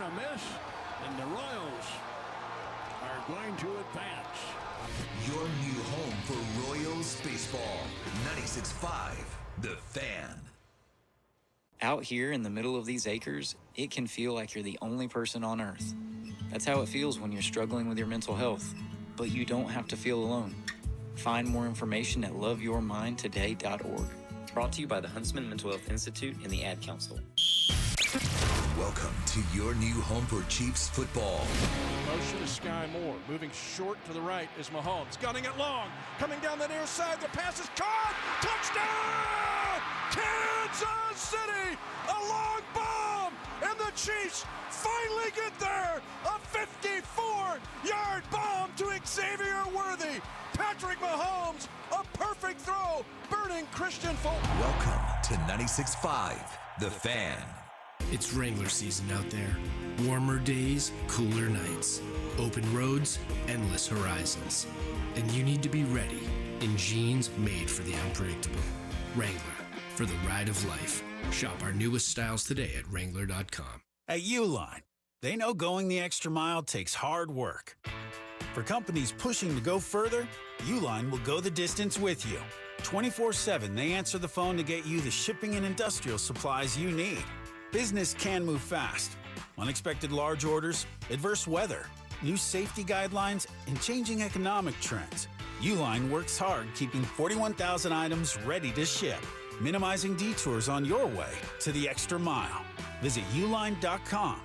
and a miss, and the Royals are going to advance. Your new home for Royals baseball. 96.5, The Fan. Out here in the middle of these acres, it can feel like you're the only person on earth. That's how it feels when you're struggling with your mental health. But you don't have to feel alone. Find more information at loveyourmindtoday.org. Brought to you by the Huntsman Mental Health Institute and the Ad Council. Welcome to your new home for Chiefs football. Motion to Sky Moore. Moving short to the right is Mahomes. Gunning it long. Coming down the near side. The pass is caught. Touchdown! Kansas City! A long bomb! And the Chiefs finally get there! A 54-yard bomb to Xavier Worthy! Patrick Mahomes, a perfect throw! Burning Christian Fulton. Welcome to 96.5, The Fan. It's Wrangler season out there. Warmer days, cooler nights. Open roads, endless horizons. And you need to be ready in jeans made for the unpredictable. Wrangler, for the ride of life. Shop our newest styles today at Wrangler.com. At Uline, they know going the extra mile takes hard work. For companies pushing to go further, Uline will go the distance with you. 24/7, they answer the phone to get you the shipping and industrial supplies you need. Business can move fast. Unexpected large orders, adverse weather, new safety guidelines, and changing economic trends. Uline works hard keeping 41,000 items ready to ship, minimizing detours on your way to the extra mile. Visit uline.com.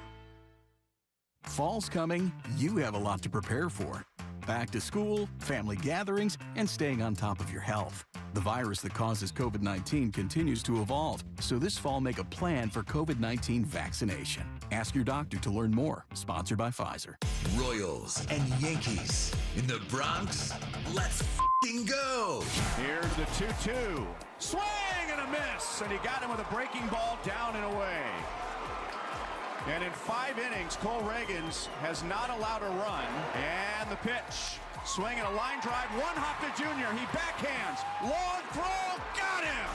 Fall's coming, you have a lot to prepare for. Back to school, family gatherings, and staying on top of your health. The virus that causes COVID-19 continues to evolve, so this fall make a plan for COVID-19 vaccination. Ask your doctor to learn more. Sponsored by Pfizer. Royals and Yankees in the Bronx. Let's f***ing go! Here's the 2-2. Swing and a miss, and he got him with a breaking ball down and away. And in 5 innings, Cole Reagans has not allowed a run. And the pitch. Swing and a line drive. One hop to Junior. He backhands. Long throw. Got him.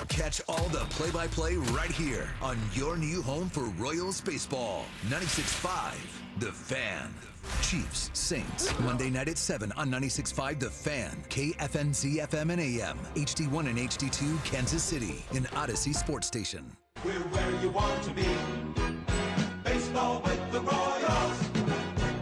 Catch all the play-by-play right here on your new home for Royals baseball. 96.5, The Fan. Chiefs, Saints, Monday night at 7 on 96.5 The Fan, KFNZ FM and AM, HD1 and HD2, Kansas City, and Odyssey Sports Station. We're where you want to be. Baseball with the Royals.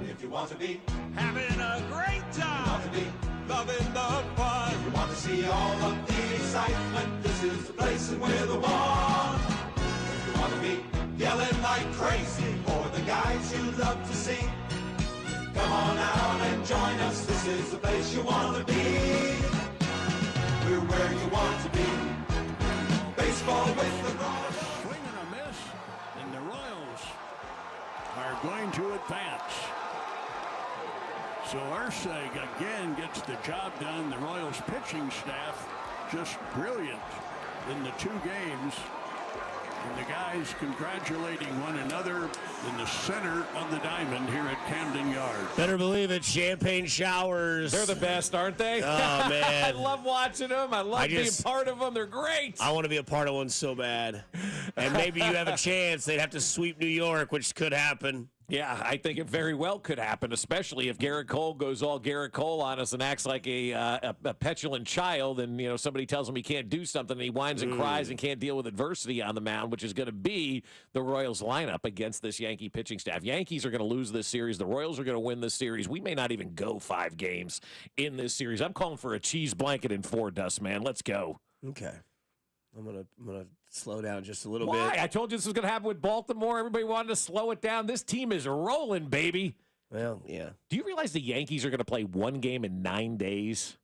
If you want to be Having a great time. want to be loving the fun. If you want to see all of the excitement, this is the place and we're the one. If you want to be yelling like crazy for the guys you love to see, come on out and join us. This is the place you want to be. We're where you want to be. Baseball with the Royals. Swing and a miss, and the Royals are going to advance. So Ursig again gets the job done. The Royals pitching staff just brilliant in the 2 games. And the guys congratulating one another in the center of the diamond here at Camden Yards. Better believe it. Champagne showers. They're the best, aren't they? Oh, man. I love watching them. I love being part of them. They're great. I want to be a part of one so bad. And maybe you have a chance. They'd have to sweep New York, which could happen. Yeah, I think it very well could happen, especially if Garrett Cole goes all Garrett Cole on us and acts like a petulant child, and somebody tells him he can't do something, and he whines and cries and can't deal with adversity on the mound, which is going to be the Royals lineup against this Yankee pitching staff. Yankees are going to lose this series. The Royals are going to win this series. We may not even go 5 games in this series. I'm calling for a cheese blanket in 4, Dust, man. Let's go. Okay. I'm gonna slow down just a little bit. Why? I told you this was going to happen with Baltimore. Everybody wanted to slow it down. This team is rolling, baby. Well, yeah. Do you realize the Yankees are going to play 1 game in 9 days?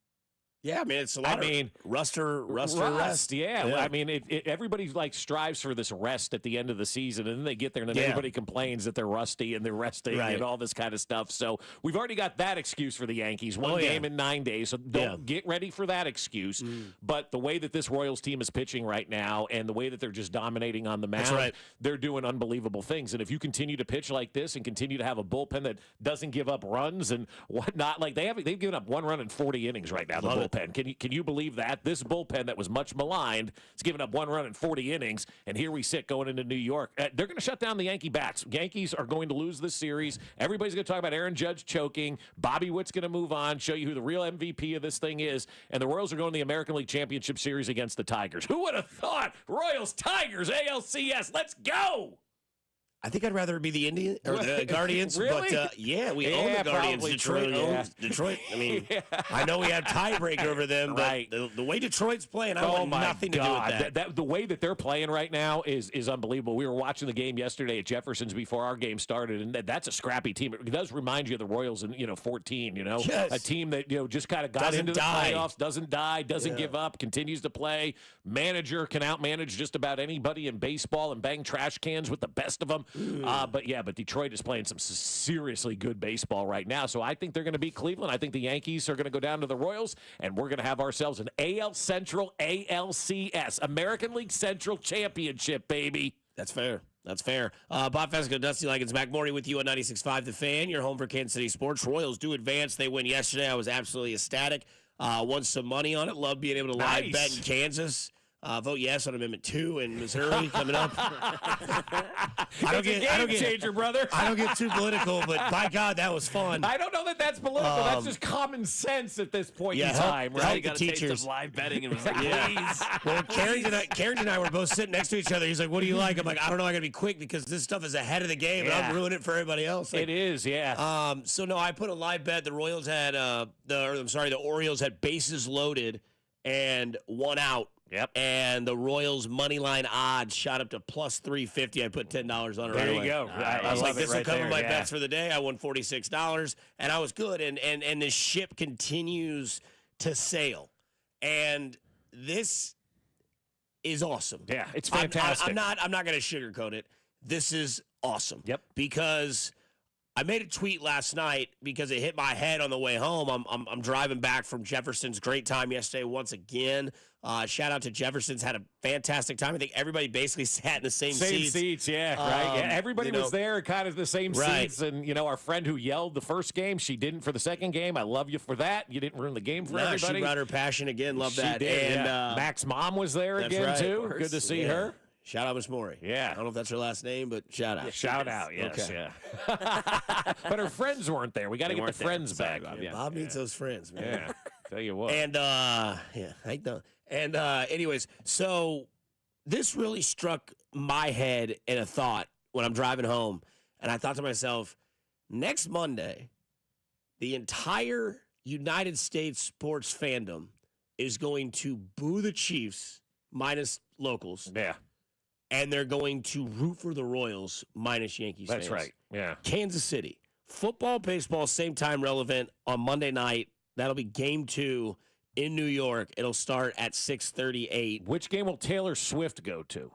Yeah, I mean, it's a lot of rest. Yeah. I mean, everybody strives for this rest at the end of the season, and then they get there, and then everybody complains that they're rusty and they're resting and all this kind of stuff. So we've already got that excuse for the Yankees. 1 game in 9 days, so don't get ready for that excuse. But the way that this Royals team is pitching right now and the way that they're just dominating on the mound, they're doing unbelievable things. And if you continue to pitch like this and continue to have a bullpen that doesn't give up runs and whatnot, they've given up 1 run in 40 innings right now, the bullpen. bullpen. Can you believe that? This bullpen that was much maligned is giving up 1 run in 40 innings, and here we sit going into New York. They're going to shut down the Yankee bats. Yankees are going to lose this series. Everybody's going to talk about Aaron Judge choking. Bobby Witt's going to move on, show you who the real MVP of this thing is, and the Royals are going to the American League Championship Series against the Tigers. Who would have thought? Royals, Tigers, ALCS, let's go! I think I'd rather be the Indian or the Guardians, Really? but we own the Guardians. probably Detroit true, owns Detroit. I mean, I know we have tiebreaker over them, Right. but the way Detroit's playing, I want nothing to do with that. The way that they're playing right now is unbelievable. We were watching the game yesterday at Jefferson's before our game started, and that's a scrappy team. It does remind you of the Royals in 14. Yes. A team that just kind of got Doesn't into the die. playoffs, doesn't die, doesn't give up, continues to play. Manager can outmanage just about anybody in baseball and bang trash cans with the best of them. But Detroit is playing some seriously good baseball right now. So I think they're going to beat Cleveland. I think the Yankees are going to go down to the Royals, and we're going to have ourselves an AL Central ALCS, American League Central Championship, baby. That's fair. That's fair. Bob Fescoe, Dusty Likens, Mac Morty with you on 96.5 The Fan. Your home for Kansas City sports. Royals do advance. They win yesterday. I was absolutely ecstatic. Won some money on it. Love being able to live bet in Kansas. Vote yes on Amendment 2 in Missouri coming up. I don't get brother. I don't get too political, but by God, that was fun. I don't know that that's political. That's just common sense at this point in time, right? You got the teachers live betting and was like, please. Well, Karen and I were both sitting next to each other. He's like, "What do you like?" I'm like, "I don't know. I got to be quick because this stuff is ahead of the game, and I'm ruining it for everybody else." Like, it is, yeah. So no, I put a live bet. The Royals had the Orioles had bases loaded and 1 out. Yep. And the Royals money line odds shot up to plus 350. I put $10 on it. There right you away. go. I was like, this will cover my yeah. bets for the day. I won $46, and I was good. And the ship continues to sail, and this is awesome. Yeah, it's fantastic. I'm not going to sugarcoat it. This is awesome. Yep. Because I made a tweet last night because it hit my head on the way home. I'm driving back from Jefferson's. Great time yesterday once again. Shout out to Jefferson's. Had a fantastic time. I think everybody basically sat in the same seats. Yeah, right. Yeah, everybody was there, kind of the same right. seats. And, our friend who yelled the first game, she didn't for the second game. I love you for that. You didn't ruin the game for everybody. She brought her passion again. Love that. She did, and Mac's mom was there again, right. too. Good to see her. Shout out, Miss Maury. Yeah. I don't know if that's her last name, but shout out. Shout out, yes. Okay. Yeah. But her friends weren't there. We got to get the friends back. Bob needs those friends, man. Yeah. Tell you what. And, I know. And, anyways, so this really struck my head in a thought when I'm driving home. And I thought to myself, next Monday, the entire United States sports fandom is going to boo the Chiefs minus locals. Yeah. And they're going to root for the Royals minus Yankees fans. That's right. Yeah. Kansas City. Football, baseball, same time relevant on Monday night. That'll be game 2 in New York. It'll start at 6:38. Which game will Taylor Swift go to?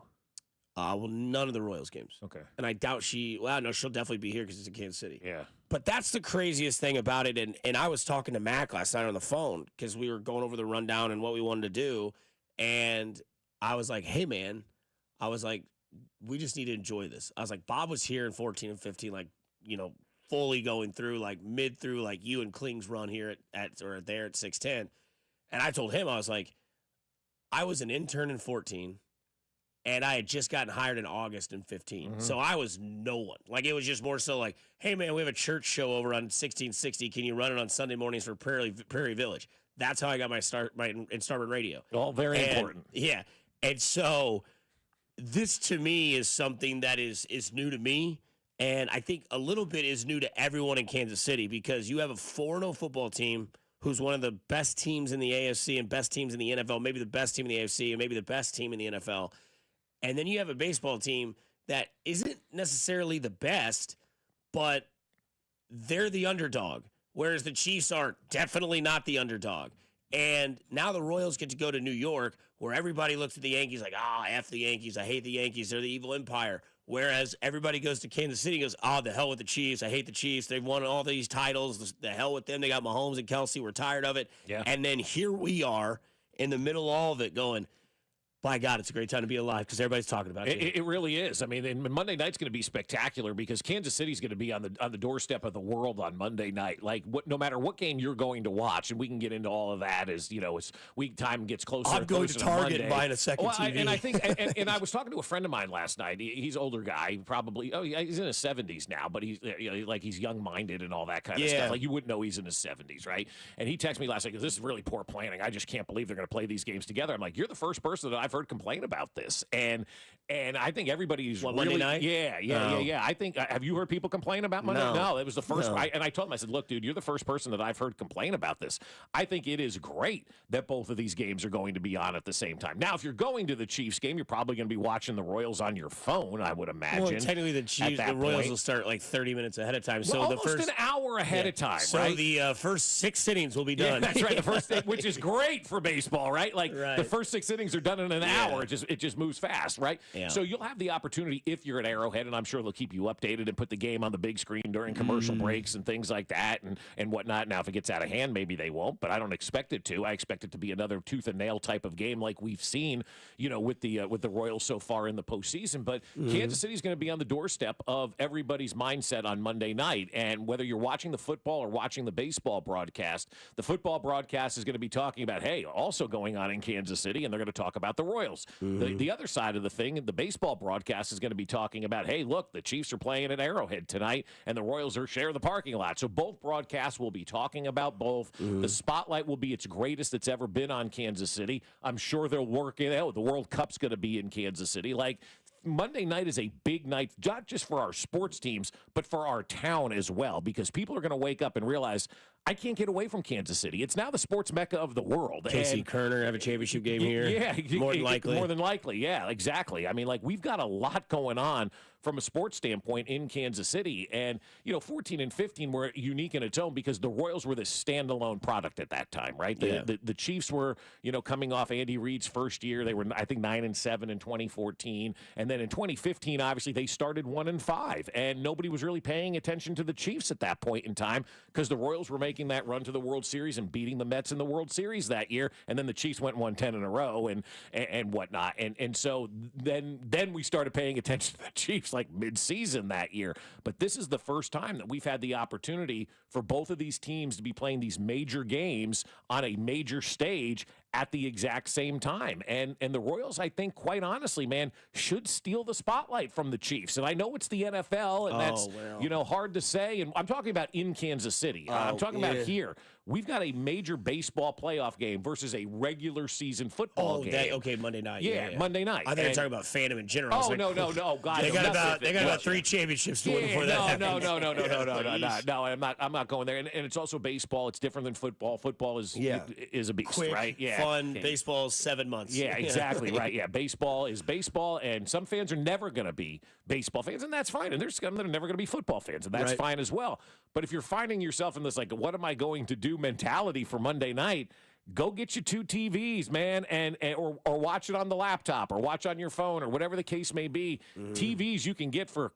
Well, none of the Royals games. Okay. And I doubt she'll definitely be here because it's in Kansas City. Yeah. But that's the craziest thing about it. And I was talking to Mac last night on the phone because we were going over the rundown and what we wanted to do. And I was like, hey, man, we just need to enjoy this. I was like, Bob was here in 14 and 15, fully going through, mid through, you and Kling's run here at 610. And I told him, I was like, I was an intern in 14, and I had just gotten hired in August in 15. Mm-hmm. So I was no one. It was just more so hey, man, we have a church show over on 1660. Can you run it on Sunday mornings for Prairie Village? That's how I got my start in Starboard Radio. All very important. Yeah. And so this to me is something that is new to me. And I think a little bit is new to everyone in Kansas City because you have a 4-0 football team who's one of the best teams in the AFC and best teams in the NFL, maybe the best team in the AFC and maybe the best team in the NFL. And then you have a baseball team that isn't necessarily the best, but they're the underdog, whereas the Chiefs are definitely not the underdog. And now the Royals get to go to New York, where everybody looks at the Yankees like, F the Yankees. I hate the Yankees. They're the evil empire. Whereas everybody goes to Kansas City and goes, the hell with the Chiefs. I hate the Chiefs. They've won all these titles. The hell with them. They got Mahomes and Kelsey. We're tired of it. Yeah. And then here we are in the middle of all of it going, by God, it's a great time to be alive because everybody's talking about it. It really is. I mean, and Monday night's going to be spectacular because Kansas City's going to be on the doorstep of the world on Monday night. Like, no matter what game you're going to watch, and we can get into all of that as week time gets closer. I'm going to Target and buying a second TV. And I think, and I was talking to a friend of mine last night. He's an older guy, probably. Oh, yeah, he's in his 70s now, but he's he's young minded and all that kind of stuff. Like you wouldn't know he's in his 70s, right? And he texted me last night because this is really poor planning. I just can't believe they're going to play these games together. I'm like, you're the first person that I've heard complain about this, and I think everybody's really, Monday night. Yeah. I think have you heard people complain about Monday? No, it was the first. And I told him, I said, look, dude, you're the first person that I've heard complain about this. I think it is great that both of these games are going to be on at the same time. Now, if you're going to the Chiefs game, you're probably going to be watching the Royals on your phone, I would imagine. Well, technically, the Royals will start like 30 minutes ahead of time. So almost an hour ahead of time. So right? the first 6 innings will be done. Yeah, that's right. The first, which is great for baseball, right? Like the first 6 innings are done in an hour. It just moves fast, right? Yeah. So you'll have the opportunity if you're at Arrowhead, and I'm sure they'll keep you updated and put the game on the big screen during commercial breaks and things like that and whatnot. Now, if it gets out of hand, maybe they won't, but I don't expect it to. I expect it to be another tooth and nail type of game like we've seen, with the Royals so far in the postseason. But Kansas City's going to be on the doorstep of everybody's mindset on Monday night, and whether you're watching the football or watching the baseball broadcast, the football broadcast is going to be talking about, hey, also going on in Kansas City, and they're going to talk about the Royals. The other side of the thing, the baseball broadcast is going to be talking about, hey, look, the Chiefs are playing at Arrowhead tonight, and the Royals are share the parking lot. So both broadcasts will be talking about both. The spotlight will be its greatest it's ever been on Kansas City. I'm sure they'll work it out. The World Cup's going to be in Kansas City. Like, Monday night is a big night, not just for our sports teams, but for our town as well, because people are going to wake up and realize, I can't get away from Kansas City. It's now the sports mecca of the world. Casey Kerner have a championship game here. Yeah, more than likely. More than likely, yeah, exactly. I mean, like, we've got a lot going on from a sports standpoint in Kansas City. And, 14 and 15 were unique in its own because the Royals were the standalone product at that time, right? The Chiefs were, coming off Andy Reid's first year. They were, I think, 9-7 in 2014. And then in 2015, obviously, they started 1-5. And nobody was really paying attention to the Chiefs at that point in time because the Royals were making that run to the World Series and beating the Mets in the World Series that year. And then the Chiefs went 1-10 in a row and whatnot. And so then we started paying attention to the Chiefs like mid-season that year. But this is the first time that we've had the opportunity for both of these teams to be playing these major games on a major stage at the exact same time. And the Royals, I think, quite honestly, man, should steal the spotlight from the Chiefs. And I know it's the NFL, and that's, hard to say. And I'm talking about in Kansas City. I'm talking about here. We've got a major baseball playoff game versus a regular season football game. Monday night. Yeah, Monday night. I think you're talking about fandom in general. Oh, no, God. They got about 3 championships to win before that happens. No, I'm not going there. And it's also baseball. It's different than football. Football is a beast, quick, right? Yeah. Fun. Baseball is 7 months. Yeah, exactly, right. Yeah, baseball is baseball, and some fans are never going to be baseball fans, and that's fine. And there's some that are never going to be football fans, and that's fine as well. But if you're finding yourself in this, like, what am I going to do mentality for Monday night, go get you 2 TVs, man, or watch it on the laptop or watch on your phone or whatever the case may be. TVs you can get for,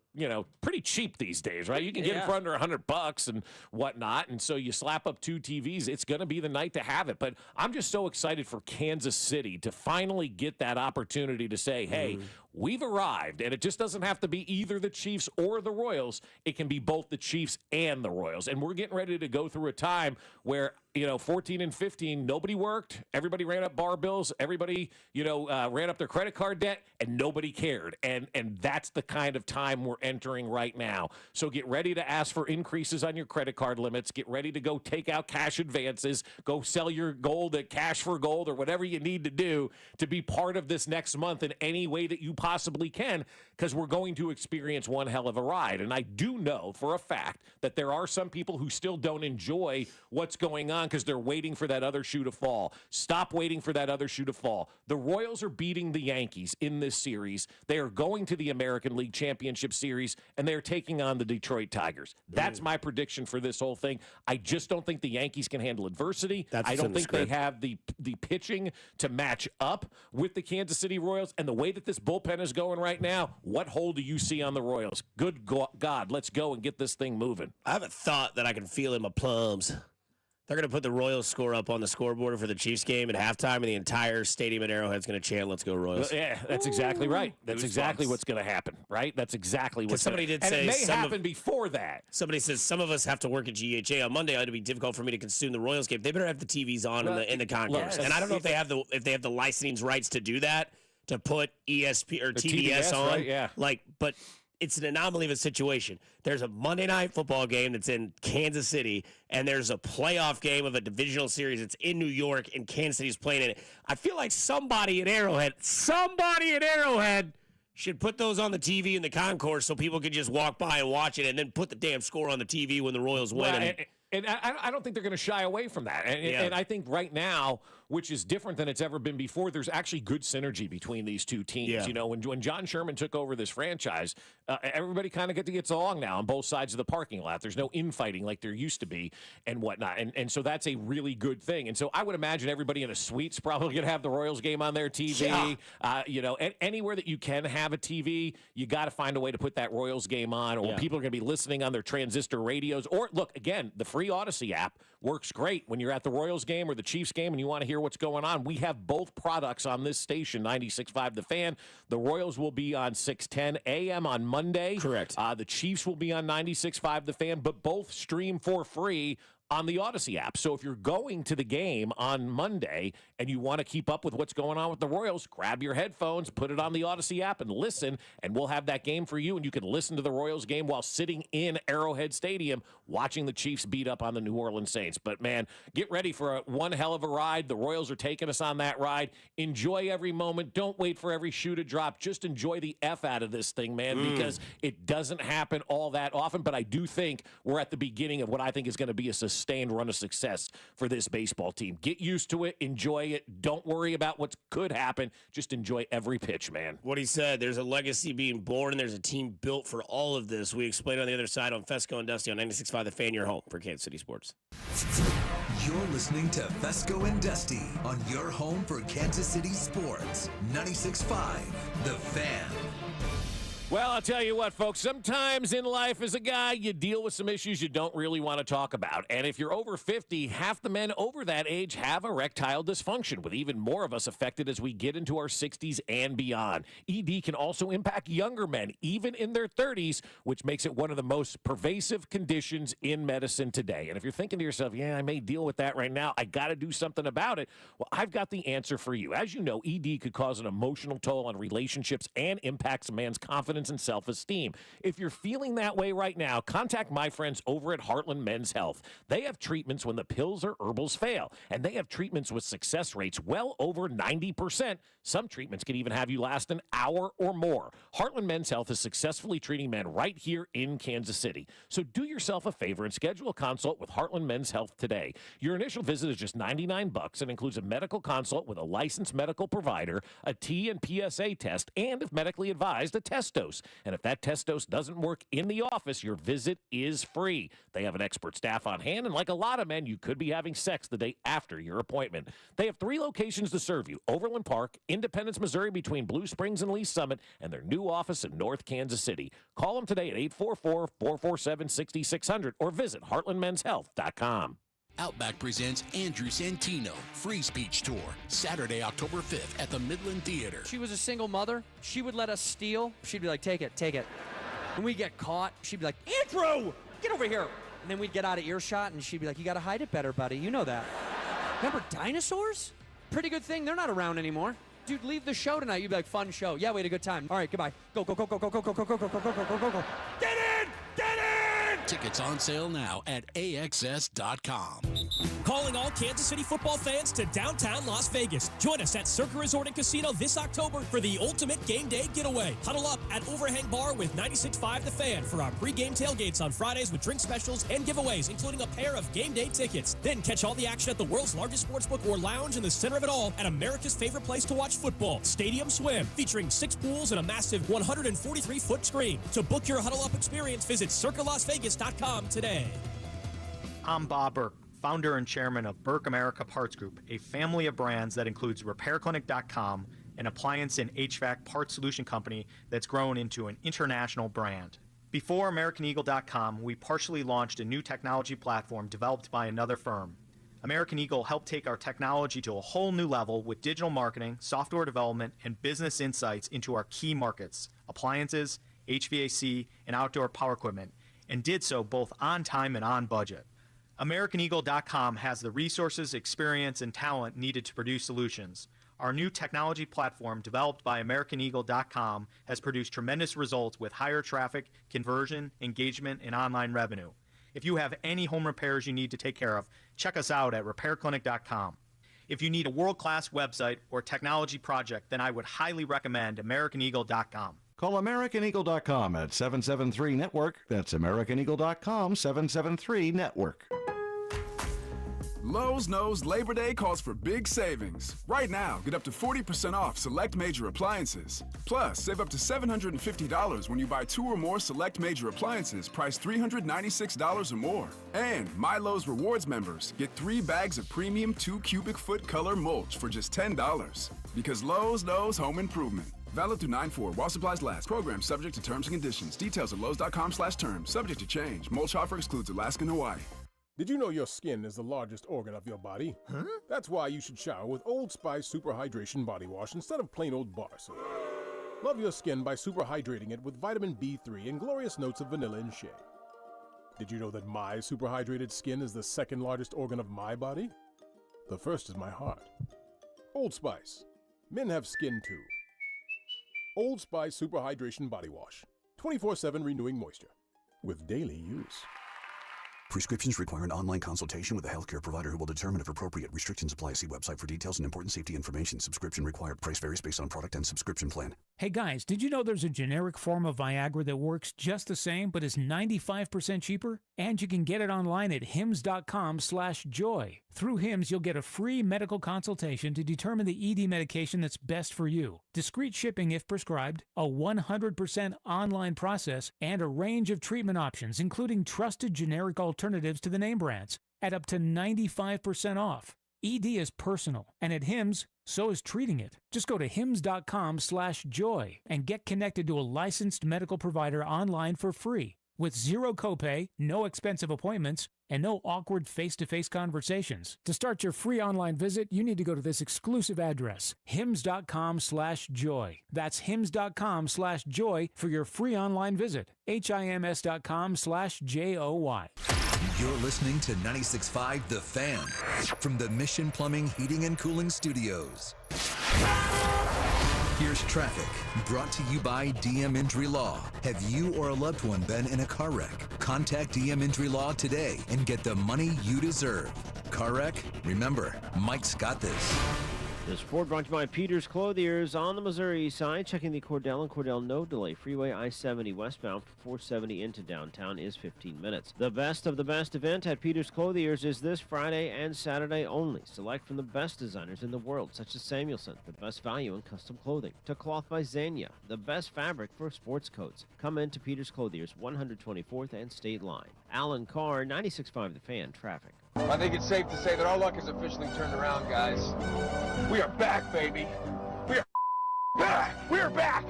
pretty cheap these days, right? You can get them for under $100 and whatnot. And so you slap up 2 TVs, it's going to be the night to have it. But I'm just so excited for Kansas City to finally get that opportunity to say, hey, we've arrived. And it just doesn't have to be either the Chiefs or the Royals. It can be both the Chiefs and the Royals. And we're getting ready to go through a time where, 14 and 15, nobody worked. Everybody ran up bar bills. Everybody, ran up their credit card debt, and nobody cared. And that's the kind of time we're entering right now. So get ready to ask for increases on your credit card limits. Get ready to go take out cash advances. Go sell your gold at Cash for Gold or whatever you need to do to be part of this next month in any way that you possibly can, because we're going to experience one hell of a ride. And I do know for a fact that there are some people who still don't enjoy what's going on because they're waiting for that other shoe to fall. Stop waiting for that other shoe to fall. The Royals are beating the Yankees in this series. They are going to the American League Championship Series, and they're taking on the Detroit Tigers. That's my prediction for this whole thing. I just don't think the Yankees can handle adversity. I don't think they have the pitching to match up with the Kansas City Royals. And the way that this bullpen is going right now, what hole do you see on the Royals? Good God, let's go and get this thing moving. I have a thought that I can feel in my plums. They're going to put the Royals score up on the scoreboard for the Chiefs game at halftime, and the entire stadium at Arrowhead's going to chant, "Let's go Royals." Yeah, that's exactly right. That's exactly what's going to happen, right? That's exactly what's somebody did and say it may happen before that. Somebody says some of us have to work at GHA on Monday. It'll be difficult for me to consume the Royals game. They better have the TVs on in the concourse. And I don't know if they have the licensing rights to do that, to put ESP or TBS on. Right? Yeah. But it's an anomaly of a situation. There's a Monday night football game that's in Kansas City, and there's a playoff game of a divisional series that's in New York, and Kansas City's playing in it. I feel like somebody at Arrowhead should put those on the TV in the concourse so people can just walk by and watch it, and then put the damn score on the TV when the Royals win. Well, and I don't think they're going to shy away from that. And I think right now, which is different than it's ever been before, there's actually good synergy between these two teams. Yeah. You know, when John Sherman took over this franchise, everybody kind of gets along now on both sides of the parking lot. There's no infighting like there used to be and whatnot. And so that's a really good thing. And so I would imagine everybody in a suite's probably going to have the Royals game on their TV. Yeah. You know, anywhere that you can have a TV, you got to find a way to put that Royals game on, or people are going to be listening on their transistor radios. Or, look, again, the free Odyssey app works great when you're at the Royals game or the Chiefs game and you want to hear what's going on. We have both products on this station, 96.5 The Fan. The Royals will be on 6:10 a.m. on Monday. Correct. The Chiefs will be on 96.5 The Fan, but both stream for free on the Odyssey app. So if you're going to the game on Monday and you want to keep up with what's going on with the Royals, grab your headphones, put it on the Odyssey app and listen, and we'll have that game for you, and you can listen to the Royals game while sitting in Arrowhead Stadium watching the Chiefs beat up on the New Orleans Saints. But, man, get ready for one hell of a ride. The Royals are taking us on that ride. Enjoy every moment. Don't wait for every shoe to drop. Just enjoy the F out of this thing, man, because it doesn't happen all that often. But I do think we're at the beginning of what I think is going to be a sustained run of success for this baseball team. Get used to it. Enjoy it. Don't worry about what could happen. Just enjoy every pitch, man. What he said, there's a legacy being born, and there's a team built for all of this. We explain on the other side on Fescoe and Dusty on 96.5 The Fan, your home for Kansas City sports. You're listening to Fescoe and Dusty on your home for Kansas City sports. 96.5 The Fan. Well, I'll tell you what, folks, sometimes in life as a guy, you deal with some issues you don't really want to talk about. And if you're over 50, half the men over that age have erectile dysfunction, with even more of us affected as we get into our 60s and beyond. ED can also impact younger men, even in their 30s, which makes it one of the most pervasive conditions in medicine today. And if you're thinking to yourself, yeah, I may deal with that right now, I got to do something about it, well, I've got the answer for you. As you know, ED could cause an emotional toll on relationships and impacts a man's confidence and self-esteem. If you're feeling that way right now, contact my friends over at Heartland Men's Health. They have treatments when the pills or herbals fail, and they have treatments with success rates well over 90%. Some treatments can even have you last an hour or more. Heartland Men's Health is successfully treating men right here in Kansas City. So do yourself a favor and schedule a consult with Heartland Men's Health today. Your initial visit is just $99 and includes a medical consult with a licensed medical provider, a T and PSA test, and, if medically advised, a test dose. And if that test dose doesn't work in the office, your visit is free. They have an expert staff on hand, and like a lot of men, you could be having sex the day after your appointment. They have 3 locations to serve you: Overland Park, Independence, Missouri between Blue Springs and Lee Summit, and their new office in North Kansas City. Call them today at 844-447-6600 or visit heartlandmenshealth.com. Outback presents Andrew Santino, Free Speech Tour, Saturday, October 5th at the Midland Theater. She was a single mother. She would let us steal. She'd be like, take it, take it. When we get caught, she'd be like, Andrew, get over here. And then we'd get out of earshot, and she'd be like, you got to hide it better, buddy. You know that. Remember dinosaurs? Pretty good thing. They're not around anymore. Dude, leave the show tonight. You'd be like, fun show. Yeah, we had a good time. All right, goodbye. Go, go, go, go, go, go, go, go, go, go, go, go, go, go, go. Get in! Get in! Tickets on sale now at AXS.com. Calling all Kansas City football fans to downtown Las Vegas. Join us at Circa Resort and Casino this October for the ultimate game day getaway. Huddle up at Overhang Bar with 96.5 The Fan for our pregame tailgates on Fridays with drink specials and giveaways, including a pair of game day tickets. Then catch all the action at the world's largest sportsbook or lounge in the center of it all at America's favorite place to watch football, Stadium Swim, featuring 6 pools and a massive 143-foot screen. To book your Huddle Up experience, visit CircaLasVegas.com today. I'm Bob Burke, founder and chairman of Burke America Parts Group, a family of brands that includes RepairClinic.com, an appliance and HVAC parts solution company that's grown into an international brand. Before AmericanEagle.com, we partially launched a new technology platform developed by another firm. American Eagle helped take our technology to a whole new level with digital marketing, software development, and business insights into our key markets, appliances, HVAC, and outdoor power equipment, and did so both on time and on budget. AmericanEagle.com has the resources, experience, and talent needed to produce solutions. Our new technology platform, developed by AmericanEagle.com, has produced tremendous results with higher traffic, conversion, engagement, and online revenue. If you have any home repairs you need to take care of, check us out at RepairClinic.com. If you need a world-class website or technology project, then I would highly recommend AmericanEagle.com. Call AmericanEagle.com at 773-NETWORK. That's AmericanEagle.com, 773-NETWORK. Lowe's knows Labor Day calls for big savings. Right now, get up to 40% off select major appliances. Plus, save up to $750 when you buy 2 or more select major appliances priced $396 or more. And My Lowe's Rewards members get 3 bags of premium 2 cubic foot color mulch for just $10. Because Lowe's knows home improvement. Valid through 9/4 while supplies last. Program subject to terms and conditions. Details at Lowe's.com/terms. Subject to change. Mulch offer excludes Alaska and Hawaii. Did you know your skin is the largest organ of your body? Huh? That's why you should shower with Old Spice Super Hydration Body Wash instead of plain old bar soap. Love your skin by super hydrating it with vitamin B3 and glorious notes of vanilla and shea. Did you know that my super hydrated skin is the second largest organ of my body? The first is my heart. Old Spice. Men have skin too. Old Spice Super Hydration Body Wash. 24/7 renewing moisture. With daily use. Prescriptions require an online consultation with a healthcare provider who will determine if appropriate. Restrictions apply. See website for details and important safety information. Subscription required. Price varies based on product and subscription plan. Hey guys, did you know there's a generic form of Viagra that works just the same but is 95% cheaper? And you can get it online at hims.com/joy. Through Hims, you'll get a free medical consultation to determine the ED medication that's best for you. Discreet shipping if prescribed, a 100% online process, and a range of treatment options, including trusted generic alternatives to the name brands, at up to 95% off. ED is personal, and at Hims, so is treating it. Just go to hims.com/joy and get connected to a licensed medical provider online for free, with zero copay, no expensive appointments, and no awkward face-to-face conversations. To start your free online visit, you need to go to this exclusive address, hims.com/joy. That's hims.com/joy for your free online visit. hims.com/joy. You're listening to 96.5 The Fan from the Mission Plumbing, Heating, and Cooling Studios. Here's traffic, brought to you by DM Injury Law. Have you or a loved one been in a car wreck? Contact DM Injury Law today and get the money you deserve. Car wreck? Remember, Mike's got this. This report brought to you by Peters Clothiers on the Missouri side. Checking the Cordell and Cordell no delay. Freeway I-70 westbound for 470 into downtown is 15 minutes. The best of the best event at Peters Clothiers is this Friday and Saturday only. Select from the best designers in the world, such as Samuelson, the best value in custom clothing, to Cloth by Zania, the best fabric for sports coats. Come in to Peters Clothiers, 124th and State Line. Alan Carr, 96.5 The Fan, traffic. I think it's safe to say that our luck has officially turned around, guys. We are back, baby. We are back. We are back.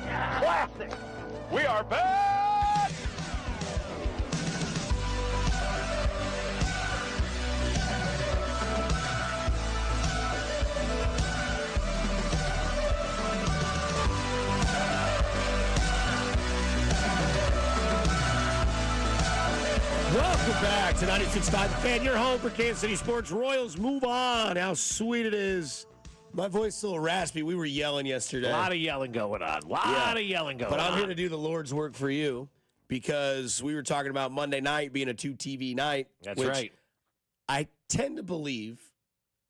Classic. We are back. Welcome back to 96.5 The Fan, your home for Kansas City sports. Royals move on. How sweet it is. My voice is a little raspy. We were yelling yesterday. A lot of yelling going on. But I'm here to do the Lord's work for you because we were talking about Monday night being a 2-TV night. That's right. I tend to believe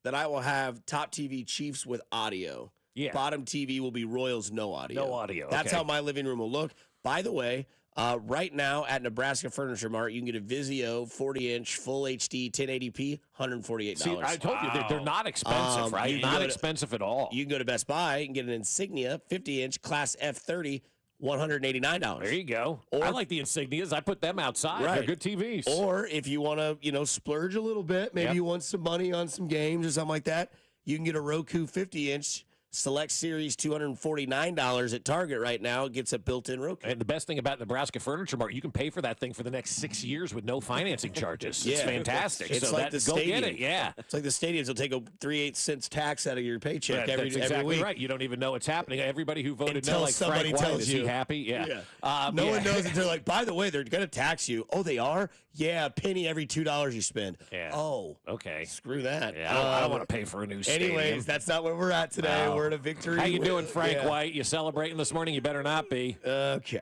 that I will have top TV Chiefs with audio. Yeah. Bottom TV will be Royals no audio. No audio. That's okay. how my living room will look. By the way, right now at Nebraska Furniture Mart, you can get a Vizio 40-inch full HD 1080p, $148. See, I told you, they're not expensive, right? Not expensive at all. You can go to Best Buy and get an Insignia 50-inch Class F30, $189. There you go. Or, I like the Insignias. I put them outside. Right. They're good TVs. Or if you want to, splurge a little bit, maybe you want some money on some games or something like that, you can get a Roku 50-inch Select Series $249 at Target right now. It gets a built-in Roku. And the best thing about Nebraska Furniture Mart, you can pay for that thing for the next 6 years with no financing charges. It's fantastic. It's so like the go stadium. get it. Yeah. It's like the stadiums will take a 3/8 cents tax out of your paycheck every exactly week. right. You don't even know what's happening. Everybody who voted Until no, like somebody Frank White, tells is you. he happy? Yeah. No one knows until like, by the way, they're going to tax you. Oh, they are? Yeah, a penny every $2 you spend. Yeah. Oh. Okay. Screw that. Yeah, I don't want to pay for a new stadium. Anyways, that's not where we're at today. No. We're at a victory. How you doing, Frank Yeah. White? You celebrating this morning? You better not be. Okay.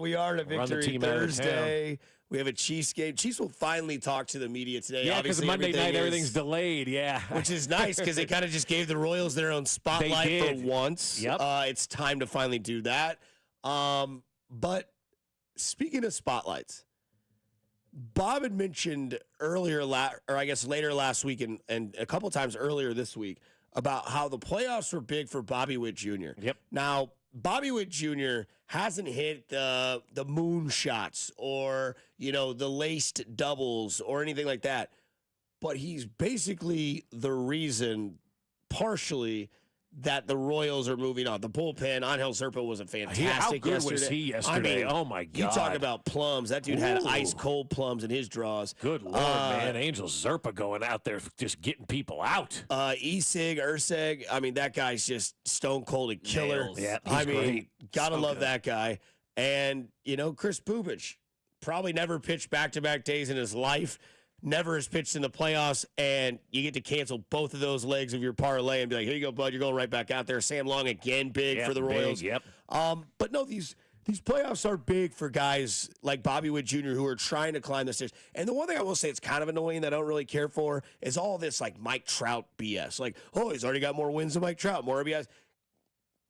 We are at a Run the victory team out of Thursday. We have a Chiefs game. Chiefs will finally talk to the media today. Yeah, because Obviously, Monday night everything's is- delayed. Yeah. Which is nice because they kind of just gave the Royals their own spotlight They for did. once. Yep. It's time to finally do that. But speaking of spotlights, Bob had mentioned earlier, or I guess later last week and a couple times earlier this week about how the playoffs were big for Bobby Witt Jr. Yep. Now, Bobby Witt Jr. hasn't hit the moon shots or, the laced doubles or anything like that. But he's basically the reason, partially, that the Royals are moving on. The bullpen, Angel Zerpa was a fantastic How good yesterday. was he yesterday? I mean, Oh, my God. You talk about plums. That dude had Ooh. ice-cold plums in his draws. Good Lord, man. Angel Zerpa going out there just getting people out. Urseg, I mean, that guy's just stone cold a killer. Nails. Yeah, I he's mean, great. gotta So love good. that guy. And, Chris Bubich, probably never pitched back-to-back days in his life. Never has pitched in the playoffs, and you get to cancel both of those legs of your parlay and be like, here you go, bud, you're going right back out there. Sam Long again, big Yep, for the big, Royals. yep. But no, these playoffs are big for guys like Bobby Witt Jr. who are trying to climb the stairs. And the one thing I will say it's kind of annoying that I don't really care for is all this like Mike Trout BS. Like, oh, he's already got more wins than Mike Trout, more RBIs.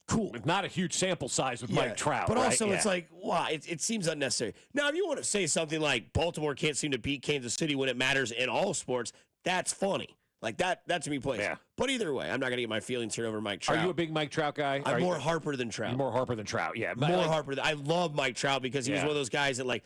Cool. Not a huge sample size with Mike Trout. But right? also, Yeah. it's like, wow, it seems unnecessary. Now, if you want to say something like Baltimore can't seem to beat Kansas City when it matters in all sports, that's funny. Like, that to me plays. Yeah. But either way, I'm not going to get my feelings hurt over Mike Trout. Are you a big Mike Trout guy? I'm more Harper than Trout. You're more Harper than Trout, yeah. More Harper. I love Mike Trout because he was Yeah. one of those guys that, like,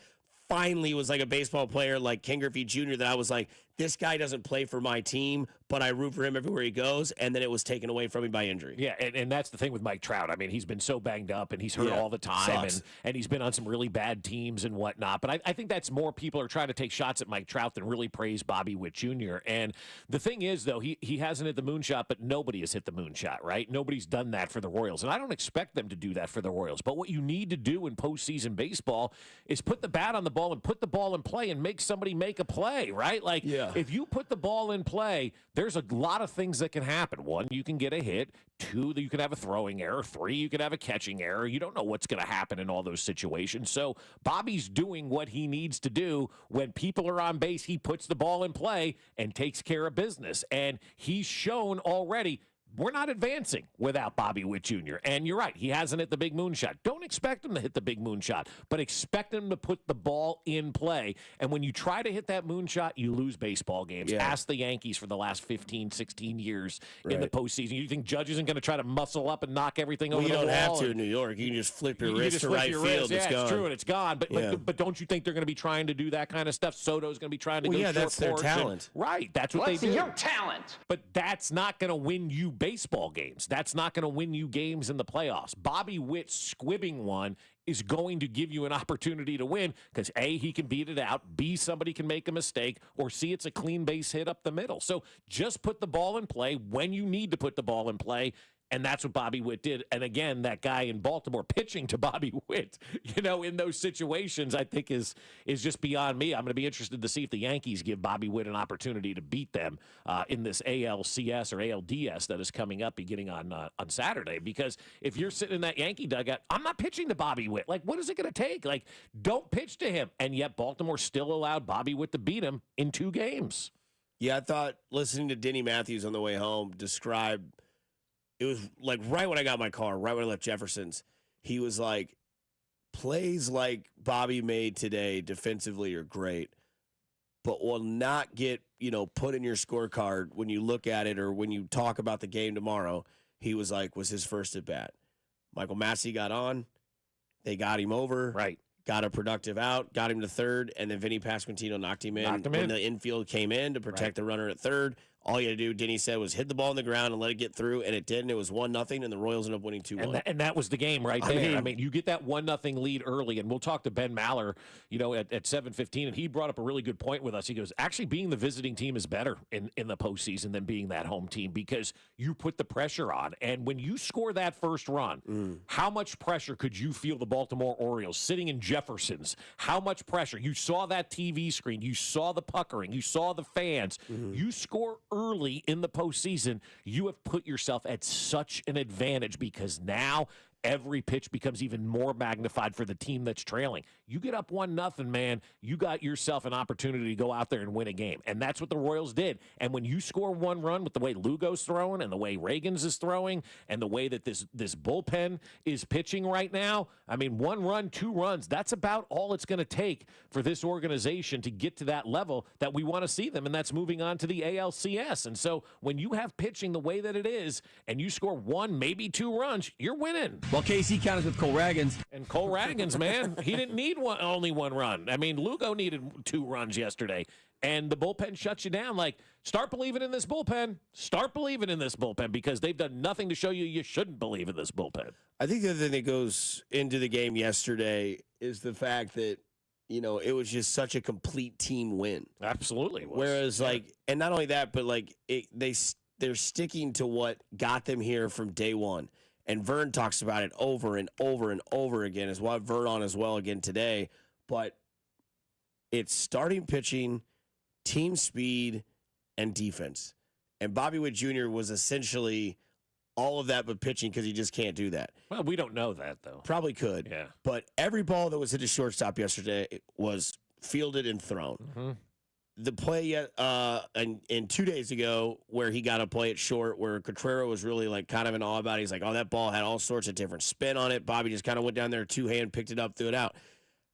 finally was like a baseball player like Ken Griffey Jr. that I was like, this guy doesn't play for my team, but I root for him everywhere he goes, and then it was taken away from him by injury. Yeah, and that's the thing with Mike Trout. I mean, he's been so banged up, and he's hurt all the time, Sucks. and he's been on some really bad teams and whatnot. But I think that's more people are trying to take shots at Mike Trout than really praise Bobby Witt Jr. And the thing is, though, he hasn't hit the moonshot, but nobody has hit the moonshot, right? Nobody's done that for the Royals, and I don't expect them to do that for the Royals. But what you need to do in postseason baseball is put the bat on the ball and put the ball in play and make somebody make a play, right? Like, if you put the ball in play, there's a lot of things that can happen. One, you can get a hit. Two, you can have a throwing error. Three, you can have a catching error. You don't know what's going to happen in all those situations. So Bobby's doing what he needs to do. When people are on base, he puts the ball in play and takes care of business. And he's shown already we're not advancing without Bobby Witt Jr. And you're right, he hasn't hit the big moonshot. Don't expect him to hit the big moonshot, but expect him to put the ball in play. And when you try to hit that moonshot, you lose baseball games. Ask the Yankees for the last 15, 16 years in the postseason. You think Judge isn't going to try to muscle up and knock everything over the wall? You don't have to in New York. You can just flip your wrist to right field. It's gone. true, and it's gone. But don't you think they're going to be trying to do that kind of stuff? Soto's going to be trying to go short that's their porch talent. Right, that's what they do. your talent? But that's not going to win you baseball games. That's not going to win you games in the playoffs. Bobby Witt squibbing one is going to give you an opportunity to win because A, he can beat it out, B, somebody can make a mistake, or C, it's a clean base hit up the middle. So just put the ball in play when you need to put the ball in play. And that's what Bobby Witt did. And again, that guy in Baltimore pitching to Bobby Witt, in those situations, I think is just beyond me. I'm going to be interested to see if the Yankees give Bobby Witt an opportunity to beat them in this ALCS or ALDS that is coming up beginning on Saturday. Because if you're sitting in that Yankee dugout, I'm not pitching to Bobby Witt. Like, what is it going to take? Like, don't pitch to him. And yet Baltimore still allowed Bobby Witt to beat him in 2 games. Yeah, I thought listening to Denny Matthews on the way home describe. It was like right when I got my car, right when I left Jefferson's, he was like, plays like Bobby made today defensively are great, but will not get, put in your scorecard when you look at it or when you talk about the game tomorrow. He was like, was his first at bat. Michael Massey got on. They got him over. Right. Got a productive out, got him to third, and then Vinny Pasquantino knocked him in when the infield came in to protect the runner at third. all you had to do, Denny said, was hit the ball on the ground and let it get through, and it did, and it was 1-0, and the Royals ended up winning 2-1. And that was the game right there. I mean, you get that 1-0 lead early, and we'll talk to Ben Maller, at 7:15, and he brought up a really good point with us. He goes, actually, being the visiting team is better in the postseason than being that home team because you put the pressure on. And when you score that first run, how much pressure could you feel the Baltimore Orioles sitting in Jefferson's? How much pressure? You saw that TV screen. You saw the puckering. You saw the fans. You score early in the postseason, you have put yourself at such an advantage because now every pitch becomes even more magnified for the team that's trailing. You get up 1-0, man, you got yourself an opportunity to go out there and win a game. And that's what the Royals did. And when you score one run with the way Lugo's throwing and the way Reagans is throwing and the way that this bullpen is pitching right now, I mean, 1 run, 2 runs, that's about all it's going to take for this organization to get to that level that we want to see them, and that's moving on to the ALCS. And so when you have pitching the way that it is and you score 1, maybe 2 runs, you're winning. Well, KC counted with Cole Ragans. And Cole Ragans, man, he didn't need only 1 run. I mean, Lugo needed 2 runs yesterday. And the bullpen shuts you down. Like, start believing in this bullpen. Start believing in this bullpen because they've done nothing to show you shouldn't believe in this bullpen. I think the other thing that goes into the game yesterday is the fact that, it was just such a complete team win. Absolutely. It was. Whereas, and not only that, but, they're sticking to what got them here from day one. And Vern talks about it over and over and over again, as well. Vern on as well again today. But it's starting pitching, team speed, and defense. And Bobby Witt Jr. was essentially all of that but pitching because he just can't do that. Well, we don't know that, though. Probably could. Yeah. But every ball that was hit to shortstop yesterday was fielded and thrown. Mm-hmm. The play and 2 days ago where he got a play at short where Cotrero was really kind of in awe about it. He's like, oh, that ball had all sorts of different spin on it. Bobby just kind of went down there 2-hand, picked it up, threw it out.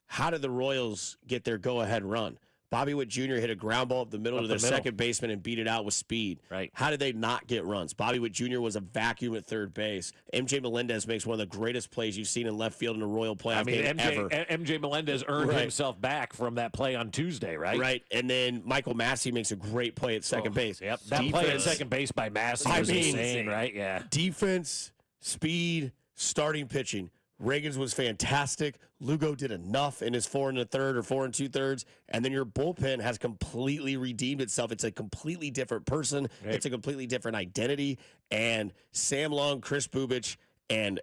How did the Royals get their go-ahead run? Bobby Witt Jr. hit a ground ball up the middle to their second baseman and beat it out with speed. Right. How did they not get runs? Bobby Witt Jr. was a vacuum at third base. MJ Melendez makes one of the greatest plays you've seen in left field in a Royal playoff game ever. MJ Melendez earned himself back from that play on Tuesday, right? Right. And then Michael Massey makes a great play at second base. Yep. That play at second base by Massey was insane, right? Yeah. Defense, speed, starting pitching. Reagans was fantastic. Lugo did enough in his 4 1/3 or 4 2/3, and then your bullpen has completely redeemed itself. It's a completely different person. Right. It's a completely different identity. And Sam Long, Chris Bubich, and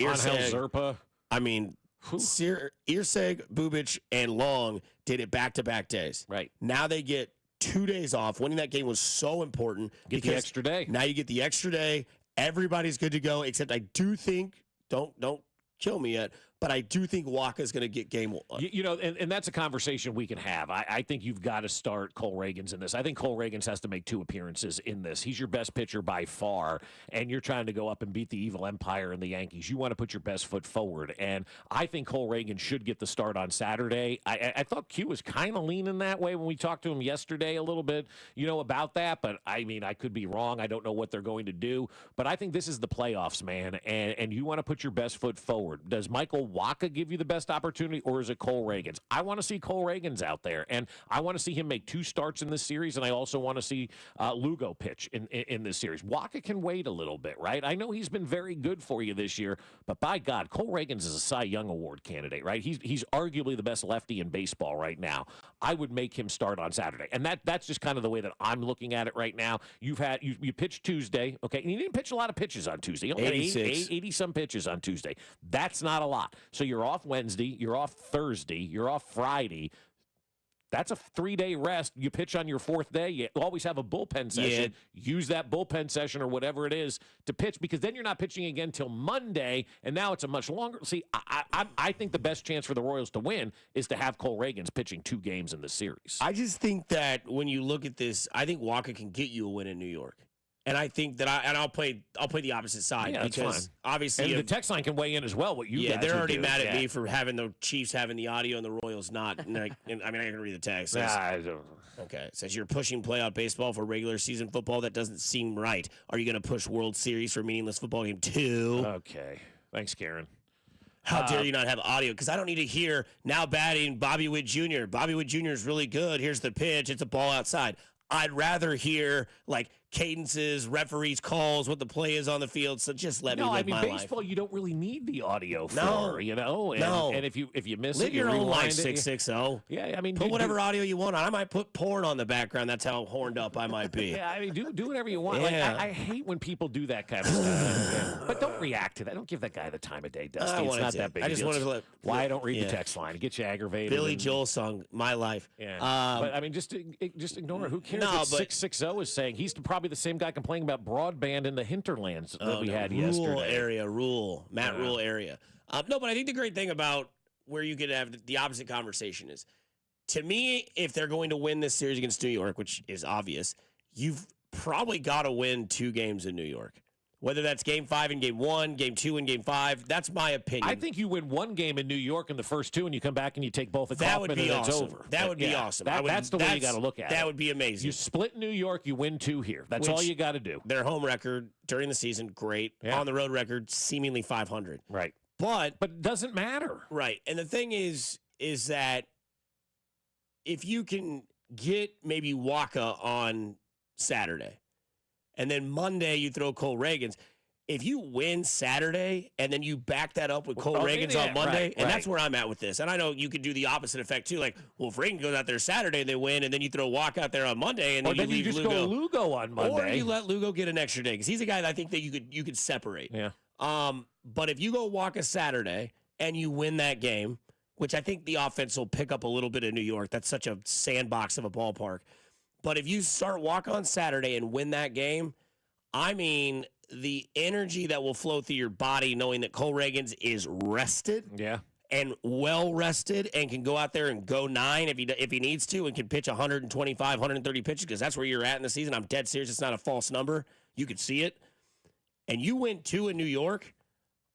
Angel Zerpa. I mean, Irseg, Bubich, and Long did it back-to-back days. Right. Now they get 2 days off. Winning that game was so important. Get the extra day. Now you get the extra day. Everybody's good to go, except I do think, don't kill me yet, but I do think Waka's going to get game 1. And that's a conversation we can have. I think you've got to start Cole Ragans in this. I think Cole Ragans has to make 2 appearances in this. He's your best pitcher by far, and you're trying to go up and beat the evil empire and the Yankees. You want to put your best foot forward, and I think Cole Ragans should get the start on Saturday. I thought Q was kind of leaning that way when we talked to him yesterday a little bit, about that, but I mean, I could be wrong. I don't know what they're going to do, but I think this is the playoffs, man, and you want to put your best foot forward. Does Michael Waka give you the best opportunity, or is it Cole Ragans? I want to see Cole Ragans out there, and I want to see him make 2 starts in this series, and I also want to see Lugo pitch in this series. Waka can wait a little bit, right? I know he's been very good for you this year, but by God, Cole Ragans is a Cy Young Award candidate, right? He's arguably the best lefty in baseball right now. I would make him start on Saturday, and that's just kind of the way that I'm looking at it right now. You pitched Tuesday, okay, and you didn't pitch a lot of pitches on Tuesday. You only had 80-some pitches on Tuesday. That's not a lot. So you're off Wednesday, you're off Thursday, you're off Friday. That's a 3-day rest. You pitch on your 4th day. You always have a bullpen session. Yeah. Use that bullpen session or whatever it is to pitch, because then you're not pitching again until Monday, and now it's a much longer. See, I think the best chance for the Royals to win is to have Cole Ragans pitching 2 games in the series. I just think that when you look at this, I think Waka can get you a win in New York. And I think that I'll play the opposite side, because obviously, and the text line can weigh in as well. What you guys they're already do. mad at me for having the Chiefs having the audio and the Royals not. And I can read the text. I don't. Okay, it says you're pushing playoff baseball for regular season football. That doesn't seem right. Are you going to push World Series for meaningless football game too? Okay, thanks, Karen. How dare you not have audio? Because I don't need to hear now batting Bobby Witt Jr. Bobby Witt Jr. is really good. Here's the pitch. It's a ball outside. I'd rather hear like cadences, referees' calls, what the play is on the field. So just let me live my life. Baseball, you don't really need the audio for, No. you know? And, No. and if you miss Live it, you your own life, rewind it. 660. Yeah, I mean, put whatever audio you want on. I might put porn on the background. That's how horned up I might be. Yeah, I mean, do whatever you want. Yeah. Like, I hate when people do that kind of stuff. But don't react to that. Don't give that guy the time of day, Dusty. It's not that big. I just wanted to let. Why I don't read Yeah. the text line? It gets you aggravated. Billy Joel song, "My Life." Yeah, Um, but I mean, just ignore it. Who cares No, what but- 660 is saying? He's probably the same guy complaining about broadband in the hinterlands that we had rural yesterday. Matt Rule area. No, but I think the great thing about where you could have the opposite conversation is, to me, if they're going to win this series against New York, which is obvious, you've probably got to win 2 games in New York. Whether that's Game 5 and Game 1, Game 2 and Game 5, that's my opinion. I think you win 1 game in New York in the first 2, and you come back and you take both at That Kaufman, would be and awesome. it's over. That would be awesome. That's the way you got to look at it. That would be amazing. You split New York, you win 2 here. That's all you got to do. Their home record during the season, great. Yeah. On the road record, seemingly 500. Right. But it doesn't matter. Right. And the thing is that if you can get maybe Waka on Saturday, and then Monday you throw Cole Reagans, if you win Saturday and then you back that up with Cole Reagans on Monday, and that's where I'm at with this. And I know you could do the opposite effect too. Like, well, if Reagan goes out there Saturday and they win, and then you throw Walk out there on Monday, and then, Or then you leave just Lugo. go Lugo on Monday. Or you let Lugo get an extra day because he's a guy that I think that you could separate. Yeah. But if you go Walk a Saturday and you win that game, which I think the offense will pick up a little bit in New York. That's such a sandbox of a ballpark. But if you start Walk on Saturday and win that game, I mean, the energy that will flow through your body knowing that Cole Reagans is rested. Yeah. And well rested and can go out there and go 9 if he needs to, and can pitch 125, 130 pitches, because that's where you're at in the season. I'm dead serious. It's not a false number. You could see it. And you win 2 in New York.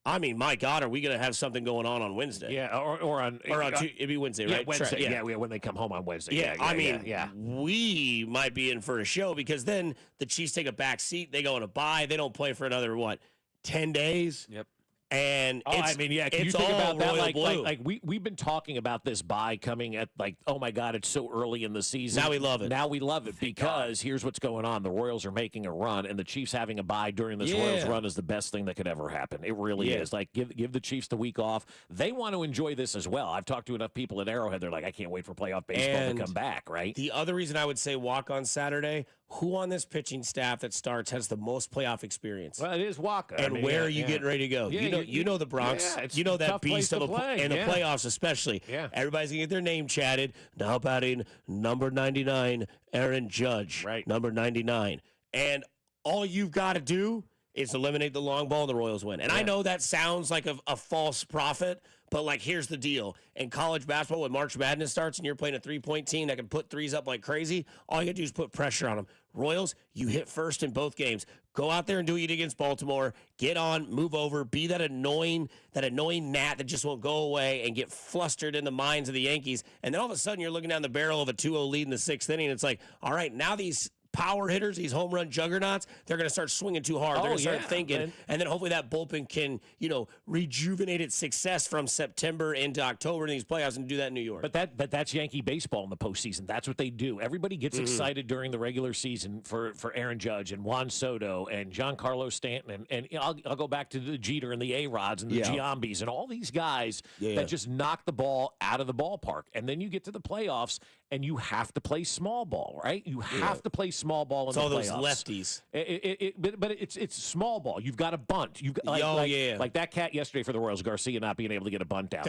I mean, my God, are we going to have something going on Wednesday? Yeah, or on it'd be Wednesday, right? Wednesday. Yeah, when they come home on Wednesday. Yeah, I mean, we might be in for a show, because then the Chiefs take a back seat. They go on a bye. They don't play for another 10 days. Yep. And can it's you think all about that? royal blue. Like we've been talking about this bye coming at oh my God, it's so early in the season. Now we love it. Now we love it because here's what's going on. The Royals are making a run, and the Chiefs having a bye during this Royals run is the best thing that could ever happen. It really is. Like, give the Chiefs the week off. They want to enjoy this as well. I've talked to enough people at Arrowhead. They're like, I can't wait for playoff baseball to come back, right? The other reason I would say Walk on Saturday, who on this pitching staff that starts has the most playoff experience? Well, it is Walker. And where are you getting ready to go? Yeah, you know the Bronx. yeah, it's you know a that tough place beast of to play. in the playoffs especially. Yeah. Everybody's going to get their name chatted. Now batting number 99, Aaron Judge. Right. Number 99. And all you've got to do is eliminate the long ball and the Royals win. And I know that sounds like a false prophet, but like, here's the deal. In college basketball, when March Madness starts and you're playing a 3-point team that can put threes up like crazy, all you got to do is put pressure on them. Royals, you hit first in both games. Go out there and do what you did against Baltimore. Get on, move over, be that annoying gnat that just won't go away, and get flustered in the minds of the Yankees. And then all of a sudden you're looking down the barrel of a 2-0 lead in the 6th inning. And it's like, all right, now these power hitters, these home run juggernauts, they're going to start swinging too hard. They're going to start thinking. And then hopefully that bullpen can, rejuvenate its success from September into October in these playoffs, and do that in New York. But that's Yankee baseball in the postseason. That's what they do. Everybody gets excited during the regular season for Aaron Judge and Juan Soto and Giancarlo Stanton. And I'll go back to the Jeter and the A-Rods and the Giambis and all these guys that just knock the ball out of the ballpark. And then you get to the playoffs, and you have to play small ball, right? You have to play small ball in the playoffs. It's all those lefties. But it's small ball. You've got to bunt. Like that cat yesterday for the Royals, Garcia not being able to get a bunt down.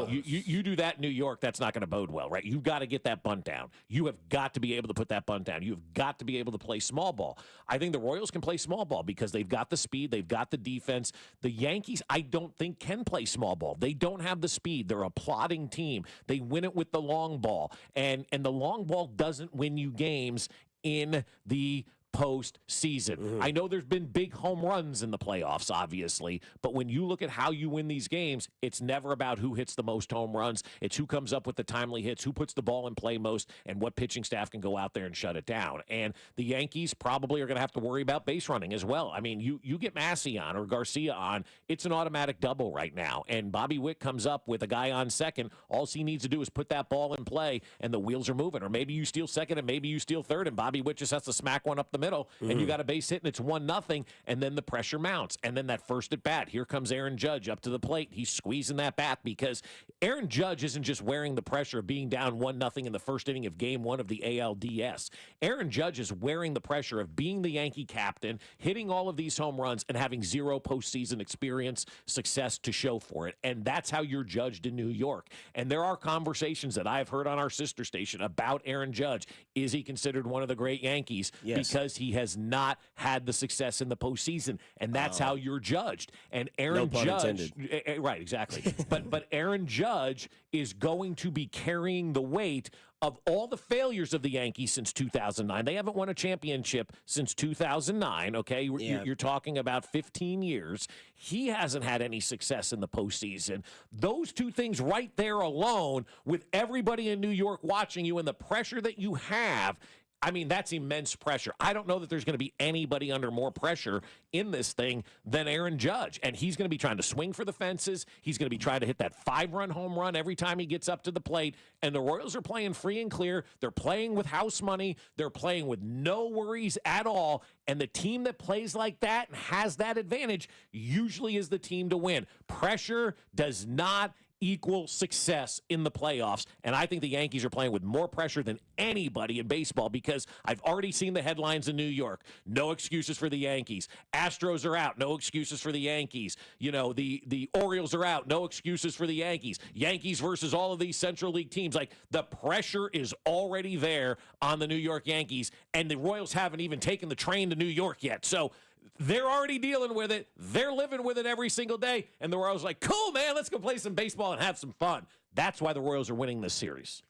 You do that in New York, that's not going to bode well, right? You've got to get that bunt down. You have got to be able to put that bunt down. You've got to be able to play small ball. I think the Royals can play small ball because they've got the speed, they've got the defense. The Yankees, I don't think, can play small ball. They don't have the speed. They're a plodding team. They win it with the long ball. And the long ball doesn't win you games in the postseason. I know there's been big home runs in the playoffs, obviously, but when you look at how you win these games, it's never about who hits the most home runs. It's who comes up with the timely hits, who puts the ball in play most, and what pitching staff can go out there and shut it down. And the Yankees probably are going to have to worry about base running as well. I mean, you get Massey on or Garcia on, it's an automatic double right now. And Bobby Witt comes up with a guy on second. All he needs to do is put that ball in play, and the wheels are moving. Or maybe you steal second, and maybe you steal third, and Bobby Witt just has to smack one up the middle, and you got a base hit, and it's 1-0, and then the pressure mounts. And then that first at bat, here comes Aaron Judge up to the plate. He's squeezing that bat because Aaron Judge isn't just wearing the pressure of being down 1-0 in the first inning of Game 1 of the ALDS. Aaron Judge is wearing the pressure of being the Yankee captain, hitting all of these home runs, and having zero postseason experience success to show for it. And that's how you're judged in New York. And there are conversations that I've heard on our sister station about Aaron Judge. Is he considered one of the great Yankees? Yes. Because he has not had the success in the postseason, and that's how you're judged. And Aaron No pun Judge, intended. right, exactly. but Aaron Judge is going to be carrying the weight of all the failures of the Yankees since 2009. They haven't won a championship since 2009, okay? You're talking about 15 years. He hasn't had any success in the postseason. Those two things right there alone, with everybody in New York watching you and the pressure that you have, I mean, that's immense pressure. I don't know that there's going to be anybody under more pressure in this thing than Aaron Judge. And he's going to be trying to swing for the fences. He's going to be trying to hit that 5-run home run every time he gets up to the plate. And the Royals are playing free and clear. They're playing with house money. They're playing with no worries at all. And the team that plays like that and has that advantage usually is the team to win. Pressure does not equal success in the playoffs, and I think the Yankees are playing with more pressure than anybody in baseball because I've already seen the headlines in New York. No excuses for the Yankees. Astros are out. No excuses for the Yankees. You know, the Orioles are out. No excuses for the Yankees. Yankees versus all of these Central League teams. Like, the pressure is already there on the New York Yankees, and the Royals haven't even taken the train to New York yet. So they're already dealing with it. They're living with it every single day. And the Royals are like, cool, man, let's go play some baseball and have some fun. That's why the Royals are winning this series.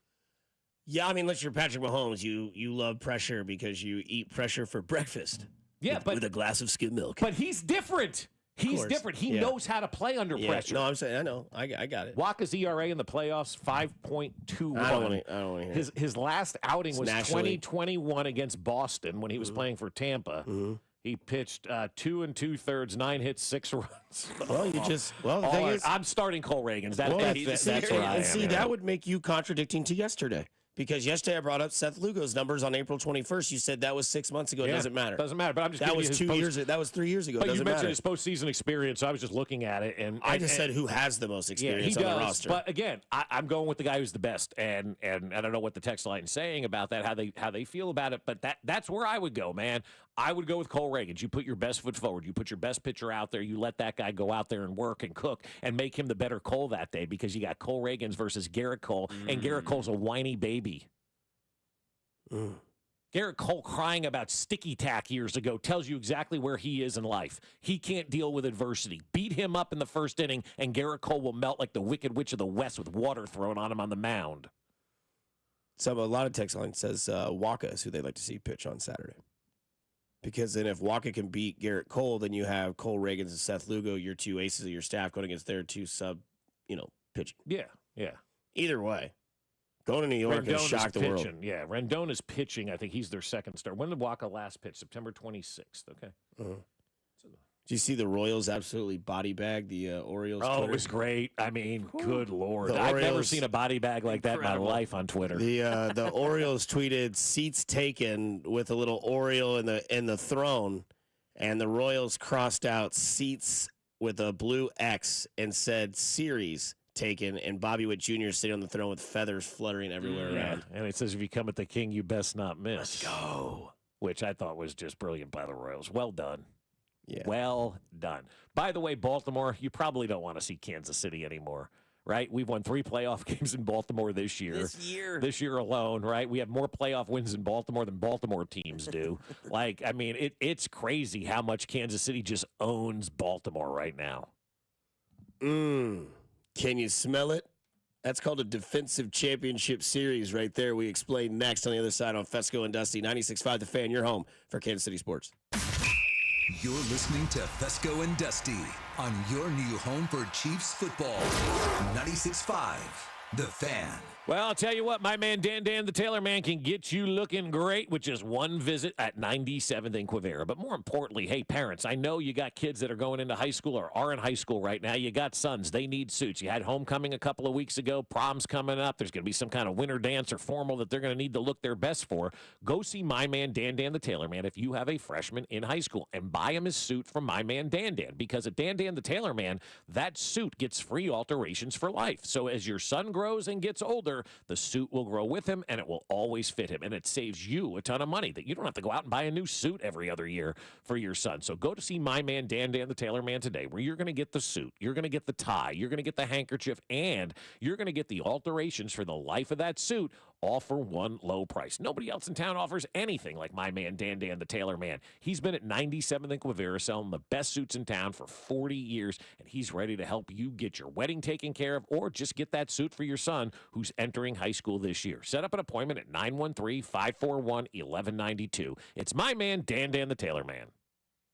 Yeah, I mean, unless you're Patrick Mahomes, you love pressure because you eat pressure for breakfast. Yeah, with a glass of skim milk. But he's different. He's different. He knows how to play under pressure. No, I'm saying, I know. I got it. Waka's ERA in the playoffs, 5.21. I don't want to hear it. His last outing was 2021 against Boston when he was playing for Tampa. He pitched 2 2/3, 9 hits, 6 runs. Well, the thing is, I'm starting Cole Reagans. That's where I am. That would make you contradicting to yesterday. Because yesterday I brought up Seth Lugo's numbers on April 21st. You said that was 6 months ago. It doesn't matter. Doesn't matter. But I'm just that was 2 years. That was 3 years ago. But it doesn't you mentioned matter. his postseason experience, so I was just looking at it, and I just said who has the most experience on the roster. But again, I'm going with the guy who's the best, and I don't know what the text line is saying about that, how they feel about it. But that's where I would go, man. I would go with Cole Reagans. You put your best foot forward. You put your best pitcher out there. You let that guy go out there and work and cook and make him the better Cole that day, because you got Cole Reagans versus Garrett Cole, and Garrett Cole's a whiny baby. Garrett Cole crying about sticky tack years ago tells you exactly where he is in life. He can't deal with adversity. Beat him up in the first inning, and Garrett Cole will melt like the Wicked Witch of the West with water thrown on him on the mound. So a lot of text line says Waka is who they'd like to see pitch on Saturday. Because then if Waka can beat Garrett Cole, then you have Cole Reagans and Seth Lugo, your two aces of your staff, going against their two pitching. Yeah. Either way. Going to New York and shock the world. Yeah, Rendon is pitching. I think he's their second star. When did Waka last pitch? September 26th. Okay. Do you see the Royals absolutely body bag the Orioles? Oh, Twitter? it was great. I mean, good Lord. I've never seen a body bag like that in my life on Twitter. The Orioles tweeted seats taken with a little Oriole in the throne, and the Royals crossed out seats with a blue X and said series taken, and Bobby Witt Jr. sitting on the throne with feathers fluttering everywhere around. And it says, if you come at the king, you best not miss. Let's go. Which I thought was just brilliant by the Royals. Well done. Yeah. Well done. By the way, Baltimore, you probably don't want to see Kansas City anymore, right? We've won 3 playoff games in Baltimore this year. This year alone, right? We have more playoff wins in Baltimore than Baltimore teams do. It's crazy how much Kansas City just owns Baltimore right now. Can you smell it? That's called a defensive championship series right there. We explain next on the other side on Fescoe and Dusty. 96.5 The Fan, your home for Kansas City sports. You're listening to Fescoe and Dusty on your new home for Chiefs football. 96.5 The Fan. Well, I'll tell you what, my man Dan the Tailor Man can get you looking great with just one visit at 97th and Quivira. But more importantly, hey, parents, I know you got kids that are going into high school or are in high school right now. You got sons. They need suits. You had homecoming a couple of weeks ago. Prom's coming up. There's going to be some kind of winter dance or formal that they're going to need to look their best for. Go see my man Dan the Tailor Man if you have a freshman in high school and buy him his suit from my man Dan. Because at Dan the Tailor Man, that suit gets free alterations for life. So as your son grows and gets older, the suit will grow with him, and it will always fit him. And it saves you a ton of money that you don't have to go out and buy a new suit every other year for your son. So go to see my man, Dan the Tailor Man today, where you're going to get the suit, you're going to get the tie, you're going to get the handkerchief, and you're going to get the alterations for the life of that suit, all for one low price. Nobody else in town offers anything like my man, Dan the Tailor Man. He's been at 97th and Quivira selling the best suits in town for 40 years, and he's ready to help you get your wedding taken care of or just get that suit for your son who's entering high school this year. Set up an appointment at 913-541-1192. It's my man, Dan the Tailor Man.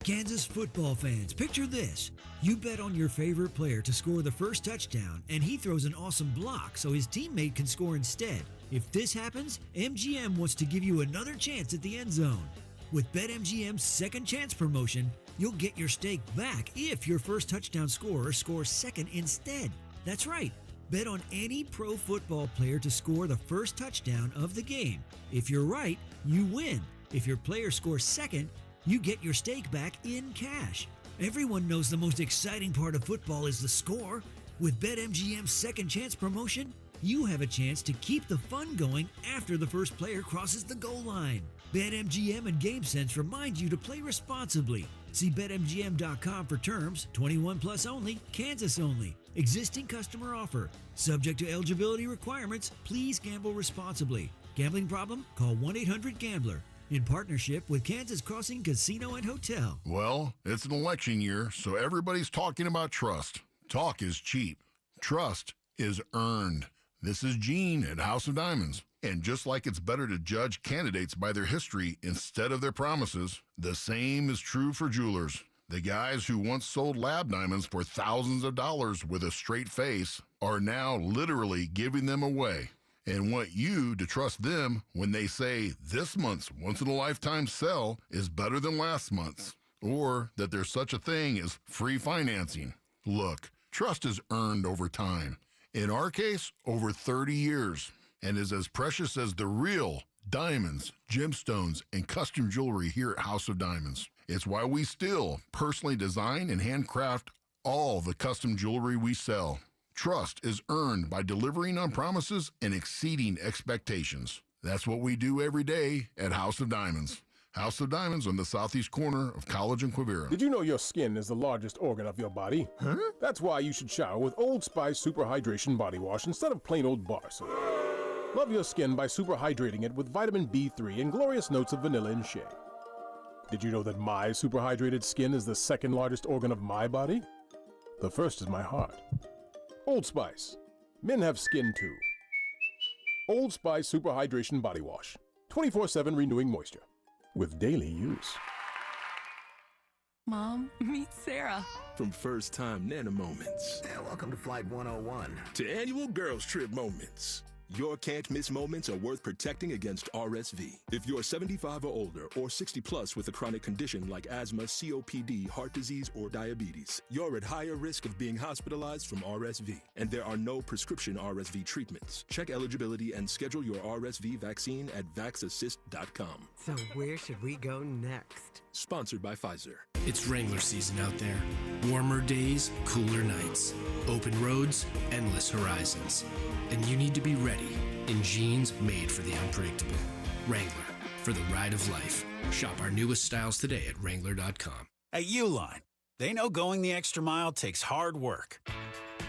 Kansas football fans, picture this. You bet on your favorite player to score the first touchdown, and he throws an awesome block so his teammate can score instead. If this happens, MGM wants to give you another chance at the end zone. With BetMGM's second chance promotion, you'll get your stake back if your first touchdown scorer scores second instead. That's right. Bet on any pro football player to score the first touchdown of the game. If you're right, you win. If your player scores second, you get your stake back in cash. Everyone knows the most exciting part of football is the score. With BetMGM's second chance promotion, you have a chance to keep the fun going after the first player crosses the goal line. BetMGM and GameSense remind you to play responsibly. See BetMGM.com for terms. 21 plus only, Kansas only. Existing customer offer. Subject to eligibility requirements. Please gamble responsibly. Gambling problem? Call 1-800-GAMBLER. In partnership with Kansas Crossing Casino and Hotel. Well, it's an election year, so everybody's talking about trust. Talk is cheap. Trust is earned. This is Gene at House of Diamonds. And just like it's better to judge candidates by their history instead of their promises, the same is true for jewelers. The guys who once sold lab diamonds for thousands of dollars with a straight face are now literally giving them away, and want you to trust them when they say this month's once-in-a-lifetime sell is better than last month's, or that there's such a thing as free financing. Look, trust is earned over time. In our case, over 30 years, and is as precious as the real diamonds, gemstones, and custom jewelry here at House of Diamonds. It's why we still personally design and handcraft all the custom jewelry we sell. Trust is earned by delivering on promises and exceeding expectations. That's what we do every day at House of Diamonds. House of Diamonds on the southeast corner of College and Quivira. Did you know your skin is the largest organ of your body? Huh? That's why you should shower with Old Spice Super Hydration Body Wash instead of plain old bar soap. Love your skin by super hydrating it with vitamin B3 and glorious notes of vanilla and shea. Did you know that my super hydrated skin is the second largest organ of my body? The first is my heart. Old Spice. Men have skin too. Old Spice Super Hydration Body Wash. 24/7 renewing moisture. With daily use. Mom, meet Sarah. From first time Nana moments. Welcome to Flight 101. To annual girls trip moments. Your can't miss moments are worth protecting against RSV. If you're 75 or older or 60 plus with a chronic condition like asthma, COPD, heart disease, or diabetes, you're at higher risk of being hospitalized from RSV. And there are no prescription RSV treatments. Check eligibility and schedule your RSV vaccine at vaxassist.com. So where should we go next? Sponsored by Pfizer. It's Wrangler season out there. Warmer days, cooler nights. Open roads, endless horizons. And you need to be ready in jeans made for the unpredictable. Wrangler, for the ride of life. Shop our newest styles today at Wrangler.com. At Uline, they know going the extra mile takes hard work.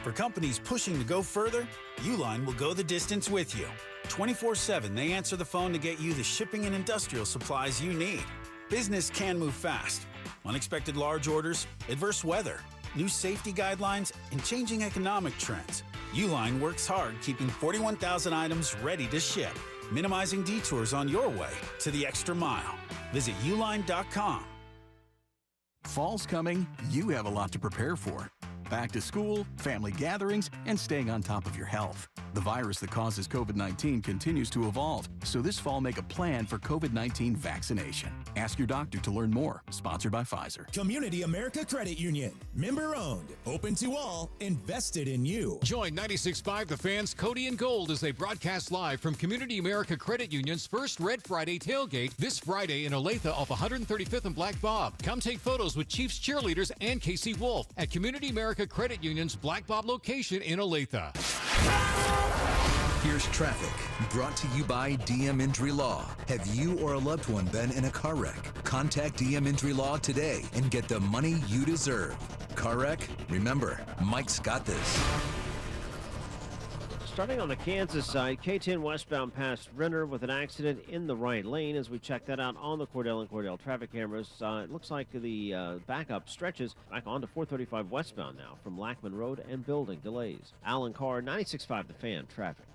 For companies pushing to go further, Uline will go the distance with you. 24/7, they answer the phone to get you the shipping and industrial supplies you need. Business can move fast. Unexpected large orders, adverse weather, new safety guidelines, and changing economic trends. Uline works hard keeping 41,000 items ready to ship, minimizing detours on your way to the extra mile. Visit uline.com. Fall's coming, you have a lot to prepare for. Back to school, family gatherings, and staying on top of your health. The virus that causes COVID-19 continues to evolve, so this fall make a plan for COVID-19 vaccination. Ask your doctor to learn more. Sponsored by Pfizer. Community America Credit Union. Member-owned, open to all, invested in you. Join 96.5 The Fans Cody and Gold as they broadcast live from Community America Credit Union's first Red Friday tailgate this Friday in Olathe off 135th and Black Bob. Come take photos with Chiefs cheerleaders and Casey Wolf at Community America Credit Union's Black Bob location in Olathe. Here's traffic, brought to you by DM Injury Law. Have you or a loved one been in a car wreck? Contact DM Injury Law today and get the money you deserve. Car wreck? Remember, Mike's got this. Starting on the Kansas side, K10 westbound past Renner with an accident in the right lane. As we check that out on the Cordell and Cordell traffic cameras, it looks like the backup stretches back onto 435 westbound now from Lackman Road and building delays. Alan Carr, 96.5 The Fan, traffic.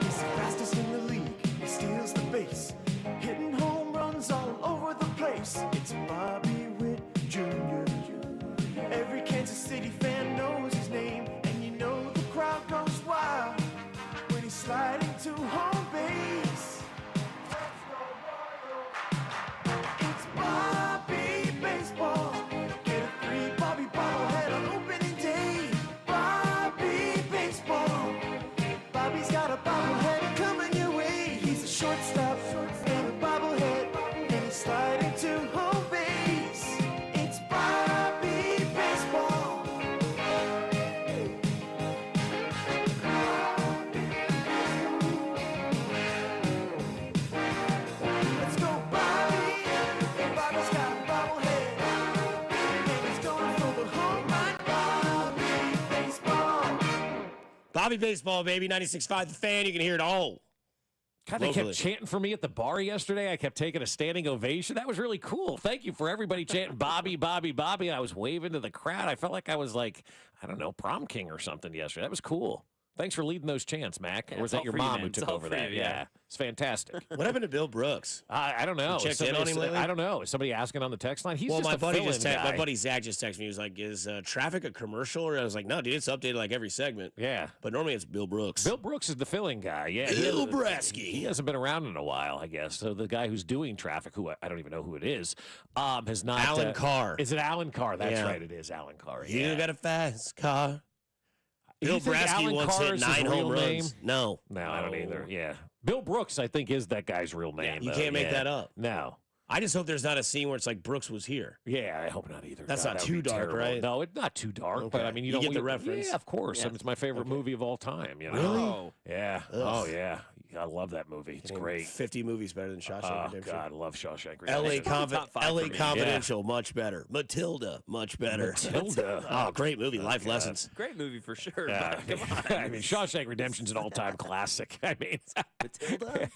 He's the fastest in the league. He steals the base, hitting home runs all over the place. It's Bobby Witt Jr. Every Kansas City fan knows his name, and you know the crowd goes wild when he's sliding to home base. It's Bobby Baseball. Get a free Bobby bobblehead on opening day. Bobby Baseball. Bobby's got a bobblehead coming your way. He's a shortstop and a bobblehead, and he's sliding to home base. It's Bobby Baseball. Let's go, Bobby. Bobby's got a bobblehead, and he's going for the home run. Bobby Baseball. Bobby Baseball, baby, 96.5 The Fan. You can hear it all. God, they locally. kept chanting for me at the bar yesterday. I kept taking a standing ovation. That was really cool. Thank you for everybody chanting Bobby, Bobby, Bobby. And I was waving to the crowd. I felt like I was like, I don't know, prom king or something yesterday. That was cool. Thanks for leading those chants, Mac. Or was that your mom who took over that? Yeah, it's fantastic. What happened to Bill Brooks? I don't know. You checked in on him lately? I don't know. Is somebody asking on the text line? He's Well, just my a buddy fill-in guy. my buddy Zach just texted me. He was like, "Is traffic a commercial?" Or I was like, "No, dude, it's updated like every segment." Yeah, but normally it's Bill Brooks. Bill Brooks is the filling guy. Yeah, Bill Brasky. He hasn't been around in a while, I guess. So the guy who's doing traffic, who I don't even know who it is, has not. Alan Carr. Is it Alan Carr? That's Yeah. right. It is Alan Carr. You Yeah. got a fast car. You Bill think Brasky Alan once Carr hit is his 9 real home runs. name? No, I don't either. Yeah, Bill Brooks, I think, is that guy's real name. You though. can't make Yeah. that up. No. I just hope there's not a scene where it's like Brooks was here. Yeah, I hope not either. That's God, not that too would be dark, terrible. right? No, it's not too dark. But Okay. I mean, You don't get the reference? Yeah, of course. Yeah. It's my favorite movie of all time. You know? Really? Oh. Yeah. Ugh. Oh yeah. I love that movie. It's great. 50 movies better than Shawshank Oh Redemption. God, I love Shawshank L.A. Redemption. LA Confidential, much better. Matilda, much better. Matilda. Oh, great movie. Life lessons. Great movie for sure. Yeah. Come on. I mean, Shawshank Redemption's an all-time classic. I mean, Matilda?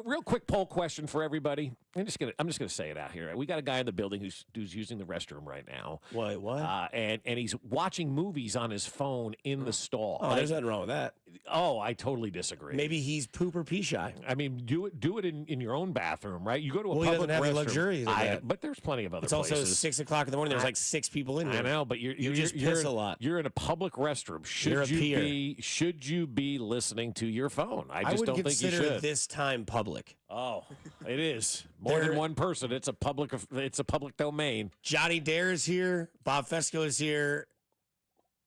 real quick poll question for everybody. I'm just gonna say it out here. We got a guy in the building who's using the restroom right now. Wait, what? And he's watching movies on his phone in the stall. Oh, there's nothing wrong with that. Oh, I totally disagree. Maybe he's poop or pee shy. I mean, do it in your own bathroom, right? You go to a Well, he public doesn't have the restroom. luxury of that. But there's plenty of other It's places. also 6 o'clock in the morning. There's like 6 people in there. I know, but you just piss a lot. You're in a public restroom. You're a Should you be listening to your phone? I just would don't think you consider should. this time public. Oh, it is more than one person. It's a public domain. Johnny Dare is here. Bob Fescoe is here,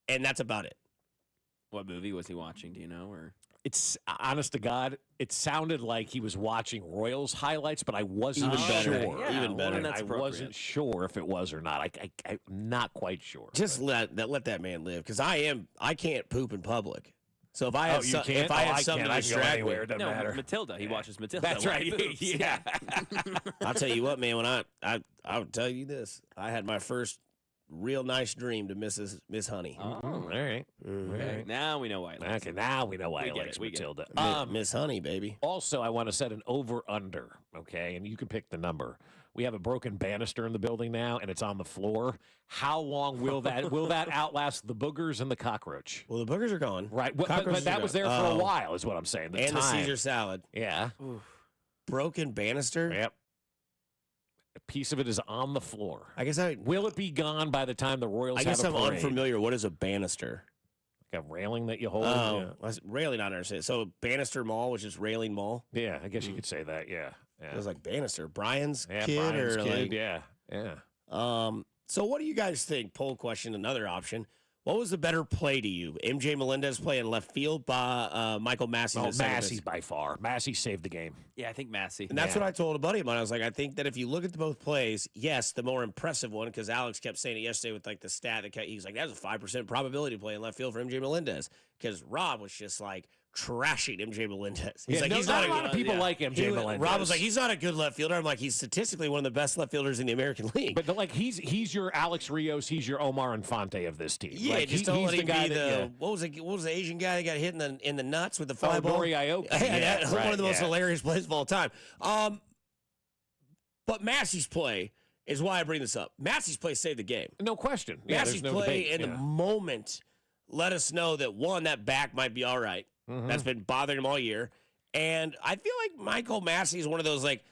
and that's about it. What movie was he watching? Do you know? Or It's honest to God, it sounded like he was watching Royals highlights, but I wasn't Even better. sure. Yeah, even better. well, that's I appropriate. wasn't sure if it was or not. I'm not quite sure. Just let that man live, because I can't poop in public. So if I have you can't? if I have I something can't. I to can go distract anywhere. me, It doesn't No, matter. Matilda. He watches Matilda. That's Why right. boobs? Yeah. I'll tell you what, man. When I'll tell you this, I had my first real nice dream to Miss Honey. All right. Okay, now we know why. He likes Okay, it. now we know why We he get likes it, we get it. Matilda. Miss Honey, baby. Also, I want to set an over-under, okay? And you can pick the number. we have a broken banister in the building now, and it's on the floor. How long will that outlast the boogers and the cockroach? Well, the boogers are gone. Right, but that was there for a while, is what I'm saying. The Caesar salad. Yeah. Oof. Broken banister. Yep. A piece of it is on the floor. I guess will it be gone by the time the Royals have a parade? I'm unfamiliar. What is a banister? Like a railing that you hold? Oh, railing, not understand. So Bannister Mall, which is Railing Mall? Yeah, I guess you could say that, yeah. It was like Bannister. Brian's kid? Brian's or kid, like, yeah. So what do you guys think? Poll question, another option. What was the better play to you? MJ Melendez playing left field by Michael Massey? Massey by far. Massey saved the game. Yeah, I think Massey. And that's what I told a buddy of mine. I was like, I think that if you look at both plays, yes, the more impressive one, because Alex kept saying it yesterday with like the stat that he's like, that's a 5% probability play in left field for MJ Melendez. Because Rob was just like trashing MJ Melendez. He's like, he's not a lot of people like MJ Melendez. Rob was like, he's not a good left fielder. I'm like, he's statistically one of the best left fielders in the American League. But like he's your Alex Rios, he's your Omar Infante of this team. Yeah, like, just don't let him be the what was the Asian guy that got hit in the nuts with the fly ball? Nori Aoki. That's one of the most hilarious plays of all time. But Massey's play is why I bring this up. Massey's play saved the game. No question. Massey's play in the moment let us know that, one, that back might be all right. Mm-hmm. That's been bothering him all year. And I feel like Michael Massey is one of those, like,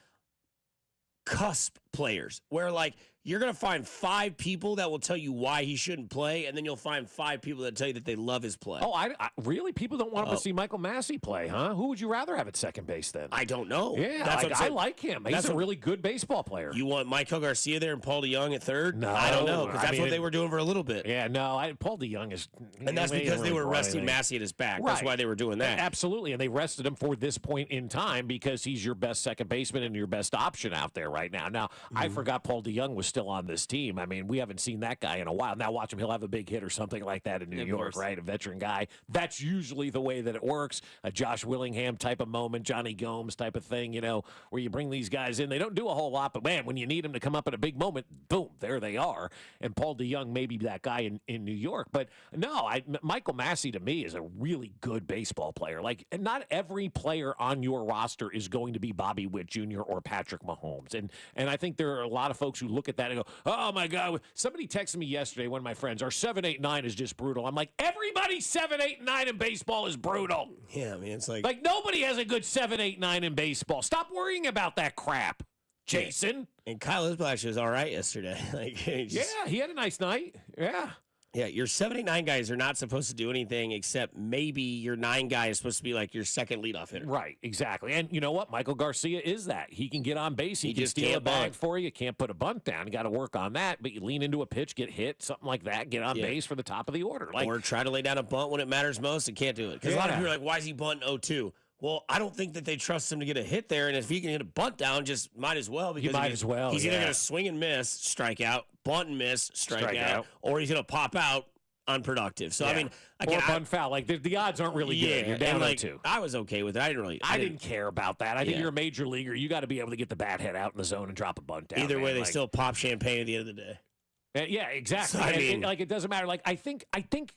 cusp players where, like, you're going to find 5 people that will tell you why he shouldn't play, and then you'll find 5 people that tell you that they love his play. Oh, I really? People don't want to see Michael Massey play, huh? Who would you rather have at second base then? I don't know. Yeah, that's what I like him. He's a really good baseball player. You want Michael Garcia there and Paul DeYoung at third? No. I don't know, because that's what they were doing for a little bit. Yeah, no, Paul DeYoung is... And that's because they were resting Massey at his back. Right. That's why they were doing that. Absolutely, and they rested him for this point in time because he's your best second baseman and your best option out there right now. Now, I forgot Paul DeYoung was still on this team. I mean, we haven't seen that guy in a while. Now watch him. He'll have a big hit or something like that in New York, right? A veteran guy. That's usually the way that it works. A Josh Willingham type of moment, Johnny Gomes type of thing, you know, where you bring these guys in. They don't do a whole lot, but, man, when you need them to come up at a big moment, boom, there they are. And Paul DeYoung may be that guy in New York. But, no, Michael Massey, to me, is a really good baseball player. Like, not every player on your roster is going to be Bobby Witt Jr. or Patrick Mahomes. And I think there are a lot of folks who look at that and go, oh, my God. Somebody texted me yesterday, one of my friends, our 7-8-9 is just brutal. I'm like, everybody's 7-8-9 in baseball is brutal. Yeah, I mean, it's like nobody has a good 7-8-9 in baseball. Stop worrying about that crap, Jason. And Kyle Isblash was all right yesterday. Yeah, he had a nice night. Yeah. Yeah, your 7-8-9 guys are not supposed to do anything except maybe your 9 guy is supposed to be like your second leadoff hitter. Right, exactly. And you know what? Michael Garcia is that. He can get on base. He can just steal a can't bag bunt. for you. Can't put a bunt down. You got to work on that. But you lean into a pitch, get hit, something like that, get on base for the top of the order. Or try to lay down a bunt when it matters most and can't do it. Because a lot of people are like, why is he bunting 0-2? Well, I don't think that they trust him to get a hit there. And if he can hit a bunt down, just might as well. Because he's either going to swing and miss, strike out, bunt and miss, strike out, or he's going to pop out. Unproductive. So I mean, again, or bunt foul. Like the odds aren't really good. You're down like, 2. I was okay with it. I didn't care about that. I think you're a major leaguer. You got to be able to get the bat head out in the zone and drop a bunt down. Either way, they still pop champagne at the end of the day. Yeah, exactly. So, I mean, it doesn't matter. Like I think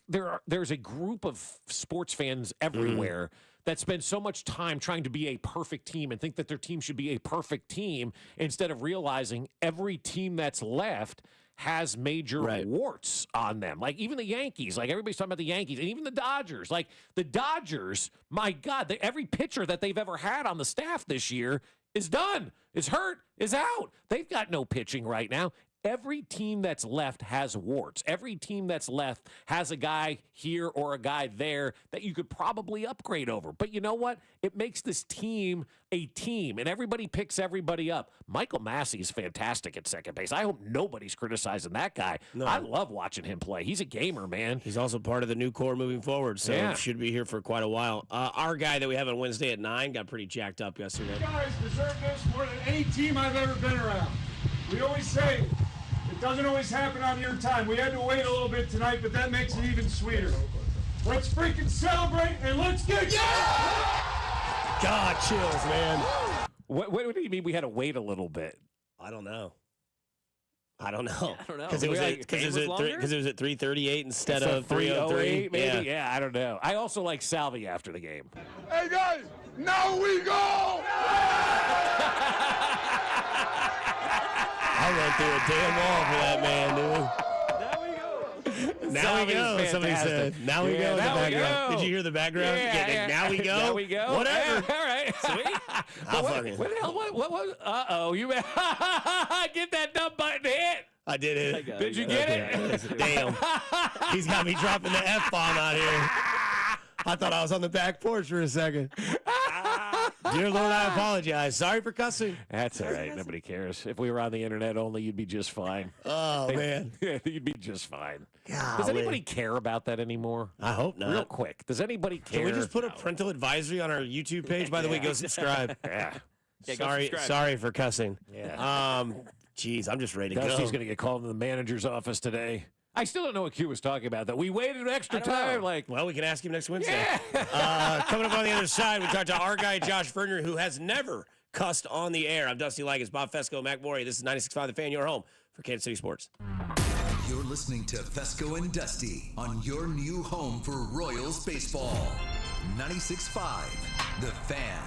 there's a group of sports fans everywhere that spend so much time trying to be a perfect team and think that their team should be a perfect team instead of realizing every team that's left has major warts on them. Like even the Yankees, like everybody's talking about the Yankees and even the Dodgers. Like the Dodgers, my God, every pitcher that they've ever had on the staff this year is done, is hurt, is out. They've got no pitching right now. Every team that's left has warts. Every team that's left has a guy here or a guy there that you could probably upgrade over. But you know what? It makes this team a team, and everybody picks everybody up. Michael Massey is fantastic at second base. I hope nobody's criticizing that guy. No. I love watching him play. He's a gamer, man. He's also part of the new core moving forward, so should be here for quite a while. Our guy that we have on Wednesday at 9 got pretty jacked up yesterday. You guys deserve this more than any team I've ever been around. We always say it doesn't always happen on your time. We had to wait a little bit tonight, but that makes it even sweeter. Let's freaking celebrate and let's get God, chills, man. What do you mean we had to wait a little bit? I don't know. I don't know. Because it was at 3:38 instead of 3:03. Maybe. Yeah, I don't know. I also like Salvi after the game. Hey, guys, now we go! I'll run through a damn wall for that man, dude. Now we go. Somebody said. Now we go. In the background. Did you hear the background? Yeah. Now we go. Now we go. Whatever. Yeah, all right. Sweet. What the hell? What was? Uh-oh. You get that dumb button hit. I did it. Did you get it? Damn. He's got me dropping the F-bomb out here. I thought I was on the back porch for a second. Dear Lord, I apologize. Sorry for cussing. That's all right. Nobody cares. If we were on the internet only, you'd be just fine. Oh, man. You'd be just fine. Golly. Does anybody care about that anymore? I hope not. Real quick. Does anybody care? Can we just put a parental advisory on our YouTube page? By the way, go subscribe. Yeah. Sorry for cussing. Yeah. Geez, I'm just ready to Dusty's go. going to get called to the manager's office today. I still don't know what Q was talking about, though. We waited extra time. Well, we can ask him next Wednesday. Yeah. Coming up on the other side, we talked to our guy, Josh Verner, who has never cussed on the air. I'm Dusty Liggins, Bob Fescoe, Mac Morey. This is 96.5 The Fan, your home for Kansas City sports. You're listening to Fescoe and Dusty on your new home for Royals baseball. 96.5 The Fan.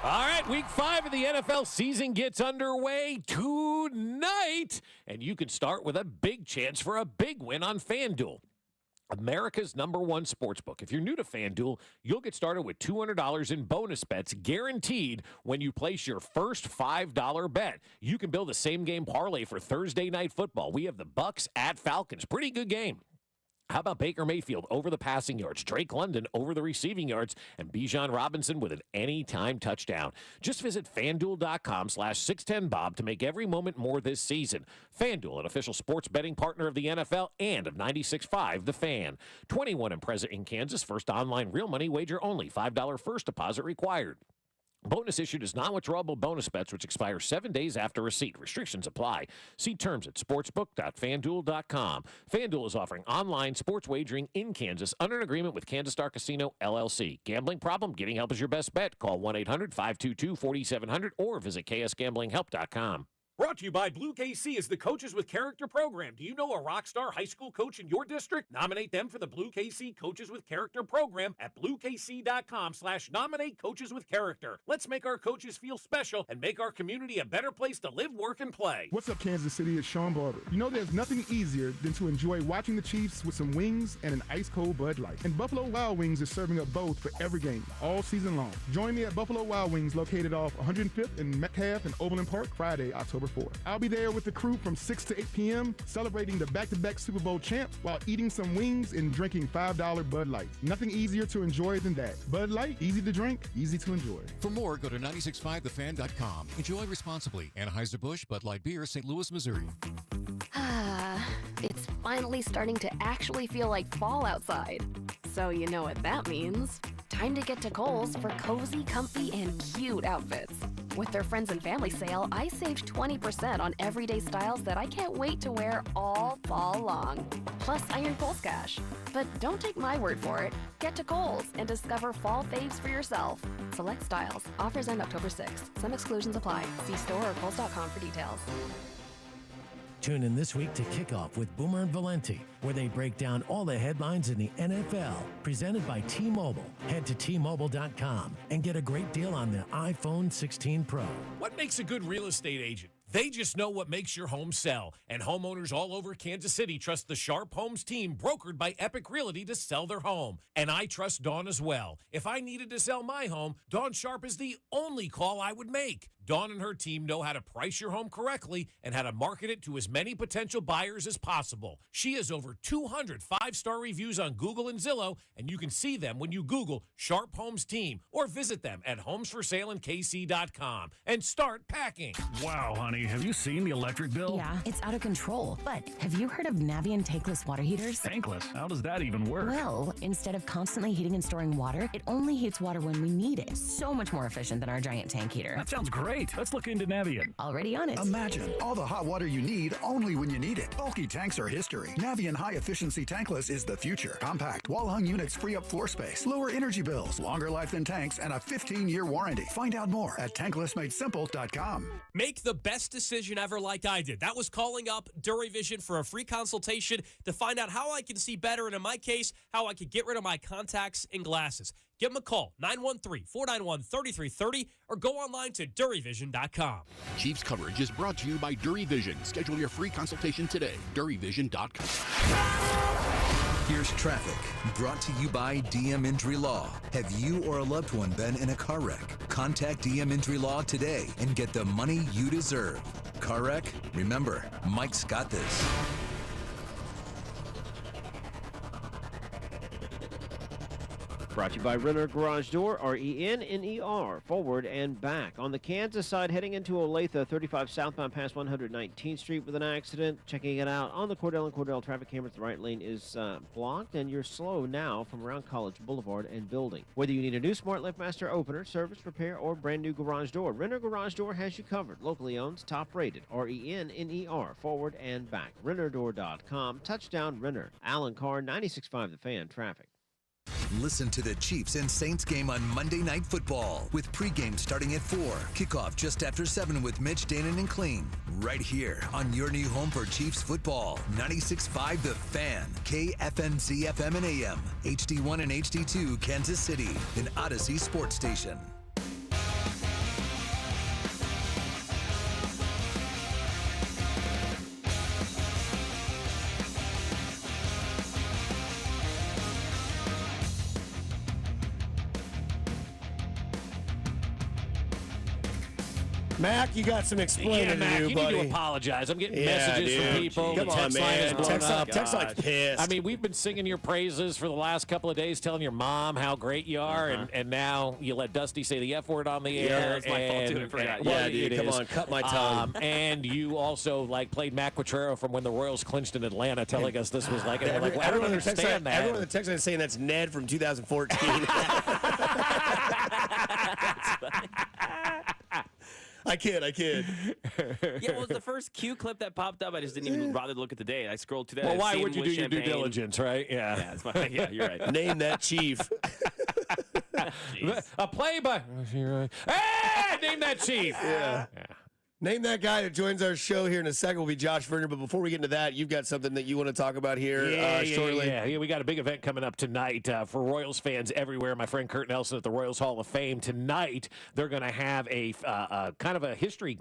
All right, week 5 of the NFL season gets underway tonight, and you can start with a big chance for a big win on FanDuel, America's #1 sportsbook. If you're new to FanDuel, you'll get started with $200 in bonus bets guaranteed when you place your first $5 bet. You can build a same-game parlay for Thursday Night Football. We have the Bucs at Falcons. Pretty good game. How about Baker Mayfield over the passing yards, Drake London over the receiving yards, and Bijan Robinson with an anytime touchdown? Just visit FanDuel.com/610Bob to make every moment more this season. FanDuel, an official sports betting partner of the NFL and of 96.5 The Fan. 21 and present in Kansas. First online real money wager only. $5 first deposit required. Bonus issued is non-withdrawable bonus bets, which expire 7 days after receipt. Restrictions apply. See terms at sportsbook.fanduel.com. FanDuel is offering online sports wagering in Kansas under an agreement with Kansas Star Casino, LLC. Gambling problem? Getting help is your best bet. Call 1-800-522-4700 or visit ksgamblinghelp.com. Brought to you by Blue KC is the Coaches with Character program. Do you know a rock star high school coach in your district? Nominate them for the Blue KC Coaches with Character program at bluekc.com/nominate coaches with character. Let's make our coaches feel special and make our community a better place to live, work, and play. What's up, Kansas City? It's Sean Barber. You know there's nothing easier than to enjoy watching the Chiefs with some wings and an ice-cold Bud Light. And Buffalo Wild Wings is serving up both for every game, all season long. Join me at Buffalo Wild Wings, located off 105th and Metcalf and Overland Park, Friday, October 4th. I'll be there with the crew from 6 to 8 p.m., celebrating the back-to-back Super Bowl champs while eating some wings and drinking $5 Bud Light. Nothing easier to enjoy than that. Bud Light, easy to drink, easy to enjoy. For more, go to 965thefan.com. Enjoy responsibly. Anheuser-Busch, Bud Light Beer, St. Louis, Missouri. It's finally starting to actually feel like fall outside. So you know what that means. Time to get to Kohl's for cozy, comfy, and cute outfits. With their friends and family sale, I saved 20% on everyday styles that I can't wait to wear all fall long. Plus, I earn Kohl's cash. But don't take my word for it. Get to Kohl's and discover fall faves for yourself. Select styles. Offers end October 6th. Some exclusions apply. See store or kohls.com for details. Tune in this week to Kickoff with Boomer and Valenti, where they break down all the headlines in the NFL. Presented by T-Mobile. Head to T-Mobile.com and get a great deal on the iPhone 16 Pro. What makes a good real estate agent? They just know what makes your home sell. And homeowners all over Kansas City trust the Sharp Homes team, brokered by Epic Realty, to sell their home. And I trust Dawn as well. If I needed to sell my home, Dawn Sharp is the only call I would make. Dawn and her team know how to price your home correctly and how to market it to as many potential buyers as possible. She has over 200 5-star reviews on Google and Zillow, and you can see them when you Google Sharp Homes Team or visit them at homesforsaleandkc.com and start packing. Wow, honey, have you seen the electric bill? Yeah, it's out of control. But have you heard of Navien tankless water heaters? Tankless? How does that even work? Well, instead of constantly heating and storing water, it only heats water when we need it. So much more efficient than our giant tank heater. That sounds great. Let's look into Navien. Already on it. Imagine all the hot water you need only when you need it. Bulky tanks are history. Navien high-efficiency tankless is the future. Compact, wall-hung units free up floor space, lower energy bills, longer life than tanks, and a 15-year warranty. Find out more at tanklessmadesimple.com. Make the best decision ever like I did. That was calling up DuraVision for a free consultation to find out how I can see better, and in my case, how I could get rid of my contacts and glasses. Give them a call, 913-491-3330, or go online to DurryVision.com. Chiefs coverage is brought to you by Dury Vision. Schedule your free consultation today. DurryVision.com. Here's traffic, brought to you by DM Injury Law. Have you or a loved one been in a car wreck? Contact DM Injury Law today and get the money you deserve. Car wreck? Remember, Mike's got this. Brought to you by Renner Garage Door, RENNER, forward and back. On the Kansas side, heading into Olathe, 35 southbound past 119th Street with an accident. Checking it out on the Cordell and Cordell traffic cameras. The right lane is blocked, and you're slow now from around College Boulevard and Building. Whether you need a new Smart LiftMaster opener, service, repair, or brand new garage door, Renner Garage Door has you covered. Locally owned, top rated, RENNER, forward and back. RennerDoor.com. Touchdown Renner. Alan Carr, 96.5 The Fan, traffic. Listen to the Chiefs and Saints game on Monday Night Football with pregame starting at 4. Kickoff just after 7 with Mitch, Danon, and Clean. Right here on your new home for Chiefs football. 96.5 The Fan. KFNZ FM and AM. HD1 and HD2 Kansas City. An Odyssey sports station. Mac, you got some explaining Mac, to do, you buddy. need to apologize. I'm getting messages from people. Come the on, text line is man. blown up. Text line's pissed. I mean, we've been singing your praises for the last couple of days, telling your mom how great you are, and now you let Dusty say the F word on the air. Yeah, that's my fault, too. I forgot. Well, dude, come on, cut my tongue. And you also played Mac Quattrero from when the Royals clinched in Atlanta, telling us this was like, I don't understand that. Everyone in the text line is saying that's Ned from 2014. I kid. Yeah, well, it was the first Q clip that popped up. I just didn't even bother to look at the date. I scrolled to that. Well, why would you do your due diligence, right? Yeah, yeah, you're right. Name that chief. A play by. Hey, name that chief. Yeah. Name that guy that joins our show here in a second will be Josh Verner. But before we get into that, you've got something that you want to talk about here shortly. Yeah, we got a big event coming up tonight for Royals fans everywhere. My friend Kurt Nelson at the Royals Hall of Fame. Tonight, they're going to have a kind of a history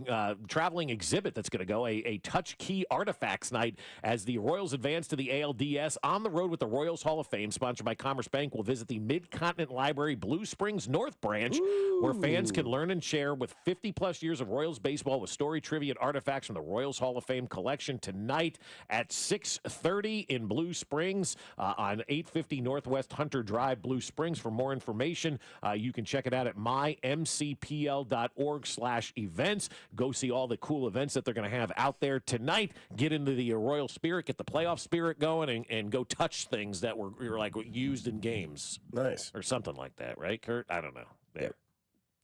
traveling exhibit that's going to go, a touch key artifacts night as the Royals advance to the ALDS on the road with the Royals Hall of Fame, sponsored by Commerce Bank. We'll visit the Mid-Continent Library Blue Springs North Branch, where fans can learn and share with 50-plus years of Royals baseball with story, trivia, and artifacts from the Royals Hall of Fame collection tonight at 6:30 in Blue Springs on 850 Northwest Hunter Drive, Blue Springs. For more information, you can check it out at mymcpl.org/events. Go see all the cool events that they're going to have out there tonight. Get into the Royal spirit, get the playoff spirit going, and go touch things that were used in games. Nice. Or something like that, right, Kurt? I don't know. There.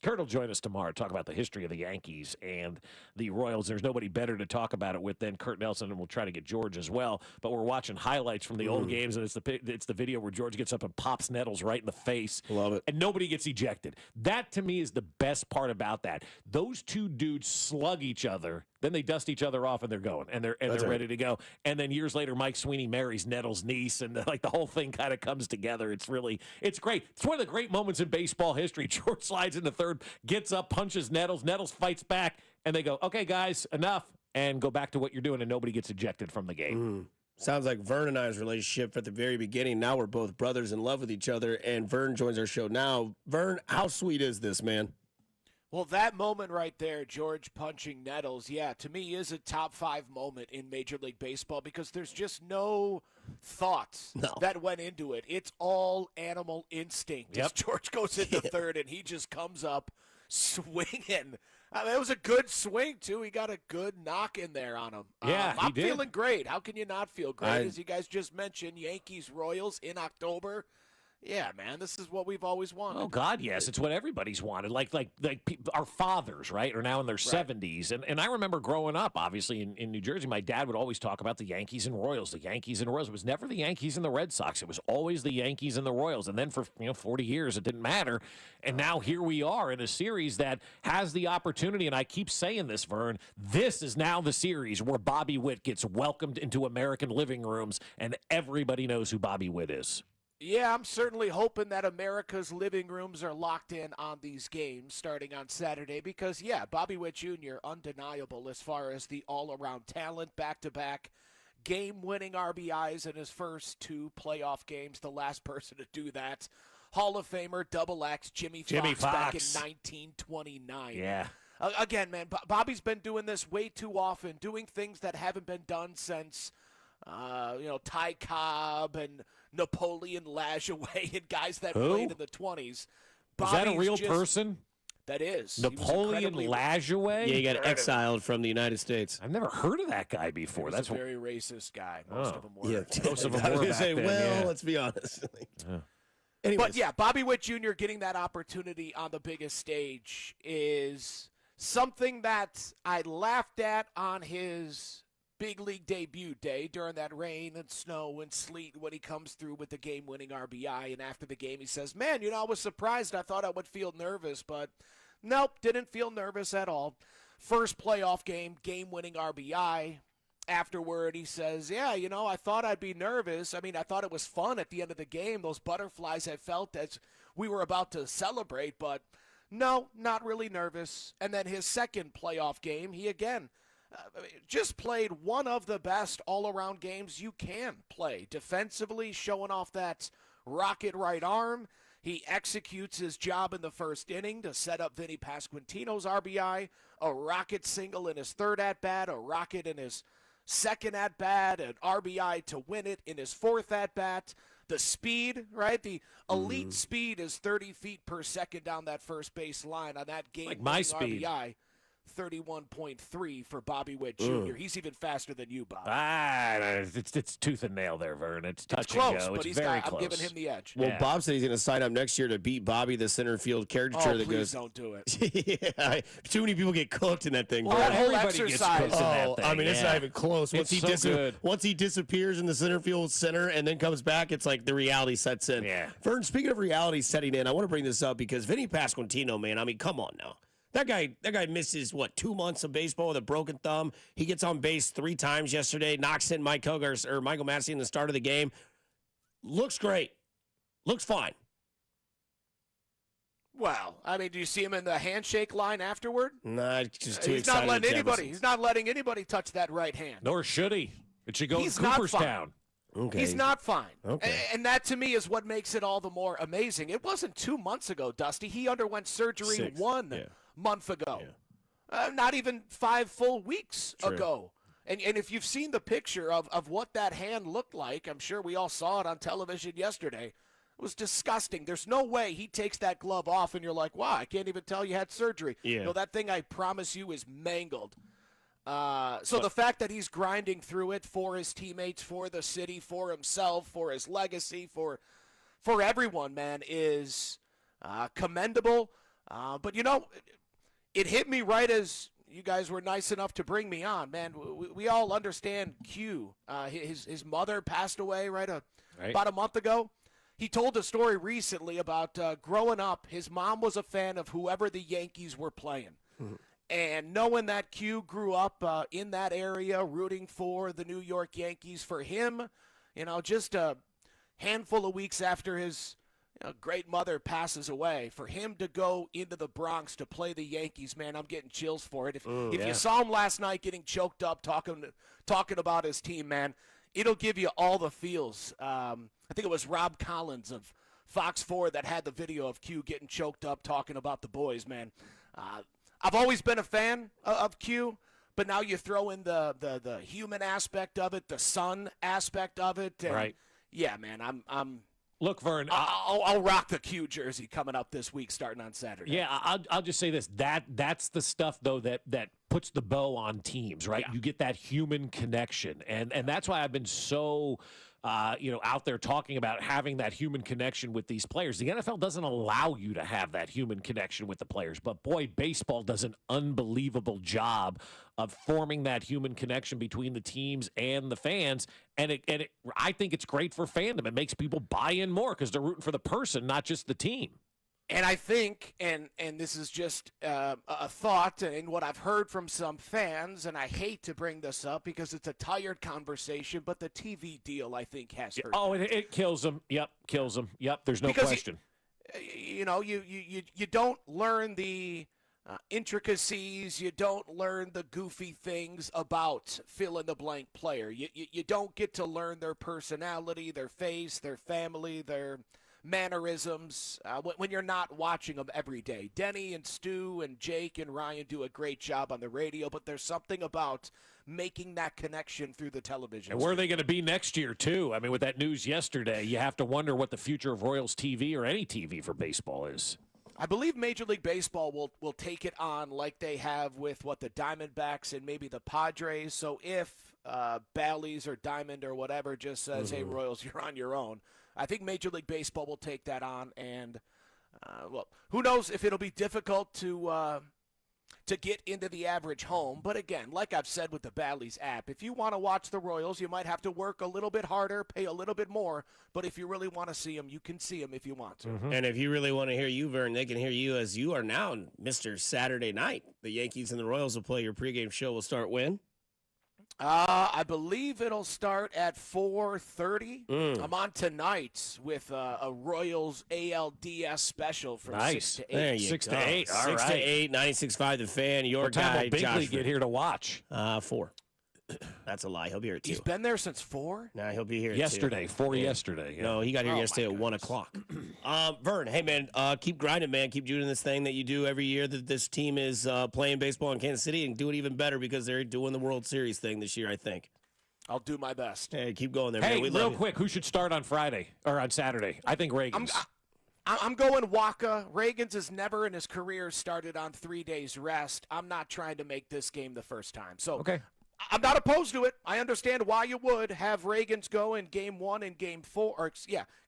Kurt will join us tomorrow to talk about the history of the Yankees and the Royals. There's nobody better to talk about it with than Kurt Nelson, and we'll try to get George as well. But we're watching highlights from the old games, and it's the video where George gets up and pops Nettles right in the face. Love it. And nobody gets ejected. That, to me, is the best part about that. Those two dudes slug each other, then they dust each other off, and they're going, and they're ready to go. And then years later, Mike Sweeney marries Nettles' niece, and the whole thing kind of comes together. It's great. It's one of the great moments in baseball history. George slides in the third, gets up, punches Nettles. Nettles fights back, and they go, "Okay, guys, enough," and go back to what you're doing, and nobody gets ejected from the game. Sounds like Vern and I's relationship at the very beginning. Now we're both brothers in love with each other, and Vern joins our show now. Vern, how sweet is this, man? Well, that moment right there, George punching Nettles, to me is a top 5 moment in Major League Baseball because there's just no thoughts that went into it. It's all animal instinct. As George goes into third, and he just comes up swinging. I mean, it was a good swing, too. He got a good knock in there on him. I'm feeling great. How can you not feel great? As you guys just mentioned, Yankees, Royals in October. Yeah, man, this is what we've always wanted. Oh, God, yes. It's what everybody's wanted. Like our fathers, right, are now in their 70s. And I remember growing up, obviously, in New Jersey, my dad would always talk about the Yankees and Royals, the Yankees and Royals. It was never the Yankees and the Red Sox. It was always the Yankees and the Royals. And then for 40 years, it didn't matter. And now here we are in a series that has the opportunity, and I keep saying this, Vern, this is now the series where Bobby Witt gets welcomed into American living rooms, and everybody knows who Bobby Witt is. Yeah, I'm certainly hoping that America's living rooms are locked in on these games starting on Saturday because, yeah, Bobby Witt Jr., undeniable as far as the all-around talent, back-to-back game-winning RBIs in his first 2 playoff games, the last person to do that. Hall of Famer, Double X, Jimmy Fox back in 1929. Yeah. Again, man, Bobby's been doing this way too often, doing things that haven't been done since, Ty Cobb and Napoleon Lajoie and guys that Who? played in the 20s. Is that a real person? That is. Napoleon Lajoie? Yeah, he got exiled from the United States. I've never heard of that guy before. That's That's a very racist guy. Most of them were. Yeah, Most of them I was were gonna back say, then, well, yeah. let's be honest. But yeah, Bobby Witt Jr. getting that opportunity on the biggest stage is something that I laughed at on his big league debut day during that rain and snow and sleet when he comes through with the game-winning RBI. And after the game, he says, man, I was surprised. I thought I would feel nervous, but nope, didn't feel nervous at all. First playoff game-winning RBI. Afterward, he says, yeah, I thought I'd be nervous. I mean, I thought it was fun at the end of the game, those butterflies I felt as we were about to celebrate, but no, not really nervous. And then his second playoff game, he again just played one of the best all-around games you can play. Defensively, showing off that rocket right arm. He executes his job in the first inning to set up Vinny Pasquantino's RBI, a rocket single in his third at-bat, a rocket in his second at-bat, an RBI to win it in his fourth at-bat. The speed, right? The elite speed is 30 feet per second down that first base line on that game. Like my speed. RBI. 31.3 for Bobby Witt Jr. He's even faster than you, Bob. It's tooth and nail there, Vern. It's touch close, and go. but It's very close. I'm giving him the edge. Well, Bob said he's going to sign up next year to beat Bobby, the center field caricature Oh, that please goes. don't do it. Yeah, too many people get cooked in that thing. Well, Brad. that whole Everybody gets exercise. cooked in that thing, I mean, it's yeah. not even close. It's so good. Once he disappears in the center field center and then comes back, it's like the reality sets in. Yeah. Vern, speaking of reality setting in, I want to bring this up because Vinny Pasquantino, man, I mean, come on now. That guy misses, 2 months of baseball with a broken thumb. He gets on base 3 times yesterday, knocks in Michael Massey in the start of the game. Looks great. Looks fine. Well, I mean, do you see him in the handshake line afterward? Nah, just too He's excited. not letting at anybody. Jefferson. He's not letting anybody touch that right hand. Nor should he. It should go He's to not Cooperstown. Okay. He's not fine. Okay. And that, to me, is what makes it all the more amazing. It wasn't 2 months ago, Dusty. He underwent surgery 6. 1 month ago. Not even 5 full weeks ago. And if you've seen the picture of what that hand looked like, I'm sure we all saw it on television yesterday. It was disgusting. There's no way he takes that glove off and you're like, wow, I can't even tell you had surgery. Yeah. No, that thing, I promise you, is mangled. So the fact that he's grinding through it for his teammates, for the city, for himself, for his legacy, for everyone, man, is commendable. But, it hit me right as you guys were nice enough to bring me on, man. We all understand Q. His mother passed away about a month ago. He told a story recently about growing up. His mom was a fan of whoever the Yankees were playing. And knowing that Q grew up in that area, rooting for the New York Yankees, for him, just a handful of weeks after his great mother passes away, for him to go into the Bronx to play the Yankees, man, I'm getting chills for it. If you saw him last night getting choked up talking about his team, man, it'll give you all the feels. I think it was Rob Collins of Fox 4 that had the video of Q getting choked up talking about the boys, man. I've always been a fan of Q, but now you throw in the human aspect of it, the son aspect of it, and Right. Yeah, man, I'm. Look, Vern, I'll rock the Q jersey coming up this week, starting on Saturday. Yeah, I'll just say this. That's the stuff, though, that puts the bow on teams, right? Yeah. You get that human connection. And that's why I've been so, out there talking about having that human connection with these players. The NFL doesn't allow you to have that human connection with the players. But, boy, baseball does an unbelievable job of forming that human connection between the teams and the fans. And I think it's great for fandom. It makes people buy in more because they're rooting for the person, not just the team. And I think, and this is just a thought and what I've heard from some fans, and I hate to bring this up because it's a tired conversation, but the TV deal, I think, has hurt. Oh, it kills them. Yep, kills them. Yep, there's no question. You don't learn the intricacies. You don't learn the goofy things about fill-in-the-blank player. You don't get to learn their personality, their face, their family, their mannerisms when you're not watching them every day. Denny and Stu and Jake and Ryan do a great job on the radio, but there's something about making that connection through the television. And where are they going to be next year, too? I mean, with that news yesterday, you have to wonder what the future of Royals TV or any TV for baseball is. I believe Major League Baseball will take it on like they have with the Diamondbacks and maybe the Padres. So if Bally's or Diamond or whatever just says, hey, Royals, you're on your own, I think Major League Baseball will take that on. And, who knows if it'll be difficult to get into the average home. But again, like I've said with the Bally's app, if you want to watch the Royals, you might have to work a little bit harder, pay a little bit more. But if you really want to see them, you can see them if you want to. And if you really want to hear you, Vern, they can hear you as you are now Mr. Saturday Night. The Yankees and the Royals will play. Your pregame show will start when? I believe it'll start at 4:30. I'm on tonight with a Royals ALDS special from 6 to 8. There you 6 go. to 8. All 6 right. to 8, 96.5 The Fan. Your What time guy, will Binkley Josh get here to watch? 4. That's a lie. He'll be here at 2. He's been there since 4? Nah, he'll be here at Yesterday, 2. 4 yesterday. Yeah. No, he got here yesterday at 1 o'clock. Vern, hey, man, keep grinding, man. Keep doing this thing that you do every year that this team is playing baseball in Kansas City, and do it even better because they're doing the World Series thing this year, I think. I'll do my best. Hey, keep going there, Hey, man. We real love you. quick, who should start on Friday or on Saturday? I think Reagan's. I'm going Waka. Reagan's has never in his career started on 3 days rest. I'm not trying to make this game the first time. So okay. I'm not opposed to it. I understand why you would have Reagan's go in game 1 and game 4. Or,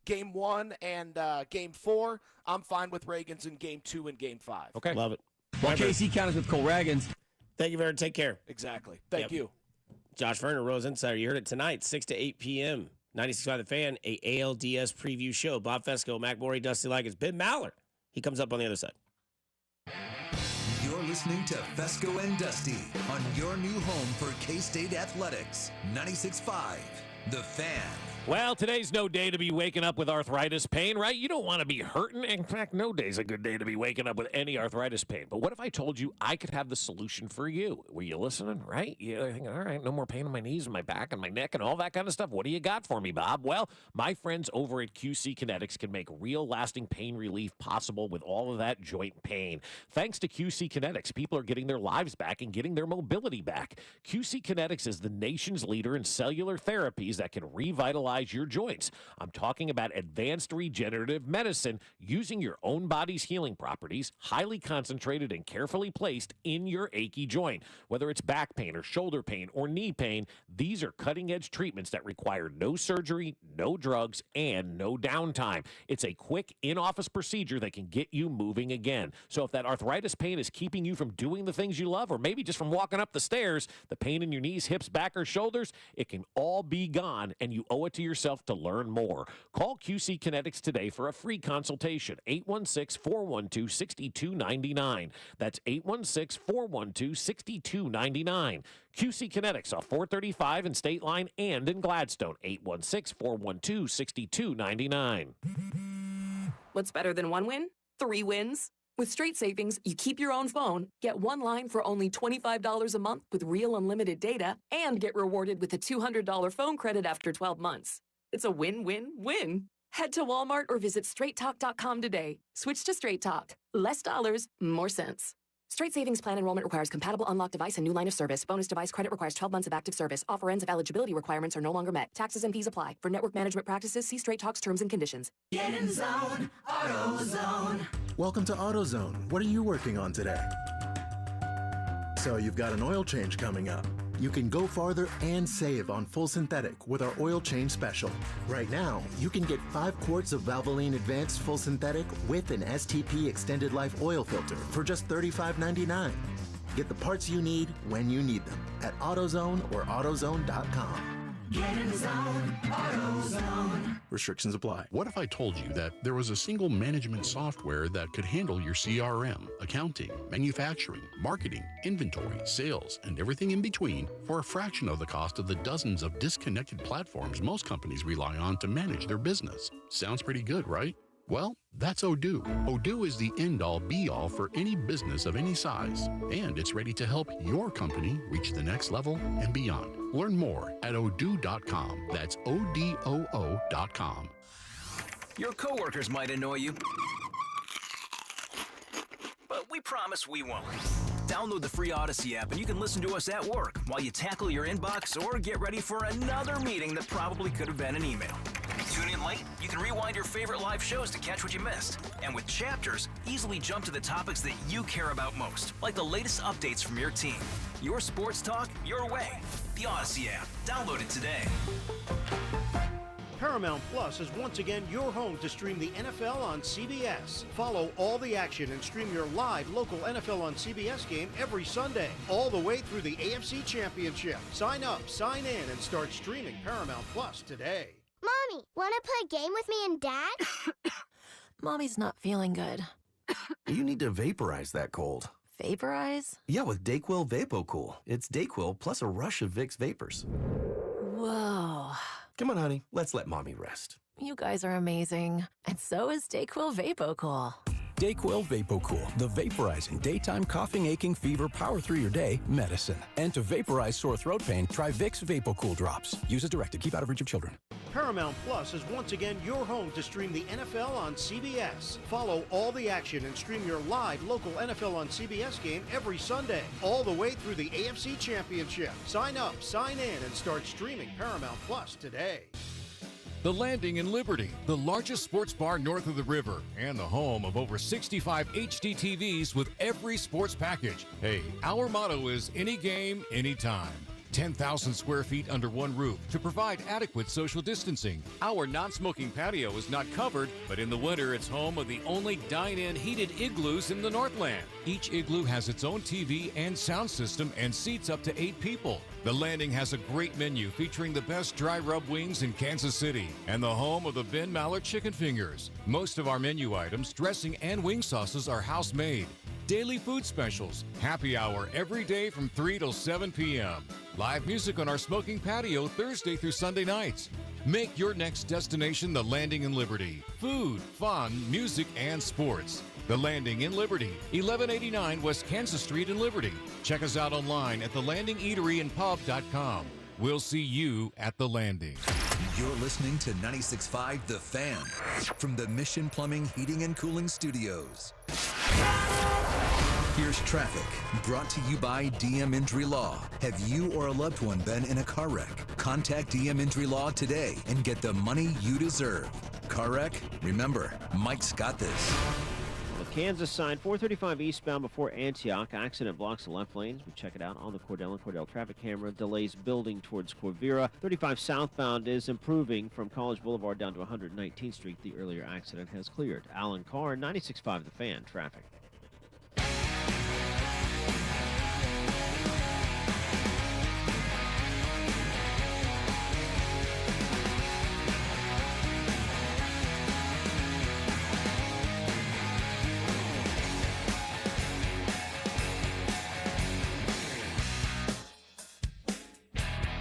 game 1 and game 4. I'm fine with Reagan's in game 2 and game 5. Okay. Love it. Well, KC counters with Cole Reagan's. Thank you, Vern. Take care. Exactly. Thank you. Josh Verner, Rose Insider. You heard it tonight, 6 to 8 p.m. 96.5 The Fan, a ALDS preview show. Bob Fescoe, Mac Morey, Dusty Liggins, Ben Maller. He comes up on the other side. You're listening to Fescoe and Dusty on your new home for K-State Athletics. 96.5 The Fan. Well, today's no day to be waking up with arthritis pain, right? You don't want to be hurting. In fact, no day's a good day to be waking up with any arthritis pain. But what if I told you I could have the solution for you? Were you listening, right? You're thinking, all right, no more pain in my knees and my back and my neck and all that kind of stuff. What do you got for me, Bob? Well, my friends over at QC Kinetics can make real lasting pain relief possible with all of that joint pain. Thanks to QC Kinetics, people are getting their lives back and getting their mobility back. QC Kinetics is the nation's leader in cellular therapies that can revitalize your joints. I'm talking about advanced regenerative medicine using your own body's healing properties, highly concentrated and carefully placed in your achy joint. Whether it's back pain or shoulder pain or knee pain, these are cutting-edge treatments that require no surgery, no drugs, and no downtime. It's a quick in-office procedure that can get you moving again. So if that arthritis pain is keeping you from doing the things you love, or maybe just from walking up the stairs, the pain in your knees, hips, back, or shoulders, it can all be gone, and you owe it to yourself to learn more. Call QC Kinetics today for a free consultation. 816-412-6299. That's 816-412-6299. QC Kinetics off 435 in State Line and in Gladstone. 816-412-6299. What's better than one win? 3 wins. With Straight Savings, you keep your own phone, get one line for only $25 a month with real unlimited data, and get rewarded with a $200 phone credit after 12 months. It's a win-win-win. Head to Walmart or visit straighttalk.com today. Switch to Straight Talk. Less dollars, more sense. Straight Savings Plan enrollment requires compatible unlocked device and new line of service. Bonus device credit requires 12 months of active service. Offer ends if eligibility requirements are no longer met. Taxes and fees apply. For network management practices, see Straight Talk's terms and conditions. Get in zone, AutoZone. Welcome to AutoZone. What are you working on today? So you've got an oil change coming up. You can go farther and save on full synthetic with our oil change special. Right now, you can get 5 quarts of Valvoline Advanced Full Synthetic with an STP Extended Life oil filter for just $35.99. Get the parts you need when you need them at AutoZone or AutoZone.com. Get in the zone, AutoZone. Restrictions apply. What if I told you that there was a single management software that could handle your CRM, accounting, manufacturing, marketing, inventory, sales, and everything in between for a fraction of the cost of the dozens of disconnected platforms most companies rely on to manage their business? Sounds pretty good, right? Well, that's Odoo. Odoo is the end-all be-all for any business of any size, and it's ready to help your company reach the next level and beyond. Learn more at odoo.com. That's ODOO.com. Your coworkers might annoy you, but we promise we won't. Download the free Odyssey app and you can listen to us at work while you tackle your inbox or get ready for another meeting that probably could have been an email. Tune in late? You can rewind your favorite live shows to catch what you missed. And with Chapters, easily jump to the topics that you care about most, like the latest updates from your team. Your sports talk, your way. The Odyssey app. Download it today. Paramount Plus is once again your home to stream the NFL on CBS. Follow all the action and stream your live local NFL on CBS game every Sunday, all the way through the AFC Championship. Sign up, sign in, and start streaming Paramount Plus today. Mommy, want to play a game with me and Dad? Mommy's not feeling good. You need to vaporize that cold. Vaporize? Yeah, with Dayquil VapoCool. It's Dayquil plus a rush of Vicks vapors. Whoa. Come on, honey. Let's let Mommy rest. You guys are amazing. And so is Dayquil VapoCool. Dayquil VapoCool, the vaporizing daytime coughing, aching, fever, power through your day medicine. And to vaporize sore throat pain, try Vicks VapoCool drops. Use as directed. Keep out of reach of children. Paramount Plus is once again your home to stream the NFL on CBS. Follow all the action and stream your live local NFL on CBS game every Sunday, all the way through the AFC Championship. Sign up, sign in, and start streaming Paramount Plus today. The Landing in Liberty, the largest sports bar north of the river, and the home of over 65 HD TVs with every sports package. Hey, our motto is any game, anytime. 10,000 square feet under one roof to provide adequate social distancing. Our non-smoking patio is not covered, but in the winter it's home of the only dine-in heated igloos in the Northland. Each igloo has its own TV and sound system and seats up to 8 people. The Landing has a great menu featuring the best dry rub wings in Kansas City and the home of the Ben Maller chicken fingers. Most of our menu items, dressing, and wing sauces are house-made. Daily food specials, happy hour every day from 3 till 7 p.m. Live music on our smoking patio Thursday through Sunday nights. Make your next destination the Landing in Liberty. Food, fun, music, and sports. The Landing in Liberty, 1189 West Kansas Street in Liberty. Check us out online at thelandingeateryandpub.com. We'll see you at the Landing. You're listening to 96.5 The Fan from the Mission Plumbing, Heating, and Cooling Studios. Here's traffic, brought to you by DM Injury Law. Have you or a loved one been in a car wreck? Contact DM Injury Law today and get the money you deserve. Car wreck? Remember, Mike's got this. The Kansas side, 435 eastbound before Antioch. Accident blocks the left lanes. We check it out on the Cordell and Cordell traffic camera. Delays building towards Quivira. 35 southbound is improving from College Boulevard down to 119th Street. The earlier accident has cleared. Alan Carr, 96.5 The Fan, traffic.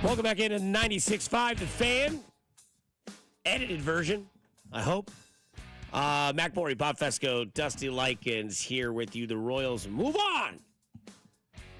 Welcome back into 96.5 The Fan. Edited version, I hope. Mac Borey, Bob Fescoe, Dusty Likens here with you. The Royals move on.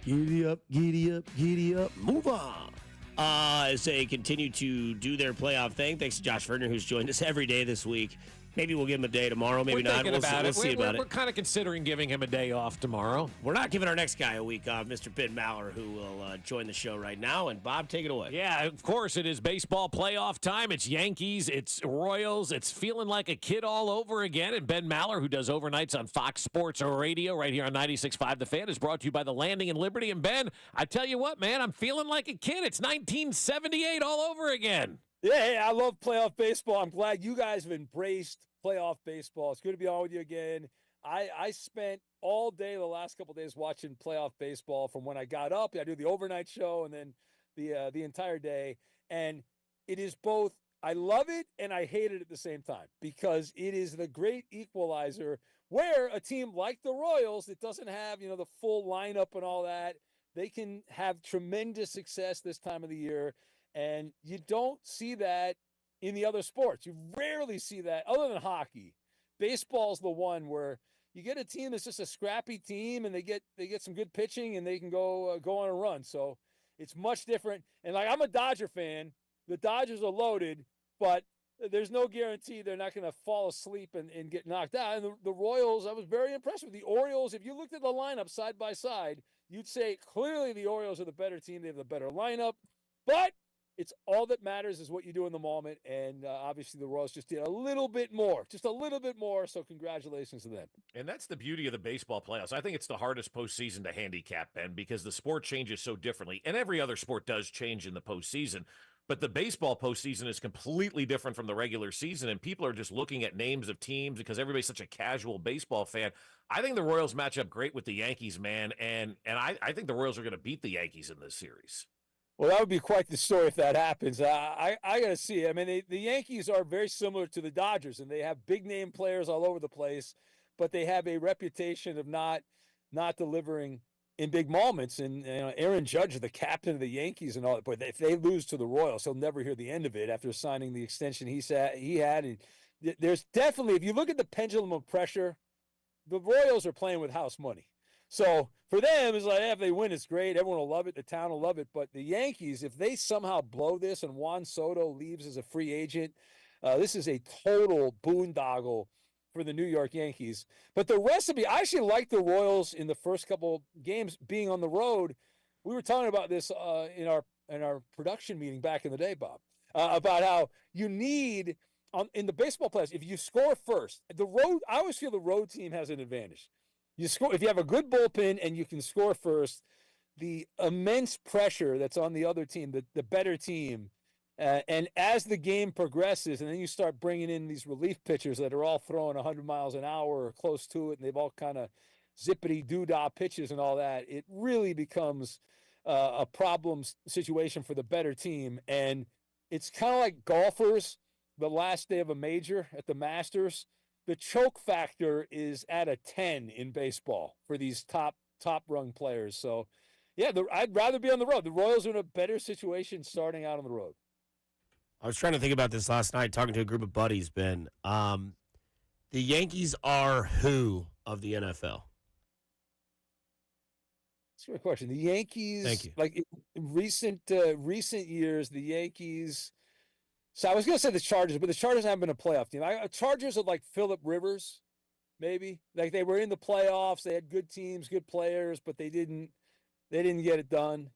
Giddy up, giddy up, giddy up. Move on. As they continue to do their playoff thing. Thanks to Josh Verner, who's joined us every day this week. Maybe we'll give him a day tomorrow. Maybe not. We'll see about it. We're kind of considering giving him a day off tomorrow. We're not giving our next guy a week off, Mr. Ben Maller, who will join the show right now. And Bob, take it away. Yeah, of course it is baseball playoff time. It's Yankees, it's Royals. It's feeling like a kid all over again. And Ben Maller, who does overnights on Fox Sports Radio right here on 96.5 The Fan, is brought to you by the Landing in Liberty. And Ben, I tell you what, man, I'm feeling like a kid. It's 1978 all over again. Yeah, hey, I love playoff baseball. I'm glad you guys have embraced playoff baseball. It's good to be on with you again. I spent all day the last couple of days watching playoff baseball from when I got up. I do the overnight show and then the entire day. And it is both I love it and I hate it at the same time because it is the great equalizer where a team like the Royals that doesn't have, the full lineup and all that, they can have tremendous success this time of the year. And you don't see that in the other sports. You rarely see that other than hockey. Baseball's the one where you get a team that's just a scrappy team and they get some good pitching and they can go on a run. So it's much different. And like I'm a Dodger fan. The Dodgers are loaded, but there's no guarantee they're not going to fall asleep and get knocked out. And the Royals, I was very impressed with the Orioles. If you looked at the lineup side by side, you'd say clearly the Orioles are the better team. They have the better lineup. But it's all that matters is what you do in the moment. And obviously the Royals just did a little bit more. So congratulations to them. And that's the beauty of the baseball playoffs. I think it's the hardest postseason to handicap, Ben, because the sport changes so differently. And every other sport does change in the postseason. But the baseball postseason is completely different from the regular season, and people are just looking at names of teams because everybody's such a casual baseball fan. I think the Royals match up great with the Yankees, man, and I think the Royals are going to beat the Yankees in this series. Well, that would be quite the story if that happens. I got to see. I mean, the Yankees are very similar to the Dodgers, and they have big-name players all over the place, but they have a reputation of not delivering in big moments. And Aaron Judge, the captain of the Yankees and all that, but if they lose to the Royals, he'll never hear the end of it after signing the extension he had. And there's definitely, if you look at the pendulum of pressure, the Royals are playing with house money. So for them, it's like, if they win, it's great. Everyone will love it. The town will love it. But the Yankees, if they somehow blow this and Juan Soto leaves as a free agent, this is a total boondoggle for the New York Yankees. But the recipe, I actually like the Royals in the first couple games being on the road. We were talking about this in our production meeting back in the day, Bob, about how you need in the baseball playoffs, if you score first, I always feel the road team has an advantage. You score if you have a good bullpen and you can score first, the immense pressure that's on the other team, the better team. And as the game progresses, and then you start bringing in these relief pitchers that are all throwing 100 miles an hour or close to it, and they've all kind of zippity-doo-dah pitches and all that, it really becomes a problem situation for the better team. And it's kind of like golfers the last day of a major at the Masters. The choke factor is at a 10 in baseball for these top-rung players. So, yeah, I'd rather be on the road. The Royals are in a better situation starting out on the road. I was trying to think about this last night, talking to a group of buddies, Ben. The Yankees are who of the NFL? That's a good question. The Yankees, Thank you. Like in recent years, the Yankees. So I was going to say the Chargers, but the Chargers haven't been a playoff team. Chargers are like Phillip Rivers, maybe. Like they were in the playoffs, they had good teams, good players, but they didn't get it done.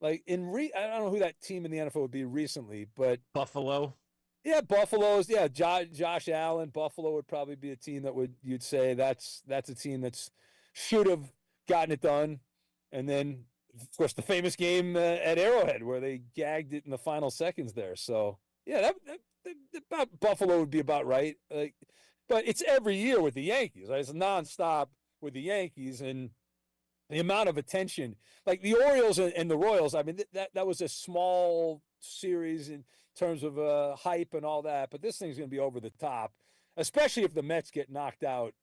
Like I don't know who that team in the NFL would be recently, but Buffalo. Yeah, Buffalo's. Yeah, Josh Allen. Buffalo would probably be a team that you'd say that's a team that's should have gotten it done. And then, of course, the famous game at Arrowhead where they gagged it in the final seconds there. So yeah, that Buffalo would be about right. But it's every year with the Yankees. Right? It's nonstop with the Yankees, and the amount of attention, like the Orioles and the Royals. I mean, that was a small series in terms of hype and all that, but this thing's going to be over the top, especially if the Mets get knocked out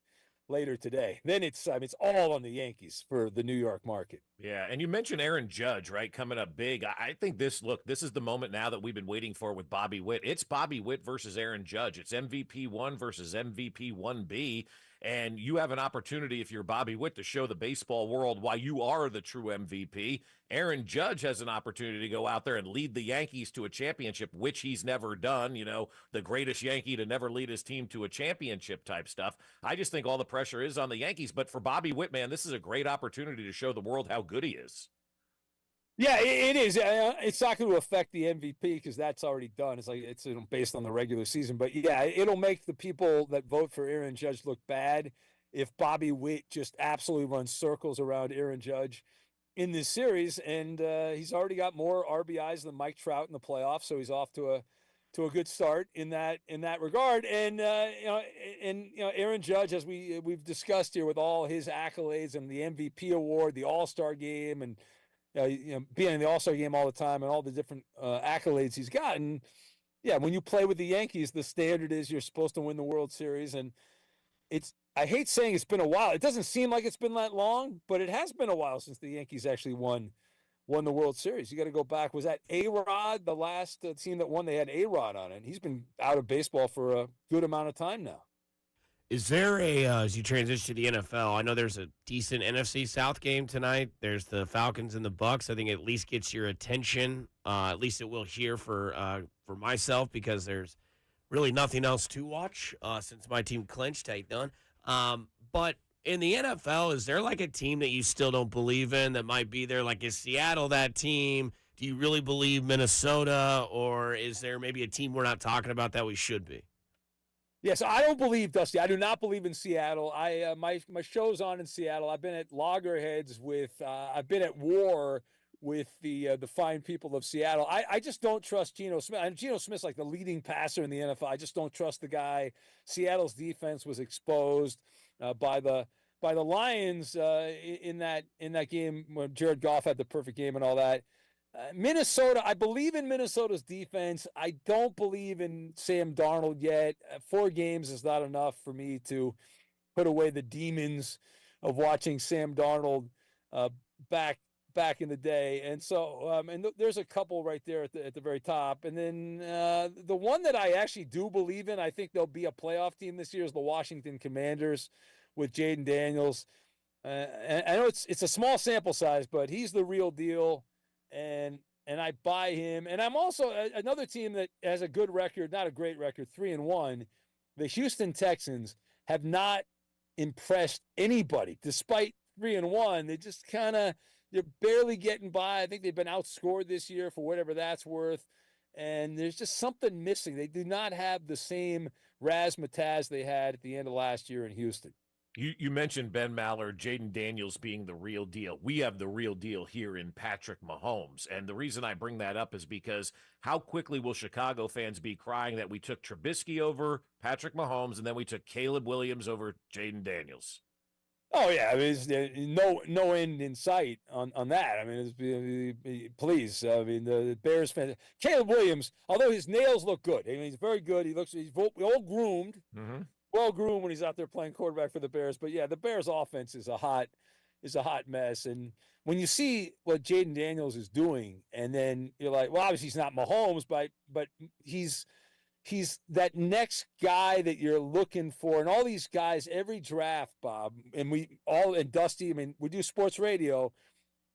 later today. Then it's all on the Yankees for the New York market. Yeah, and you mentioned Aaron Judge, right, coming up big. I think this is the moment now that we've been waiting for with Bobby Witt. It's Bobby Witt versus Aaron Judge. It's MVP 1 versus MVP 1B. And you have an opportunity, if you're Bobby Witt, to show the baseball world why you are the true MVP. Aaron Judge has an opportunity to go out there and lead the Yankees to a championship, which he's never done. You know, the greatest Yankee to never lead his team to a championship type stuff. I just think all the pressure is on the Yankees. But for Bobby Witt, man, this is a great opportunity to show the world how good he is. Yeah, it is. It's not going to affect the MVP because that's already done. It's based on the regular season. But yeah, it'll make the people that vote for Aaron Judge look bad if Bobby Witt just absolutely runs circles around Aaron Judge in this series. And he's already got more RBIs than Mike Trout in the playoffs, so he's off to a good start in that regard. And Aaron Judge, as we've discussed here, with all his accolades and the MVP award, the All-Star game, and being in the All-Star game all the time and all the different accolades he's gotten. Yeah, when you play with the Yankees, the standard is you're supposed to win the World Series, and I hate saying it's been a while. It doesn't seem like it's been that long, but it has been a while since the Yankees actually won the World Series. You got to go back. Was that A-Rod, the last team that won? They had A-Rod on it. He's been out of baseball for a good amount of time now. Is there as you transition to the NFL, I know there's a decent NFC South game tonight. There's the Falcons and the Bucks. I think it at least gets your attention. At least it will here for myself, because there's really nothing else to watch since my team clinched. How you done? But in the NFL, is there like a team that you still don't believe in that might be there? Like, is Seattle that team? Do you really believe Minnesota? Or is there maybe a team we're not talking about that we should be? Yeah, so I don't believe, Dusty. I do not believe in Seattle. My show's on in Seattle. I've been at loggerheads with, I've been at war with the fine people of Seattle. I just don't trust Geno Smith. And Geno Smith's like the leading passer in the NFL. I just don't trust the guy. Seattle's defense was exposed by the Lions in that game when Jared Goff had the perfect game and all that. Minnesota, I believe in Minnesota's defense. I don't believe in Sam Darnold yet. 4 games is not enough for me to put away the demons of watching Sam Darnold back in the day. And so, there's a couple right there at the very top. And then the one that I actually do believe in, I think they'll be a playoff team this year, is the Washington Commanders with Jaden Daniels. And I know it's a small sample size, but he's the real deal. And I buy him. And I'm also another team that has a good record, not a great record, 3-1. The Houston Texans have not impressed anybody, despite 3-1. They just they're barely getting by. I think they've been outscored this year for whatever that's worth. And there's just something missing. They do not have the same razzmatazz they had at the end of last year in Houston. You mentioned Ben Maller, Jaden Daniels being the real deal. We have the real deal here in Patrick Mahomes. And the reason I bring that up is because how quickly will Chicago fans be crying that we took Trubisky over Patrick Mahomes and then we took Caleb Williams over Jaden Daniels? Oh, yeah. I mean, there's no end in sight on that. I mean, please. I mean, the Bears fans. Caleb Williams, although his nails look good. I mean, he's very good. He's all groomed. Mm-hmm. Well groomed when he's out there playing quarterback for the Bears. But yeah, the Bears offense is a hot mess. And when you see what Jaden Daniels is doing, and then you're like, well, obviously he's not Mahomes, but he's that next guy that you're looking for. And all these guys, every draft, Bob, and Dusty, I mean, we do sports radio,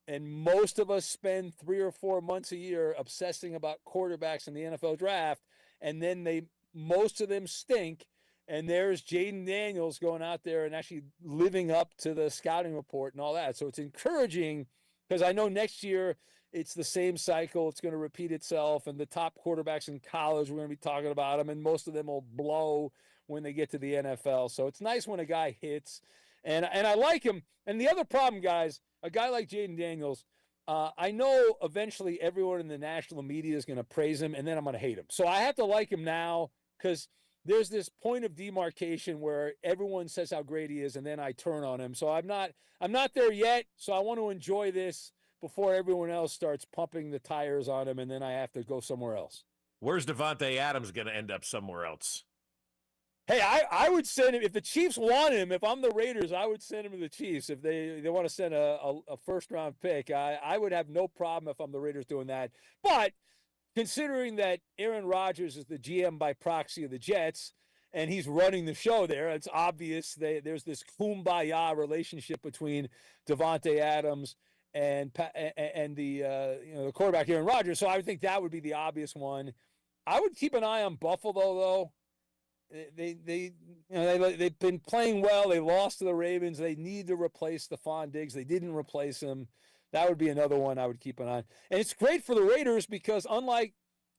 and most of us spend 3 or 4 months a year obsessing about quarterbacks in the NFL draft, and then most of them stink. And there's Jaden Daniels going out there and actually living up to the scouting report and all that. So it's encouraging, because I know next year it's the same cycle. It's going to repeat itself. And the top quarterbacks in college, we're going to be talking about them. And most of them will blow when they get to the NFL. So it's nice when a guy hits. And I like him. And the other problem, guys, a guy like Jaden Daniels, I know eventually everyone in the national media is going to praise him, and then I'm going to hate him. So I have to like him now, because there's this point of demarcation where everyone says how great he is, and then I turn on him. So I'm not there yet. So I want to enjoy this before everyone else starts pumping the tires on him, and then I have to go somewhere else. Where's Devontae Adams going to end up? Somewhere else? Hey, I would send him, if the Chiefs want him. If I'm the Raiders, I would send him to the Chiefs. If they want to send a first-round pick, I would have no problem if I'm the Raiders doing that. But considering that Aaron Rodgers is the GM by proxy of the Jets, and he's running the show there, it's obvious there's this kumbaya relationship between Devontae Adams and the quarterback Aaron Rodgers. So I would think that would be the obvious one. I would keep an eye on Buffalo, though. They've been playing well. They lost to the Ravens. They need to replace Stephon Diggs. They didn't replace him. That would be another one I would keep an eye on. And it's great for the Raiders because unlike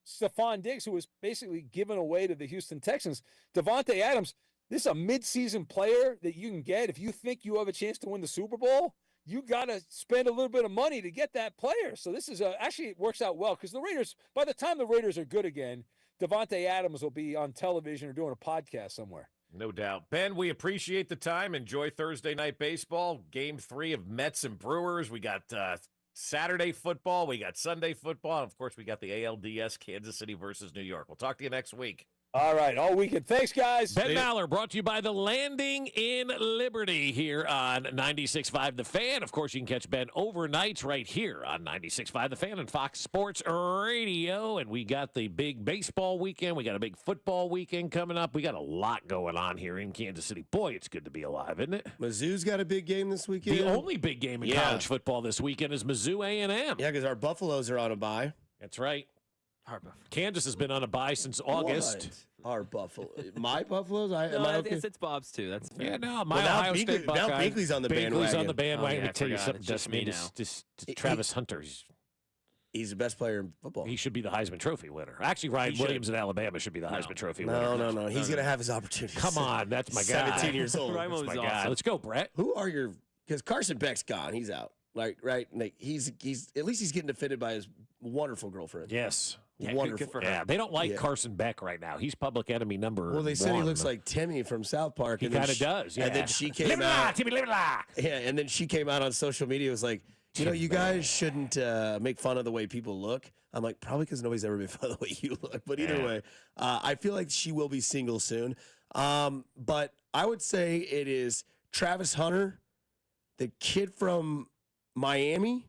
Stephon Diggs, who was basically given away to the Houston Texans, Devontae Adams, this is a midseason player that you can get. If you think you have a chance to win the Super Bowl, you got to spend a little bit of money to get that player. So this is actually it works out well, because the Raiders, by the time the Raiders are good again, Devontae Adams will be on television or doing a podcast somewhere. No doubt. Ben, we appreciate the time. Enjoy Thursday night baseball. Game 3 of Mets and Brewers. We got Saturday football. We got Sunday football. And, of course, we got the ALDS, Kansas City versus New York. We'll talk to you next week. All right, all weekend. Thanks, guys. Ben Maller brought to you by The Landing in Liberty here on 96.5 The Fan. Of course, you can catch Ben overnights right here on 96.5 The Fan and Fox Sports Radio. And we got the big baseball weekend. We got a big football weekend coming up. We got a lot going on here in Kansas City. Boy, it's good to be alive, isn't it? Mizzou's got a big game this weekend. The only big game in college football this weekend is Mizzou A&M. Yeah, because our Buffaloes are on a bye. That's right. Kansas has been on a bye since August. What? Our Buffalo, my Buffaloes. It's Bob's too. That's fair. Yeah, no, my Ohio State Buckeyes. Now Binkley's on the bandwagon. Binkley's on the bandwagon. Oh, yeah, Let me tell you I something. forgot. It's Just Travis Hunter. He's the best player in football. He should be the Heisman Trophy winner. Actually, Ryan Williams in Alabama should be the Heisman Trophy winner. No. He's going to have his opportunity. Come on, that's my guy. 17 years old. That's my guy. Let's go, Brett. Who are your? Because Carson Beck's gone. He's out. Like he's at least he's getting defended by his wonderful girlfriend. Yes. Yeah, wonderful. good for her. Yeah, they don't like Carson Beck right now. He's public enemy number Well, they said he one. looks like Timmy from South Park. He kind of does. Yeah. And then she came live out. Timmy, live Yeah, and then she came out on social media. Was like, you guys shouldn't make fun of the way people look. I'm like, probably because nobody's ever made fun of the way you look. But either way, I feel like she will be single soon. But I would say it is Travis Hunter, the kid from Miami.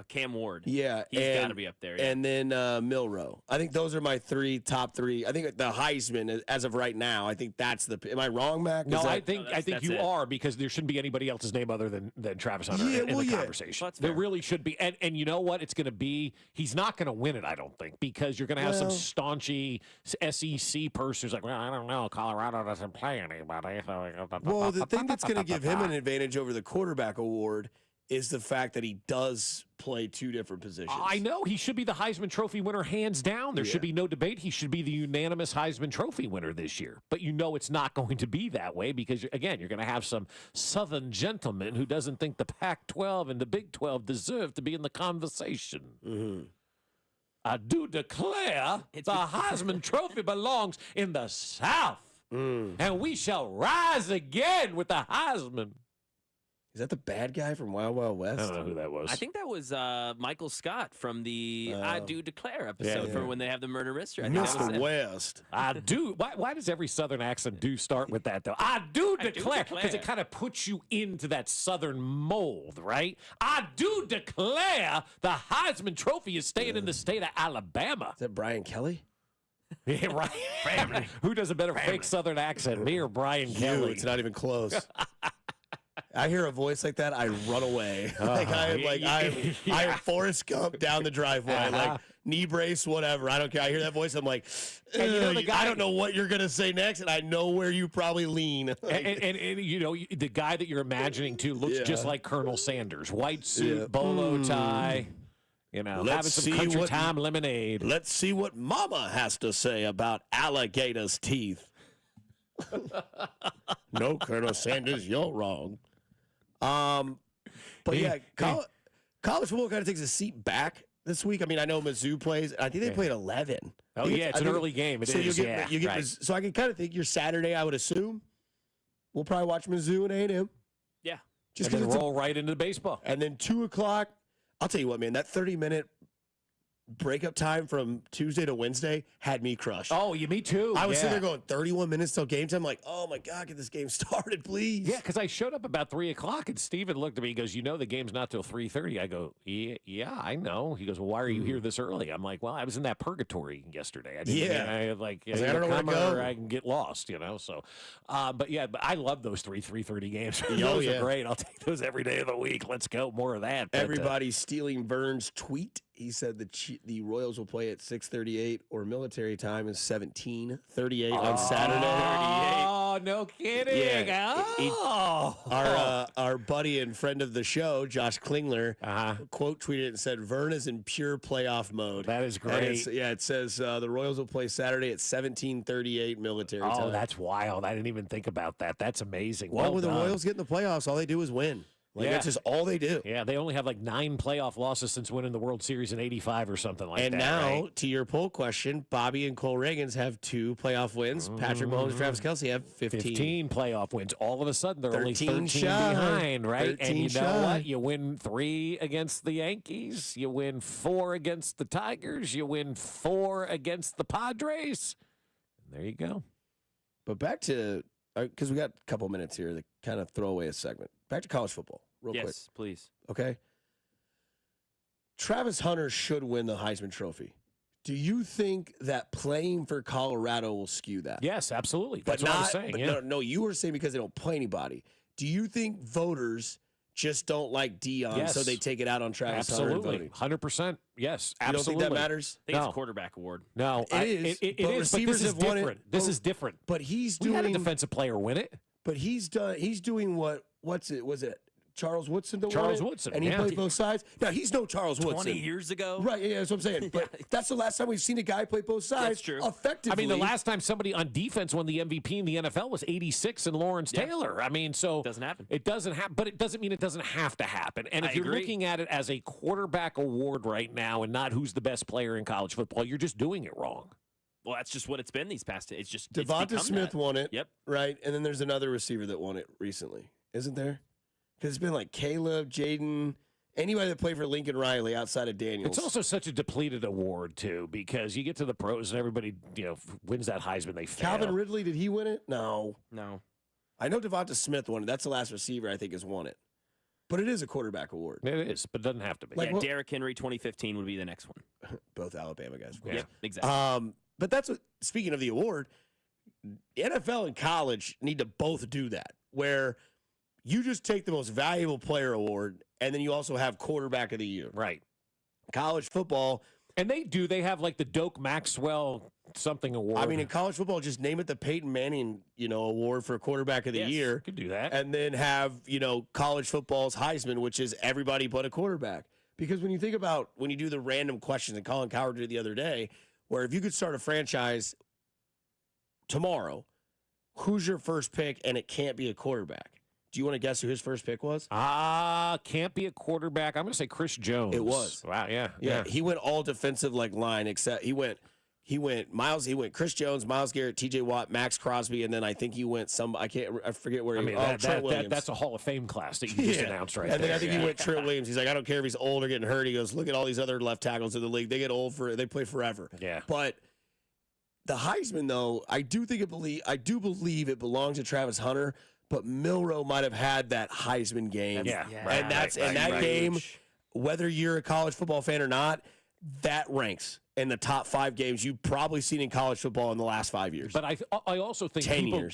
Cam Ward. Yeah. He's got to be up there. Yeah. And then Milroe. I think those are my top three. I think the Heisman, as of right now, I think that's the. Am I wrong, Mac? No, I think you are, because there shouldn't be anybody else's name other than Travis Hunter in the conversation. There really should be. And you know what? It's going to be, he's not going to win it, I don't think, because you're going to have some staunchy SEC person who's like, well, I don't know. Colorado doesn't play anybody. Well, the thing that's going to give him an advantage over the quarterback award is the fact that he does play two different positions. I know. He should be the Heisman Trophy winner hands down. There should be no debate. He should be the unanimous Heisman Trophy winner this year. But you know it's not going to be that way because, again, you're going to have some Southern gentleman who doesn't think the Pac-12 and the Big 12 deserve to be in the conversation. Mm-hmm. I do declare the Heisman Trophy belongs in the South. And we shall rise again with the Heisman. Is that the bad guy from Wild Wild West? I don't know who that was. I think that was Michael Scott from the I Do Declare episode from when they have the murder mystery. I think that was Mr. West. I do. Why does every Southern accent start with that, though? I do declare. Because it kind of puts you into that Southern mold, right? I do declare the Heisman Trophy is staying in the state of Alabama. Is that Brian Kelly? Yeah, right. Who does a better fake Southern accent, me or Brian Kelly? It's not even close. I hear a voice like that, I run away. I am Forrest Gump down the driveway, like knee brace, whatever. I don't care. I hear that voice, I'm like, and you know the guy, I don't know what you're gonna say next, and I know where you probably lean. and you know the guy that you're imagining too looks just like Colonel Sanders, white suit, bolo tie. You know, having some country time lemonade. Let's see what Mama has to say about alligator's teeth. No, Colonel Sanders, you're wrong. But yeah, college football kind of takes a seat back this week. I mean, I know Mizzou plays. I think they played 11. Oh yeah, it's an early game. It is. So I can kind of think your Saturday. I would assume we'll probably watch Mizzou and A&M. Yeah, just and then roll right into the baseball. And then 2:00. I'll tell you what, man. That 30-minute breakup time from Tuesday to Wednesday had me crushed. Oh, me too. I was sitting there going 31 minutes till game time. I'm like, oh my God, get this game started, please. Yeah, because I showed up about 3:00 and Steven looked at me. He goes, you know the game's not till 3:30. I go, yeah, I know. He goes, well, why are you here this early? I'm like, well, I was in that purgatory yesterday. I don't know where to go. Or I can get lost, you know. So, but I love those 3:30 games. Those are great. I'll take those every day of the week. Let's go, more of that. Everybody's stealing Vern's tweet. He said the Royals will play at 6:38 or military time is 17:38 on Saturday. Oh, no kidding! Yeah. Our buddy and friend of the show, Josh Klingler, quote tweeted and said, "Vern is in pure playoff mode." That is great. It says the Royals will play Saturday at 17:38 military time. Oh, that's wild! I didn't even think about that. That's amazing. Well, when the Royals get in the playoffs, all they do is win. Like, that's just all they do. Yeah, they only have like 9 playoff losses since winning the World Series in '85 or something like that. And now, right? to your poll question, Bobby and Cole Reagans have 2 playoff wins. Patrick Mahomes and Travis Kelce have 15. 15 playoff wins. All of a sudden, they're only 13 shy. behind, right? 13 And you know shy. what? You win 3 against the Yankees. You win 4 against the Tigers. You win 4 against the Padres. And there you go. But back to, because we got a couple minutes here to kind of throw away a segment. Back to college football, real quick. Yes, please. Okay. Travis Hunter should win the Heisman Trophy. Do you think that playing for Colorado will skew that? Yes, absolutely. That's what I was saying. But Yeah. no, you were saying because they don't play anybody. Do you think voters just don't like Dion, so they take it out on Travis Hunter and Absolutely. voting? 100%. Yes, You don't absolutely. think that matters? I think it's a quarterback award. No, It is, It but is, but receivers this is have won it. different. This is different. But he's We doing had a defensive player win it. But he's doing what's it? Was it Charles Woodson? Charles Woodson, and he yeah. played both sides. Now he's no Charles Woodson. 20 years ago? Right? Yeah, that's what I'm saying. But that's the last time we've seen a guy play both sides. That's true. Effectively. I mean, the last time somebody on defense won the MVP in the NFL was '86 and Lawrence Taylor. I mean, so Doesn't happen. It doesn't happen, but it doesn't mean it doesn't have to happen. And if I you're agree. looking at it as a quarterback award right now and not who's the best player in college football, you're just doing it wrong. Well, that's just what it's been these past. It's just Devonta become Smith that. won it. Yep. Right, and then there's another receiver that won it recently, isn't there? Because it's been like Caleb, Jaden, anybody that played for Lincoln Riley outside of Daniels. It's also such a depleted award too, because you get to the pros and everybody wins that Heisman. They fail. Calvin Ridley, did he win it? No. I know Devonta Smith won it. That's the last receiver I think has won it. But it is a quarterback award. It is, but it doesn't have to be. Yeah, Derrick Henry 2015 would be the next one. Both Alabama guys. Of course. Yeah, exactly. But that's what, speaking of the award, NFL and college need to both do that, where you just take the most valuable player award, and then you also have quarterback of the year. Right. College football. And they have like the Doak Maxwell something award. I mean, in college football, just name it the Peyton Manning, award for quarterback of the year. Could do that. And then have, college football's Heisman, which is everybody but a quarterback. Because when you think about when you do the random questions, and Colin Cowherd did the other day, where if you could start a franchise tomorrow, who's your first pick, and it can't be a quarterback? Do you want to guess who his first pick was? Can't be a quarterback. I'm going to say Chris Jones. It was. Wow, yeah. He went all defensive line, except he went Chris Jones, Myles Garrett, TJ Watt, Max Crosby, and then I think he went I forget where he went. Trent Williams. That's a Hall of Fame class that you just announced right there. And then I think he went Trent Williams. He's like, I don't care if he's old or getting hurt. He goes, look at all these other left tackles in the league. They get old they play forever. Yeah. But the Heisman, though, I do believe it belongs to Travis Hunter, but Milroe might have had that Heisman game. And that game, whether you're a college football fan or not, that ranks in the top 5 games you've probably seen in college football in the last 5 years. But I also think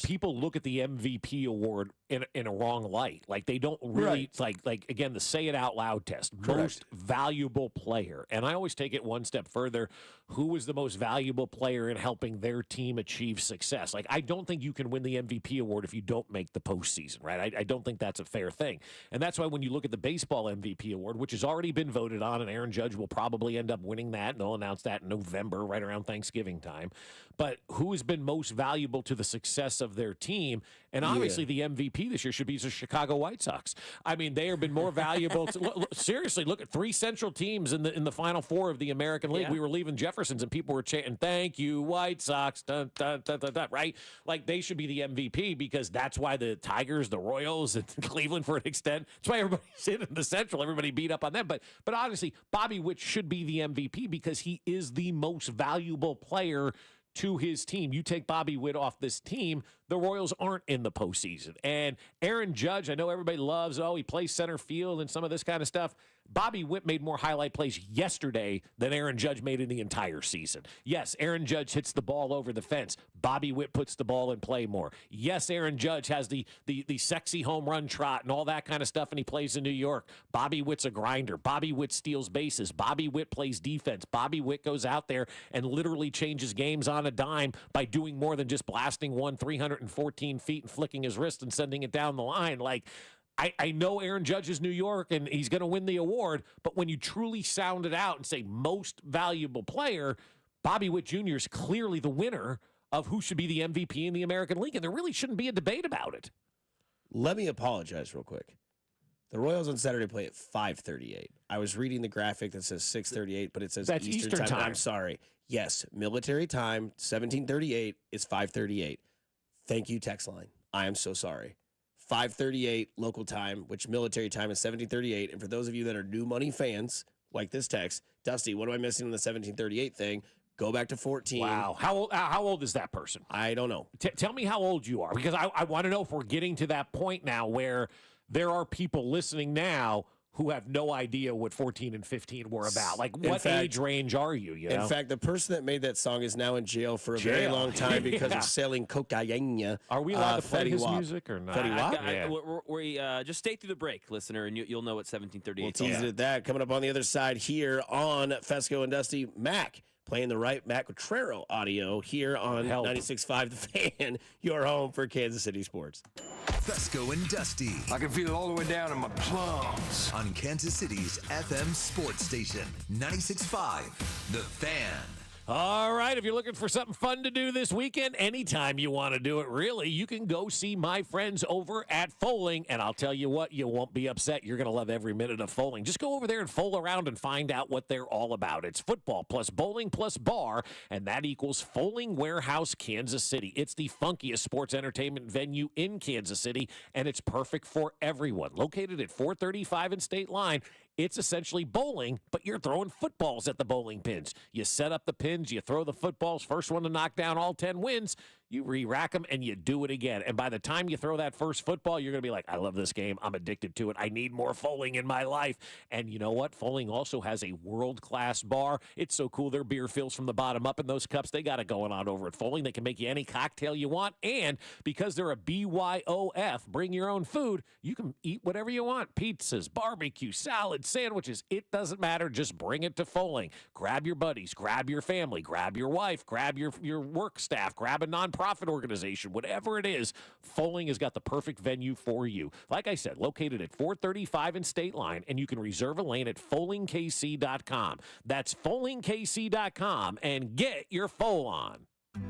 people look at the MVP award in a wrong light. Like they don't really like again the say it out loud test. Correct. Most valuable player. And I always take it one step further. Who was the most valuable player in helping their team achieve success? Like I don't think you can win the MVP award if you don't make the postseason, right? I don't think that's a fair thing. And that's why when you look at the baseball MVP award, which has already been voted on, and Aaron Judge will probably end up winning that, and they'll announce that in November, right around Thanksgiving time. But who has been most valuable to the success of their team? And obviously the MVP this year should be the Chicago White Sox. I mean, they have been more valuable. Seriously, look at 3 Central teams in the Final Four of the American League. Yeah. We were leaving Jefferson's and people were chanting, "Thank you, White Sox," dun, dun, dun, dun, dun, right? Like they should be the MVP because that's why the Tigers, the Royals, and Cleveland for an extent. That's why everybody's in the Central. Everybody beat up on them. But honestly, Bobby Witt should be the MVP because he is the most valuable player to his team. You take Bobby Witt off this team, the Royals aren't in the postseason. And Aaron Judge, I know everybody loves, he plays center field and some of this kind of stuff. Bobby Witt made more highlight plays yesterday than Aaron Judge made in the entire season. Yes, Aaron Judge hits the ball over the fence. Bobby Witt puts the ball in play more. Yes, Aaron Judge has the sexy home run trot and all that kind of stuff, and he plays in New York. Bobby Witt's a grinder. Bobby Witt steals bases. Bobby Witt plays defense. Bobby Witt goes out there and literally changes games on a dime by doing more than just blasting 314 feet and flicking his wrist and sending it down the line. Like, I know Aaron Judge is New York and he's going to win the award, but when you truly sound it out and say most valuable player, Bobby Witt Jr. is clearly the winner of who should be the MVP in the American League, and there really shouldn't be a debate about it. Let me apologize real quick. The Royals on Saturday play at 5:38. I was reading the graphic that says 6:38, but it says That's Eastern time. I'm sorry. Yes, military time, 17:38 is 5:38. Thank you, text line. I am so sorry. 5:38 local time, which military time is 17:38. And for those of you that are new money fans, like this text, Dusty, what am I missing on the 17:38 thing? Go back to 14. Wow. How old is that person? I don't know. Tell me how old you are, because I want to know if we're getting to that point now where there are people listening now who have no idea what 14 and 15 were about. Like, what age range are you? In fact, the person that made that song is now in jail for a very long time because of selling cocaine. Are we allowed to play his music or not? We just stay through the break, listener, and you'll know what 1738 We'll tease it at that. Coming up on the other side here on Fescoe and Dusty, Mac playing the right Mac Quatrero audio here on 96.5 The Fan, your home for Kansas City sports. Fescoe and Dusty. I can feel it all the way down in my plums. On Kansas City's FM sports station, 96.5 The Fan. All right, if you're looking for something fun to do this weekend, anytime you want to do it, really, you can go see my friends over at Foaling, and I'll tell you what, you won't be upset. You're going to love every minute of Foaling. Just go over there and fool around and find out what they're all about. It's football plus bowling plus bar, and that equals Foaling Warehouse, Kansas City. It's the funkiest sports entertainment venue in Kansas City, and it's perfect for everyone. Located at 435 and State Line, it's essentially bowling, but you're throwing footballs at the bowling pins. You set up the pins, you throw the footballs, first one to knock down all 10 wins. You re-rack them, and you do it again. And by the time you throw that first football, you're going to be like, I love this game. I'm addicted to it. I need more Foaling in my life. And you know what? Foaling also has a world-class bar. It's so cool. Their beer fills from the bottom up in those cups. They got it going on over at Foaling. They can make you any cocktail you want. And because they're a BYOF, bring your own food, you can eat whatever you want. Pizzas, barbecue, salads, sandwiches. It doesn't matter. Just bring it to Foaling. Grab your buddies. Grab your family. Grab your wife. Grab your work staff. Grab a nonprofit organization, whatever it is. Foaling has got the perfect venue for you. Like I said, located at 435 and State Line, and you can reserve a lane at foalingkc.com. That's foalingkc.com, and get your foal on.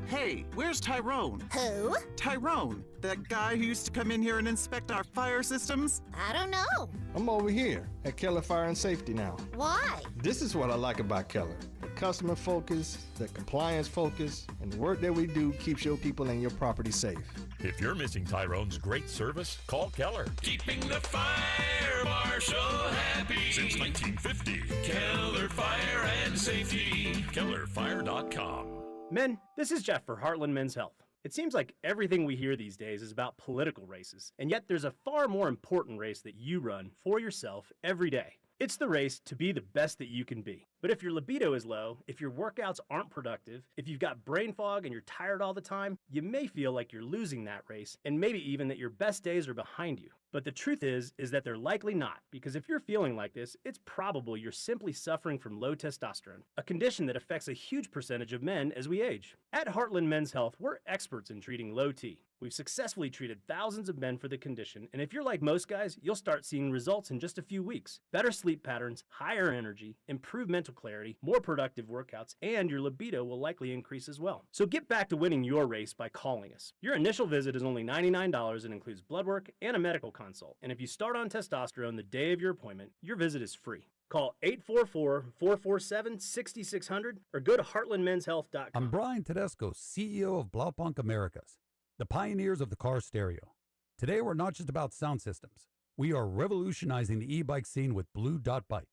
Hey, where's Tyrone? Who? Tyrone, that guy who used to come in here and inspect our fire systems. I don't know. I'm over here at Keller Fire and Safety now. Why? This is what I like about Keller. The customer focus, the compliance focus, and the work that we do keeps your people and your property safe. If you're missing Tyrone's great service, call Keller. Keeping the fire marshal happy Since 1950. Keller Fire and Safety. KellerFire.com. Men, this is Jeff for Heartland Men's Health. It seems like everything we hear these days is about political races, and yet there's a far more important race that you run for yourself every day. It's the race to be the best that you can be. But if your libido is low, if your workouts aren't productive, if you've got brain fog and you're tired all the time, you may feel like you're losing that race, and maybe even that your best days are behind you. But the truth is that they're likely not, because if you're feeling like this, it's probable you're simply suffering from low testosterone, a condition that affects a huge percentage of men as we age. At Heartland Men's Health, we're experts in treating low T. We've successfully treated thousands of men for the condition, and if you're like most guys, you'll start seeing results in just a few weeks. Better sleep patterns, higher energy, improved mental clarity, more productive workouts, and your libido will likely increase as well. So get back to winning your race by calling us. Your initial visit is only $99 and includes blood work and a medical consult. And if you start on testosterone the day of your appointment, your visit is free. Call 844-447-6600 or go to heartlandmenshealth.com. I'm Brian Tedesco, CEO of Blaupunk Americas, the pioneers of the car stereo. Today, we're not just about sound systems. We are revolutionizing the e-bike scene with Blue Dot Bike.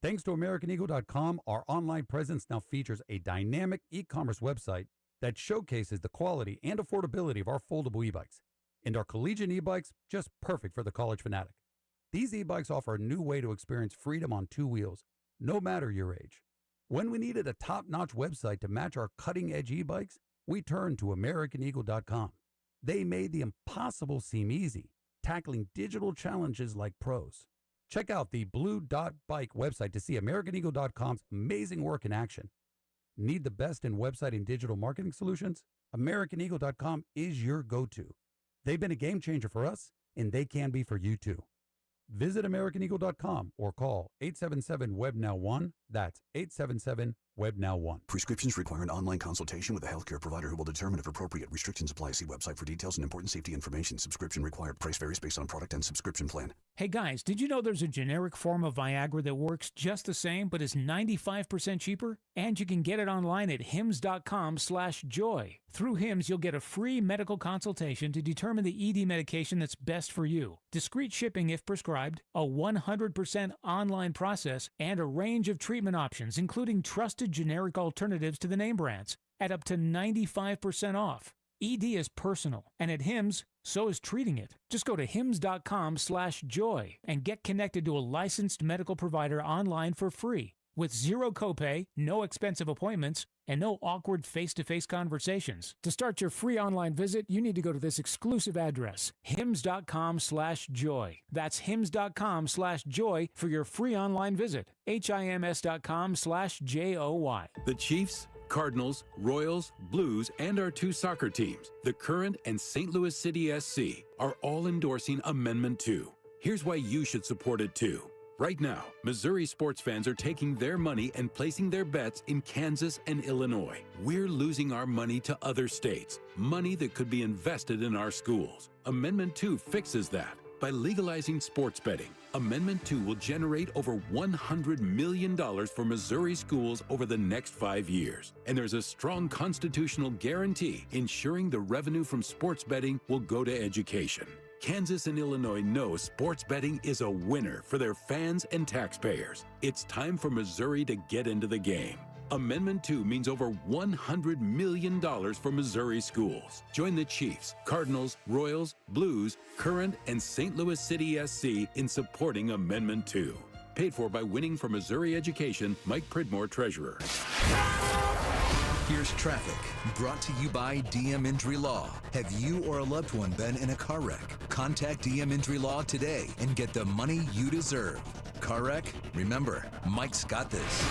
Thanks to AmericanEagle.com, our online presence now features a dynamic e-commerce website that showcases the quality and affordability of our foldable e-bikes. And our collegiate e-bikes, just perfect for the college fanatic. These e-bikes offer a new way to experience freedom on two wheels, no matter your age. When we needed a top-notch website to match our cutting-edge e-bikes, we turned to AmericanEagle.com. They made the impossible seem easy, tackling digital challenges like pros. Check out the Blue Dot Bike website to see AmericanEagle.com's amazing work in action. Need the best in website and digital marketing solutions? AmericanEagle.com is your go-to. They've been a game changer for us, and they can be for you too. Visit AmericanEagle.com or call 877-WEB-NOW1. That's 877-WEB-NOW1. WebNow 1. Prescriptions require an online consultation with a healthcare provider who will determine if appropriate. Restrictions apply. See website for details and important safety information. Subscription required. Price varies based on product and subscription plan. Hey guys, did you know there's a generic form of Viagra that works just the same but is 95% cheaper? And you can get it online at hims.com/joy. Through Hims, you'll get a free medical consultation to determine the ED medication that's best for you, discreet shipping if prescribed, a 100% online process, and a range of treatment options, including trusted generic alternatives to the name brands, at up to 95% off. ED is personal, and at Hims, so is treating it. Just go to hims.com/joy and get connected to a licensed medical provider online for free, with zero copay, no expensive appointments, and no awkward face-to-face conversations. To start your free online visit, you need to go to this exclusive address, hims.com/joy. That's hims.com/joy for your free online visit. HIMS.com/JOY. The Chiefs, Cardinals, Royals, Blues, and our 2 soccer teams, the Current and St. Louis City SC, are all endorsing Amendment 2. Here's why you should support it too. Right now, Missouri sports fans are taking their money and placing their bets in Kansas and Illinois. We're losing our money to other states, money that could be invested in our schools. Amendment 2 fixes that. By legalizing sports betting, Amendment 2 will generate over $100 million for Missouri schools over the next 5 years. And there's a strong constitutional guarantee ensuring the revenue from sports betting will go to education. Kansas and Illinois know sports betting is a winner for their fans and taxpayers. It's time for Missouri to get into the game. Amendment 2 means over $100 million for Missouri schools. Join the Chiefs, Cardinals, Royals, Blues, Current, and St. Louis City SC in supporting Amendment 2. Paid for by Winning for Missouri Education, Mike Pridmore, Treasurer. Here's traffic, brought to you by DM Injury Law. Have you or a loved one been in a car wreck? Contact DM Injury Law today and get the money you deserve. Car wreck? Remember, Mike's got this.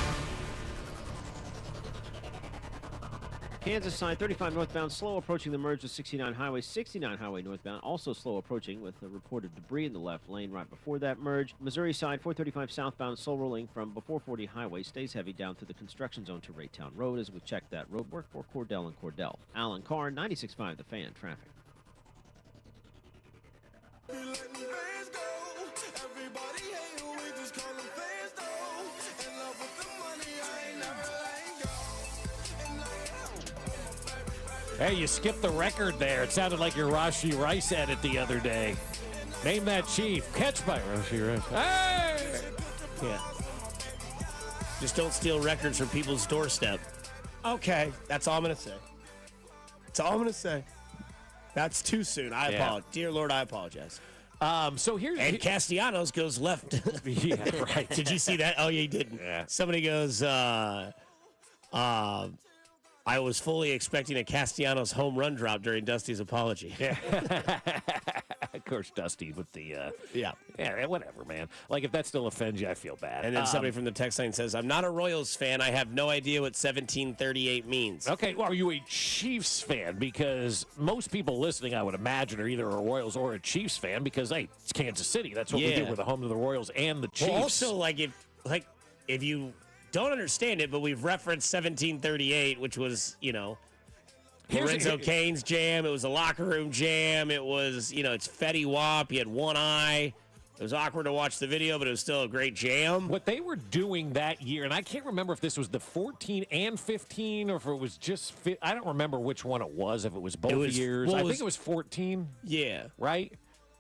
Kansas side 35 northbound, slow approaching the merge with 69 highway. 69 highway northbound, also slow approaching with the reported debris in the left lane right before that merge. Missouri side 435 southbound, slow rolling from before 40 highway. Stays heavy down through the construction zone to Raytown Road as we check that road work for Cordell and Cordell. Alan Carr, 96.5 The Fan, traffic. Hey, you skipped the record there. It sounded like your Rashi Rice edit the other day. Name that chief. Catch by Rashi Rice. Hey! Yeah. Just don't steal records from people's doorstep. Okay, that's all I'm going to say. That's all I'm going to say. That's too soon. I apologize. Dear Lord, I apologize. So here's... And Castellanos goes left. Yeah, right. Did you see that? Oh, yeah, you didn't. Yeah. Somebody goes, I was fully expecting a Castellanos home run drop during Dusty's apology. Yeah. Of course, Dusty with the... Yeah, whatever, man. Like, if that still offends you, I feel bad. And then somebody from the text line says, I'm not a Royals fan. I have no idea what 1738 means. Okay, well, are you a Chiefs fan? Because most people listening, I would imagine, are either a Royals or a Chiefs fan because, hey, it's Kansas City. That's what we do. We're the home of the Royals and the Chiefs. Well, also, if you don't understand it, but we've referenced 1738, which was, Lorenzo Cain's jam. It was a locker room jam. It was, it's Fetty Wap. He had one eye. It was awkward to watch the video, but it was still a great jam. What they were doing that year, and I can't remember if this was the 14 and 15 or if it was just, I don't remember which one it was, if it was both years. Well, I think it was 14. Yeah. Right?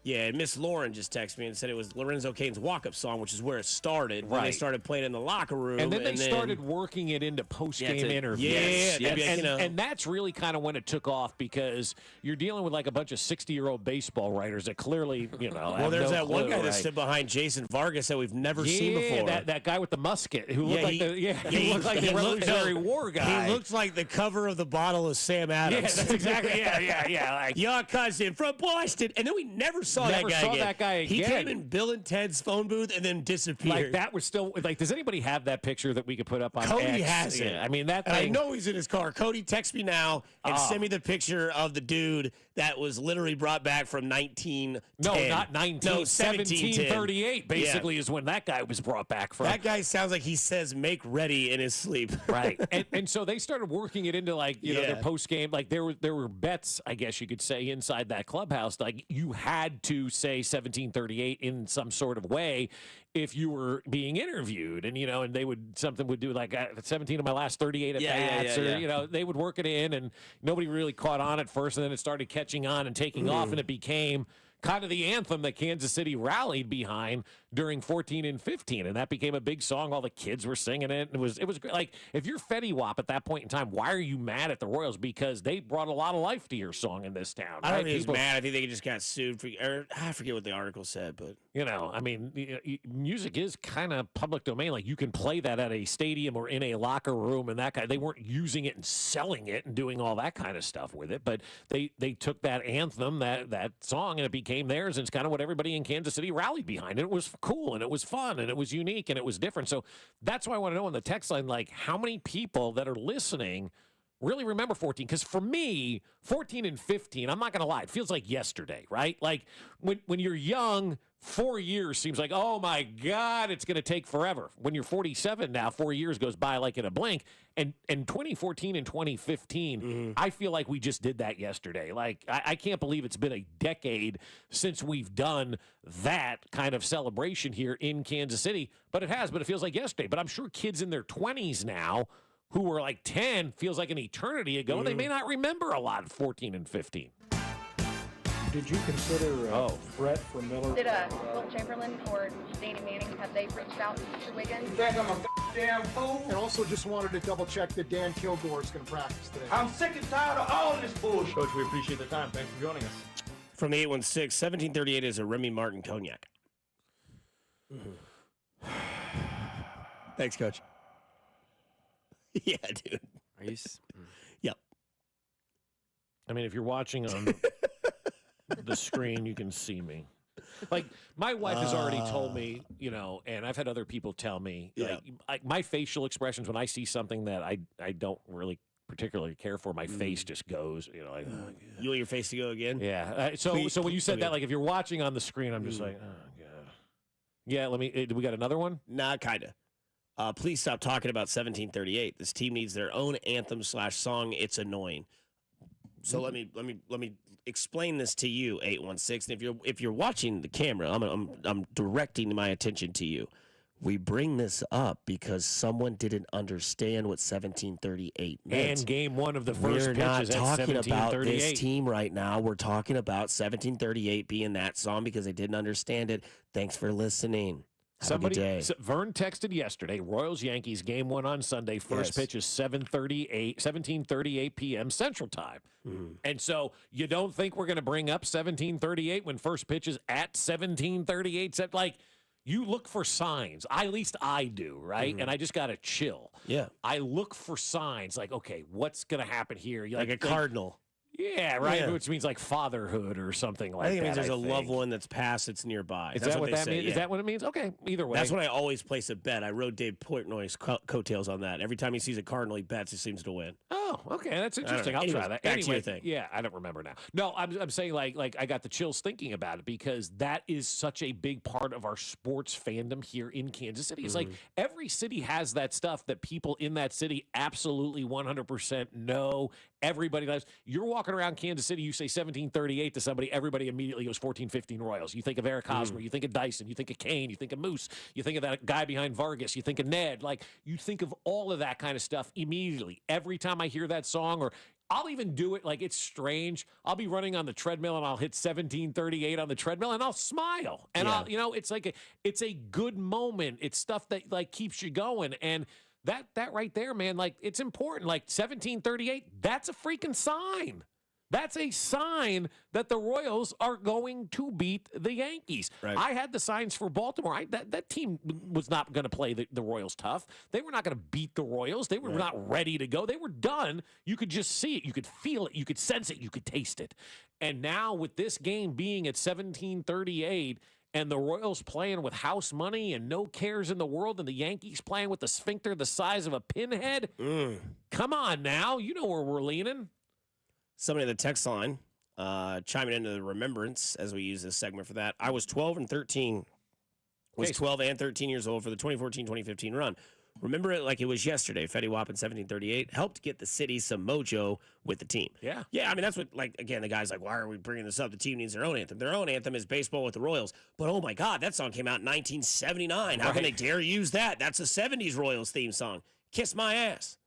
Yeah, and Miss Lauren just texted me and said it was Lorenzo Cain's walk-up song, which is where it started. When they started playing in the locker room. And then they started working it into post-game interviews. And that's really kind of when it took off because you're dealing with like a bunch of 60-year-old baseball writers that clearly, well, there's that one guy that stood behind Jason Vargas that we've never seen before. That guy with the musket who looked he looked like the Revolutionary War guy. He looked like the cover of the bottle of Sam Adams. Yeah, that's exactly, yeah. Like, your cousin from Boston. And then we never saw Never that guy saw again. that guy He again. came in Bill and Ted's phone booth and then disappeared. Like that was still like. Does anybody have that picture that we could put up on? Cody X? has it. Yeah, I mean that. And Thing, I know he's in his car. Cody, text me now and send me the picture of the dude that was literally brought back from 1910. No, not 1738. Basically, Yeah. is when that guy was brought back from. That guy sounds like he says "make ready" in his sleep. Right, and so they started working it into like their post game. Like there were bets, I guess you could say, inside that clubhouse. Like you had to say 1738 in some sort of way if you were being interviewed, and and they would do like 17 of my last 38 at bats, or they would work it in, and nobody really caught on at first, and then it started catching on and taking off, and it became kind of the anthem that Kansas City rallied behind during 14 and 15, and that became a big song. All the kids were singing it. It was great. Like if you're Fetty Wap at that point in time, why are you mad at the Royals? Because they brought a lot of life to your song in this town. I don't right? think he's mad. I think they just got sued for. Or, I forget what the article said, but I mean, music is kind of public domain. Like you can play that at a stadium or in a locker room, and that guy they weren't using it and selling it and doing all that kind of stuff with it. But they took that anthem, that song, and it became theirs. And it's kind of what everybody in Kansas City rallied behind. And it was cool, and it was fun, and it was unique, and it was different. So that's why I want to know on the text line, like how many people that are listening really remember 14, because for me, 14 and 15, I'm not going to lie, it feels like yesterday, right? Like when you're young, 4 years seems like, oh my God, it's going to take forever. When you're 47 now, 4 years goes by like in a blink. And 2014 and 2015, I feel like we just did that yesterday. Like I can't believe it's been a decade since we've done that kind of celebration here in Kansas City. But it has, but it feels like yesterday. But I'm sure kids in their 20s now who were like 10, feels like an eternity ago. They may not remember a lot of 14 and 15. Did you consider Brett from Miller? Did Will Chamberlain or Danny Manning, have they reached out to Wiggins? You think I'm a damn fool? And also just wanted to double check that Dan Kilgore is going to practice today. I'm sick and tired of all this bullshit. Coach, we appreciate the time. Thanks for joining us. From the 816, 1738 is a Remy Martin cognac. Thanks, Coach. Yeah, dude. Are you? Yep. I mean, if you're watching on the screen, you can see me. Like, my wife has already told me, and I've had other people tell me, like my facial expressions when I see something that I don't really particularly care for, my face just goes, like, you want your face to go again? Yeah. So when you said that, like, if you're watching on the screen, I'm just like, oh, God. Yeah, do we got another one? Nah, kind of. Please stop talking about 1738. This team needs their own anthem / song. It's annoying. So let me explain this to you, 816. And if you're watching the camera, I'm directing my attention to you. We bring this up because someone didn't understand what 1738 meant. And game one of the first We're pitch is not at talking about 1738. this team right now. We're talking about 1738 being that song because they didn't understand it. Thanks for listening. Have a good day. Vern texted yesterday, Royals Yankees game one on Sunday. First pitch is 17:38 p.m. Central Time. And so you don't think we're going to bring up 17:38 when first pitch is at 17:38? Like, you look for signs. At least I do, right? And I just got to chill. Yeah. I look for signs like, okay, what's going to happen here? Like a cardinal. Yeah, right. Yeah. Which means like fatherhood or something like that. I think it means there's a loved one that's passed that's nearby. Is That's that what they that say, means? yeah. Is that what it means? Okay, either way. That's when I always place a bet. I rode Dave Portnoy's coattails on that. Every time he sees a cardinal, he bets. He seems to win. Oh, okay, that's interesting. I'll Anyways, try that. back to Anyway, your thing. yeah, I don't remember now. No, I'm saying like I got the chills thinking about it because that is such a big part of our sports fandom here in Kansas City. It's like every city has that stuff that people in that city absolutely 100% know. Everybody does. You're walking around Kansas City, you say 1738 to somebody, everybody immediately goes 14-15 Royals. You think of Eric Hosmer, you think of Dyson, you think of Kane, you think of Moose, you think of that guy behind Vargas, you think of Ned. Like, you think of all of that kind of stuff immediately. Every time I hear that song, or I'll even do it, like, it's strange. I'll be running on the treadmill and I'll hit 1738 on the treadmill and I'll smile. And I'll, it's like it's a good moment. It's stuff that like keeps you going. And that right there, man, like, it's important. Like 1738, that's a freaking sign. That's a sign that the Royals are going to beat the Yankees. Right. I had the signs for Baltimore. That team was not going to play the Royals tough. They were not going to beat the Royals. They were not ready to go. They were done. You could just see it. You could feel it. You could sense it. You could taste it. And now with this game being at 17:38 and the Royals playing with house money and no cares in the world and the Yankees playing with a sphincter the size of a pinhead, come on now. You know where we're leaning. Somebody in the text line chiming into the remembrance as we use this segment for that. I was 12 and 13. Was 12 and 13 years old for the 2014-2015 run. Remember it like it was yesterday. Fetty Wap in 1738 helped get the city some mojo with the team. Yeah. Yeah, I mean, that's what, like, again, the guy's like, why are we bringing this up? The team needs their own anthem. Their own anthem is Baseball with the Royals. But, oh, my God, that song came out in 1979. How can they dare use that? That's a 70s Royals theme song. Kiss My Ass.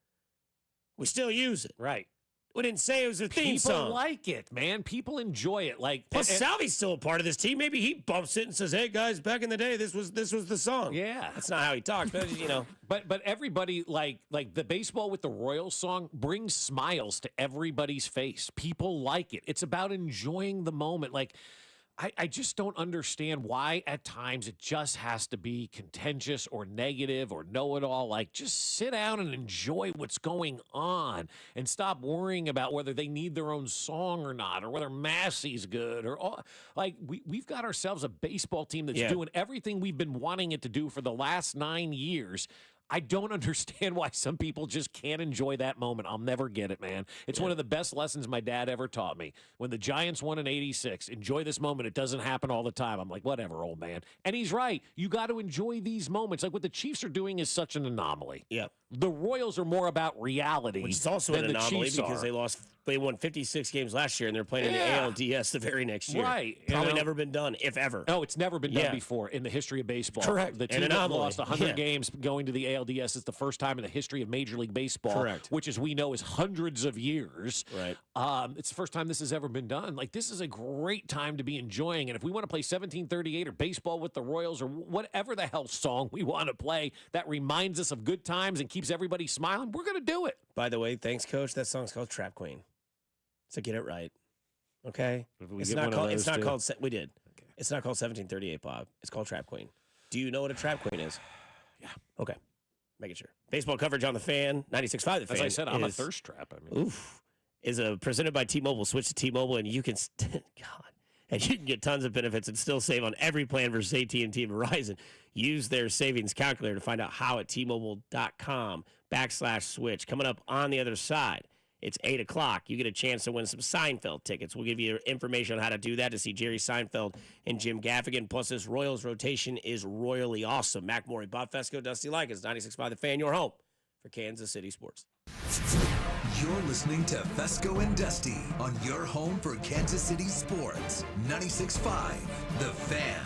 We still use it. Right. We didn't say it was a theme song. People like it, man. People enjoy it. Like, plus, Salvy's still a part of this team. Maybe he bumps it and says, "Hey guys, back in the day, this was the song." Yeah, that's not how he talks, but you know. But everybody like the Baseball with the Royals song brings smiles to everybody's face. People like it. It's about enjoying the moment. Like, I just don't understand why at times it just has to be contentious or negative or know-it-all. Like, just sit down and enjoy what's going on and stop worrying about whether they need their own song or not, or whether Massey's good or all. Like, we've got ourselves a baseball team that's doing everything we've been wanting it to do for the last 9 years. I don't understand why some people just can't enjoy that moment. I'll never get it, man. It's one of the best lessons my dad ever taught me. When the Giants won in '86, enjoy this moment. It doesn't happen all the time. I'm like, whatever, old man. And he's right. You got to enjoy these moments. Like what the Chiefs are doing is such an anomaly. Yeah. The Royals are more about reality. Which is also an anomaly because they won 56 games last year and they're playing in the ALDS the very next year. Right. Probably never been done, if ever. No, it's never been done before in the history of baseball. Correct. The An team that anomaly. lost 100 games going to the ALDS is the first time in the history of Major League Baseball. Correct. Which, as we know, is hundreds of years. Right. It's the first time this has ever been done. Like, this is a great time to be enjoying. And if we want to play 1738 or Baseball with the Royals or whatever the hell song we want to play that reminds us of good times and keeps everybody smiling, we're going to do it. By the way, thanks, Coach. That song's called Trap Queen. So get it right. Okay? It's not called, we did. Okay. It's not called 1738, Bob. It's called Trap Queen. Do you know what a Trap Queen is? Yeah. Okay. Making sure. Baseball coverage on the Fan, 96.5 The Fan. As I said, I'm a thirst trap. I mean, is presented by T-Mobile. Switch to T-Mobile and you can, and you can get tons of benefits and still save on every plan versus AT&T and Verizon. Use their savings calculator to find out how at T-Mobile.com/switch. Coming up on the other side, it's 8 o'clock. You get a chance to win some Seinfeld tickets. We'll give you information on how to do that to see Jerry Seinfeld and Jim Gaffigan. Plus, this Royals rotation is royally awesome. Mac Morey, Bob Fescoe, Dusty Likens, 96.5 The Fan, your home for Kansas City sports. You're listening to Fescoe and Dusty on your home for Kansas City sports. 96.5 The Fan.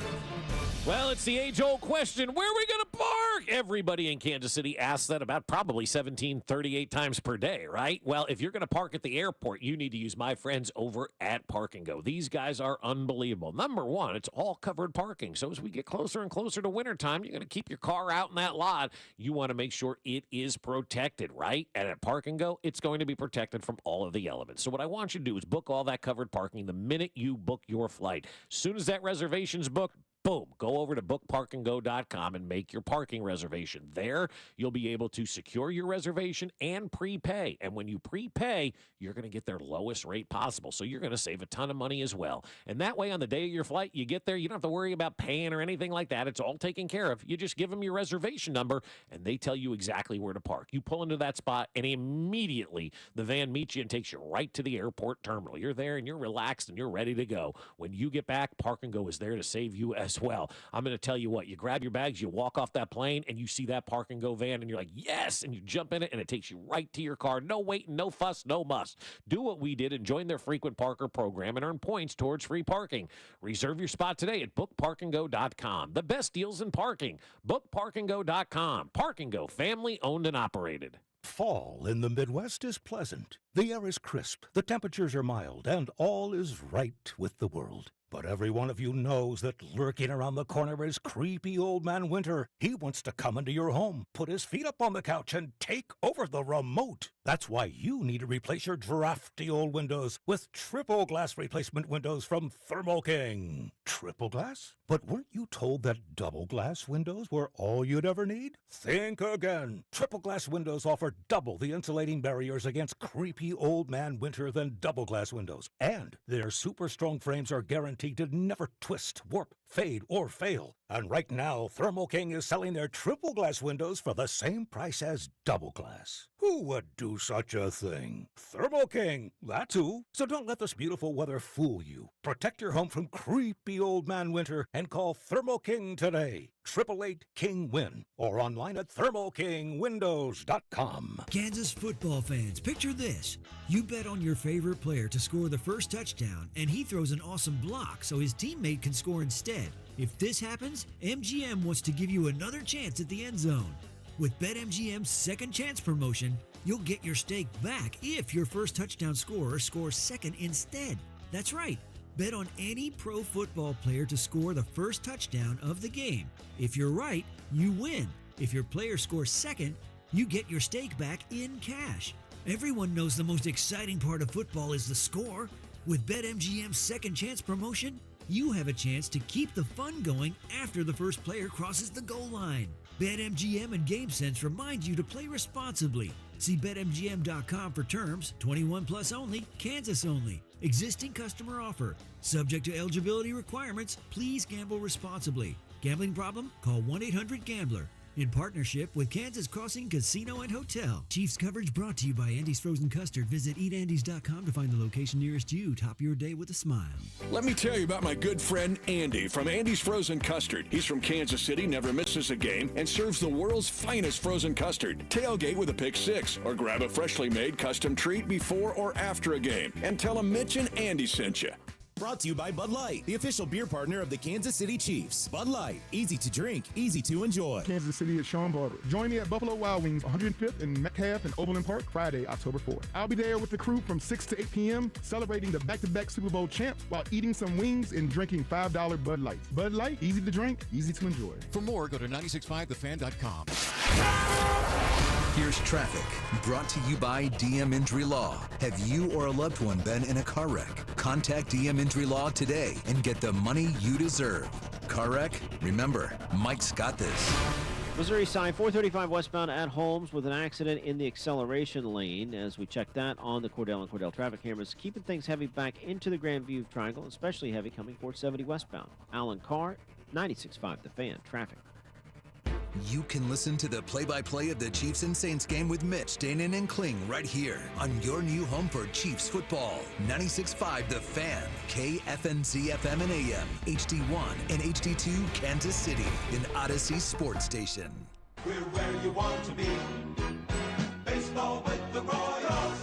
Well, it's the age-old question, where are we going to park? Everybody in Kansas City asks that about probably 1738 times per day, right? Well, if you're going to park at the airport, you need to use my friends over at Park and Go. These guys are unbelievable. Number one, it's all covered parking. So as we get closer and closer to wintertime, you're going to keep your car out in that lot. You want to make sure it is protected, right? And at Park and Go, it's going to be protected from all of the elements. So what I want you to do is book all that covered parking the minute you book your flight. As soon as that reservation's booked, boom, go over to bookparkandgo.com and make your parking reservation. There, you'll be able to secure your reservation and prepay. And when you prepay, you're going to get their lowest rate possible. So you're going to save a ton of money as well. And that way, on the day of your flight, you get there, you don't have to worry about paying or anything like that. It's all taken care of. You just give them your reservation number, and they tell you exactly where to park. You pull into that spot, and immediately the van meets you and takes you right to the airport terminal. You're there, and you're relaxed, and you're ready to go. When you get back, Park and Go is there to save you as well. I'm going to tell you what, you grab your bags, you walk off that plane, and you see that Park and Go van, and you're like, yes, and you jump in it, and it takes you right to your car. No waiting, no fuss, no muss. Do what we did and join their frequent parker program and earn points towards free parking. Reserve your spot today at bookparkandgo.com. The best deals in parking. Bookparkandgo.com. Park and Go, family owned and operated. Fall in the Midwest is pleasant. The air is crisp, the temperatures are mild, and all is right with the world. But every one of you knows that lurking around the corner is creepy old man Winter. He wants to come into your home, put his feet up on the couch, and take over the remote. That's why you need to replace your drafty old windows with triple glass replacement windows from Thermo King. Triple glass? But weren't you told that double glass windows were all you'd ever need? Think again. Triple glass windows offer double the insulating barriers against creepy old man Winter than double glass windows. And their super strong frames are guaranteed to never twist, warp, fade, or fail. And right now, Thermo King is selling their triple glass windows for the same price as double glass. Who would do such a thing? Thermo King, that's who. So don't let this beautiful weather fool you. Protect your home from creepy old man Winter and call Thermo King today. 888-KING-WIN or online at thermokingwindows.com. Kansas football fans, picture this. You bet on your favorite player to score the first touchdown, and he throws an awesome block so his teammate can score instead. If this happens, MGM wants to give you another chance at the end zone. With BetMGM's second chance promotion, you'll get your stake back if your first touchdown scorer scores second instead. That's right. Bet on any pro football player to score the first touchdown of the game. If you're right, you win. If your player scores second, you get your stake back in cash. Everyone knows the most exciting part of football is the score. With BetMGM's second chance promotion, you have a chance to keep the fun going after the first player crosses the goal line. BetMGM and GameSense remind you to play responsibly. See BetMGM.com for terms. 21 plus only, Kansas only. Existing customer offer. Subject to eligibility requirements. Please gamble responsibly. Gambling problem? Call 1-800-GAMBLER. In partnership with Kansas Crossing Casino and Hotel. Chiefs coverage brought to you by Andy's Frozen Custard. Visit eatandys.com to find the location nearest you. Top your day with a smile. Let me tell you about my good friend Andy from Andy's Frozen Custard. He's from Kansas City, never misses a game, and serves the world's finest frozen custard. Tailgate with a pick six, or grab a freshly made custom treat before or after a game. And tell him Mitch and Andy sent you. Brought to you by Bud Light, the official beer partner of the Kansas City Chiefs. Bud Light, easy to drink, easy to enjoy. Kansas City is Sean Barber. Join me at Buffalo Wild Wings, 105th and Metcalf and Overland Park, Friday, October 4th. I'll be there with the crew from 6 to 8 p.m., celebrating the back-to-back Super Bowl champs while eating some wings and drinking $5 Bud Lights. Bud Light, easy to drink, easy to enjoy. For more, go to 965thefan.com. Here's traffic, brought to you by DM Injury Law. Have you or a loved one been in a car wreck? Contact DM Injury Law today and get the money you deserve. Car wreck? Remember, Mike's got this. Missouri side 435 westbound at Holmes with an accident in the acceleration lane. As we check that on the Cordell and Cordell traffic cameras, keeping things heavy back into the Grandview Triangle, especially heavy coming 470 westbound. Alan Carr, 96.5 The Fan, traffic. You can listen to the play-by-play of the Chiefs and Saints game with Mitch, Danon, and Kling right here on your new home for Chiefs football. 96.5 The Fan, KFNZ-FM and AM, HD1 and HD2 Kansas City, an Odyssey sports station. We're where you want to be. Baseball with the Royals.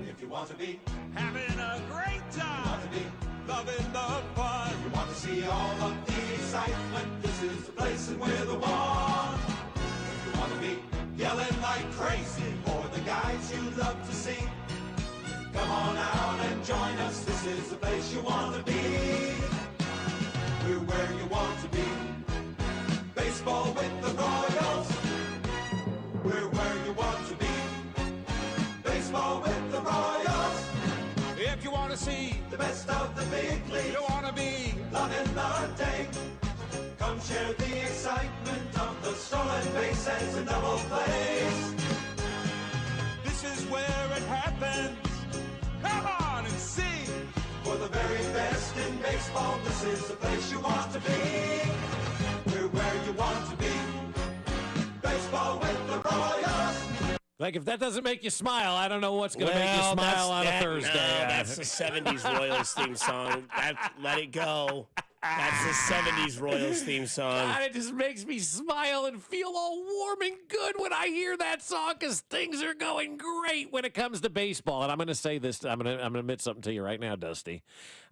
If you want to be having a great time. You want to be loving the fun. You want to see all of the excitement. This is the place and we're the one. If you want to be yelling like crazy for the guys you love to see, come on out and join us. This is the place you want to be. We're where you want to be. Baseball with the Royals. We're where you want to be. Baseball with the Royals. If you want to see the best of the big leagues, you want to be loving the day. Come share the excitement of the stolen bases and double plays. This is where it happens. Come on and see. For the very best in baseball, this is the place you want to be. We're where you want to be. Baseball with the Royals. Like, if that doesn't make you smile, I don't know what's going to make you smile on a Thursday. No, that's the 70s Royals theme song. Let it go. That's the 70s Royals theme song. God, it just makes me smile and feel all warm and good when I hear that song because things are going great when it comes to baseball. And I'm going to say this. I'm going to admit something to you right now, Dusty.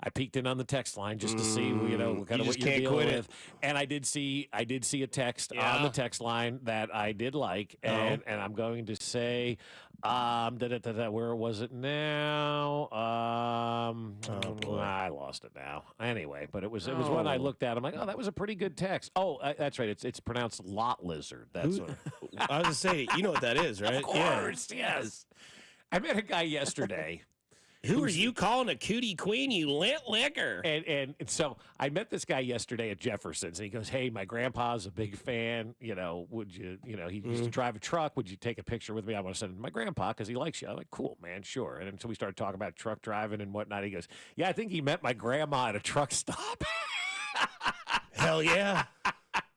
I peeked in on the text line just to see, kind of what you're dealing with. And I did see a text on the text line that I did like, and I'm going to say Where was it now? I lost it now. Anyway, but it was when I looked at it. I'm like, oh, that was a pretty good text. Oh, that's right. It's pronounced lot lizard. That's what I was going to say, you know what that is, right? Of course, yes. I met a guy yesterday. Who are you calling a cootie queen, you lint liquor? And so I met this guy yesterday at Jefferson's, and he goes, hey, my grandpa's a big fan. Would you, he used to drive a truck. Would you take a picture with me? I want to send it to my grandpa because he likes you. I'm like, cool, man, sure. And so we started talking about truck driving and whatnot. He goes, yeah, I think he met my grandma at a truck stop. Hell yeah.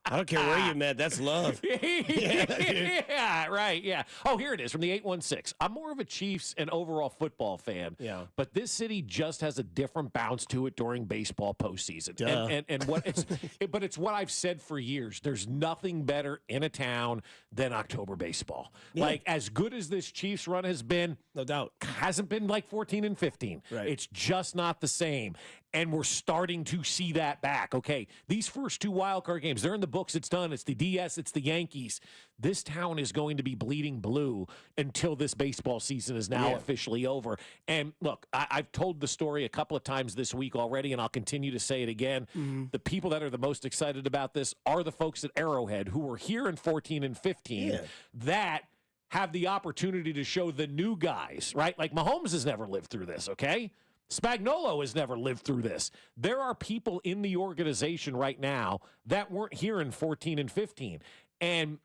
I don't care where you met. That's love. Yeah, right. Yeah. Oh, here it is from the 816. I'm more of a Chiefs and overall football fan. Yeah. But this city just has a different bounce to it during baseball postseason. And what it's but it's what I've said for years. There's nothing better in a town than October baseball. Yeah. Like as good as this Chiefs run has been, no doubt, hasn't been like 14 and 15. Right. It's just not the same. And we're starting to see that back. Okay, these first two wildcard games, they're in the books. It's done. It's the DS. It's the Yankees. This town is going to be bleeding blue until this baseball season is now officially over. And look, I've told the story a couple of times this week already, and I'll continue to say it again. Mm-hmm. The people that are the most excited about this are the folks at Arrowhead who were here in 14 and 15 that have the opportunity to show the new guys, right? Like Mahomes has never lived through this, okay? Spagnuolo has never lived through this. There are people in the organization right now that weren't here in 14 and 15. And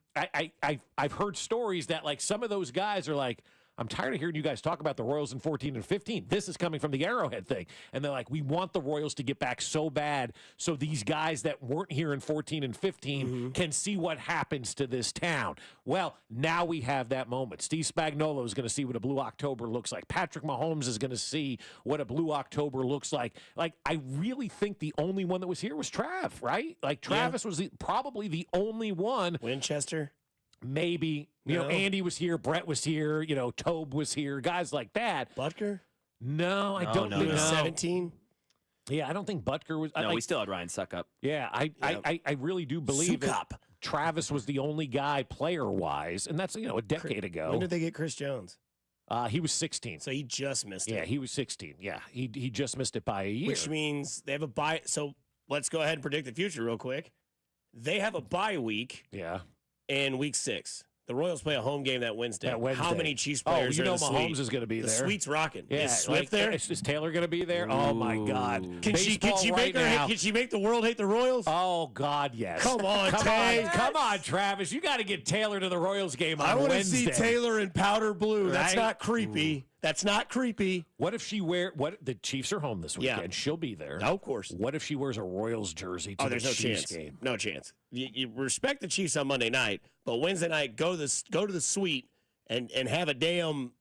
I've heard stories that, like, some of those guys are like, I'm tired of hearing you guys talk about the Royals in 14 and 15. This is coming from the Arrowhead thing. And they're like, we want the Royals to get back so bad so these guys that weren't here in 14 and 15 can see what happens to this town. Well, now we have that moment. Steve Spagnuolo is going to see what a Blue October looks like. Patrick Mahomes is going to see what a Blue October looks like. Like, I really think the only one that was here was Trav, right? Like, Travis was probably the only one. Winchester? Maybe. Andy was here. Brett was here. Tobe was here. Guys like that. Butker? No, I don't think 17? Yeah, I don't think Butker was. No, we still had Ryan Suckup. Yeah, I really do believe that Travis was the only guy player-wise, and that's, a decade ago. When did they get Chris Jones? He was 16. So he just missed it. Yeah, he was 16. Yeah, he just missed it by a year. Which means they have a bye. So let's go ahead and predict the future real quick. They have a bye week. Yeah. In week 6. The Royals play a home game that Wednesday. How many Chiefs Oh, players you are know in the Mahomes suite? is going to be there. The suite's rocking. Yeah, is Swift there? Is Taylor going to be there? Oh, my God. Can she make the world hate the Royals? Oh, God, yes. Come on, Tay. Come on, Travis. You got to get Taylor to the Royals game on Wednesday. I want to see Taylor in powder blue. That's not creepy. That's not creepy. What if she the Chiefs are home this weekend. Yeah. She'll be there. Of course. What if she wears a Royals jersey to the Chiefs game? No chance. You respect the Chiefs on Monday night, but Wednesday night go to the suite and have a damn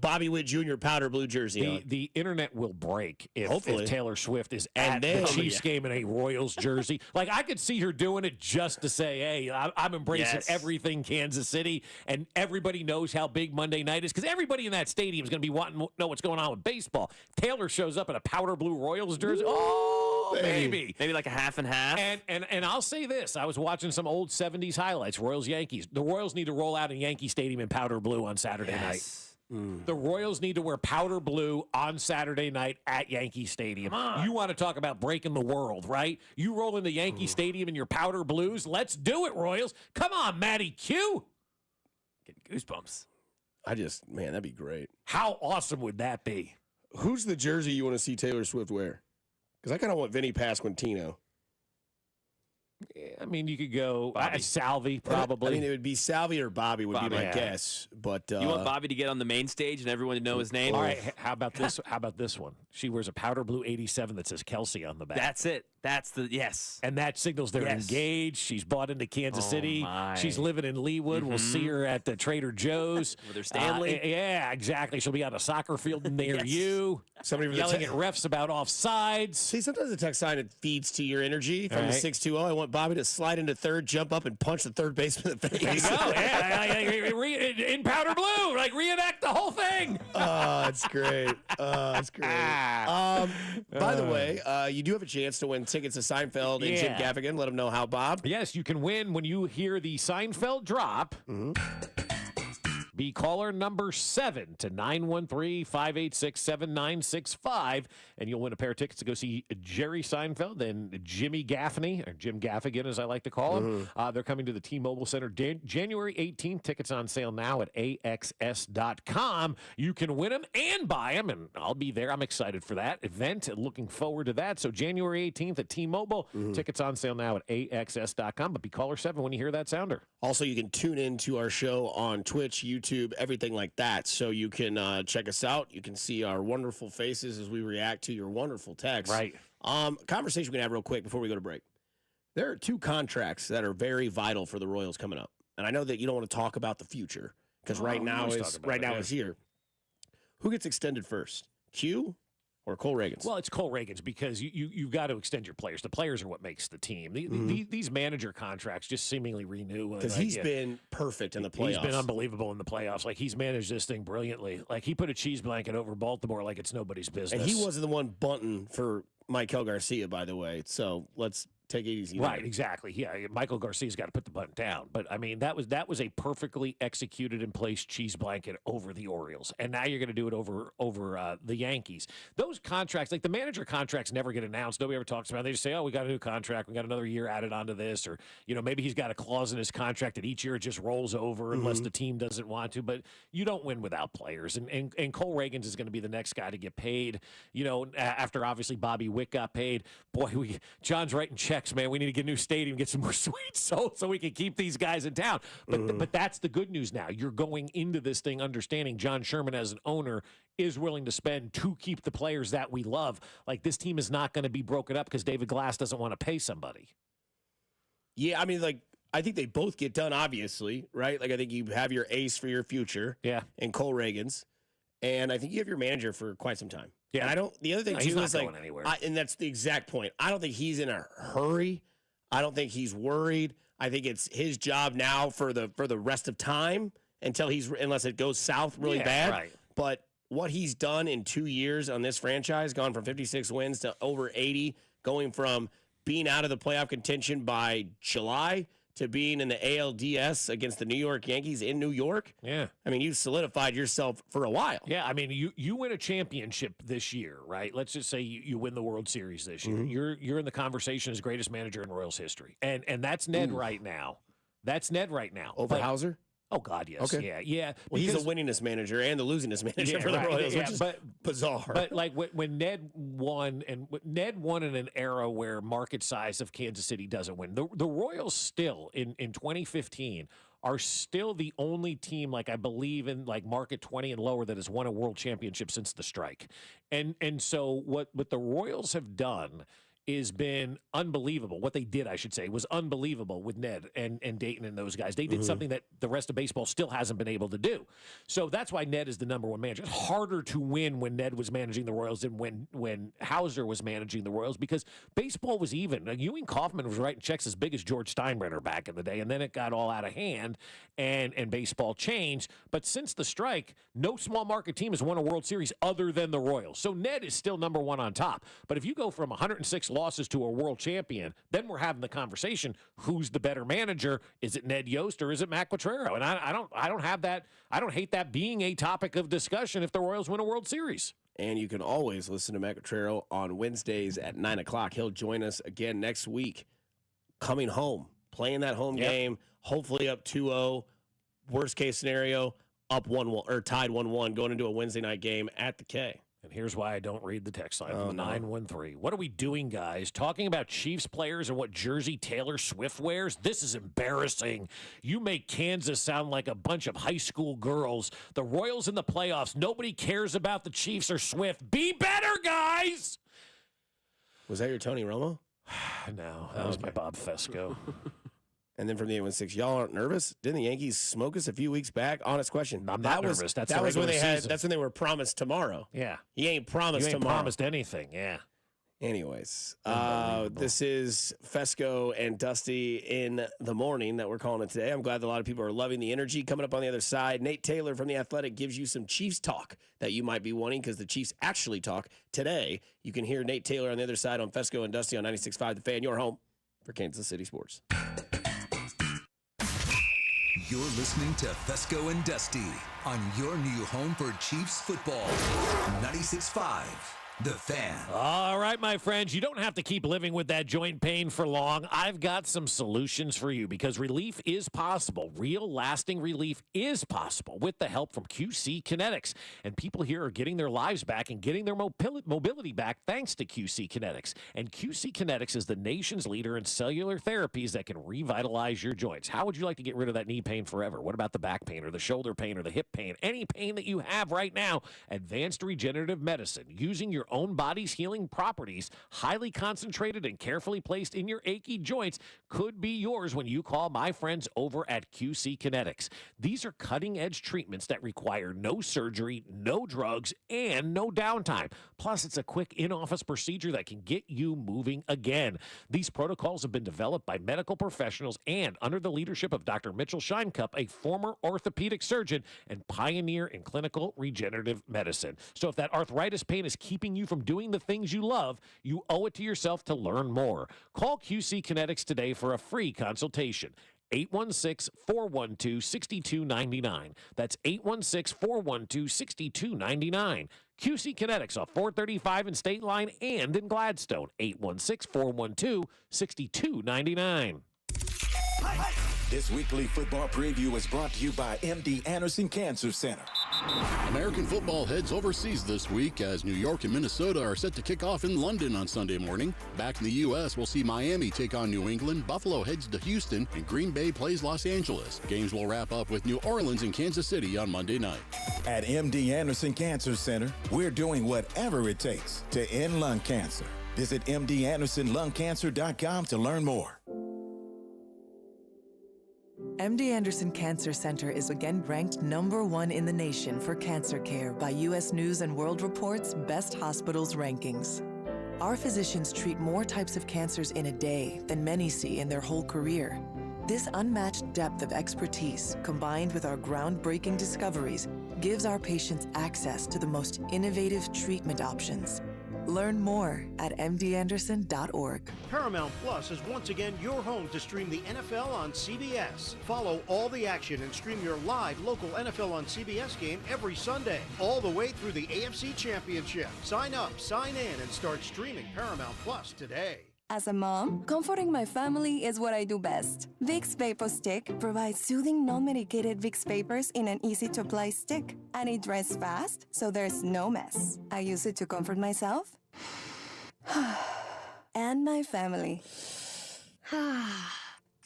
Bobby Witt Jr. powder blue jersey on. The internet will break if Taylor Swift is And at the Chiefs game in a Royals jersey. Like, I could see her doing it just to say, hey, I'm embracing everything Kansas City, and everybody knows how big Monday night is, because everybody in that stadium is going to be wanting to know what's going on with baseball. Taylor shows up in a powder blue Royals jersey. Oh, maybe like a half and half. And I'll say this. I was watching some old 70s highlights, Royals-Yankees. The Royals need to roll out in Yankee Stadium in powder blue on Saturday night. The Royals need to wear powder blue on Saturday night at Yankee Stadium. You want to talk about breaking the world, right? You roll into Yankee Stadium in your powder blues. Let's do it, Royals. Come on, Matty Q. Getting goosebumps. Man, that'd be great. How awesome would that be? Who's the jersey you want to see Taylor Swift wear? Because I kind of want Vinny Pasquantino. Yeah, I mean, you could go Salvi, probably. I mean, it would be Salvi or Bobby would be my guess. But you want Bobby to get on the main stage and everyone to know his name? All right, how about this? How about this one? She wears a powder blue 87 that says Kelsey on the back. That's it. That's the yes. And that signals they're engaged. She's bought into Kansas City. My. She's living in Leawood. We'll see her at the Trader Joe's. With her Stanley. Yeah, exactly. She'll be on a soccer field near you. Somebody yelling at refs about offsides. See, sometimes the text sign, it feeds to your energy from the 620. I want Bobby to slide into third, jump up, and punch the third baseman in the face. There you go. Yeah, in powder blue. Like, reenact the whole thing. Oh, it's great. It's great. By the way, you do have a chance to win tickets to Seinfeld and Jim Gaffigan. Let them know how, Bob. Yes, you can win when you hear the Seinfeld drop. Be caller number 7 to 913-586-7965, and you'll win a pair of tickets to go see Jerry Seinfeld and Jimmy Gaffney, or Jim Gaffigan as I like to call him. They're coming to the T-Mobile Center January 18th. Tickets on sale now at AXS.com. You can win them and buy them, and I'll be there. I'm excited for that event. Looking forward to that. So January 18th at T-Mobile. Tickets on sale now at AXS.com. But be caller 7 when you hear that sounder. Also, you can tune in to our show on Twitch, YouTube, everything like that. So you can check us out. You can see our wonderful faces as we react to your wonderful texts. Right. Conversation we can have real quick before we go to break. There are 2 contracts that are very vital for the Royals coming up. And I know that you don't want to talk about the future because right now is here. Who gets extended first? Q or Cole Reagans? Well, it's Cole Reagans because you've got to extend your players. The players are what makes the team. These manager contracts just seemingly renew. Because he's been perfect in the playoffs. He's been unbelievable in the playoffs. Like, he's managed this thing brilliantly. Like, he put a cheese blanket over Baltimore like it's nobody's business. And he wasn't the one bunting for Michael Garcia, by the way. So let's take it easy. Right, exactly. Yeah, Michael Garcia's got to put the button down. But I mean, that was a perfectly executed in place cheese blanket over the Orioles, and now you're going to do it over the Yankees. Those contracts, like the manager contracts, never get announced. Nobody ever talks about it. They just say, "Oh, we got a new contract. We got another year added onto this," or maybe he's got a clause in his contract that each year it just rolls over unless the team doesn't want to. But you don't win without players, and Cole Reagans is going to be the next guy to get paid. After obviously Bobby Witt got paid. Boy, John's writing checks, man. We need to get a new stadium, get some more suites so we can keep these guys in town. But that's the good news now. You're going into this thing understanding John Sherman as an owner is willing to spend to keep the players that we love. Like, this team is not going to be broken up because David Glass doesn't want to pay somebody. Yeah, I mean, like, I think they both get done, obviously, right? Like, I think you have your ace for your future. Yeah. And Cole Reagans. And I think you have your manager for quite some time. Yeah. And the other thing, he's too, not is going like, anywhere. and that's the exact point. I don't think he's in a hurry. I don't think he's worried. I think it's his job now for the rest of time unless it goes south really bad. Right. But what he's done in 2 years on this franchise, gone from 56 wins to over 80, going from being out of the playoff contention by July to being in the ALDS against the New York Yankees in New York. Yeah. I mean, you've solidified yourself for a while. Yeah, I mean, you win a championship this year, right? Let's just say you win the World Series this year. You're in the conversation as greatest manager in Royals history. And that's Ned right now. That's Ned right now. Over Hauser? Oh, God, yes. Okay. Yeah. Well, he's the winningest manager and the losingest manager for the Royals, which is bizarre. But like when Ned won, and Ned won in an era where market size of Kansas City doesn't win. The Royals still, in 2015, are still the only team, like I believe in like market 20 and lower, that has won a world championship since the strike. And so what the Royals have done has been unbelievable. What they did, I should say, was unbelievable with Ned and Dayton and those guys. They did something that the rest of baseball still hasn't been able to do. So that's why Ned is the number one manager. It's harder to win when Ned was managing the Royals than when Hauser was managing the Royals, because baseball was even. Like, Ewing Kauffman was writing checks as big as George Steinbrenner back in the day, and then it got all out of hand, and baseball changed. But since the strike, no small market team has won a World Series other than the Royals. So Ned is still number one on top. But if you go from 106 losses to a world champion, then we're having the conversation: who's the better manager? Is it Ned Yost or is it Matt Quatraro? And I don't have that. I don't hate that being a topic of discussion if the Royals win a World Series. And you can always listen to Matt Quatraro on Wednesdays at 9 o'clock. He'll join us again next week, coming home, playing that home game, hopefully up 2-0. Worst case scenario, up 1-1 or tied 1-1, going into a Wednesday night game at the K. And here's why I don't read the text line from the 913. What are we doing, guys? Talking about Chiefs players and what jersey Taylor Swift wears? This is embarrassing. You make Kansas sound like a bunch of high school girls. The Royals in the playoffs. Nobody cares about the Chiefs or Swift. Be better, guys! Was that your Tony Romo? No, that was my Bob Fescoe. And then from the 816, y'all aren't nervous? Didn't the Yankees smoke us a few weeks back? Honest question. I'm not nervous. That's when they had. That's when they were promised tomorrow. Yeah, he ain't promised tomorrow. Promised anything. Yeah. Anyways, this is Fescoe and Dusty in the morning that we're calling it today. I'm glad that a lot of people are loving the energy. Coming up on the other side, Nate Taylor from The Athletic gives you some Chiefs talk that you might be wanting, because the Chiefs actually talk today. You can hear Nate Taylor on the other side on Fescoe and Dusty on 96.5 The Fan, your home for Kansas City sports. You're listening to Fescoe and Dusty on your new home for Chiefs football. 96.5, The Fan. All right, my friends, you don't have to keep living with that joint pain for long. I've got some solutions for you because relief is possible. Real lasting relief is possible with the help from QC Kinetics. And people here are getting their lives back and getting their mobility back thanks to QC Kinetics. And QC Kinetics is the nation's leader in cellular therapies that can revitalize your joints. How would you like to get rid of that knee pain forever? What about the back pain or the shoulder pain or the hip pain? Any pain that you have right now, advanced regenerative medicine using your own body's healing properties, highly concentrated and carefully placed in your achy joints, could be yours when you call my friends over at QC Kinetics. These are cutting-edge treatments that require no surgery, no drugs, and no downtime. Plus, it's a quick in-office procedure that can get you moving again. These protocols have been developed by medical professionals and under the leadership of Dr. Mitchell Scheinkup, a former orthopedic surgeon and pioneer in clinical regenerative medicine. So if that arthritis pain is keeping you from doing the things you love, you owe it to yourself to learn more. Call QC Kinetics today for a free consultation. 816-412-6299. That's 816-412-6299. QC Kinetics off 435 in State Line and in Gladstone. 816-412-6299. This weekly football preview is brought to you by MD Anderson Cancer Center. American football heads overseas this week as New York and Minnesota are set to kick off in London on Sunday morning. Back in the U.S., we'll see Miami take on New England, Buffalo heads to Houston, and Green Bay plays Los Angeles. Games will wrap up with New Orleans and Kansas City on Monday night. At MD Anderson Cancer Center, we're doing whatever it takes to end lung cancer. Visit MDAndersonLungCancer.com to learn more. MD Anderson Cancer Center is again ranked #1 in the nation for cancer care by U.S. News & World Report's Best Hospitals rankings. Our physicians treat more types of cancers in a day than many see in their whole career. This unmatched depth of expertise, combined with our groundbreaking discoveries, gives our patients access to the most innovative treatment options. Learn more at mdanderson.org. Paramount Plus is once again your home to stream the NFL on CBS. Follow all the action and stream your live local NFL on CBS game every Sunday, all the way through the AFC Championship. Sign up, sign in, and start streaming Paramount Plus today. As a mom, comforting my family is what I do best. Vicks Vapor Stick provides soothing, non-medicated Vicks vapors in an easy-to-apply stick, and it dries fast, so there's no mess. I use it to comfort myself and my family.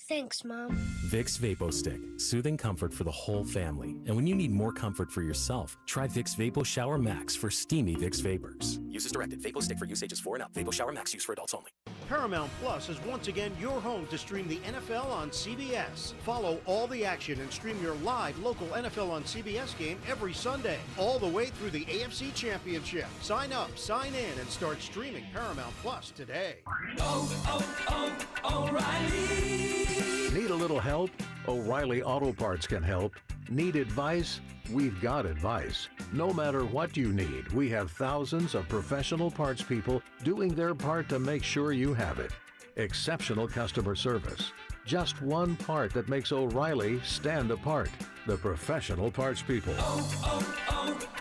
Thanks, Mom. Vicks Vapo Stick, soothing comfort for the whole family. And when you need more comfort for yourself, try Vicks Vapo Shower Max for steamy Vicks vapors. Use as directed. Vapo Stick for use ages 4 and up. Vapo Shower Max use for adults only. Paramount Plus is once again your home to stream the NFL on CBS. Follow all the action and stream your live local NFL on CBS game every Sunday, all the way through the AFC Championship. Sign up, sign in, and start streaming Paramount Plus today. O'Reilly! Need a little help? O'Reilly Auto Parts can help. Need advice? We've got advice. No matter what you need, we have thousands of professional parts people doing their part to make sure you have it. Exceptional customer service. Just one part that makes O'Reilly stand apart. The professional parts people.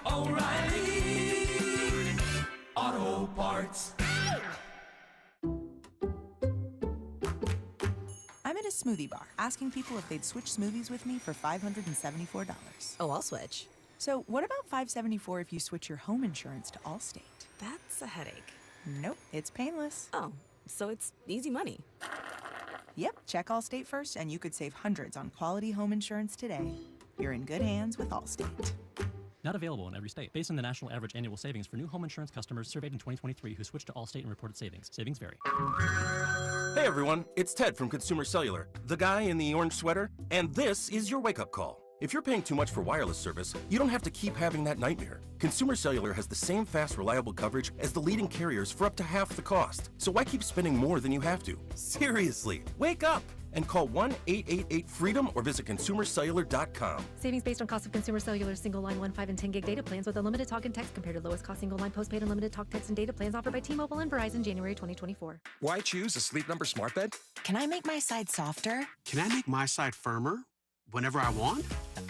O'Reilly Auto Parts. I'm at a smoothie bar asking people if they'd switch smoothies with me for $574. Oh, I'll switch. So what about $574 if you switch your home insurance to Allstate? That's a headache. Nope, it's painless. Oh, so it's easy money. Yep, check Allstate first and you could save hundreds on quality home insurance today. You're in good hands with Allstate. Not available in every state. Based on the national average annual savings for new home insurance customers surveyed in 2023 who switched to Allstate and reported savings. Savings vary. Hey everyone, it's Ted from Consumer Cellular, the guy in the orange sweater, and this is your wake-up call. If you're paying too much for wireless service, you don't have to keep having that nightmare. Consumer Cellular has the same fast, reliable coverage as the leading carriers for up to half the cost. So why keep spending more than you have to? Seriously, wake up and call 1-888-FREEDOM or visit consumercellular.com. Savings based on cost of Consumer Cellular single line 1, 5, and 10 gig data plans with unlimited talk and text compared to lowest cost single line postpaid unlimited talk, text, and data plans offered by T-Mobile and Verizon January 2024. Why choose a Sleep Number smart bed? Can I make my side softer? Can I make my side firmer? whenever I want?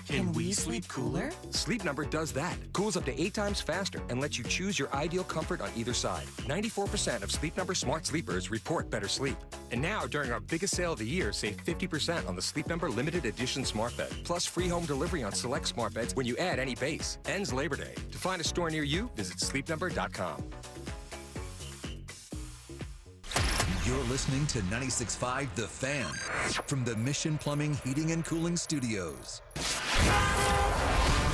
Can we sleep cooler? Sleep Number does that. Cools up to 8 times faster and lets you choose your ideal comfort on either side. 94% of Sleep Number smart sleepers report better sleep. And now, during our biggest sale of the year, save 50% on the Sleep Number limited edition smart bed. Plus free home delivery on select smart beds when you add any base. Ends Labor Day. To find a store near you, visit sleepnumber.com. You're listening to 96.5 The Fan from the Mission Plumbing, Heating, and Cooling Studios.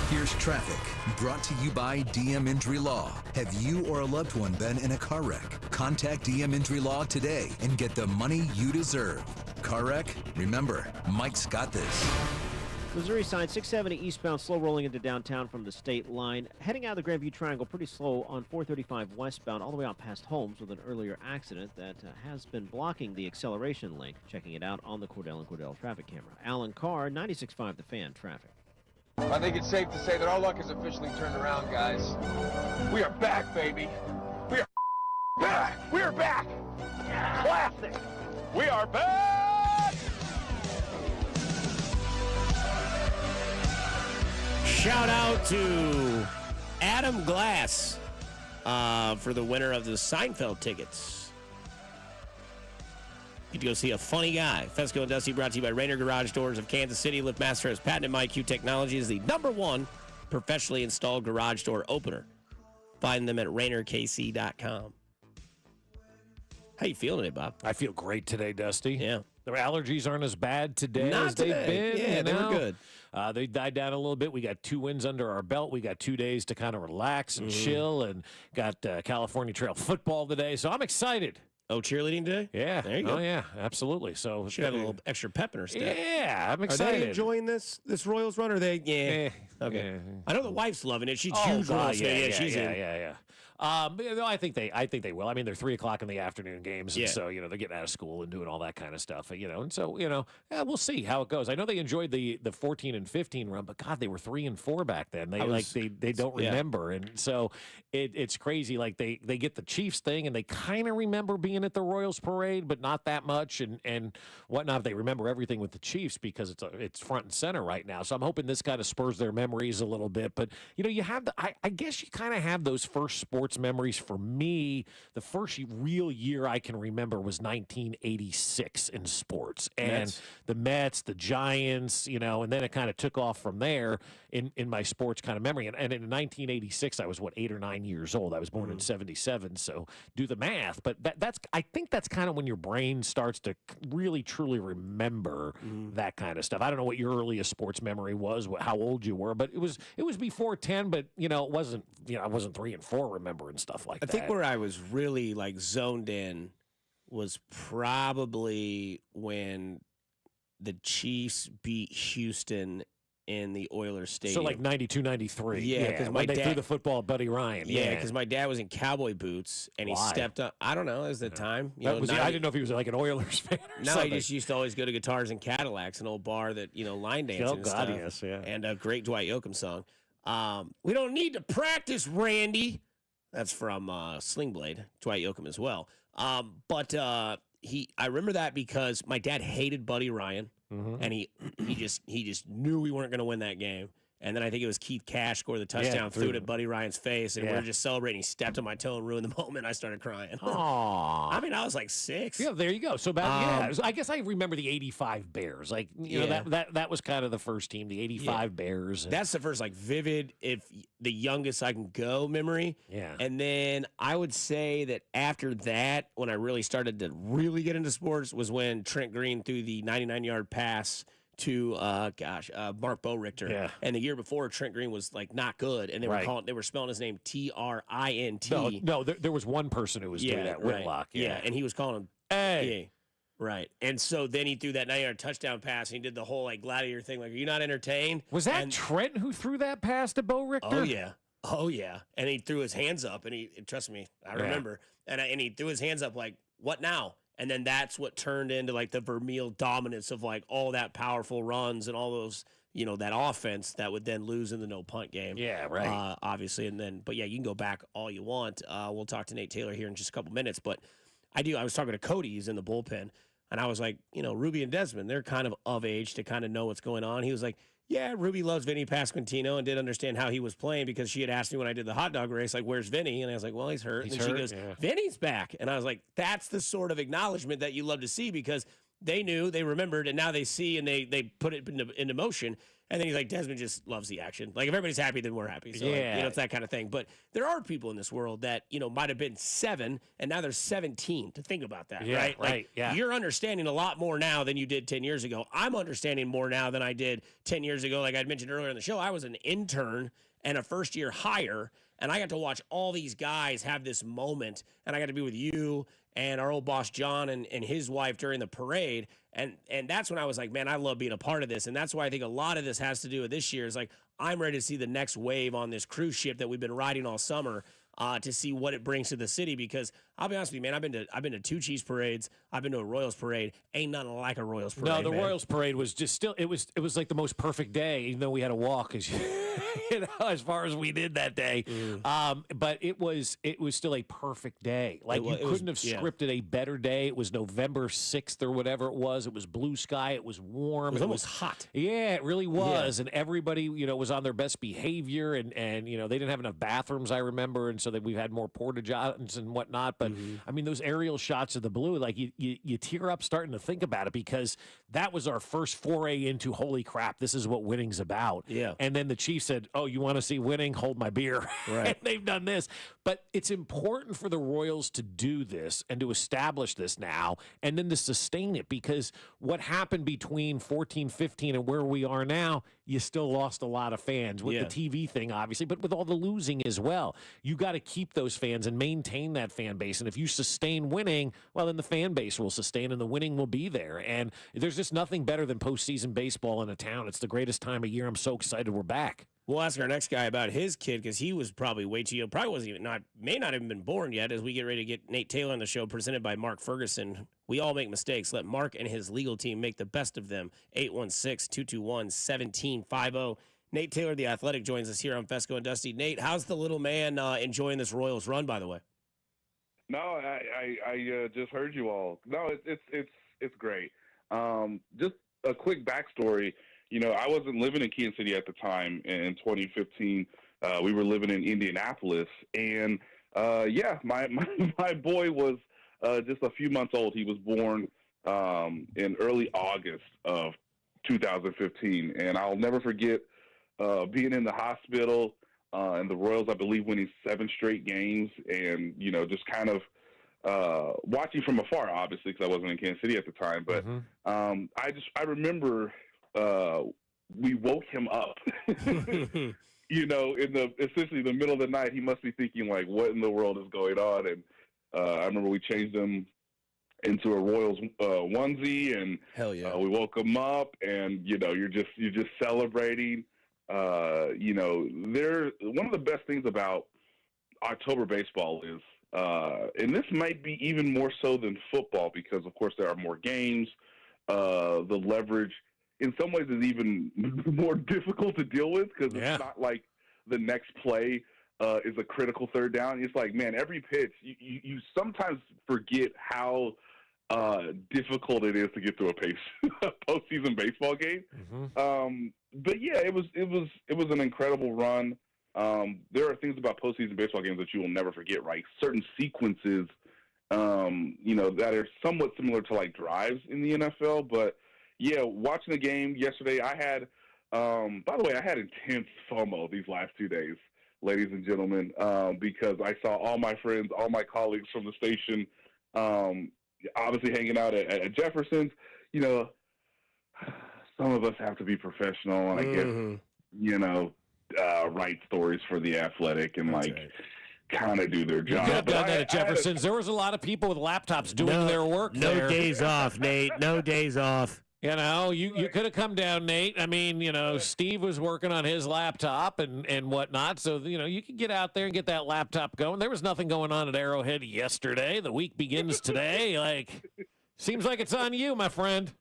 Here's traffic, brought to you by DM Injury Law. Have you or a loved one been in a car wreck? Contact DM Injury Law today and get the money you deserve. Car wreck? Remember, Mike's got this. Missouri side 670 eastbound, slow rolling into downtown from the state line. Heading out of the Grandview Triangle, pretty slow on 435 westbound, all the way out past Holmes with an earlier accident that has been blocking the acceleration lane. Checking it out on the Cordell and Cordell traffic camera. Alan Carr, 96.5 The Fan traffic. I think it's safe to say that our luck has officially turned around, guys. We are back, baby. We are back. We are back. Classic. We are back. Shout out to Adam Glass for the winner of the Seinfeld tickets. You can go see a funny guy. Fescoe and Dusty, brought to you by Rainer Garage Doors of Kansas City. LiftMaster has patented MyQ technology as the #1 professionally installed garage door opener. Find them at RainerKC.com. How you feeling today, Bob? I feel great today, Dusty. Yeah. The allergies aren't as bad today Not as today. they've been. Yeah, they were good. They died down a little bit. We got 2 wins under our belt. We got 2 days to kind of relax and chill, and got California Trail football today. So I'm excited. Oh, cheerleading today? Yeah. There you go. Oh, yeah, absolutely. So Should have a little extra pep in her step. Yeah, I'm Are excited. they enjoying this Royals run? Or are they? Yeah. Okay. Yeah. I know the wife's loving it. She's Oh, huge. God, Royals fan. She's in. yeah. No, I think they will. I mean, they're 3:00 in the afternoon games, and Yeah. so they're getting out of school and doing all that kind of stuff. And so we'll see how it goes. I know they enjoyed the 14 and 15 run, but God, they were 3 and 4 back then. They they don't remember, and so it's crazy. Like they get the Chiefs thing, and they kind of remember being at the Royals parade, but not that much, and whatnot. They remember everything with the Chiefs because it's front and center right now. So I'm hoping this kind of spurs their memories a little bit. But you have I guess you kind of have those first sports memories. For me, the first real year I can remember was 1986 in sports, and the Mets, the Giants, and then it kind of took off from there in my sports kind of memory. And in 1986, I was 8 or 9 years old. I was born in '77, so do the math. But I think that's kind of when your brain starts to really truly remember that kind of stuff. I don't know what your earliest sports memory was, how old you were, but it was before 10. But it wasn't I wasn't 3 and 4 remembering stuff like that. I think where I was really zoned in was probably when the Chiefs beat Houston in the Oilers Stadium. So 92, 93. Yeah, because my dad threw the football at Buddy Ryan. Yeah, because my dad was in cowboy boots and he stepped up. I don't know, it was the time. I didn't know if he was an Oilers fan. No, he just used to always go to Guitars and Cadillacs, an old bar that line dancing and stuff. Yes, yeah. And a great Dwight Yoakam song. We don't need to practice, Randy. That's from Sling Blade, Dwight Yoakam as well. But I remember that because my dad hated Buddy Ryan, and he just knew we weren't going to win that game. And then I think it was Keith Cash scored the touchdown, threw it at Buddy Ryan's face, and we were just celebrating. He stepped on my toe and ruined the moment. I started crying. Aww. I mean, I was 6. Yeah, there you go. So I guess I remember the '85 Bears. That was kind of the first team, the '85 Bears. That's the first vivid, if the youngest I can go memory. Yeah. And then I would say that after that, when I really started to really get into sports, was when Trent Green threw the 99-yard pass to Mark Boerichter. Yeah. And the year before, Trent Green was not good, and they were spelling his name Trint. No, there was one person who was doing that, Whitlock. Yeah, and he was calling him Hey. Right. And so then he threw that 90-yard touchdown pass, and he did the whole gladiator thing. Are you not entertained? Was that Trent who threw that pass to Boerichter? Oh yeah. And he threw his hands up, and trust me, I remember. And he threw his hands up what now? And then that's what turned into the Vermeil dominance of all that powerful runs and all those, that offense that would then lose in the no punt game. Yeah, right. Obviously. And then, but yeah, you can go back all you want. We'll talk to Nate Taylor here in just a couple minutes. But I was talking to Cody, he's in the bullpen. And I was like, Ruby and Desmond, they're kind of age to kind of know what's going on. He was like, yeah, Ruby loves Vinny Pasquantino and did understand how he was playing because she had asked me when I did the hot dog race, like, where's Vinny? And I was like, well, he's hurt. And she goes, Vinny's back. And I was like, that's the sort of acknowledgement that you love to see because they knew, they remembered, and now they see and they put it into motion. And then he's like, Desmond just loves the action. Like, if everybody's happy, then we're happy. So, it's that kind of thing. But there are people in this world that, might have been 7, and now they're 17. To think about that, right? Like, you're understanding a lot more now than you did 10 years ago. I'm understanding more now than I did 10 years ago. Like I mentioned earlier in the show, I was an intern and a first-year hire, and I got to watch all these guys have this moment, and I got to be with you and our old boss John and his wife during the parade. And that's when I was like, man, I love being a part of this. And that's why I think a lot of this has to do with this year. Is like, I'm ready to see the next wave on this cruise ship that we've been riding all summer to see what it brings to the city. Because I'll be honest with you, man, I've been to 2 Chiefs parades. I've been to a Royals parade. Ain't nothing like a Royals parade. No, the man. Royals parade was just still, it was like the most perfect day, even though we had to walk as far as we did that day. But it was still a perfect day. Like, you couldn't have scripted a better day. It was November 6th or whatever it was. It was blue sky. It was warm. It was almost hot. Yeah, it really was. And everybody, was on their best behavior. And they didn't have enough bathrooms, I remember. And so that we've had more porta-johns and whatnot. But I mean, those aerial shots of the blue, like you tear up starting to think about it, because that was our first foray into, holy crap, this is what winning's about. Yeah. And then the Chiefs said, oh, you want to see winning? Hold my beer. Right. And they've done this. But it's important for the Royals to do this and to establish this now and then to sustain it, because what happened between 14, 15 and where we are now, you still lost a lot of fans with the TV thing, obviously, but with all the losing as well. You got to keep those fans and maintain that fan base. And if you sustain winning, well, then the fan base will sustain and the winning will be there. And there's just nothing better than postseason baseball in a town. It's the greatest time of year. I'm so excited we're back. We'll ask our next guy about his kid, because he was probably way too young. Probably may not even been born yet, as we get ready to get Nate Taylor on the show, presented by Mark Ferguson. We all make mistakes. Let Mark and his legal team make the best of them. 816-221-1750. Nate Taylor, the Athletic, joins us here on Fescoe and Dusty. Nate, how's the little man enjoying this Royals run, by the way? No, I just heard you all. No, it's great. Just a quick backstory. I wasn't living in Kansas City at the time in 2015. We were living in Indianapolis, and my boy was just a few months old. He was born in early August of 2015, and I'll never forget being in the hospital and the Royals, I believe, winning 7 straight games, and just kind of watching from afar, obviously, because I wasn't in Kansas City at the time. But I remember we woke him up. In essentially the middle of the night. He must be thinking, like, what in the world is going on? And I remember we changed him into a Royals onesie, and hell yeah, we woke him up, and you're just celebrating. One of the best things about October baseball is, and this might be even more so than football, because of course there are more games. The leverage in some ways is even more difficult to deal with, because it's not like the next play is a critical third down. It's like, man, every pitch, you sometimes forget how difficult it is to get through a postseason baseball game. But yeah, it was an incredible run. There are things about postseason baseball games that you will never forget, right? Certain sequences, that are somewhat similar to like drives in the NFL. But yeah, watching the game yesterday, I had, by the way, I had intense FOMO these last 2 days, ladies and gentlemen, because I saw all my friends, all my colleagues from the station, obviously hanging out at Jefferson's. Some of us have to be professional, and I guess, write stories for The Athletic and kind of do their job. You could have done that at Jefferson's. There was a lot of people with laptops doing their work there. No days off, Nate. No days off. You could have come down, Nate. I mean, Steve was working on his laptop and whatnot. So, you could get out there and get that laptop going. There was nothing going on at Arrowhead yesterday. The week begins today. Seems like it's on you, my friend.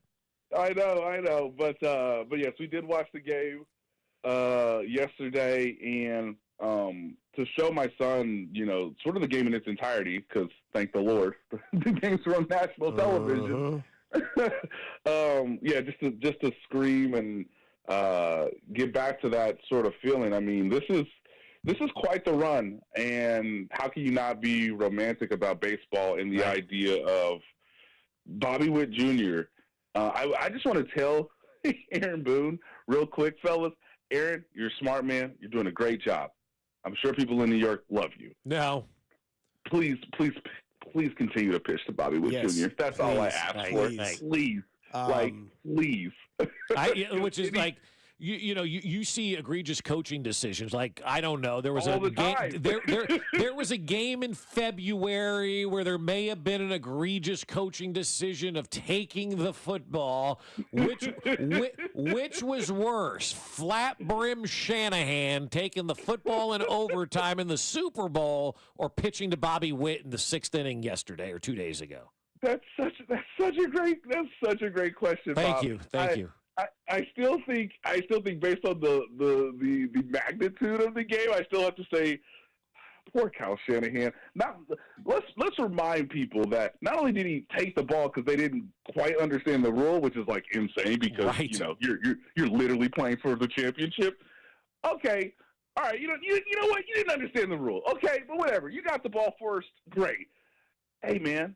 I know. But yes, we did watch the game yesterday, and to show my son, sort of the game in its entirety, because thank the Lord, the games were on national television. Just to scream and get back to that sort of feeling. I mean, this is quite the run, and how can you not be romantic about baseball and the idea of Bobby Witt Jr.? I just want to tell Aaron Boone real quick, fellas. Aaron, you're a smart man. You're doing a great job. I'm sure people in New York love you. No. Please continue to pitch to Bobby Witt Jr. That's all I ask for. Please. Please. Which is like, you see egregious coaching decisions. Like, I don't know, there was there was a game in February where there may have been an egregious coaching decision of taking the football. Which was worse, flat brim Shanahan taking the football in overtime in the Super Bowl, or pitching to Bobby Witt in the 6th inning yesterday or 2 days ago? That's such a great question. Thank Bob. you. I still think based on the magnitude of the game, I still have to say, poor Kyle Shanahan. Now, let's remind people that not only did he take the ball because they didn't quite understand the rule, which is like insane because you're literally playing for the championship. Okay, all right, you know what? You didn't understand the rule. Okay, but whatever. You got the ball first. Great. Hey, man.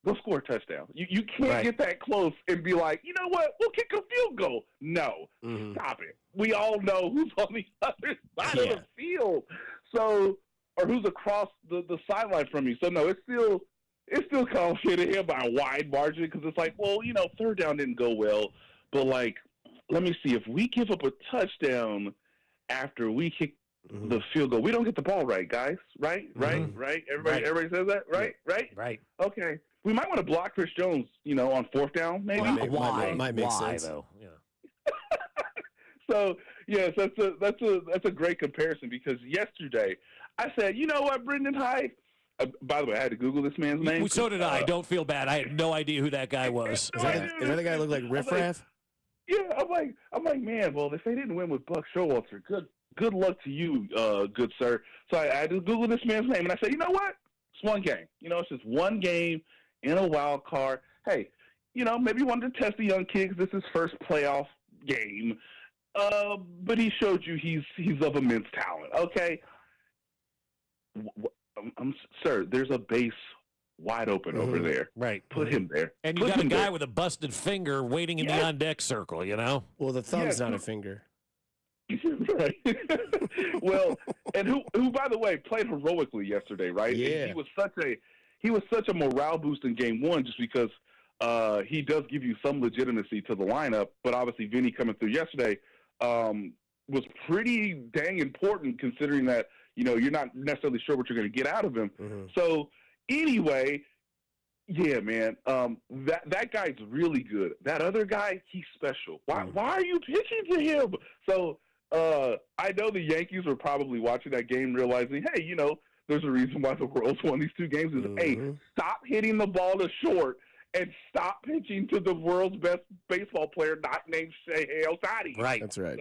Go score a touchdown. You can't get that close and be like, you know what, we'll kick a field goal. No, stop it. We all know who's on the other side of the field. So, or who's across the sideline from you. So no, it's still Kyle Shanahan by a wide margin because it's like, well, third down didn't go well, but like, let me see, if we give up a touchdown after we kick the field goal, we don't get the ball right, guys. Right. Everybody says that, right. Okay. We might want to block Chris Jones, on 4th down, maybe. Might make sense though. Yeah. So yes, that's a great comparison because yesterday I said, you know what, Brendan Hyde. By the way, I had to Google this man's name. So did I. Don't feel bad. I had no idea who that guy was. Is that the guy who looked like Riff Raff? Yeah, I'm like, man. Well, if they didn't win with Buck Showalter, good luck to you, good sir. So I had to Google this man's name, and I said, you know what? It's one game. It's just one game in a wild card. Hey, maybe you wanted to test the young kid because this is his first playoff game. But he showed you he's of immense talent. Okay, sir, there's a base wide open over there. Right. Put him there. And you got a guy with a busted finger waiting in the on deck circle. Well, the thumb's not a finger. Right. Well, and who by the way played heroically yesterday, right? Yeah. And he was such a morale boost in game one just because he does give you some legitimacy to the lineup, but obviously Vinny coming through yesterday was pretty dang important considering that, you're not necessarily sure what you're going to get out of him. So anyway, yeah, man, that guy's really good. That other guy, he's special. Why are you pitching to him? So I know the Yankees were probably watching that game realizing, hey, there's a reason why the Royals won these 2 games is, hey, stop hitting the ball to short and stop pitching to the world's best baseball player not named Shohei Ohtani. Right. That's right.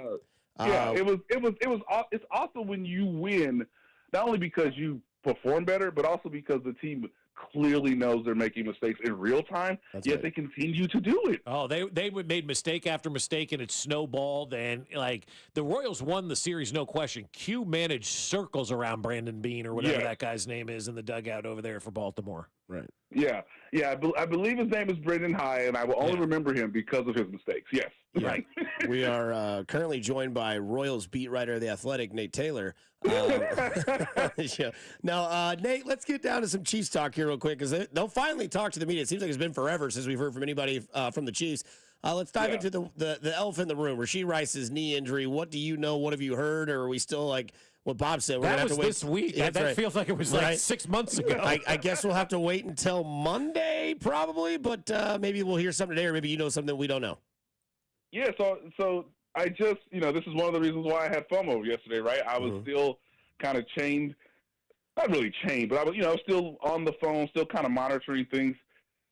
It's awesome when you win, not only because you perform better, but also because the team clearly knows they're making mistakes in real time, yet they continue to do it. Oh, they made mistake after mistake, and it snowballed. And, like, the Royals won the series, no question. Q managed circles around Brandon Beane or whatever that guy's name is in the dugout over there for Baltimore. Right. Yeah. I believe his name is Brendan Hyde, and I will only remember him because of his mistakes. Yes. Yeah. Right. We are currently joined by Royals beat writer of The Athletic, Nate Taylor. Now, Nate, let's get down to some Chiefs talk here real quick because they'll finally talk to the media. It seems like it's been forever since we've heard from anybody from the Chiefs. Let's dive into the elephant in the room, Rashee Rice's knee injury. What do you know? What have you heard? Or are we still like what Bob said? We're that gonna have was to wait this week. Yeah, that feels like it was like 6 months ago. I guess we'll have to wait until Monday probably, but maybe we'll hear something today, or maybe you know something we don't know. Yeah, so I just, this is one of the reasons why I had FOMO yesterday, right? I was still kind of chained, not really chained, but I was, still on the phone, still kind of monitoring things.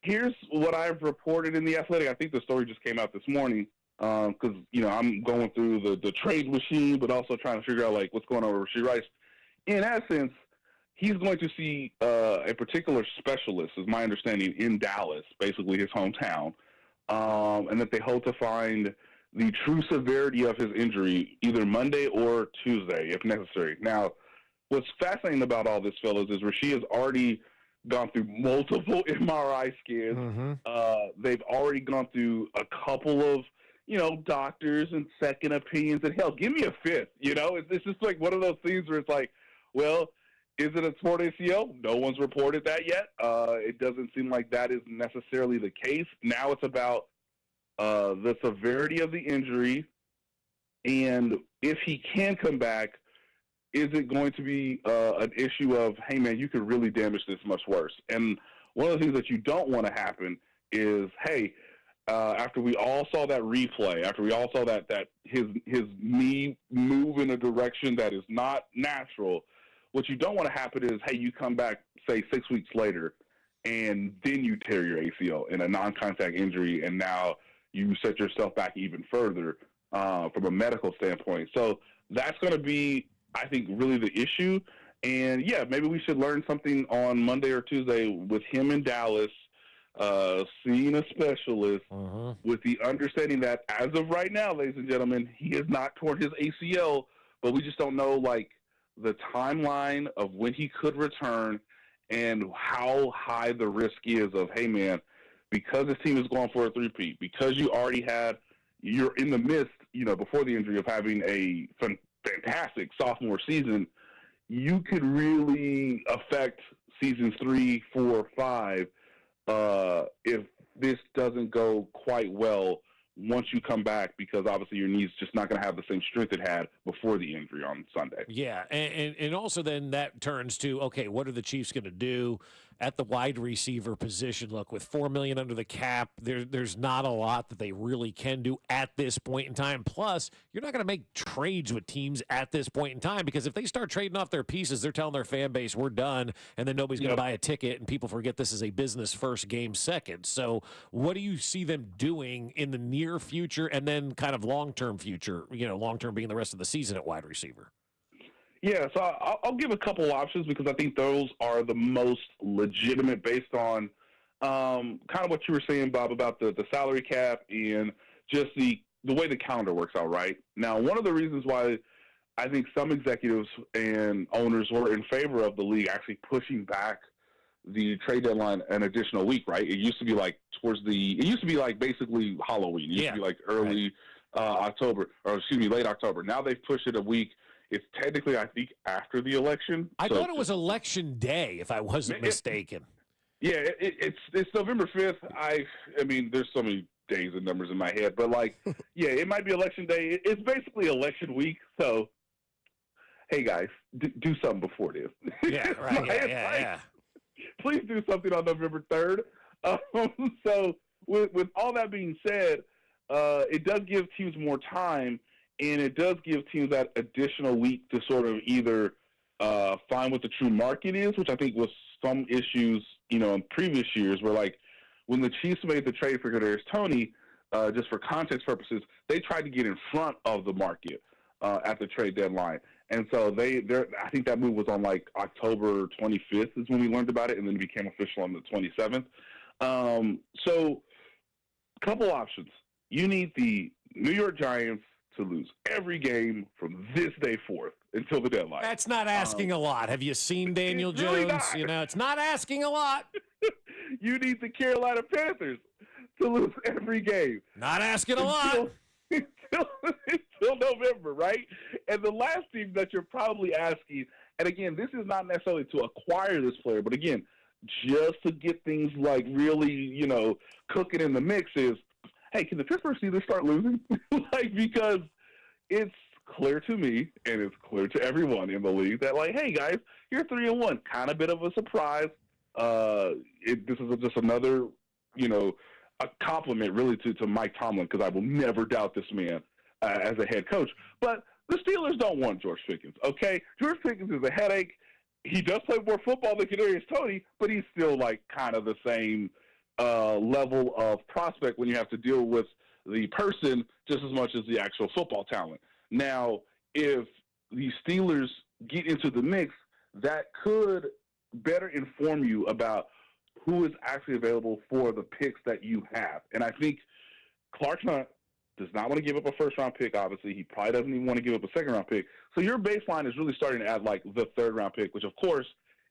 Here's what I've reported in The Athletic. I think the story just came out this morning because, I'm going through the trade machine, but also trying to figure out, like, what's going on with Rashee Rice. In essence, he's going to see a particular specialist, is my understanding, in Dallas, basically his hometown, and that they hope to find the true severity of his injury either Monday or Tuesday, if necessary. Now, what's fascinating about all this, fellas, is Rasheed has already gone through multiple MRI scans. They've already gone through a couple of, doctors and second opinions. And hell, give me a fifth. It's just like one of those things where it's like, well, is it a torn ACL? No one's reported that yet. It doesn't seem like that is necessarily the case. Now it's about the severity of the injury, and if he can come back, is it going to be an issue of, hey, man, you could really damage this much worse? And one of the things that you don't want to happen is, hey, after we all saw that replay, after we all saw that his knee move in a direction that is not natural, what you don't want to happen is, hey, you come back, say, 6 weeks later, and then you tear your ACL in a non-contact injury, and now you set yourself back even further from a medical standpoint. So that's going to be, I think, really the issue. And, yeah, maybe we should learn something on Monday or Tuesday with him in Dallas, seeing a specialist with the understanding that as of right now, ladies and gentlemen, he has not torn his ACL, but we just don't know, like, the timeline of when he could return and how high the risk is of, hey, man, because this team is going for a three-peat, because you're in the midst, before the injury of having a fantastic sophomore season, you could really affect seasons 3, 4, 5 if this doesn't go quite well once you come back, because obviously your knee's just not going to have the same strength it had before the injury on Sunday. Yeah, and also then that turns to, okay, what are the Chiefs going to do at the wide receiver position? Look, with $4 million under the cap, there's not a lot that they really can do at this point in time. Plus, you're not going to make trades with teams at this point in time, because if they start trading off their pieces, they're telling their fan base, we're done, and then nobody's going to buy a ticket, and people forget this is a business first, game second. So what do you see them doing in the near future and then kind of long-term future, long-term being the rest of the season at wide receiver? Yeah, so I'll give a couple options because I think those are the most legitimate based on kind of what you were saying, Bob, about the salary cap and just the way the calendar works out, right? Now, one of the reasons why I think some executives and owners were in favor of the league actually pushing back the trade deadline an additional week, right? It used to be like basically Halloween. It used to be like early October, or excuse me, late October. Now they've pushed it a week. It's technically, I think, after the election. I thought it was Election Day, if I wasn't mistaken. Yeah, it's November 5th. I mean, there's so many days and numbers in my head, but yeah, it might be Election Day. It's basically election week. So, hey guys, do something before this. Yeah, right. Yeah. Please do something on November 3rd. So, with all that being said, it does give teams more time. And it does give teams that additional week to sort of either find what the true market is, which I think was some issues, in previous years, where when the Chiefs made the trade for Kadarius Toney, just for context purposes, they tried to get in front of the market at the trade deadline, and so I think that move was on October 25th is when we learned about it, and then it became official on the 27th. So, a couple options. You need the New York Giants to lose every game from this day forth until the deadline. That's not asking a lot. Have you seen Daniel Jones? Really It's not asking a lot. You need the Carolina Panthers to lose every game. Not asking a lot. Until November, right? And the last team that you're probably asking, and again, this is not necessarily to acquire this player, but again, just to get things really, cooking in the mix is, hey, can the Pittsburgh Steelers start losing? Because it's clear to me, and it's clear to everyone in the league that, hey, guys, you're 3-1. Kind of bit of a surprise. This is just another, a compliment really to Mike Tomlin, because I will never doubt this man as a head coach. But the Steelers don't want George Pickens, okay? George Pickens is a headache. He does play more football than Kadarius Toney, but he's still, kind of the same level of prospect when you have to deal with the person just as much as the actual football talent. Now, if the Steelers get into the mix, that could better inform you about who is actually available for the picks that you have. And I think Clark Hunt does not want to give up a first-round pick, obviously. He probably doesn't even want to give up a second-round pick. So your baseline is really starting to add, like, the third-round pick, which, of course,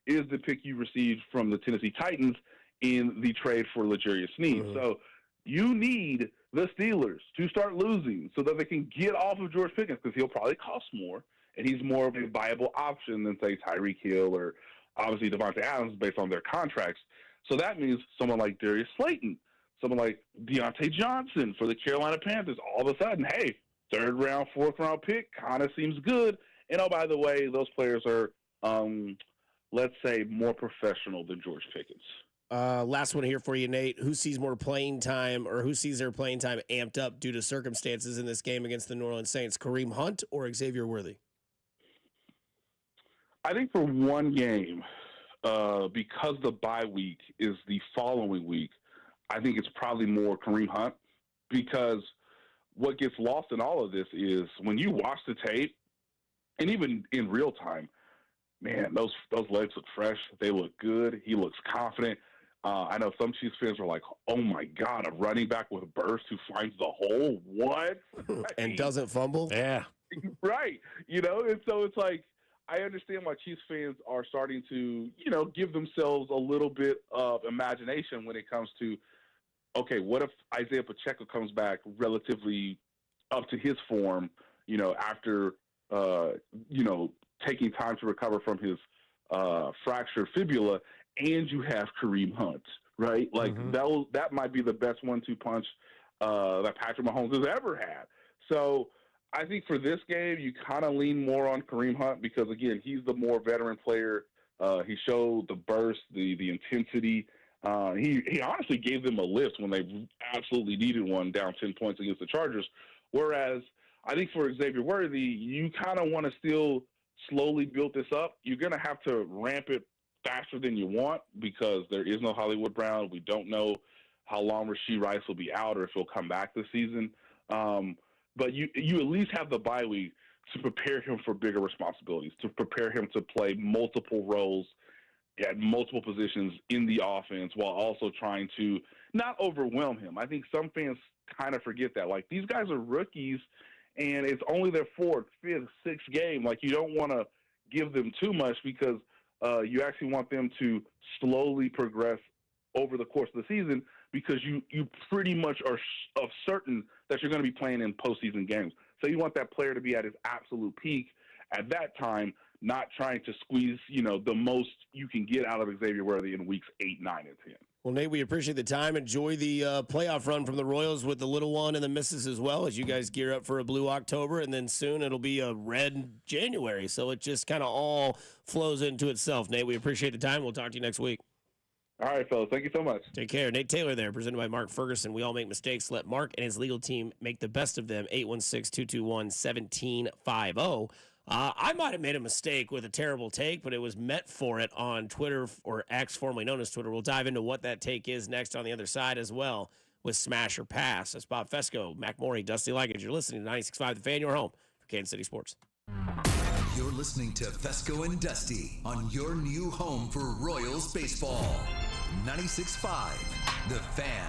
is the pick you received from the Tennessee Titans in the trade for L'Jarius Sneed. So you need the Steelers to start losing so that they can get off of George Pickens, because he'll probably cost more, and he's more of a viable option than, say, Tyreek Hill or obviously Devontae Adams based on their contracts. So that means someone like Darius Slayton, someone like Deontay Johnson for the Carolina Panthers, all of a sudden, hey, third-round, fourth-round pick kind of seems good. And, oh, by the way, those players are, let's say, more professional than George Pickens. Last one here for you, Nate. Who sees more playing time, or who sees their playing time amped up due to circumstances in this game against the New Orleans Saints? Kareem Hunt or Xavier Worthy? I think for one game, because the bye week is the following week, I think it's probably more Kareem Hunt, because what gets lost in all of this is when you watch the tape, and even in real time, man, those legs look fresh. They look good. He looks confident. I know some Chiefs fans are like, oh, my God, a running back with a burst who finds the hole? What? And doesn't fumble? Yeah. Right. And so it's like, I understand why Chiefs fans are starting to, give themselves a little bit of imagination when it comes to, okay, what if Isaiah Pacheco comes back relatively up to his form, after, taking time to recover from his fractured fibula, and you have Kareem Hunt, right? Like, that might be the best 1-2 punch that Patrick Mahomes has ever had. So I think for this game, you kind of lean more on Kareem Hunt because, again, he's the more veteran player. He showed the burst, the intensity. He honestly gave them a lift when they absolutely needed one, down 10 points against the Chargers. Whereas I think for Xavier Worthy, you kind of want to still slowly build this up. You're going to have to ramp it faster than you want because there is no Hollywood Brown. We don't know how long Rashee Rice will be out or if he'll come back this season. But you at least have the bye week to prepare him for bigger responsibilities, to prepare him to play multiple roles at multiple positions in the offense while also trying to not overwhelm him. I think some fans kind of forget that. Like, these guys are rookies, and it's only their fourth, fifth, sixth game. Like, you don't want to give them too much because you actually want them to slowly progress over the course of the season because you pretty much are certain that you're going to be playing in postseason games. So you want that player to be at his absolute peak at that time, not trying to squeeze, the most you can get out of Xavier Worthy in weeks 8, 9, and 10. Well, Nate, we appreciate the time. Enjoy the playoff run from the Royals with the little one and the missus as well as you guys gear up for a blue October, and then soon it'll be a red January. So it just kind of all flows into itself. Nate, we appreciate the time. We'll talk to you next week. All right, fellas. Thank you so much. Take care. Nate Taylor there, presented by Mark Ferguson. We all make mistakes. Let Mark and his legal team make the best of them. 816-221-1750. I might have made a mistake with a terrible take, but it was meant for it on Twitter, or X, formerly known as Twitter. We'll dive into what that take is next on the other side as well with Smash or Pass. That's Bob Fescoe, Mac Morey, Dusty Leggett. You're listening to 96.5 The Fan, your home for Kansas City Sports. You're listening to Fescoe and Dusty on your new home for Royals baseball. 96.5 The Fan.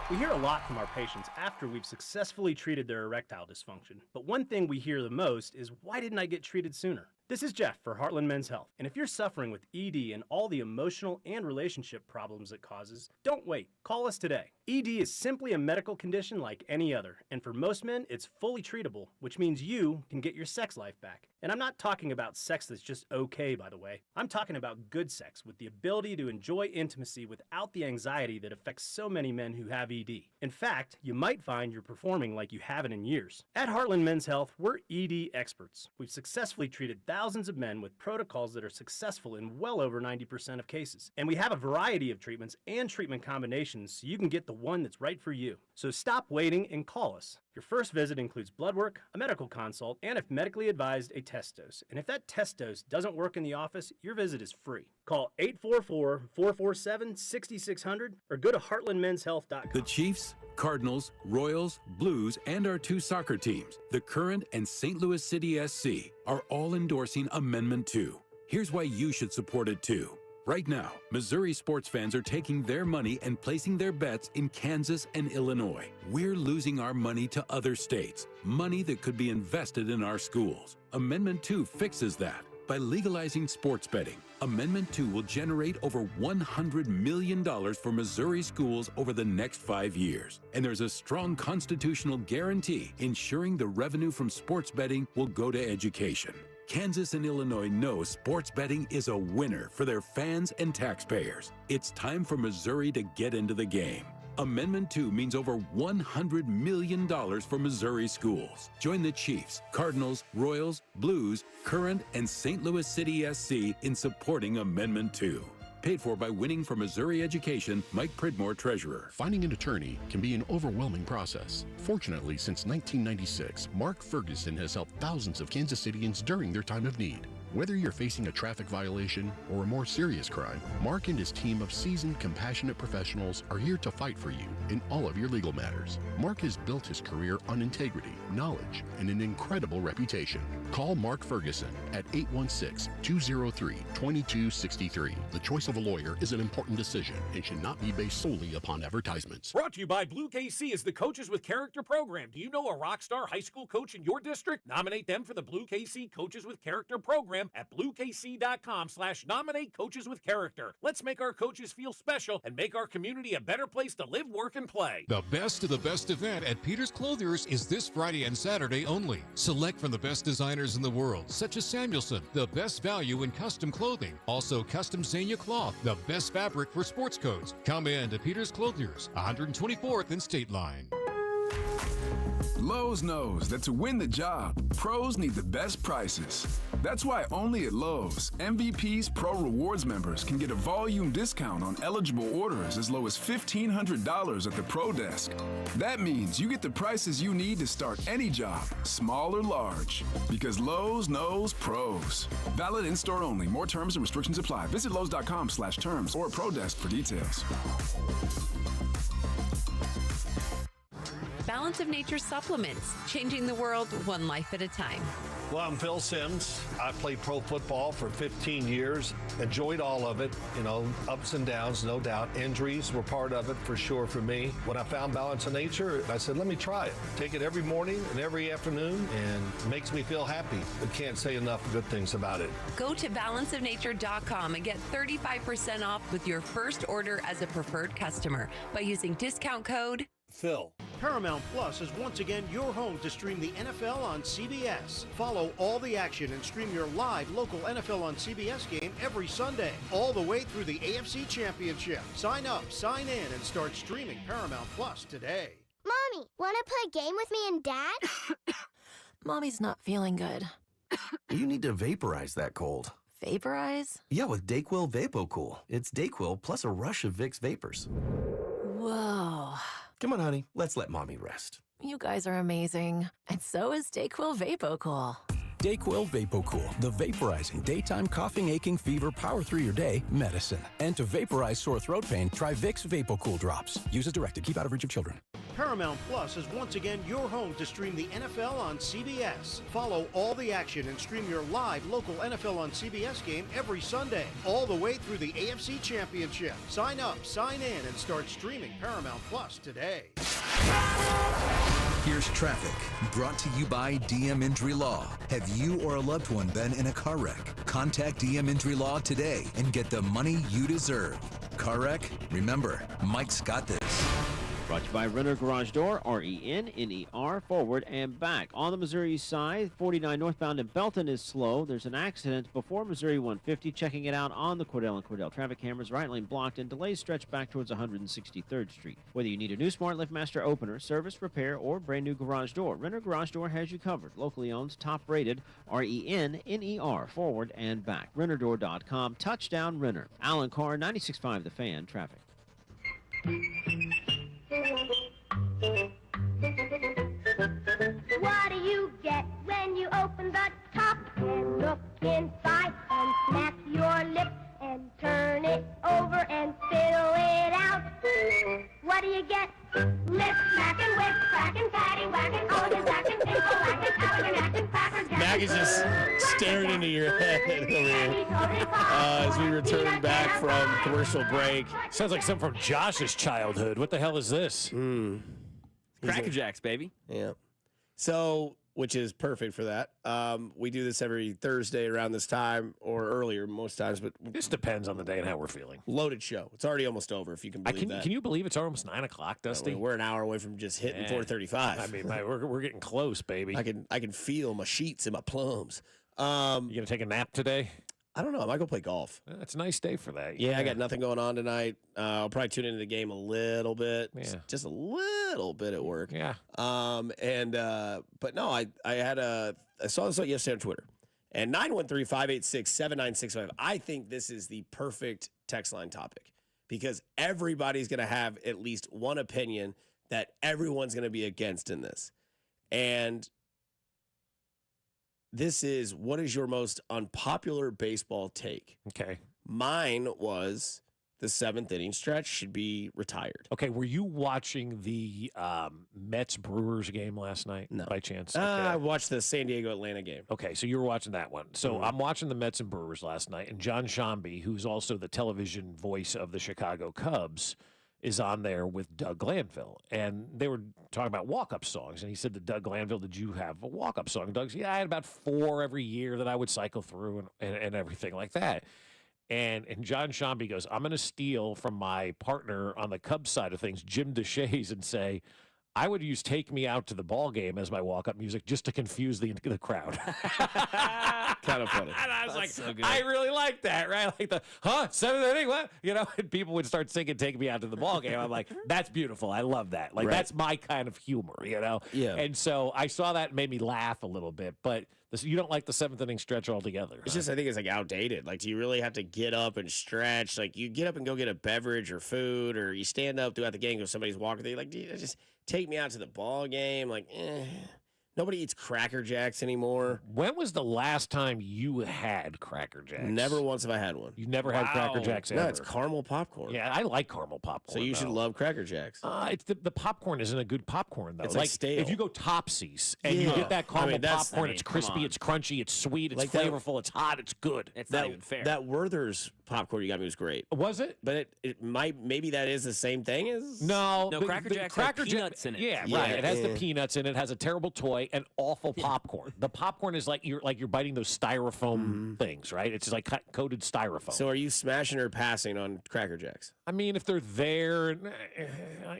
We hear a lot from our patients after we've successfully treated their erectile dysfunction. But one thing we hear the most is, why didn't I get treated sooner? This is Jeff for Heartland Men's Health. And if you're suffering with ED and all the emotional and relationship problems it causes, don't wait. Call us today. ED is simply a medical condition like any other. And for most men, it's fully treatable, which means you can get your sex life back. And I'm not talking about sex that's just okay, by the way. I'm talking about good sex with the ability to enjoy intimacy without the anxiety that affects so many men who have ED. In fact, you might find you're performing like you haven't in years. At Heartland Men's Health, we're ED experts. We've successfully treated thousands of men with protocols that are successful in well over 90% of cases. And we have a variety of treatments and treatment combinations so you can get the one that's right for you. So stop waiting and call us. Your first visit includes blood work, a medical consult, and if medically advised, a test dose. And if that test dose doesn't work in the office, your visit is free. Call 844-447-6600 or go to heartlandmenshealth.com. The Chiefs, Cardinals, Royals, Blues, and our 2 soccer teams, the Current and St. Louis City SC, are all endorsing Amendment 2. Here's why you should support it too. Right now, Missouri sports fans are taking their money and placing their bets in Kansas and Illinois. We're losing our money to other states, money that could be invested in our schools. Amendment 2 fixes that. By legalizing sports betting, Amendment 2 will generate over $100 million for Missouri schools over the next 5 years. And there's a strong constitutional guarantee ensuring the revenue from sports betting will go to education. Kansas and Illinois know sports betting is a winner for their fans and taxpayers. It's time for Missouri to get into the game. Amendment 2 means over $100 million for Missouri schools. Join the Chiefs, Cardinals, Royals, Blues, Current, and St. Louis City SC in supporting Amendment 2. Paid for by Winning for Missouri Education, Mike Pridmore, Treasurer. Finding an attorney can be an overwhelming process. Fortunately, since 1996, Mark Ferguson has helped thousands of Kansas Cityans during their time of need. Whether you're facing a traffic violation or a more serious crime, Mark and his team of seasoned, compassionate professionals are here to fight for you in all of your legal matters. Mark has built his career on integrity, knowledge, and an incredible reputation. Call Mark Ferguson at 816-203-2263. The choice of a lawyer is an important decision and should not be based solely upon advertisements. Brought to you by Blue KC is the Coaches with Character program. Do you know a rock star high school coach in your district? Nominate them for the Blue KC Coaches with Character program at bluekc.com/nominate coaches with character. Let's make our coaches feel special and make our community a better place to live, work, and play. The best of the best event at Peter's Clothiers is this Friday and Saturday only. Select from the best designers in the world, such as Samuelson, the best value in custom clothing. Also, custom Zania cloth, the best fabric for sports coats. Come in to Peter's Clothiers, 124th and State Line. Lowe's knows that to win the job, pros need the best prices. That's why only at Lowe's, MVP's Pro Rewards members can get a volume discount on eligible orders as low as $1,500 at the Pro Desk. That means you get the prices you need to start any job, small or large. Because Lowe's knows pros. Valid in-store only. More terms and restrictions apply. Visit Lowe's.com/terms or Pro Desk for details. Balance of Nature supplements, changing the world one life at a time. Well, I'm Phil Sims. I played pro football for 15 years. Enjoyed all of it, ups and downs, no doubt. Injuries were part of it for sure for me. When I found Balance of Nature, I said, let me try it. Take it every morning and every afternoon, and it makes me feel happy. I can't say enough good things about it. Go to balanceofnature.com and get 35% off with your first order as a preferred customer by using discount code Phil. Paramount Plus is once again your home to stream the NFL on CBS. Follow all the action and stream your live local NFL on CBS game every Sunday, all the way through the AFC Championship. Sign up, sign in, and start streaming Paramount Plus today. Mommy, want to play a game with me and Dad? Mommy's not feeling good. You need to vaporize that cold. Vaporize? Yeah, with Dayquil VapoCool. It's Dayquil plus a rush of Vicks vapors. Whoa. Come on, honey. Let's let Mommy rest. You guys are amazing. And so is Dayquil VapoCool. Dayquil VapoCool, the vaporizing daytime coughing, aching, fever, power through your day medicine. And to vaporize sore throat pain, try Vicks VapoCool drops. Use as directed. Keep out of reach of children. Paramount Plus is once again your home to stream the NFL on CBS. Follow all the action and stream your live local NFL on CBS game every Sunday, all the way through the AFC Championship. Sign up, sign in, and start streaming Paramount Plus today. Here's traffic, brought to you by DM Injury Law. Have you or a loved one been in a car wreck? Contact DM Injury Law today and get the money you deserve. Car wreck? Remember, Mike's got this. Brought to you by Renner Garage Door, RENNER, forward and back. On the Missouri side, 49 northbound in Belton is slow. There's an accident before Missouri 150. Checking it out on the Cordell and Cordell traffic cameras. Right lane blocked and delays stretch back towards 163rd Street. Whether you need a new Smart LiftMaster opener, service, repair, or brand new garage door, Renner Garage Door has you covered. Locally owned, top rated, RENNER, forward and back. RennerDoor.com, touchdown Renner. Alan Carr, 96.5 The Fan, traffic. What do you get when you open the top and look inside and smack your lips and turn it over and fill it out? What do you get? Lip smacking, whip cracking, patty whacking, all your whacking, tinkle whacking, allergen acting, cracker jack. Mac is just staring into your head over here as we return back from commercial break. Sounds like something from Josh's childhood. What the hell is this? Cracker Jacks, baby. Yeah. So, which is perfect for that. We do this every Thursday around this time or earlier most times, but this depends on the day and how we're feeling. Loaded show. It's already almost over, if you can believe that. Can you believe it's almost 9 o'clock, Dusty? We're an hour away from just hitting 4:35. I mean, we're getting close, baby. I can feel my sheets and my plums. You gonna take a nap today? I don't know. I might go play golf. It's a nice day for that. Yeah, I got nothing going on tonight. I'll probably tune into the game a little bit. Yeah. Just a little bit at work. Yeah. But no, I saw this yesterday on Twitter. And 913-586-7965. I think this is the perfect text line topic because everybody's going to have at least one opinion that everyone's going to be against in this. And this is, what is your most unpopular baseball take? Okay. Mine was the 7th inning stretch should be retired. Okay, were you watching the Mets-Brewers game last night by chance? I watched the San Diego-Atlanta game. Okay, so you were watching that one. So I'm watching the Mets and Brewers last night, and John Shambi, who's also the television voice of the Chicago Cubs, is on there with Doug Glanville. And they were talking about walk-up songs. And he said to Doug Glanville, did you have a walk-up song? Doug said, yeah, I had about 4 every year that I would cycle through and everything like that. And John Shambi goes, I'm going to steal from my partner on the Cubs side of things, Jim DeShays, and say, I would use Take Me Out to the Ball Game as my walk-up music just to confuse the crowd. Kind of funny. And I was That's like, so good. I really like that, right? Like the, 7th inning, what? You know, and people would start singing Take Me Out to the Ball Game. I'm like, that's beautiful. I love that. Like, that's my kind of humor, you know? Yeah. And so I saw that and made me laugh a little bit. But you don't like the 7th inning stretch altogether. It's just, I think it's like outdated. Like, do you really have to get up and stretch? Like, you get up and go get a beverage or food, or you stand up throughout the game because somebody's walking there. Like, do you just take me out to the ball game? Like, nobody eats Cracker Jacks anymore. When was the last time you had Cracker Jacks? Never once have I had one. You never had Cracker Jacks ever? No, it's caramel popcorn. Yeah, I like caramel popcorn. So you should love Cracker Jacks. It's the popcorn isn't a good popcorn though. It's like stale. If you go Topsies and you get that caramel popcorn, it's come crispy, on. it's crunchy, it's sweet, it's Like that- flavorful, it's hot, it's good. It's not even fair. That Werther's popcorn you got me was great. Was it? But it might, maybe that is the same thing as. No, Cracker Jacks have peanuts in it. Yeah, Yeah, right. It has the yeah. peanuts in it. It has a terrible toy and awful popcorn. The popcorn is like you're biting those styrofoam things, right? It's just like coated styrofoam. So are you smashing or passing on Cracker Jacks? I mean, if they're there,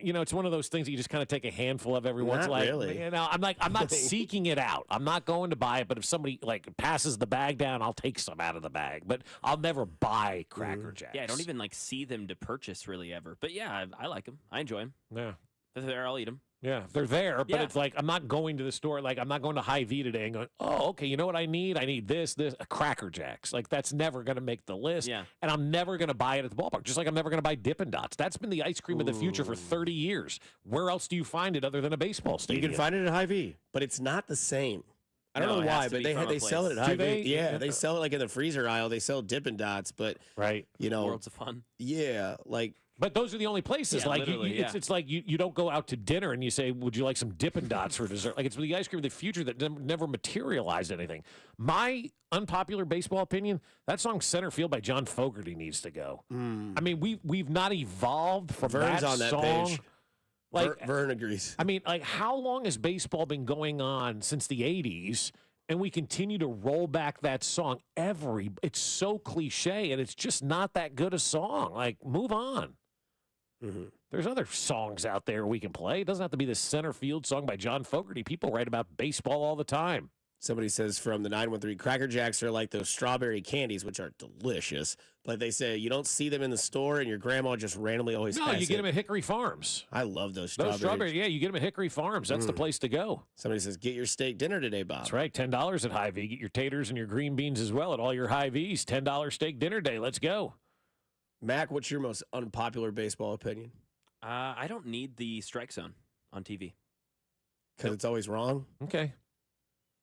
you know, it's one of those things that you just kind of take a handful of every once. Not Like, really. you know, I'm not seeking it out. I'm not going to buy it. But if somebody like passes the bag down, I'll take some out of the bag. But I'll never buy Cracker Jacks. Yeah, I don't even like see them to purchase really ever. But yeah, I like them. I enjoy them. Yeah. If they're there, I'll eat them. Yeah, they're there, but Yeah. it's like I'm not going to the store. Like I'm not going to Hy-Vee today and going, oh, okay, you know what I need? I need this, Cracker Jacks. Like that's never going to make the list. Yeah. And I'm never going to buy it at the ballpark. Just like I'm never going to buy Dippin' Dots. That's been the ice cream of the future for 30 years. Where else do you find it other than a baseball stadium? You can find it at Hy-Vee, but it's not the same. I don't No, know it has why, to but be from a they sell it at Do Hy-Vee. they? Yeah, they sell it like in the freezer aisle. They sell Dippin' Dots, but right, you know, Worlds of fun. yeah, like. But those are the only places. Yeah, like literally, it's like you don't go out to dinner and you say, "Would you like some Dippin' Dots for dessert?" Like it's the ice cream of the future that never materialized anything. My unpopular baseball opinion: that song "Center Field" by John Fogerty needs to go. I mean, we've not evolved from Vern's that on that song. page. Like Vern agrees. I mean, like how long has baseball been going on since the '80s? And we continue to roll back that song it's so cliche and it's just not that good a song. Like, move on. There's other songs out there we can play. It doesn't have to be the Center Field song by John Fogerty. People write about baseball all the time. Somebody says from the 913, Cracker Jacks are like those strawberry candies, which are delicious. But they say you don't see them in the store, and your grandma just randomly always No, has you get it. them at Hickory Farms. I love those Those strawberries. strawberries, yeah, you get them at Hickory Farms. That's the place to go. Somebody says, get your steak dinner today, Bob. That's right, $10 at Hy-Vee. Get your taters and your green beans as well at all your Hy-Vees. $10 steak dinner day. Let's go. Mac, what's your most unpopular baseball opinion? I don't need the strike zone on TV. Because it's always wrong? Okay.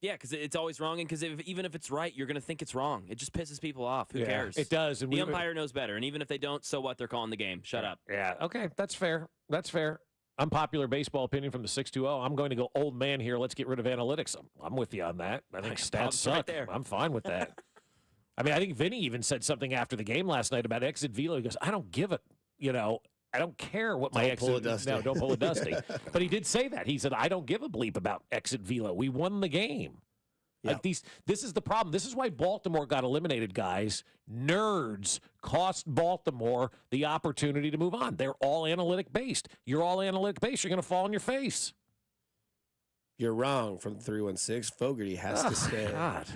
Yeah, because it's always wrong, and because even if it's right, you're going to think it's wrong. It just pisses people off. Who Yeah, cares? it does, and the we- umpire knows better, and even if they don't, so what? They're calling the game. Shut up. Yeah, okay, that's fair. That's fair. unpopular baseball opinion from the 620. I'm going to go old man here. Let's get rid of analytics. I'm with you on that. I think stats suck. Right there. I'm fine with that. I mean, I think Vinny even said something after the game last night about exit velo. He goes, I don't give it. I don't care what my exit. No, don't pull a Dusty. But he did say that. He said, I don't give a bleep about exit velo. We won the game. Yeah. Like this is the problem. This is why Baltimore got eliminated, guys. Nerds cost Baltimore the opportunity to move on. They're all analytic based. You're all analytic based. You're going to fall on your face. You're wrong from 316. Fogarty has to stay. God.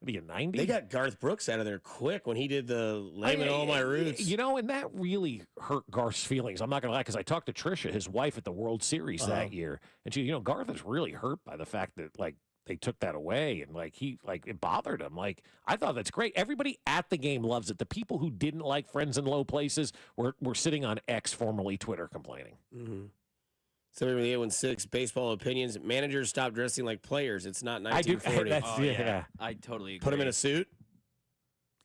What are you, 90? They got Garth Brooks out of there quick when he did the laying all my roots. And that really hurt Garth's feelings. I'm not going to lie, because I talked to Trisha, his wife, at the World Series that year. And she, Garth is really hurt by the fact that, they took that away, and it bothered him. I thought that's great. Everybody at the game loves it. The people who didn't like Friends in Low Places were sitting on X, formerly Twitter, complaining. Mm-hmm. 7-816 baseball opinions. Managers stop dressing like players. It's not 1940. I totally agree. Put them in a suit.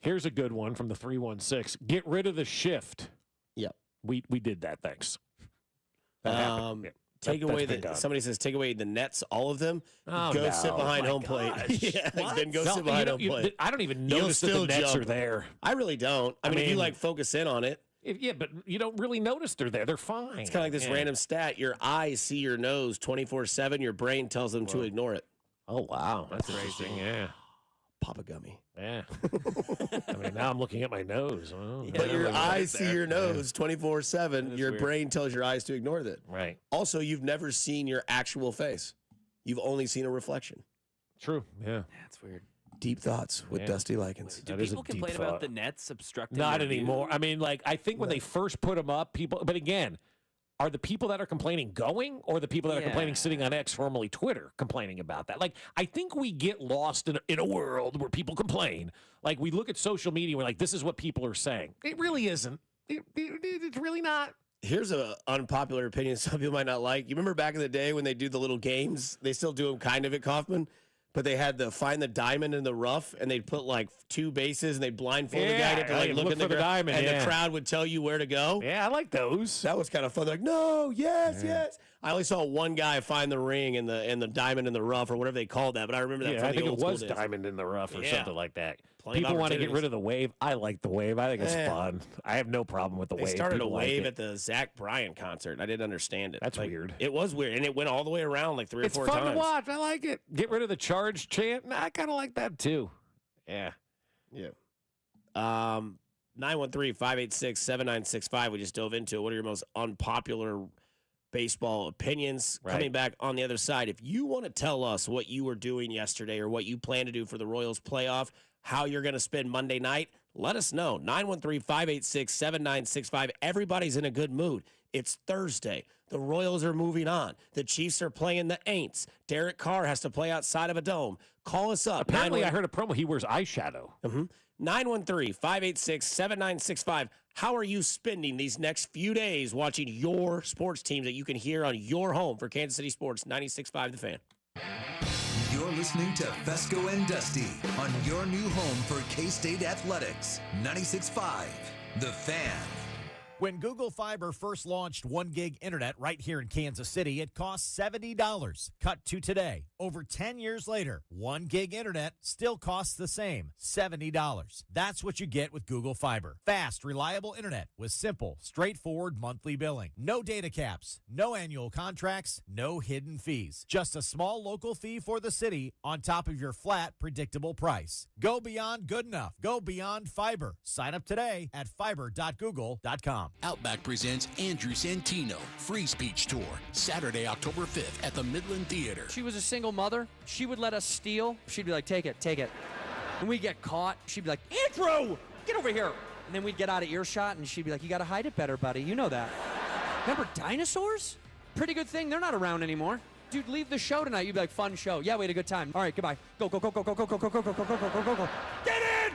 Here's a good one from the 316. Get rid of the shift. Yep. We did that. Thanks. That happened. Yeah. Somebody says take away the nets, all of them. Oh, go sit behind home plate. Then go sit behind home plate. I don't even notice that the nets are there. I really don't. I mean, if you focus in on it. But you don't really notice they're there. They're fine. It's kind of like this random stat. Your eyes see your nose 24/7. Your brain tells them to ignore it. Oh, wow. That's interesting. Yeah. Papa Gummy. Yeah. I mean, now I'm looking at my nose. But your eyes see your nose 24/7. Your brain tells your eyes to ignore that. Right. Also, you've never seen your actual face. You've only seen a reflection. True. Yeah. That's weird. Deep thoughts with Dusty Likens. Do people complain about the nets obstructing? Not anymore. I mean, I think when they first put them up, but again, are the people that are complaining going, or the people that are complaining sitting on X, formerly Twitter, complaining about that? I think we get lost in a world where people complain. We look at social media, and we're like, this is what people are saying. It really isn't. It's really not. Here's an unpopular opinion some people might not like. You remember back in the day when they do the little games? They still do them kind of at Kaufman. But they had the find the diamond in the rough, and they'd put 2 bases, and they'd blindfold the guy to look at the diamond, and the crowd would tell you where to go. Yeah, I like those. That was kind of fun. They're like, no, yes. I only saw one guy find the ring and the diamond in the rough, or whatever they called that. But I remember that. Yeah, from I the think old it was school days. diamond in the rough or something like that. Plenty of People want to get opportunities. rid of the wave. I like the wave. I think it's fun. I have no problem with the wave. They started People a wave like at the Zach Bryan concert. I didn't understand it. That's weird. It was weird, and it went all the way around 3 or 4 times. It's fun to watch. I like it. Get rid of the charge chant. I kind of like that too. Yeah. 913-586-7965. We just dove into it. What are your most unpopular baseball opinions? Coming back on the other side, if you want to tell us what you were doing yesterday or what you plan to do for the Royals playoff, how you're going to spend Monday night, let us know. 913-586-7965. Everybody's in a good mood. It's Thursday. The Royals are moving on. The Chiefs are playing the Aints. Derek Carr has to play outside of a dome. Call us up. Apparently, I heard a promo. He wears eyeshadow. 913-586-7965. How are you spending these next few days watching your sports teams that you can hear on your home for Kansas City Sports 96.5 The Fan? You're listening to Fescoe and Dusty on your new home for K-State Athletics. 96.5 The Fan. When Google Fiber first launched 1 gig internet right here in Kansas City, it cost $70. Cut to today. Over 10 years later, 1 gig internet still costs the same, $70. That's what you get with Google Fiber. Fast, reliable internet with simple, straightforward monthly billing. No data caps, no annual contracts, no hidden fees. Just a small local fee for the city on top of your flat, predictable price. Go beyond good enough. Go beyond fiber. Sign up today at fiber.google.com. Outback presents Andrew Santino, Free Speech Tour, Saturday, October 5th at the Midland Theater. She was a single mother. She would let us steal. She'd be like, take it. And we'd get caught. She'd be like, Andrew, get over here. And then we'd get out of earshot, and she'd be like, you got to hide it better, buddy. You know that. Remember dinosaurs? Pretty good thing. They're not around anymore. Dude, leave the show tonight. You'd be like, fun show. Yeah, we had a good time. All right, goodbye. Go. Get in!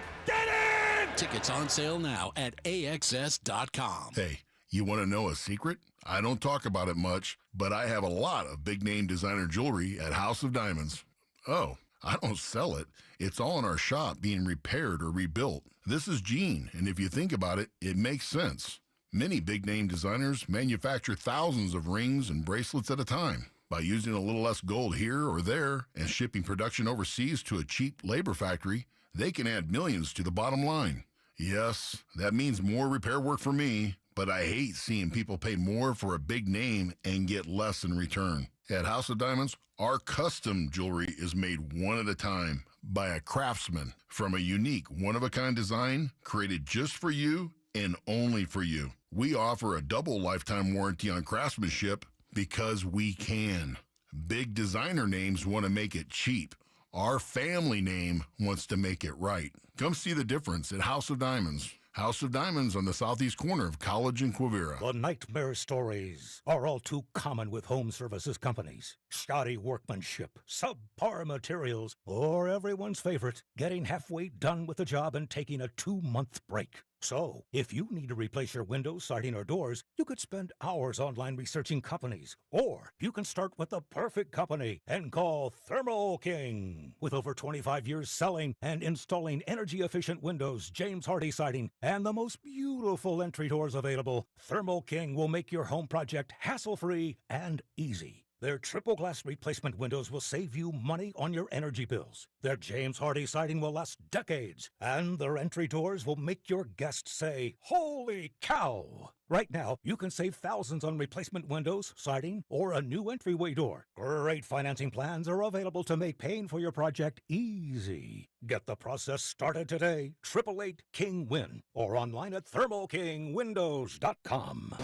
Tickets on sale now at AXS.com. Hey, you want to know a secret? I don't talk about it much, but I have a lot of big-name designer jewelry at House of Diamonds. Oh, I don't sell it. It's all in our shop being repaired or rebuilt. This is Gene, and if you think about it, it makes sense. Many big-name designers manufacture thousands of rings and bracelets at a time. By using a little less gold here or there and shipping production overseas to a cheap labor factory, they can add millions to the bottom line. Yes, that means more repair work for me, but I hate seeing people pay more for a big name and get less in return. At House of Diamonds, our custom jewelry is made one at a time by a craftsman from a unique, one-of-a-kind design created just for you and only for you. We offer a double lifetime warranty on craftsmanship because we can. Big designer names want to make it cheap. Our family name wants to make it right. Come see the difference at House of Diamonds. House of Diamonds on the southeast corner of College and Quivira. The nightmare stories are all too common with home services companies. Shoddy workmanship, subpar materials, or everyone's favorite, getting halfway done with the job and taking a 2-month break. So, if you need to replace your windows, siding, or doors, you could spend hours online researching companies. Or you can start with the perfect company and call Thermo King. With over 25 years selling and installing energy-efficient windows, James Hardy siding, and the most beautiful entry doors available, Thermo King will make your home project hassle-free and easy. Their triple glass replacement windows will save you money on your energy bills. Their James Hardy siding will last decades, and their entry doors will make your guests say, "Holy cow!" Right now, you can save thousands on replacement windows, siding, or a new entryway door. Great financing plans are available to make paying for your project easy. Get the process started today. 888-KING-WIN, or online at thermokingwindows.com.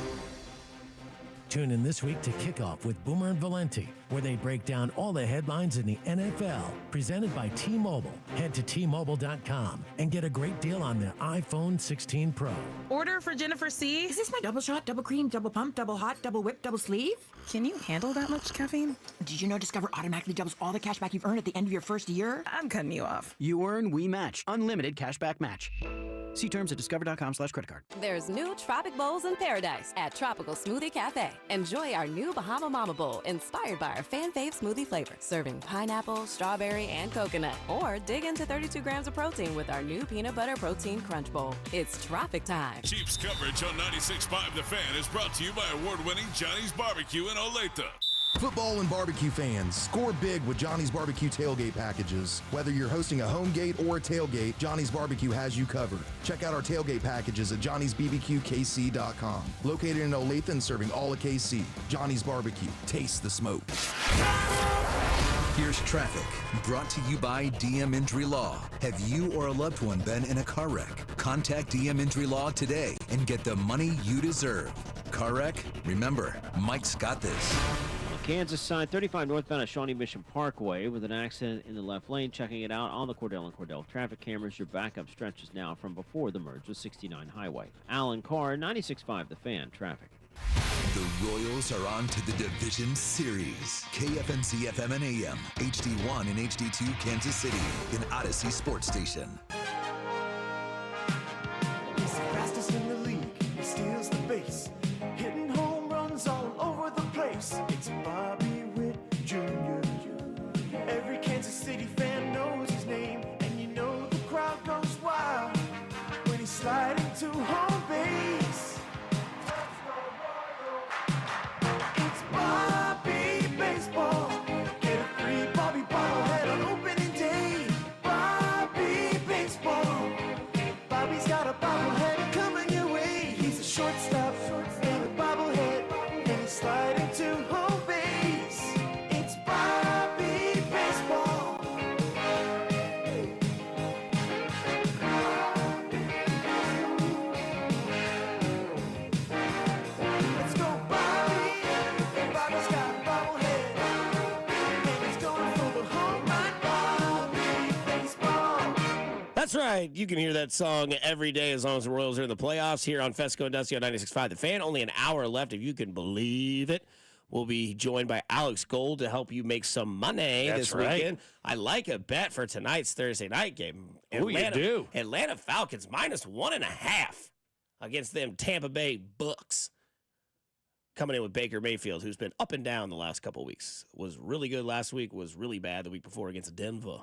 Tune in this week to Kickoff with Boomer and Valenti, where they break down all the headlines in the NFL. Presented by T-Mobile. Head to T-Mobile.com and get a great deal on their iPhone 16 Pro. Order for Jennifer C. Is this my double shot, double cream, double pump, double hot, double whip, double sleeve? Can you handle that much caffeine? Did you know Discover automatically doubles all the cash back you've earned at the end of your first year? I'm cutting you off. You earn, we match. Unlimited cashback match. See terms at discover.com/creditcard. There's new Tropic Bowls in paradise at Tropical Smoothie Cafe. Enjoy our new Bahama Mama Bowl inspired by our fan fave smoothie flavor, serving pineapple, strawberry, and coconut. Or dig into 32 grams of protein with our new Peanut Butter Protein Crunch Bowl. It's tropic time. Chiefs coverage on 96.5 The Fan is brought to you by award-winning Johnny's Barbecue in Olathe. Football and barbecue fans, score big with Johnny's Barbecue tailgate packages. Whether you're hosting a home gate or a tailgate, Johnny's Barbecue has you covered. Check out our tailgate packages at johnny'sbbqkc.com. Located in Olathe and serving all of KC. Johnny's Barbecue. Taste the smoke. Here's traffic, brought to you by DM Injury Law. Have you or a loved one been in a car wreck? Contact DM Injury Law today and get the money you deserve. Car wreck? Remember, Mike's got this. Kansas side, 35 northbound at Shawnee Mission Parkway with an accident in the left lane. Checking it out on the Cordell and Cordell traffic cameras. Your backup stretches now from before the merge with 69 Highway. Alan Carr, 96.5 The Fan, traffic. The Royals are on to the Division Series. KFNC FM and AM, HD1 and HD2 Kansas City, in Odyssey Sports Station. He's the fastest in the league. He steals the base. Hitting home runs all over the place. It's Bobby Witt Jr. Every Kansas City fan knows his name, and you know the crowd goes wild when he's sliding to home base. It's Bobby Baseball. Get a free Bobby bobblehead on opening day. Bobby Baseball. Bobby's got a bobblehead coming your way. He's a shortstop and a bobblehead, and he's sliding to home base. It's Bobby Baseball. Let's go, Bobby. Bobby's got a bobblehead, and he's going for the home run. Bobby Baseball. That's right. You can hear that song every day as long as the Royals are in the playoffs here on Fescoe and Dusty on 96.5 The Fan. Only an hour left, if you can believe it. We'll be joined by Alex Gold to help you make some money this weekend. I like a bet for tonight's Thursday night game. Ooh, you do. Atlanta Falcons -1.5 against them Tampa Bay Bucks. Coming in with Baker Mayfield, who's been up and down the last couple of weeks. Was really good last week, was really bad the week before against Denver.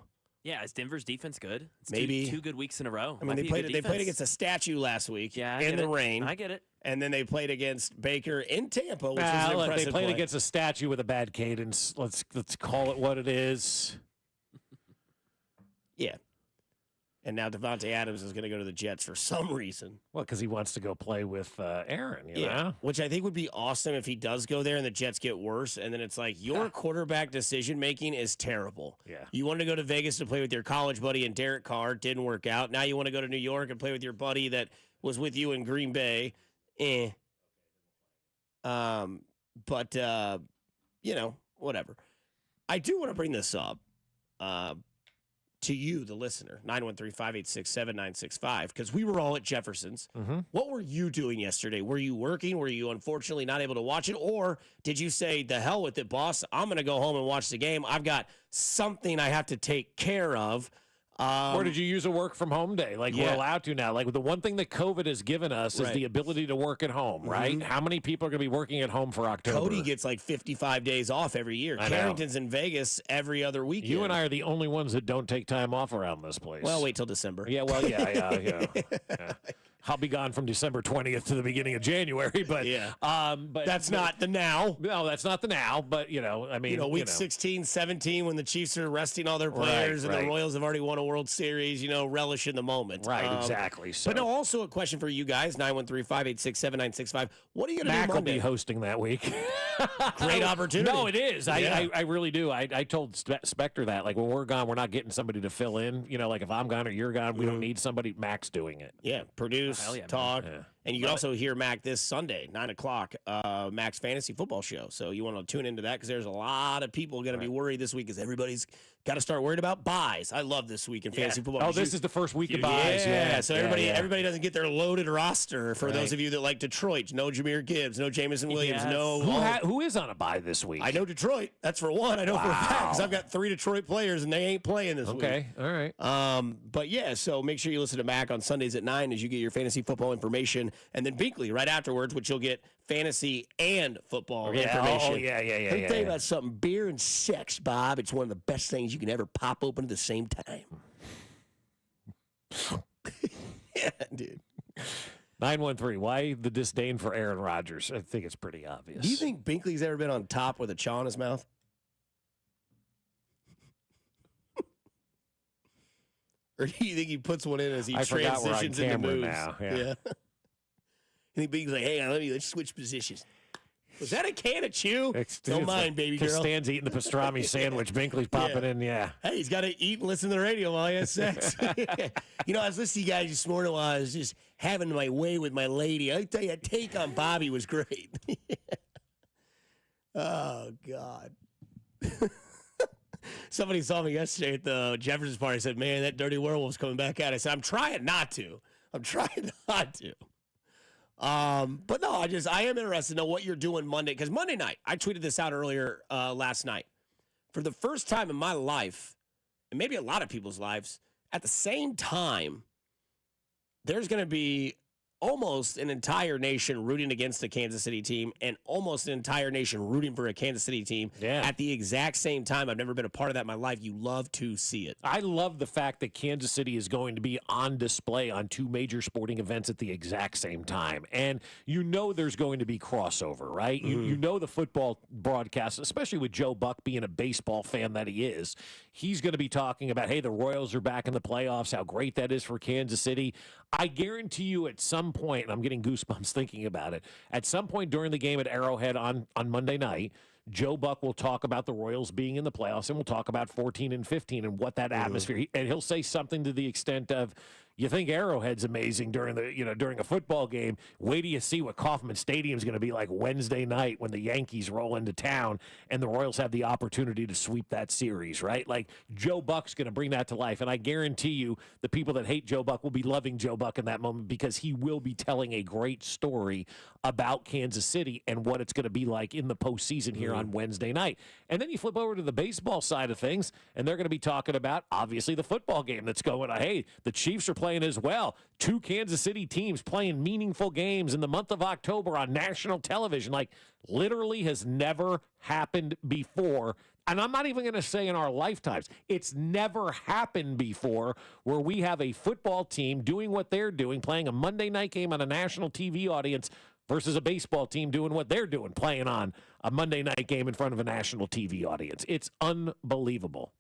Yeah, is Denver's defense good? It's Maybe two good weeks in a row. I mean, they played against a statue last week in the rain. I get it. And then they played against Baker in Tampa, which was Look, an impressive they played play. against a statue with a bad cadence. Let's call it what it is. Yeah. And now Devontae Adams is going to go to the Jets for some reason. Well, because he wants to go play with Aaron, you know? Which I think would be awesome if he does go there and the Jets get worse. And then it's like, your quarterback decision-making is terrible. Yeah. You wanted to go to Vegas to play with your college buddy and Derek Carr. Didn't work out. Now you want to go to New York and play with your buddy that was with you in Green Bay. But, you know, whatever. I do want to bring this up. To you, the listener, 913-586-7965, because we were all at Jefferson's. Mm-hmm. What were you doing yesterday? Were you working? Were you unfortunately not able to watch it? Or did you say, the hell with it, boss, I'm going to go home and watch the game. I've got something I have to take care of. Or did you use a work from home day? Like we're allowed to now. Like the one thing that COVID has given us is the ability to work at home, right? Mhm. How many people are going to be working at home for October? Cody gets like 55 days off every year. I know. Carrington's in Vegas every other weekend. You and I are the only ones that don't take time off around this place. Well, wait till December. Yeah, well, yeah. I'll be gone from December 20th to the beginning of January, but but that's not the now. No, that's not the now, but I mean, week 16, 17, when the Chiefs are resting all their players and the Royals have already won a World Series, relish in the moment. Right, exactly. So. But no, also a question for you guys, 913-586-7965. What are you going to do Mac will Monday? be hosting that week. Great opportunity. No, it is. Yeah. I really do. I told Spectre that. Like, when we're gone, we're not getting somebody to fill in. Like, if I'm gone or you're gone, we don't need somebody. Mac's doing it. Yeah, produce, talk. Yeah. And you can also hear Mac this Sunday, 9 o'clock, Mac's Fantasy Football Show. So you want to tune into that because there's a lot of people going to be worried this week because everybody's got to start worried about buys. I love this week in fantasy football. Oh, this is the first week of buys. Yeah. So everybody doesn't get their loaded roster. For those of you that like Detroit, no Jahmyr Gibbs, no Jamison Williams, no. Who is on a buy this week? I know Detroit. That's for one. I know for a fact because I've got 3 Detroit players and they ain't playing this week. Okay, all right. But yeah, so make sure you listen to Mac on Sundays at 9 as you get your fantasy football information, and then Binkley right afterwards, which you'll get fantasy and football information. Oh, yeah. Let me tell you about something. Beer and sex, Bob. It's one of the best things you can ever pop open at the same time. Yeah, dude. 913. Why the disdain for Aaron Rodgers? I think it's pretty obvious. Do you think Binkley's ever been on top with a chaw in his mouth? Or do you think he puts one in as he transitions into moves? Now. Yeah. And Binkley's like, hey, let's switch positions. Was that a can of chew? Don't mind, baby girl. Stan's eating the pastrami sandwich. Binkley's popping in, Hey, he's got to eat and listen to the radio while he has sex. I was listening to you guys this morning while I was just having my way with my lady. I tell you, that take on Bobby was great. Oh, God. Somebody saw me yesterday at the Jefferson's party and said, man, that dirty werewolf's coming back out. I said, I'm trying not to. But no, I am interested to know what you're doing Monday. Because Monday night, I tweeted this out earlier last night. For the first time in my life, and maybe a lot of people's lives, at the same time, there's going to be almost an entire nation rooting against the Kansas City team and almost an entire nation rooting for a Kansas City team at the exact same time. I've never been a part of that in my life. You love to see it. I love the fact that Kansas City is going to be on display on 2 major sporting events at the exact same time. And there's going to be crossover, right? Mm-hmm. You know the football broadcast, especially with Joe Buck being a baseball fan that he is, he's going to be talking about, hey, the Royals are back in the playoffs, how great that is for Kansas City. I guarantee you at some point, and I'm getting goosebumps thinking about it, at some point during the game at Arrowhead on Monday night, Joe Buck will talk about the Royals being in the playoffs, and we'll talk about 14 and 15 and what that atmosphere, and he'll say something to the extent of, you think Arrowhead's amazing during a football game. Wait till you see what Kauffman Stadium's going to be like Wednesday night when the Yankees roll into town and the Royals have the opportunity to sweep that series, right? Like, Joe Buck's going to bring that to life, and I guarantee you the people that hate Joe Buck will be loving Joe Buck in that moment because he will be telling a great story about Kansas City and what it's going to be like in the postseason here on Wednesday night. And then you flip over to the baseball side of things, and they're going to be talking about, obviously, the football game that's going on. Hey, the Chiefs are playing as well. 2 Kansas City teams playing meaningful games in the month of October on national television. Like, literally has never happened before and I'm not even going to say in our lifetimes, it's never happened before where we have a football team doing what they're doing, playing a Monday night game on a national TV audience versus a baseball team doing what they're doing, playing on a Monday night game in front of a national TV audience. It's unbelievable.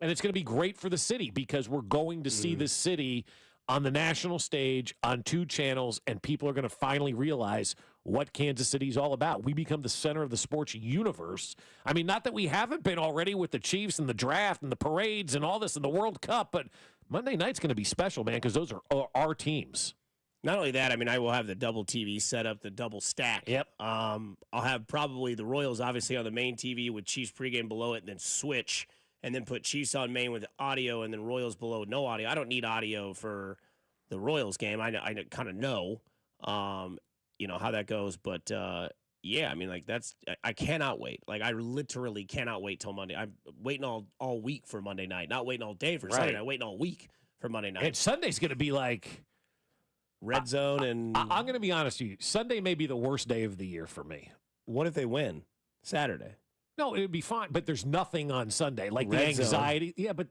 And it's going to be great for the city because we're going to see this city on the national stage on 2 channels, and people are going to finally realize what Kansas City is all about. We become the center of the sports universe. I mean, not that we haven't been already with the Chiefs and the draft and the parades and all this and the World Cup, but Monday night's going to be special, man, because those are our teams. Not only that, I mean, I will have the double TV set up, the double stack. Yep. I'll have probably the Royals, obviously, on the main TV with Chiefs pregame below it, and then switch, and then put Chiefs on main with audio, and then Royals below no audio. I don't need audio for the Royals game. I kind of know, how that goes. But, yeah, I mean, like, I cannot wait. Like, I literally cannot wait till Monday. I'm waiting all week for Monday night. Not waiting all day for Sunday night. Waiting all week for Monday night. And Sunday's going to be like red zone. And I'm going to be honest with you. Sunday may be the worst day of the year for me. What if they win Saturday? No, it would be fine, but there's nothing on Sunday. Like Red the anxiety. zone. Yeah, but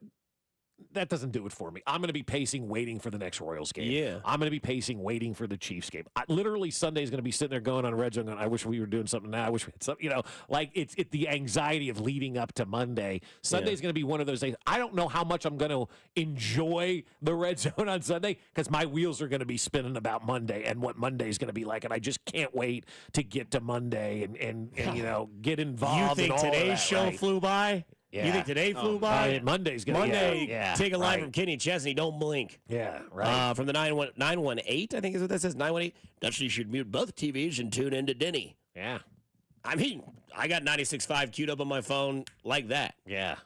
that doesn't do it for me. I'm going to be pacing, waiting for the next Royals game. Yeah. I'm going to be pacing, waiting for the Chiefs game. Literally, Sunday's going to be sitting there going on Red Zone, going, I wish we were doing something now. I wish we had something, like it's the anxiety of leading up to Monday. Sunday's going to be one of those days. I don't know how much I'm going to enjoy the Red Zone on Sunday because my wheels are going to be spinning about Monday and what Monday's going to be like. And I just can't wait to get to Monday and get involved. You think in all today's of that, show right? flew by? Yeah. You think today flew by? Monday's going to Monday, take a line from Kenny Chesney. Don't blink. Yeah, right. From the 918, I think is what that says. 918. Dusty should mute both TVs and tune into Denny. Yeah. I mean, I got 96.5 queued up on my phone like that. Yeah.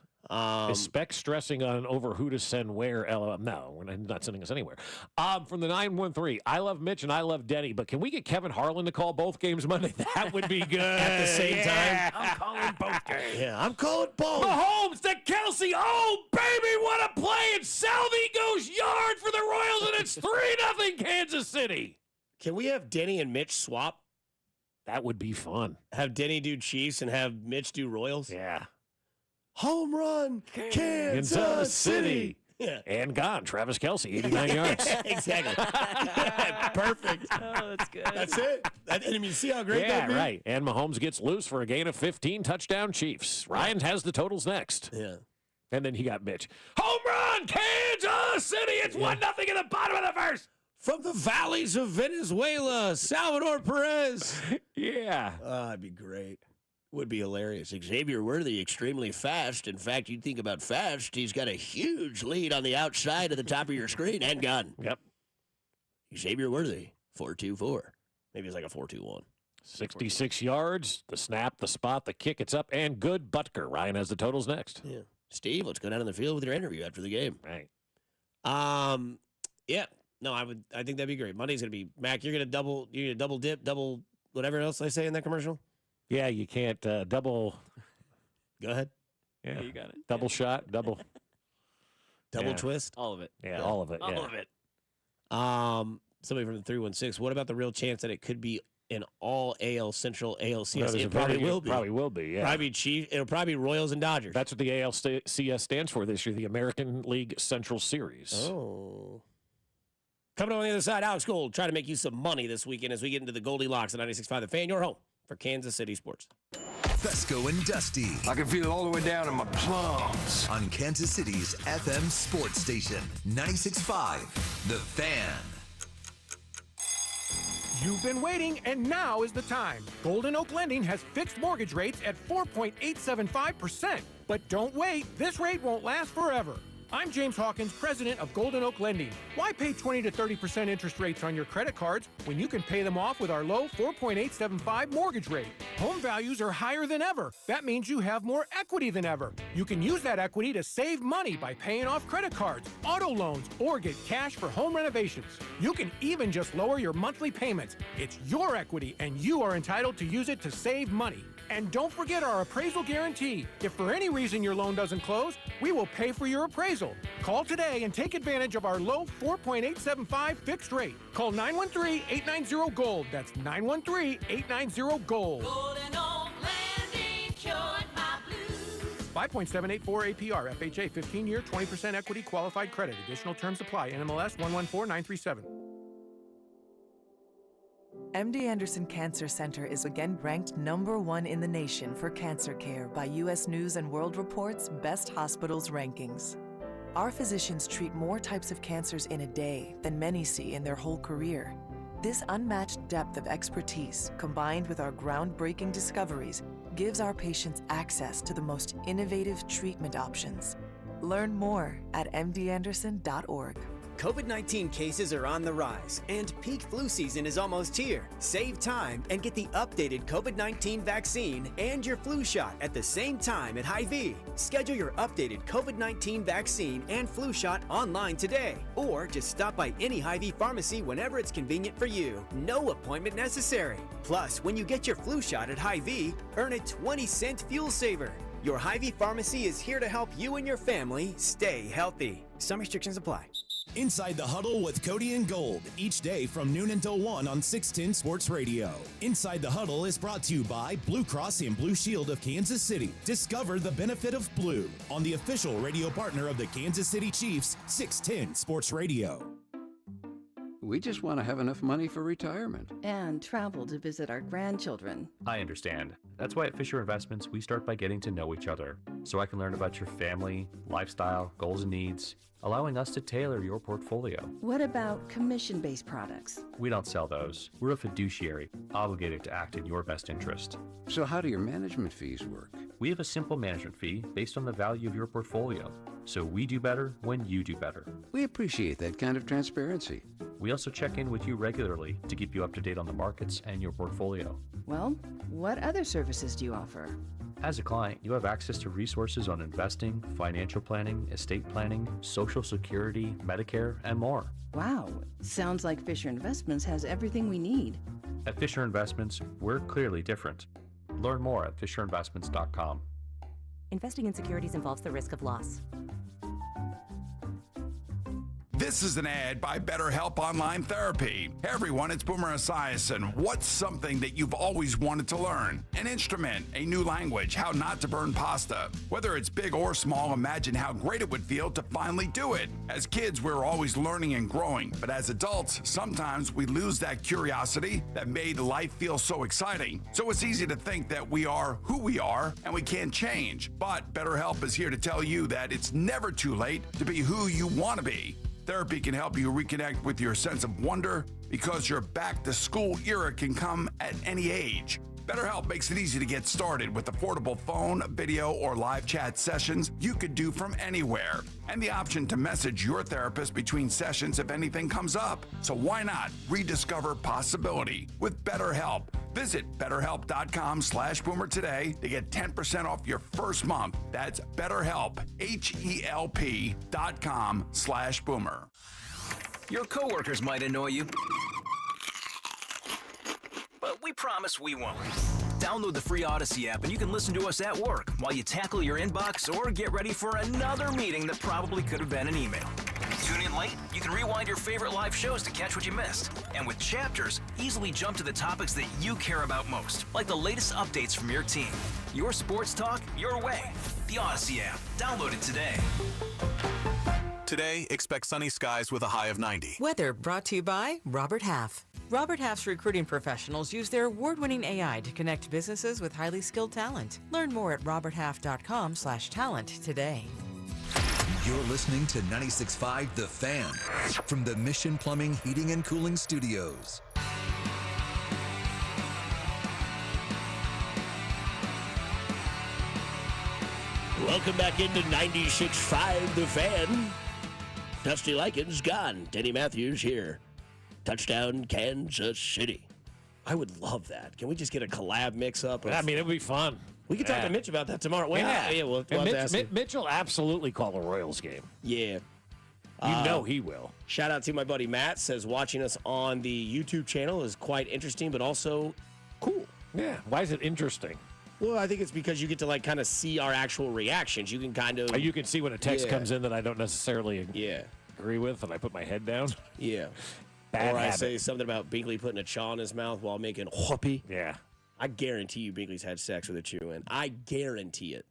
Is Spec stressing on over who to send where? No, we're not sending us anywhere. From the 913, I love Mitch and I love Denny, but can we get Kevin Harlan to call both games Monday? That would be good. At the same time? I'm calling both games. Yeah, I'm calling both. Mahomes to Kelsey. Oh, baby, what a play. And Salvi goes yard for the Royals, and it's 3-0 Kansas City. Can we have Denny and Mitch swap? That would be fun. Have Denny do Chiefs and have Mitch do Royals? Yeah. Home run, Kansas City. Yeah. And gone. Travis Kelsey, 89 yards. Exactly. Perfect. Oh, that's good. That's it. And you see how great that Yeah, right. And Mahomes gets loose for a gain of 15, touchdown Chiefs. Ryan has the totals next. Yeah. And then he got Mitch. Home run, Kansas City. It's 1-0 in the bottom of the first. From the valleys of Venezuela, Salvador Perez. Yeah. That'd be great. Would be hilarious. Xavier Worthy, extremely fast. In fact, you think about fast, he's got a huge lead on the outside of the top of your screen and gun. Yep. Xavier Worthy, 4.24. Maybe it's like a 4.21. 66 yards, the snap, the spot, the kick, it's up, and good. Butker. Ryan has the totals next. Yeah. Steve, let's go down in the field with your interview after the game. Right. Yeah. No, I think that'd be great. Monday's gonna be Mac. You're gonna double dip, double whatever else I say in that commercial. Yeah, you can't double. Go ahead. Yeah, you got it. Double shot, double twist. All of it. Yeah, all of it. All of it. Somebody from the 316. What about the real chance that it could be an all AL Central ALCS? Well, it probably will be. Probably will be. Yeah. Probably Chief. It'll probably be Royals and Dodgers. That's what the ALCS stands for this year, the American League Central Series. Oh. Coming on the other side, Alex Gold, trying to make you some money this weekend as we get into the Goldilocks at 96.5 The Fan, your home for Kansas City sports. Fescoe and Dusty. I can feel it all the way down in my plums. On Kansas City's FM sports station, 96.5 The Fan. You've been waiting, and now is the time. Golden Oak Lending has fixed mortgage rates at 4.875%. But don't wait, this rate won't last forever. I'm James Hawkins, president of Golden Oak Lending. Why pay 20 to 30% interest rates on your credit cards when you can pay them off with our low 4.875 mortgage rate? Home values are higher than ever. That means you have more equity than ever. You can use that equity to save money by paying off credit cards, auto loans, or get cash for home renovations. You can even just lower your monthly payments. It's your equity, and you are entitled to use it to save money. And don't forget our appraisal guarantee. If for any reason your loan doesn't close, we will pay for your appraisal. Call today and take advantage of our low 4.875 fixed rate. Call 913-890-GOLD. That's 913-890-GOLD. Golden Oak Landing cured my blues. 5.784 APR. FHA 15-year 20% equity qualified credit. Additional terms apply. NMLS 114937. MD Anderson Cancer Center is again ranked #1 in the nation for cancer care by U.S. News & World Report's Best Hospitals rankings. Our physicians treat more types of cancers in a day than many see in their whole career. This unmatched depth of expertise, combined with our groundbreaking discoveries, gives our patients access to the most innovative treatment options. Learn more at mdanderson.org. COVID-19 cases are on the rise, and peak flu season is almost here. Save time and get the updated COVID-19 vaccine and your flu shot at the same time at Hy-Vee. Schedule your updated COVID-19 vaccine and flu shot online today, or just stop by any Hy-Vee pharmacy whenever it's convenient for you. No appointment necessary. Plus, when you get your flu shot at Hy-Vee, earn a 20-cent fuel saver. Your Hy-Vee pharmacy is here to help you and your family stay healthy. Some restrictions apply. Inside the Huddle with Cody and Gold, each day from noon until 1 on 610 Sports Radio. Inside the Huddle is brought to you by Blue Cross and Blue Shield of Kansas City. Discover the benefit of blue on the official radio partner of the Kansas City Chiefs, 610 Sports Radio. We just want to have enough money for retirement. And travel to visit our grandchildren. I understand. That's why at Fisher Investments, we start by getting to know each other, so I can learn about your family, lifestyle, goals and needs, allowing us to tailor your portfolio. What about commission-based products? We don't sell those. We're a fiduciary, obligated to act in your best interest. So how do your management fees work? We have a simple management fee based on the value of your portfolio, so we do better when you do better. We appreciate that kind of transparency. We also check in with you regularly to keep you up to date on the markets and your portfolio. Well, what other services do you offer? As a client, you have access to resources on investing, financial planning, estate planning, Social Security, Medicare, and more. Wow, sounds like Fisher Investments has everything we need. At Fisher Investments, we're clearly different. Learn more at FisherInvestments.com. Investing in securities involves the risk of loss. This is an ad by BetterHelp Online Therapy. Hey everyone, it's Boomer Esiason. What's something that you've always wanted to learn? An instrument, a new language, how not to burn pasta. Whether it's big or small, imagine how great it would feel to finally do it. As kids, we're always learning and growing, but as adults, sometimes we lose that curiosity that made life feel so exciting. So it's easy to think that we are who we are and we can't change. But BetterHelp is here to tell you that it's never too late to be who you want to be. Therapy can help you reconnect with your sense of wonder because your back-to-school era can come at any age. BetterHelp makes it easy to get started with affordable phone, video, or live chat sessions you could do from anywhere, and the option to message your therapist between sessions if anything comes up. So why not rediscover possibility with BetterHelp? Visit BetterHelp.com/Boomer today to get 10% off your first month. That's BetterHelp, HELP.com/Boomer. Your coworkers might annoy you, but we promise we won't. Download the free Odyssey app and you can listen to us at work while you tackle your inbox or get ready for another meeting that probably could have been an email. Tune in late? You can rewind your favorite live shows to catch what you missed. And with Chapters, easily jump to the topics that you care about most, like the latest updates from your team. Your sports talk, your way. The Odyssey app. Download it today. Today, expect sunny skies with a high of 90. Weather brought to you by Robert Half. Robert Half's recruiting professionals use their award-winning AI to connect businesses with highly skilled talent. Learn more at roberthalf.com/talent today. You're listening to 96.5 The Fan from the Mission Plumbing, Heating, and Cooling Studios. Welcome back into 96.5 The Fan. Dusty Likens gone. Denny Matthews here. Touchdown, Kansas City. I would love that. Can we just get a collab mix-up? I mean, it would be fun. We can talk to Mitch about that tomorrow. We'll have to ask him. Mitch will absolutely call a Royals game. Yeah. You know he will. Shout out to my buddy Matt. Says watching us on the YouTube channel is quite interesting, but also cool. Yeah. Why is it interesting? Well, I think it's because you get to kind of see our actual reactions. You can kind of... You can see when a text comes in that I don't necessarily agree with, and I put my head down. Yeah. Bad or habit. I say something about Bingley putting a chaw in his mouth while making whoopee. Yeah. I guarantee you Bingley's had sex with a chew, and I guarantee it.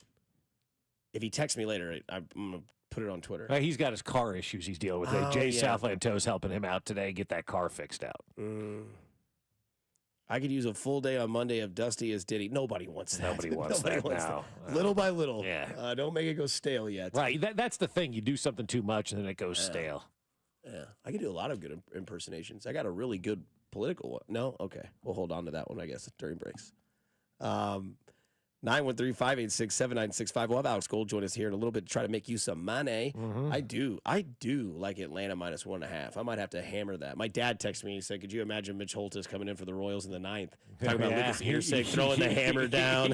If he texts me later, I'm going to put it on Twitter. He's got his car issues he's dealing with. Jay Southland Toe's helping him out today, get that car fixed out. I could use a full day on Monday of Dusty as Diddy. Nobody wants that. Nobody wants that now. Little by little. Yeah. Don't make it go stale yet. Right. That's the thing. You do something too much, and then it goes stale. Yeah. I can do a lot of good impersonations. I got a really good political one. No? Okay. We'll hold on to that one, I guess, during breaks. 913-586-7965. We'll have Alex Gold join us here in a little bit to try to make you some money. I do like Atlanta minus 1.5. I might have to hammer that. My dad texted me. He said, could you imagine Mitch Holtis coming in for the Royals in the 9th? Talking about Lucas Earsig throwing the hammer down.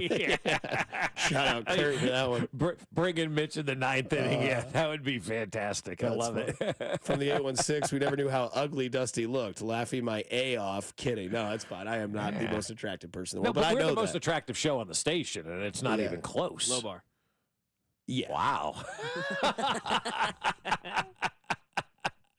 Shout out Kurt for that one. Bringing Mitch in the 9th inning. Yeah, that would be fantastic. I love it. From the 816, we never knew how ugly Dusty looked. Laughing my A off. Kidding. No, that's fine. I am not the most attractive person in the world. But I we're know the most attractive show on the station, and it's not even close. Low bar. Yeah. Wow.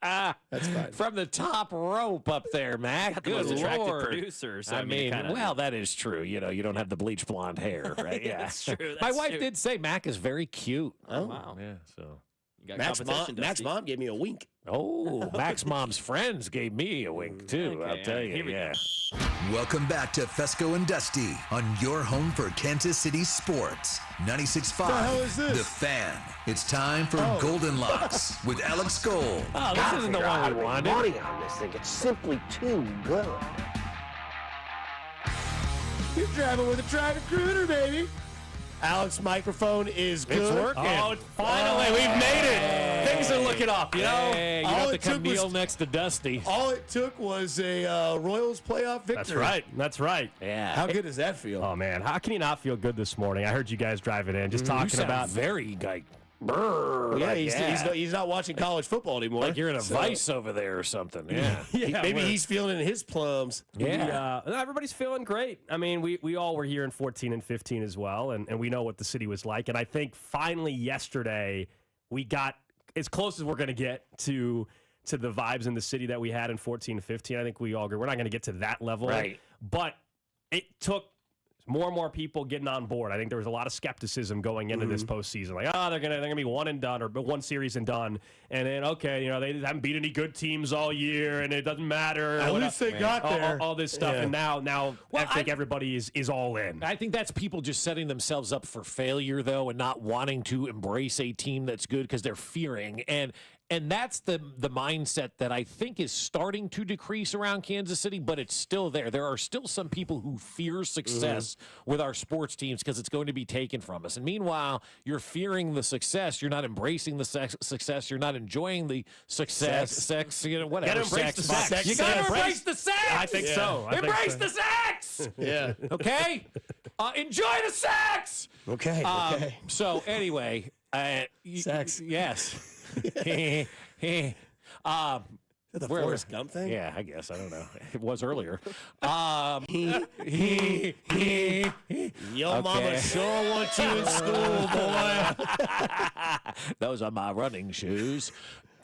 That's fine. From the top rope up there, Mac. Good most attractive Lord. producer. So I mean, kinda, well, that is true. You don't have the bleach blonde hair, right? Yeah, that's true. My wife did say Mac is very cute. Oh, wow. Yeah, so. You got Mac's mom gave me a wink. Oh, Mac's mom's friends gave me a wink, too. Okay, I'll tell you. here we go. Welcome back to Fescoe and Dusty on your home for Kansas City sports. 96.5. The hell is this? The Fan. It's time for Golden Locks with Alex Gold. Oh, this isn't the one we wanted. Money on this thing. It's simply too good. You're driving with a tractor crooner, baby. Alex, microphone is good. It's working. Oh, finally, we've made it. Things are looking up, you know? Hey, you have to come kneel next to Dusty. All it took was a Royals playoff victory. That's right. Yeah. How good does that feel? Oh, man. How can you not feel good this morning? I heard you guys driving in, just You talking sound about very, like, brrr. Yeah, like, he's not watching college football anymore. like you're in a vice over there or something. Yeah. Maybe he's feeling in his plums. Yeah. Everybody's feeling great. I mean, we all were here in 14 and 15 as well, and we know what the city was like. And I think finally yesterday we got as close as we're going to get to the vibes in the city that we had in 14 and 15. I think we all agree we're not going to get to that level. Right. But it took more and more people getting on board. I think there was a lot of skepticism going into this postseason. Like, they're gonna be one and done, or one series and done. And then, okay, they haven't beat any good teams all year, and it doesn't matter. At least they got there. All this stuff, and now I think everybody is all in. I think that's people just setting themselves up for failure, though, and not wanting to embrace a team that's good because they're fearing. And that's the mindset that I think is starting to decrease around Kansas City, but it's still there. There are still some people who fear success with our sports teams because it's going to be taken from us. And meanwhile, you're fearing the success. You're not embracing the success. You're not enjoying the success. Sex, whatever. You gotta embrace the sex. You got to embrace the sex. I think so. Embrace the sex. Yeah. Okay? Enjoy the sex. Okay. So, anyway. Sex. Yes. The Forrest Gump thing? Yeah, I guess. I don't know. It was earlier. Your mama sure wants you in school, boy. Those are my running shoes.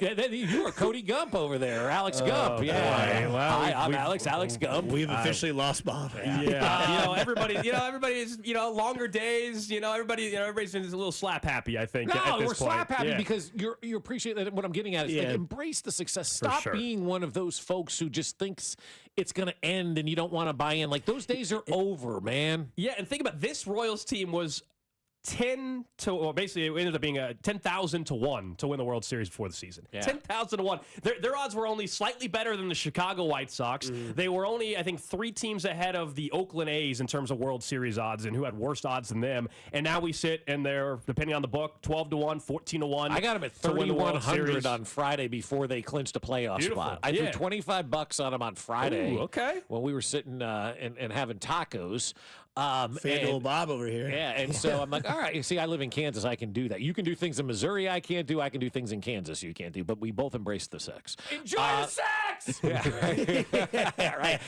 You are Cody Gump over there, Alex Gump. Yeah. Well, Hi, I'm Alex Gump. We've officially lost Bob. Yeah. everybody is, longer days, everybody's a little slap happy, I think. No, at this we're slap point. happy because you appreciate that. What I'm getting at is like, embrace the success. Stop being one of those folks who just thinks it's going to end and you don't want to buy in. Like, those days are over, man. Yeah, and think about this Royals team was 10 to, or basically it ended up being 10,000 to 1 to win the World Series before the season. Yeah. 10,000 to 1. Their odds were only slightly better than the Chicago White Sox. They were only, I think, 3 teams ahead of the Oakland A's in terms of World Series odds, and who had worse odds than them. And now we sit, and they're, depending on the book, 12 to 1, 14 to 1. I got them at 3,100 on Friday before they clinched a playoff spot. I threw $25 on them on Friday. Ooh, okay. When we were sitting and having tacos. FanDuel Bob over here. Yeah, and so I'm like, all right, you see, I live in Kansas. I can do that. You can do things in Missouri I can't do. I can do things in Kansas you can't do. But we both embrace the sex. Enjoy the sex! Yeah, right.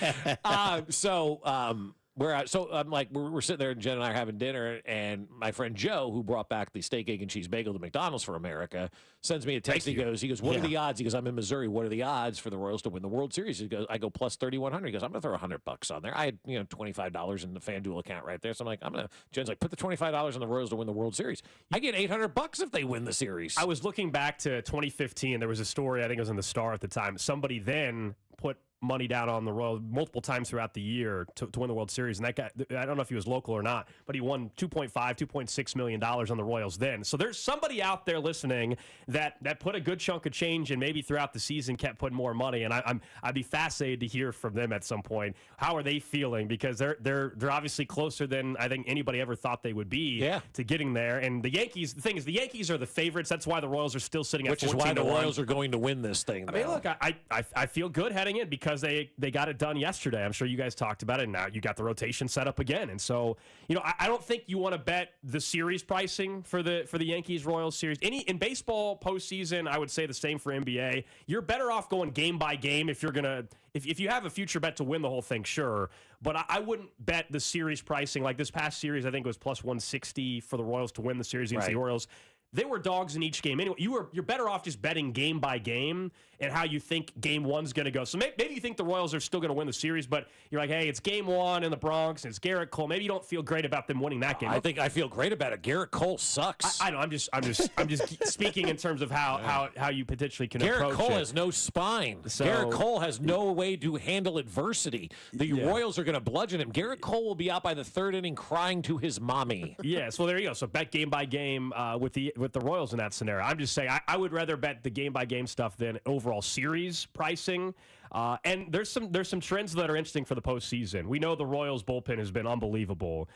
So I'm like, we're sitting there, and Jen and I are having dinner, and my friend Joe, who brought back the steak, egg, and cheese bagel to McDonald's for America, sends me a text. He goes, what are the odds? He goes, I'm in Missouri. What are the odds for the Royals to win the World Series? He goes, I go plus 3,100. He goes, I'm gonna throw $100 on there. I had $25 in the FanDuel account right there. So I'm like, Jen's like, put the $25 on the Royals to win the World Series. I get $800 if they win the series. I was looking back to 2015. There was a story, I think it was in the Star at the time. Somebody then put money down on the Royals multiple times throughout the year to win the World Series. And that guy, I don't know if he was local or not, but he won $2.6 million on the Royals then. So there's somebody out there listening that put a good chunk of change and maybe throughout the season kept putting more money. And I'd be fascinated to hear from them at some point. How are they feeling? Because they're obviously closer than I think anybody ever thought they would be to getting there. And the Yankees, the thing is, the Yankees are the favorites. That's why the Royals are still sitting at 14-1. Which is why the Royals are going to win this thing. I mean, look, I feel good heading in because they got it done yesterday. I'm sure you guys talked about it, and now you got the rotation set up again. And so, I don't think you want to bet the series pricing for the Yankees-Royals series. In baseball postseason, I would say the same for NBA. You're better off going game by game if you're gonna if you have a future bet to win the whole thing, sure. But I wouldn't bet the series pricing. Like this past series, I think it was plus 160 for the Royals to win the series against the Orioles. They were dogs in each game. Anyway, you're better off just betting game by game and how you think game one's going to go. So maybe you think the Royals are still going to win the series, but you're like, hey, it's game one in the Bronx, and it's Garrett Cole. Maybe you don't feel great about them winning that game. I think I feel great about it. Garrett Cole sucks. I know. I'm just speaking in terms of how you potentially can approach it. Garrett Cole has no spine. Garrett Cole has no way to handle adversity. The Royals are going to bludgeon him. Garrett Cole will be out by the third inning crying to his mommy. Yes, well, there you go. So bet game by game with the Royals in that scenario. I'm just saying I would rather bet the game by game stuff than overall series pricing. And there's some trends that are interesting for the postseason. We know the Royals bullpen has been unbelievable.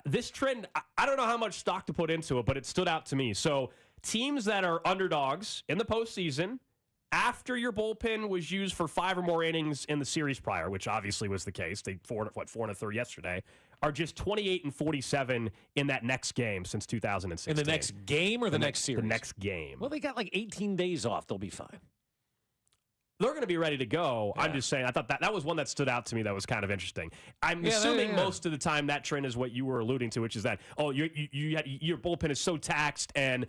This trend, I don't know how much stock to put into it, but it stood out to me. So teams that are underdogs in the postseason, after your bullpen was used for 5 or more innings in the series prior, which obviously was the case, they 4 1/3 yesterday, are just 28-47 in that next game since 2016. In the next game or the next series? The next game. Well, they got like 18 days off. They'll be fine. They're going to be ready to go. Yeah. I'm just saying, I thought that was one that stood out to me that was kind of interesting. I'm assuming most of the time that trend is what you were alluding to, which is that, your bullpen is so taxed and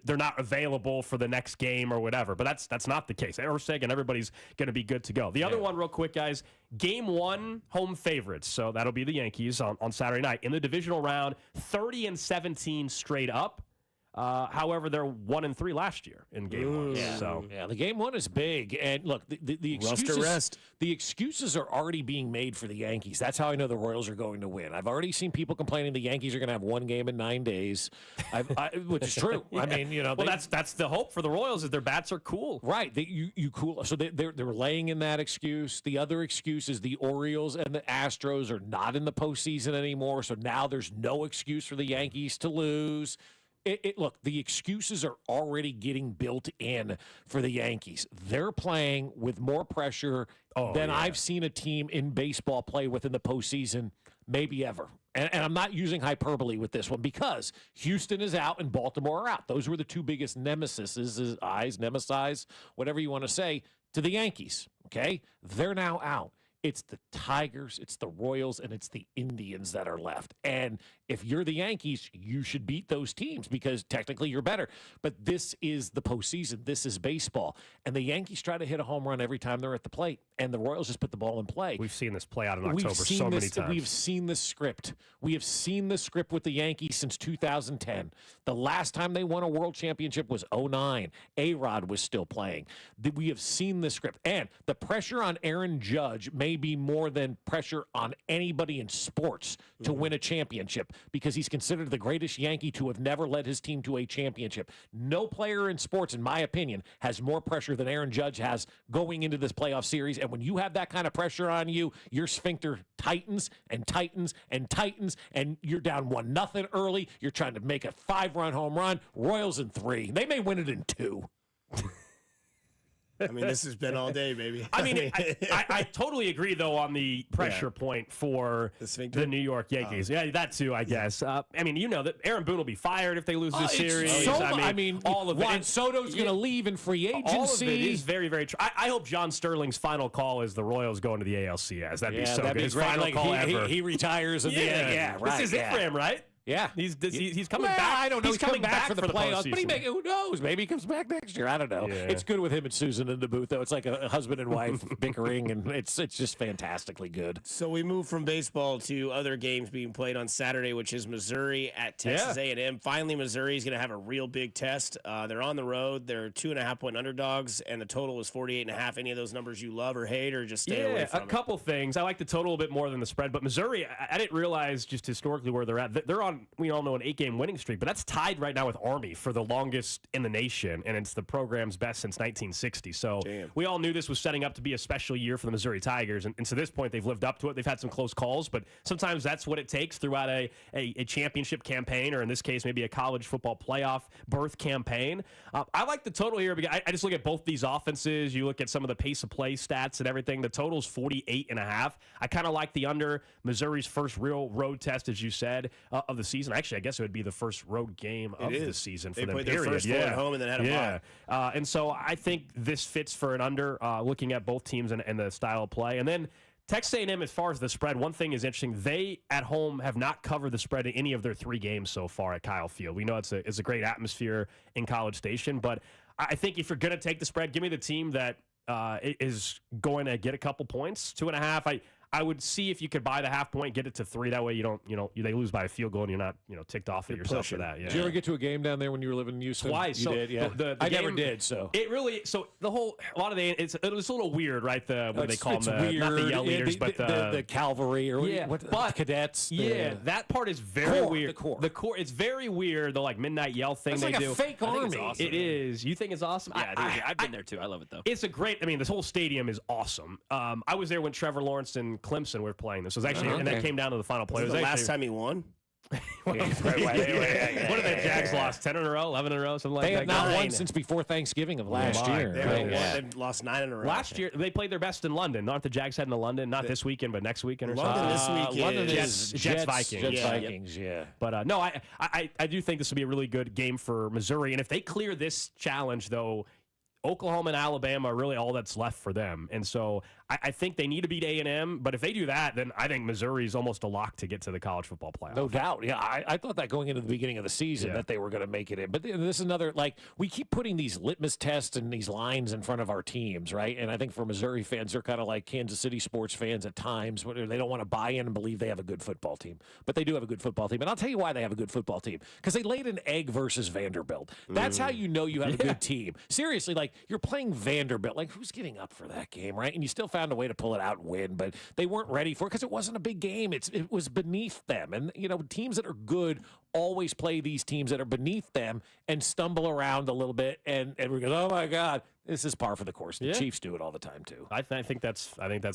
they're not available for the next game or whatever. But that's not the case. Erceg and everybody's going to be good to go. The other one, real quick, guys, game one, home favorites. So that'll be the Yankees on Saturday night. In the divisional round, 30-17 straight up. However, they're 1-3 last year in game one. So the game one is big. And look, the excuses are already being made for the Yankees. That's how I know the Royals are going to win. I've already seen people complaining the Yankees are going to have one game in 9 days, which is true. I mean, that's the hope for the Royals is their bats are cool. Right. You cool. So they're laying in that excuse. The other excuse is the Orioles and the Astros are not in the postseason anymore. So now there's no excuse for the Yankees to lose. Look, the excuses are already getting built in for the Yankees. They're playing with more pressure than I've seen a team in baseball play with in the postseason, maybe ever. And I'm not using hyperbole with this one because Houston is out and Baltimore are out. Those were the two biggest nemesis, whatever you want to say, to the Yankees. Okay? They're now out. It's the Tigers, it's the Royals, and it's the Indians that are left. And if you're the Yankees, you should beat those teams because technically you're better. But this is the postseason. This is baseball. And the Yankees try to hit a home run every time they're at the plate, and the Royals just put the ball in play. We've seen this play out in October so many times. We've seen this script. We have seen the script with the Yankees since 2010. The last time they won a world championship was 2009. A-Rod was still playing. We have seen this script. And the pressure on Aaron Judge may be more than pressure on anybody in sports to win a championship because he's considered the greatest Yankee to have never led his team to a championship. No player in sports, in my opinion, has more pressure than Aaron Judge has going into this playoff series. And when you have that kind of pressure on you, your sphincter tightens and tightens and tightens, and you're down 1-0 early. You're trying to make a 5-run home run. Royals in 3. They may win it in 2. I mean, this has been all day, baby. I mean, I totally agree, though, on the pressure point for the New York Yankees. Yeah, that too, I guess. I mean, you know that Aaron Boone will be fired if they lose this series. I mean, all of it. Juan Soto's going to leave in free agency. All of it is very, very true. I hope John Sterling's final call is the Royals going to the ALCS. That'd be so good. His final call ever. He retires at the end. Yeah, right. This is it for him, right? Yeah, he's coming back. I don't know. He's coming back for the playoffs, postseason. but who knows? Maybe he comes back next year. I don't know. Yeah. It's good with him and Susan in the booth, though. It's like a husband and wife bickering, and it's just fantastically good. So we move from baseball to other games being played on Saturday, which is Missouri at Texas A&M. Finally, Missouri is going to have a real big test. They're on the road. They're 2.5-point underdogs, and the total is 48.5. Any of those numbers you love or hate, or just stay away from a couple things. I like the total a bit more than the spread, but Missouri, I didn't realize just historically where they're at. They're on, we all know, an 8-game winning streak, but that's tied right now with Army for the longest in the nation, and it's the program's best since 1960. So we all knew this was setting up to be a special year for the Missouri Tigers, and to this point, they've lived up to it. They've had some close calls, but sometimes that's what it takes throughout a championship campaign, or in this case, maybe a college football playoff berth campaign. I like the total here because I just look at both these offenses. You look at some of the pace of play stats and everything. The total's 48.5. I kind of like the under. Missouri's first real road test, as you said, of the season. Actually, I guess it would be the first road game of the season for them. They played their first four at home and then had a bye. And so I think this fits for an under, looking at both teams and the style of play. And then Texas A&M, as far as the spread, one thing is interesting. They, at home, have not covered the spread in any of their 3 games so far at Kyle Field. We know it's a great atmosphere in College Station, but I think if you're going to take the spread, give me the team that is going to get a couple points. 2.5. I would see if you could buy the half point, get it to 3. That way you don't, they lose by a field goal and you're not, ticked off at yourself for that. Yeah. Did you ever get to a game down there when you were living in Houston? Twice. You did, yeah. I never did. So it really, a lot of it was a little weird, right? What they call them, weird. Not the yell leaders, but the cavalry or but cadets. That part is very weird. The core, it's very weird. The midnight yell thing it's they like do. A fake army. Awesome. It is. You think it's awesome? Yeah, I've been there too. I love it though. It's a great. This whole stadium is awesome. I was there when Trevor Lawrence and Clemson were playing this. It was actually, and that came down to the final play. Was it the last time he won? What have the Jags lost? 10 in a row, 11 in a row, something like that? They have not won since before Thanksgiving of last year. They've lost 9 in a row. Last year, they played their best in London. Aren't the Jags heading to London? Not this weekend, but next weekend or something? London this weekend. London is Jets Vikings. Vikings, yeah. But no, I do think this will be a really good game for Missouri. And if they clear this challenge, though, Oklahoma and Alabama are really all that's left for them. And so I think they need to beat A&M, but if they do that, then I think Missouri is almost a lock to get to the college football playoff. No doubt. Yeah, I thought that going into the beginning of the season that they were going to make it in. But this is another, we keep putting these litmus tests and these lines in front of our teams, right? And I think for Missouri fans, they're kind of like Kansas City sports fans at times, where they don't want to buy in and believe they have a good football team. But they do have a good football team. And I'll tell you why they have a good football team. Because they laid an egg versus Vanderbilt. That's how you know you have a good team. Seriously, you're playing Vanderbilt. Who's getting up for that game, right? And you still found a way to pull it out and win, but they weren't ready for it because it wasn't a big game. It was beneath them. And, teams that are good always play these teams that are beneath them and stumble around a little bit. And we go, oh, my God. This is par for the course. The Chiefs do it all the time too. I think that's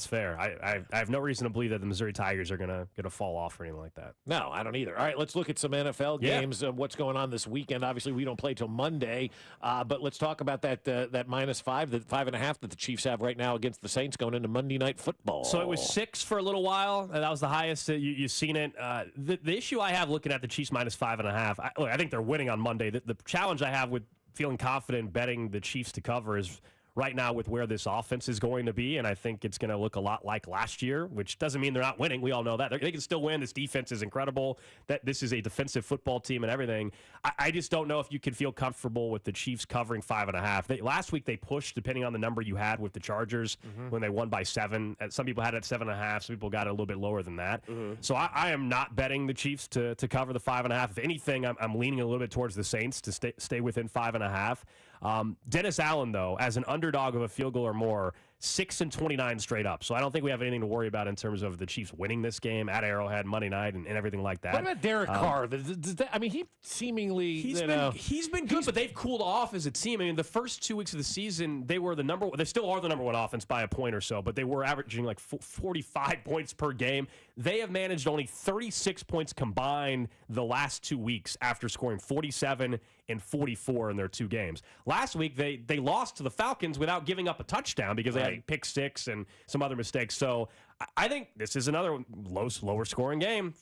fair. I have no reason to believe that the Missouri Tigers are gonna fall off or anything like that. No, I don't either. All right, let's look at some NFL games. What's going on this weekend? Obviously, we don't play till Monday, but let's talk about that -5, the 5.5 that the Chiefs have right now against the Saints going into Monday Night Football. So it was 6 for a little while. That was the highest you've seen it. The issue I have looking at the Chiefs -5.5. I think they're winning on Monday. The challenge I have with feeling confident betting the Chiefs to cover is right now with where this offense is going to be, and I think it's going to look a lot like last year, which doesn't mean they're not winning. We all know that. They can still win. This defense is incredible. That this is a defensive football team and everything. I just don't know if you can feel comfortable with the Chiefs covering 5.5. Last week they pushed, depending on the number you had with the Chargers, when they won by 7. Some people had it at 7.5. Some people got it a little bit lower than that. So I am not betting the Chiefs to cover the 5.5. If anything, I'm leaning a little bit towards the Saints to stay within 5.5. Dennis Allen, though, as an underdog of a field goal or more, 6-29 straight up. So I don't think we have anything to worry about in terms of the Chiefs winning this game at Arrowhead Monday night and everything like that. What about Derek Carr? I mean, he seemingly he's been good, but they've cooled off as a team. I mean, the first 2 weeks of the season, they still are the number one offense by a point or so, but they were averaging like 45 points per game. They have managed only 36 points combined the last 2 weeks after scoring 47 and 44 in their 2 games. Last week, they lost to the Falcons without giving up a touchdown because they had pick six and some other mistakes. So I think this is another lower scoring game.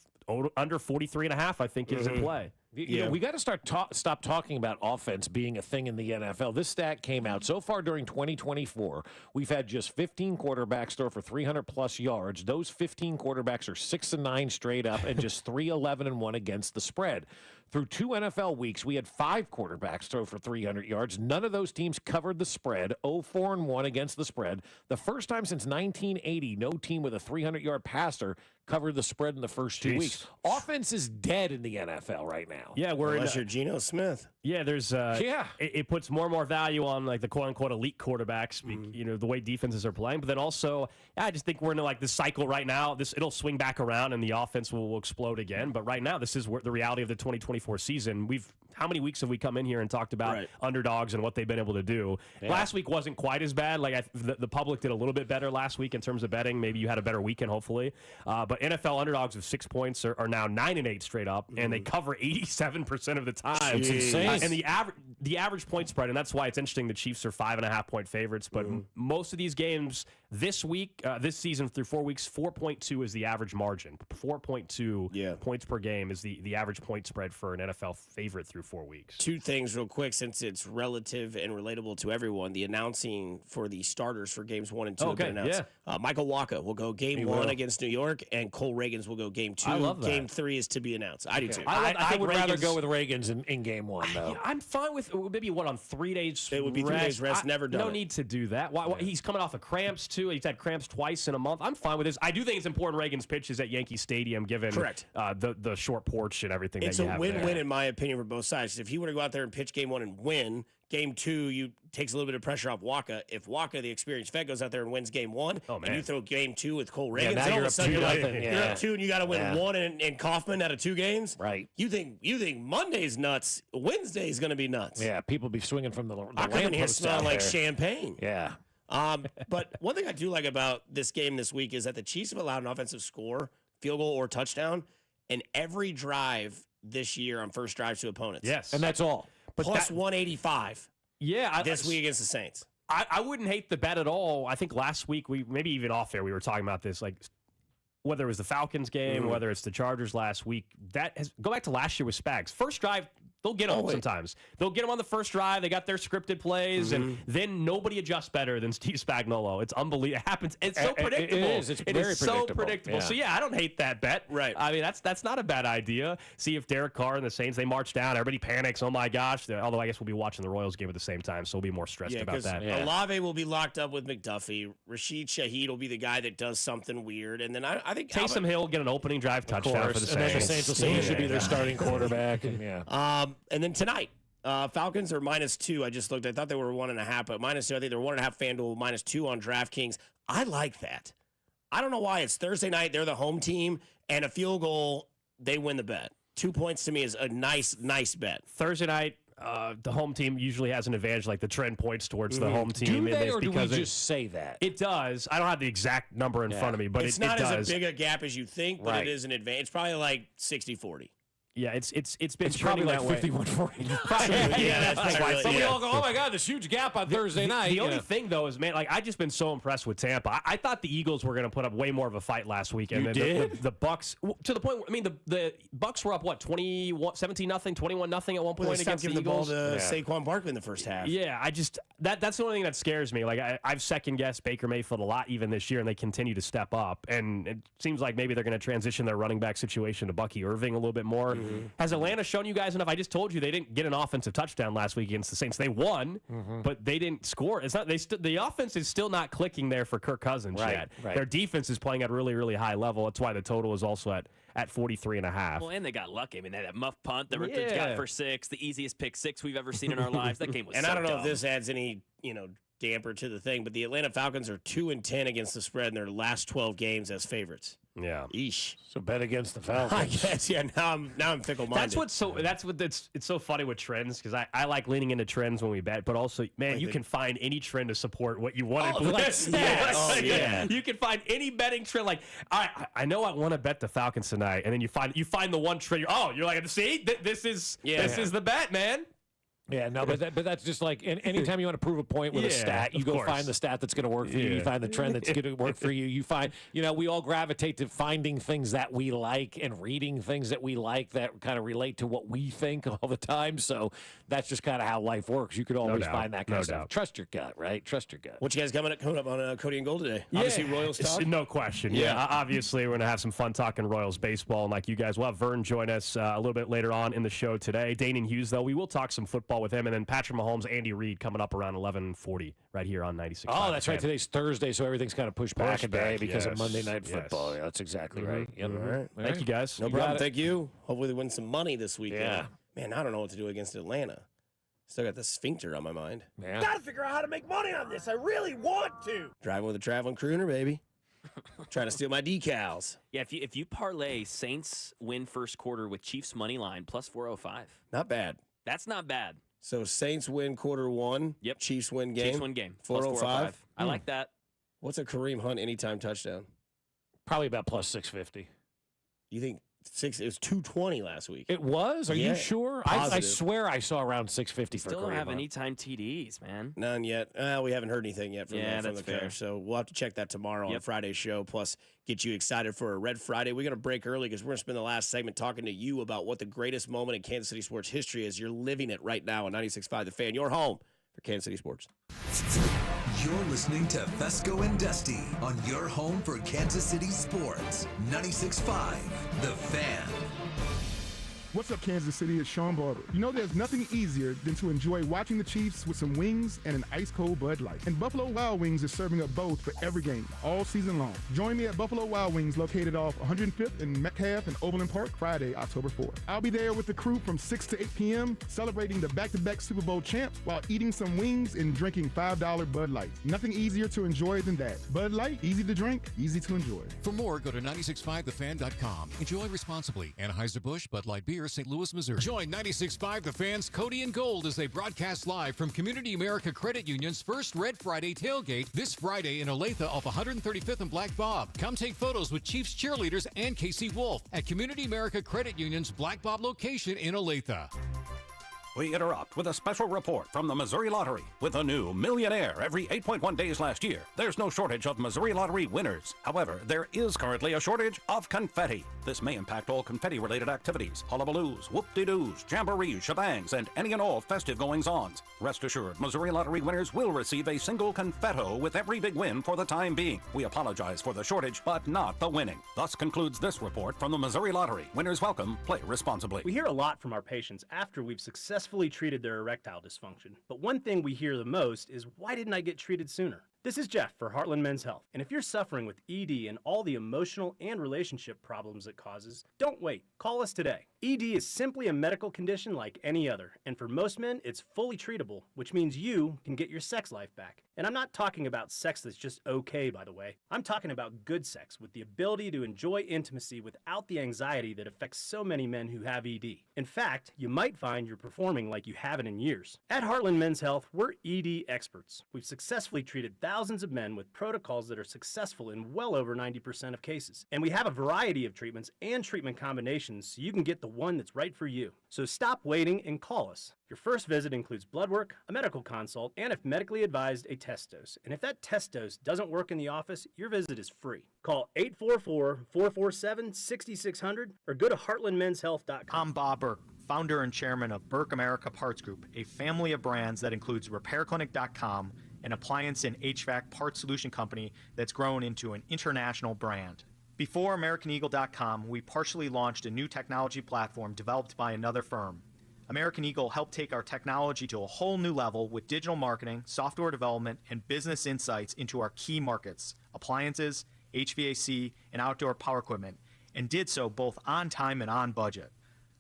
Under 43.5, I think, is in play. You know, we got to stop talking about offense being a thing in the NFL. This stat came out. So far during 2024, we've had just 15 quarterbacks throw for 300-plus yards. Those 15 quarterbacks are 6-9 straight up and just 3-11-1 against the spread. Through 2 NFL weeks, we had 5 quarterbacks throw for 300 yards. None of those teams covered the spread, 0-4-1 against the spread. The first time since 1980, no team with a 300-yard passer covered the spread in the first 2 weeks. Offense is dead in the NFL right now. Yeah, unless you're Geno Smith. Yeah, there's it puts more and more value on like the quote unquote elite quarterbacks, you know, the way defenses are playing. But then also, I just think we're in like this cycle right now. It'll swing back around and the offense will explode again. But right now, this is the reality of the 2024 season. How many weeks have we come in here and talked about underdogs and what they've been able to do? Yeah. Last week wasn't quite as bad. Like the public did a little bit better last week in terms of betting. Maybe you had a better weekend, hopefully. But NFL underdogs of 6 points are now 9-8 straight up, and they cover 87% of the time. It's insane. And the average point spread, and that's why it's interesting. The Chiefs are 5.5 point favorites, but most of these games this week, this season through 4 weeks, 4.2 is the average margin. 4.2 points per game is the average point spread for an NFL favorite through 4 weeks. 2 things real quick, since it's relative and relatable to everyone. The announcing for the starters for games 1 and 2 have been announced. Michael Waka will go game 1 against New York, and Cole Reagans will go game 2. I love that. Game 3 is to be announced. I do too. I would rather go with Reagans in game 1, though. I'm fine with maybe on 3 days. It would be 3 days rest. Never done. No need to do that. Why, he's coming off of cramps too. He's had cramps twice in a month. I'm fine with this. I do think it's important Reagan's pitch is at Yankee Stadium, given the short porch and everything. It's that you a have win-win there. in my opinion for both sides. If he were to go out there and pitch game 1 and win, game 2 takes a little bit of pressure off Waka. If Waka, the experienced vet, goes out there and wins game 1, and you throw game 2 with Cole Reagans, now all you're of a up sudden 2-0. you're up 2 and you got to win 1 and Kaufman out of 2 games. Right. You think Monday's nuts? Wednesday's going to be nuts. Yeah, people be swinging from the I come in here lampposts smelling out like there. champagne. Yeah. But one thing I do like about this game this week is that the Chiefs have allowed an offensive score, field goal or touchdown, in every drive this year on first drives to opponents. Yes. And that's all. But Plus 185. Yeah. This week against the Saints. I wouldn't hate the bet at all. I think last week, maybe even off air, we were talking about this, like whether it was the Falcons game, whether it's the Chargers last week. Go back to last year with Spags. First drive, they'll get them sometimes. They'll get them on the first drive. They got their scripted plays, and then nobody adjusts better than Steve Spagnuolo. It's unbelievable. It happens. It's so predictable. It is. It's very so predictable. Yeah. So, yeah, I don't hate that bet. Right. I mean, that's not a bad idea. See if Derek Carr and the Saints, they march down. Everybody panics. Oh, my gosh. Although I guess we'll be watching the Royals game at the same time, so we'll be more stressed about that. Olave will be locked up with McDuffie. Rashid Shaheed will be the guy that does something weird. And then I think Taysom Hill get an opening drive touchdown for the Saints. And then the Saints will say he should be their starting quarterback. And and then tonight, Falcons are -2. I just looked. I thought they were 1.5, but -2. I think they're 1.5 FanDuel, -2 on DraftKings. I like that. I don't know why. It's Thursday night. They're the home team, and a field goal, they win the bet. 2 points to me is a nice bet. Thursday night, the home team usually has an advantage, like the trend points towards the home team. Do they, or do we just say that? It does. I don't have the exact number in front of me, but it's it not does. as big a gap as you think, but it is an advantage. It's probably like 60-40. Yeah, it's been probably like 51-40. Some people go, oh my God, this huge gap on Thursday night. The only thing though is, man, like I've just been so impressed with Tampa. I thought the Eagles were going to put up way more of a fight last week, and the Bucks to the point. I mean, the Bucks were up 17-0, 21-0 at one point against the giving the ball Eagles. to Saquon Barkley in the first half. Yeah, I just that's the only thing that scares me. Like I've second guessed Baker Mayfield a lot even this year, and they continue to step up. And it seems like maybe they're going to transition their running back situation to Bucky Irving a little bit more. Has Atlanta shown you guys enough? I just told you they didn't get an offensive touchdown last week against the Saints. They won, but they didn't score. It's not the offense is still not clicking there for Kirk Cousins yet. Right. Their defense is playing at a really, really high level. That's why the total is also at 43.5. Well, and they got lucky. I mean, they had that muff punt that got for 6, the easiest pick 6 we've ever seen in our lives. That game was And so I don't know dumb. if this adds any, damper to the thing, but the Atlanta Falcons are 2-10 against the spread in their last 12 games as favorites. Yeah. Eesh. So bet against the Falcons. I guess, yeah. Now I'm fickle-minded. It's so funny with trends because I like leaning into trends when we bet, but also, man, you can find any trend to support what you want. Yeah. You can find any betting trend. Like, I know I want to bet the Falcons tonight, and then you find the one trend. You're like, see, this is the bet, man. Yeah, no, but that's just like anytime you want to prove a point with a stat, you go find the stat that's going to work for you. You find the trend that's going to work for you. You find, we all gravitate to finding things that we like and reading things that we like that kind of relate to what we think all the time. So that's just kind of how life works. You could always find that kind of stuff. Trust your gut, right? Trust your gut. What you guys coming up on Cody and Gold today? Obviously, Royals talk. No question. Yeah. Obviously, we're going to have some fun talking Royals baseball. And like you guys, we'll have Vern join us a little bit later on in the show today. Danon Hughes, though, we will talk some football with him. And then Patrick Mahomes, Andy Reid coming up around 11:40 right here on 96.5. Oh, that's right. Today's Thursday, so everything's kind of pushed back a day because of Monday Night Football. Yes. Yeah, that's exactly right. Yep. All right. Thank you, guys. No problem. Thank you. Hopefully they win some money this weekend. Yeah. Man, I don't know what to do against Atlanta. Still got the sphincter on my mind. Yeah. Gotta figure out how to make money on this. I really want to. Driving with a traveling crooner, baby. Trying to steal my decals. Yeah, if you parlay Saints win first quarter with Chiefs money line plus 405. Not bad. That's not bad. So Saints win quarter one. Yep. Chiefs win game. Chiefs win game. 405. I like that. What's a Kareem Hunt anytime touchdown? Probably about plus 650. You think it was 220 last week? It was? Are you sure? I swear I saw around 650 for Kareem Still don't have Hunt. anytime TDs, man. None yet. We haven't heard anything yet from the fair. coach. So we'll have to check that tomorrow on Friday's show. Plus, get you excited for a Red Friday. We're going to break early because we're going to spend the last segment talking to you about what the greatest moment in Kansas City sports history is. You're living it right now on 96.5 The Fan. Your home for Kansas City sports. You're listening to Fescoe and Dusty on your home for Kansas City sports. 96.5 The Fan. What's up, Kansas City? It's Sean Barber. You know there's nothing easier than to enjoy watching the Chiefs with some wings and an ice-cold Bud Light. And Buffalo Wild Wings is serving up both for every game, all season long. Join me at Buffalo Wild Wings, located off 105th in Metcalf and Overland Park, Friday, October 4th. I'll be there with the crew from 6 to 8 p.m., celebrating the back-to-back Super Bowl champs while eating some wings and drinking $5 Bud Lights. Nothing easier to enjoy than that. Bud Light, easy to drink, easy to enjoy. For more, go to 965thefan.com. Enjoy responsibly. Anheuser-Busch, Bud Light Beer, St. Louis, Missouri. Join 96.5 The Fan's Cody and Gold as they broadcast live from Community America Credit Union's first Red Friday tailgate this Friday in Olathe off 135th and Black Bob. Come take photos with Chiefs cheerleaders and Casey Wolf at Community America Credit Union's Black Bob location in Olathe. We interrupt with a special report from the Missouri Lottery. With a new millionaire every 8.1 days last year, there's no shortage of Missouri Lottery winners. However, there is currently a shortage of confetti. This may impact all confetti-related activities, hullabaloos, whoop-de-doos, jamborees, shebangs, and any and all festive goings-ons. Rest assured, Missouri Lottery winners will receive a single confetto with every big win for the time being. We apologize for the shortage, but not the winning. Thus concludes this report from the Missouri Lottery. Winners welcome. Play responsibly. We hear a lot from our patients after we've successfully treated their erectile dysfunction. But one thing we hear the most is, why didn't I get treated sooner? This is Jeff for Heartland Men's Health, and if you're suffering with ED and all the emotional and relationship problems it causes, don't wait. Call us today. ED is simply a medical condition like any other, and for most men, it's fully treatable, which means you can get your sex life back. And I'm not talking about sex that's just okay, by the way. I'm talking about good sex with the ability to enjoy intimacy without the anxiety that affects so many men who have ED. In fact, you might find you're performing like you haven't in years. At Heartland Men's Health, we're ED experts. We've successfully treated thousands of men with protocols that are successful in well over 90% of cases. And we have a variety of treatments and treatment combinations so you can get the one that's right for you. So stop waiting and call us. Your first visit includes blood work, a medical consult, and if medically advised, a test dose. And if that test dose doesn't work in the office, your visit is free. Call 844-447-6600 or go to heartlandmenshealth.com. I'm Bob Burke, founder and chairman of Burke America Parts Group, a family of brands that includes RepairClinic.com, an appliance and HVAC parts solution company that's grown into an international brand. Before AmericanEagle.com, we partially launched a new technology platform developed by another firm. American Eagle helped take our technology to a whole new level with digital marketing, software development, and business insights into our key markets, appliances, HVAC, and outdoor power equipment, and did so both on time and on budget.